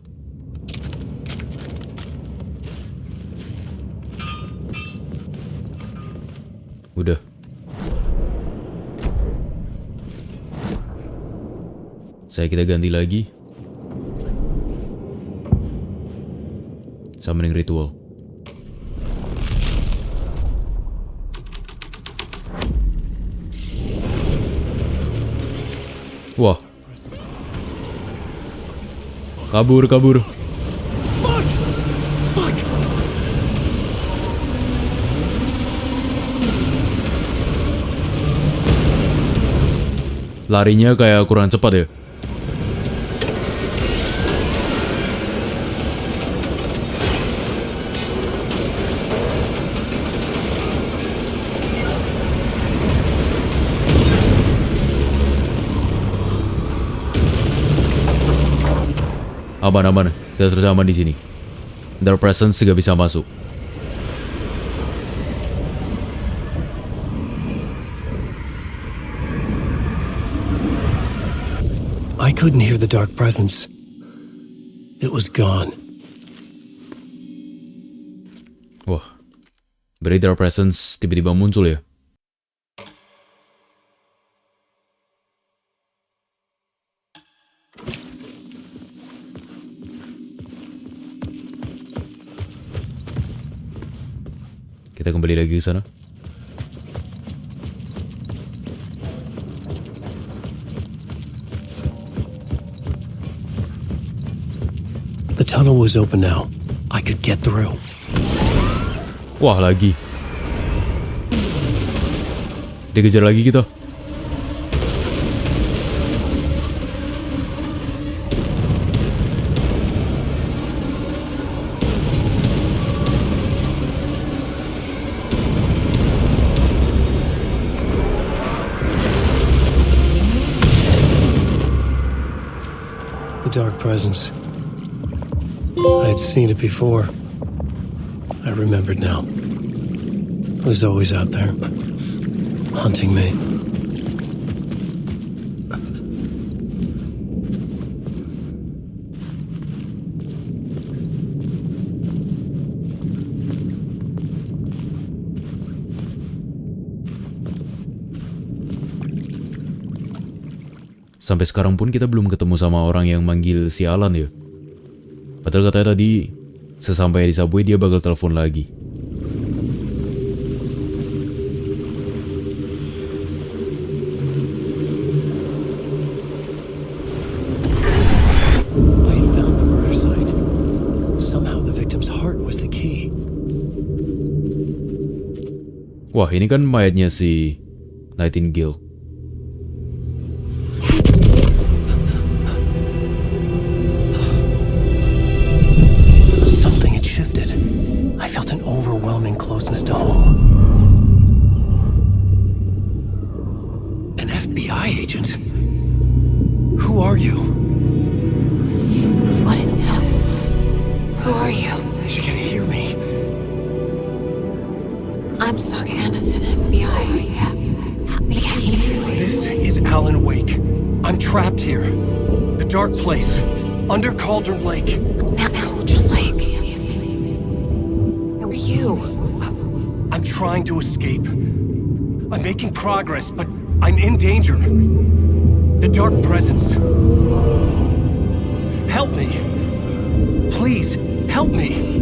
Udah. Kita ganti lagi. Summoning ritual. Wah. Kabur. larinya kayak kurang cepat ya. Aman, kita terus aman di sini. Dark Presence gak bisa masuk. I couldn't hear the dark presence. It was gone. Wah, berarti Dark Presence tiba-tiba muncul ya. Kita kembali lagi ke sana. The tunnel was open now. I could get through. Wah, lagi. Dikejar lagi kita. Dark presence. I had seen it before. I remembered now. It was always out there, hunting me. Sampai sekarang pun kita belum ketemu sama orang yang manggil si Alan ya. Padahal katanya tadi sesampai di subway dia bakal telepon lagi. I had found the murder site. Somehow the victim's heart was the key. Wah, ini kan mayatnya si Nightingale. Closeness to home. An FBI agent? Who are you? What is this? Who are you? She can hear me. I'm Saga Anderson, FBI. This is Alan Wake. I'm trapped here. The dark place. Under Cauldron Lake. Cauldron Lake? Who are you? I'm trying to escape. I'm making progress, but I'm in danger. The dark presence. Help me. Please, help me.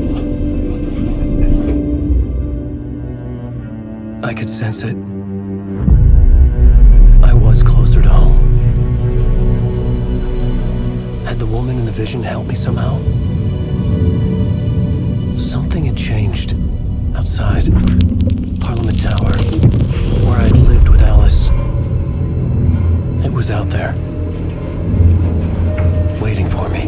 I could sense it. I was closer to home. Had the woman in the vision helped me somehow? Something had changed. Outside Parliament Tower, where I'd lived with Alice. It was out there, waiting for me.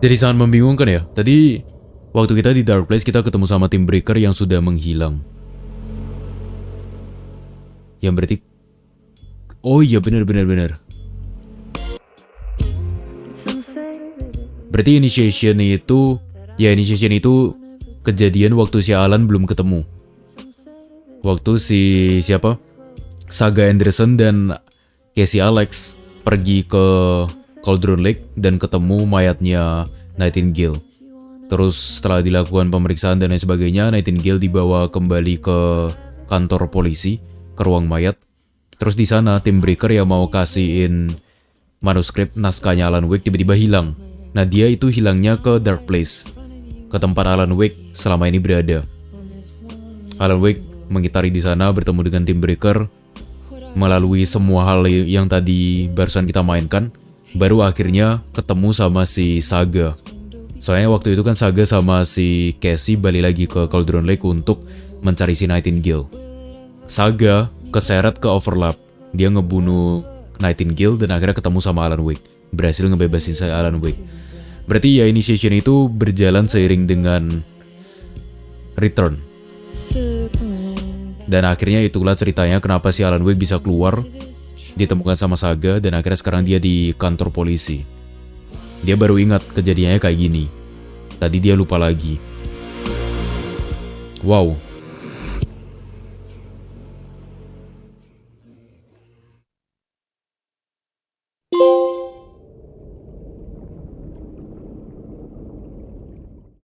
Jadi sangat membingungkan ya. Tadi waktu kita di Dark Place kita ketemu sama Tim Breaker yang sudah menghilang. Yang berarti, oh iya benar. Berarti initiation itu kejadian waktu si Alan belum ketemu. Waktu si Saga Anderson dan Casey Alex pergi ke Cauldron Lake dan ketemu mayatnya Nightingale. Terus setelah dilakukan pemeriksaan dan lain sebagainya, Nightingale dibawa kembali ke kantor polisi, ke ruang mayat. Terus di sana Tim Breaker yang mau kasihin manuskrip naskahnya Alan Wake tiba-tiba hilang. Nah, dia itu hilangnya ke Dark Place, ke tempat Alan Wake selama ini berada. Alan Wake mengitari di sana bertemu dengan Tim Breaker, melalui semua hal yang tadi barusan kita mainkan, baru akhirnya ketemu sama si Saga. Soalnya waktu itu kan Saga sama si Casey balik lagi ke Cauldron Lake untuk mencari si Nightingale. Saga keseret ke overlap. Dia ngebunuh Nightingale dan akhirnya ketemu sama Alan Wake. Berhasil ngebebasin si Alan Wake. Berarti ya initiation itu berjalan seiring dengan return. Dan akhirnya itulah ceritanya kenapa si Alan Wake bisa keluar, ditemukan sama Saga, dan akhirnya sekarang dia di kantor polisi. Dia baru ingat kejadiannya kayak gini. Tadi dia lupa lagi. Wow.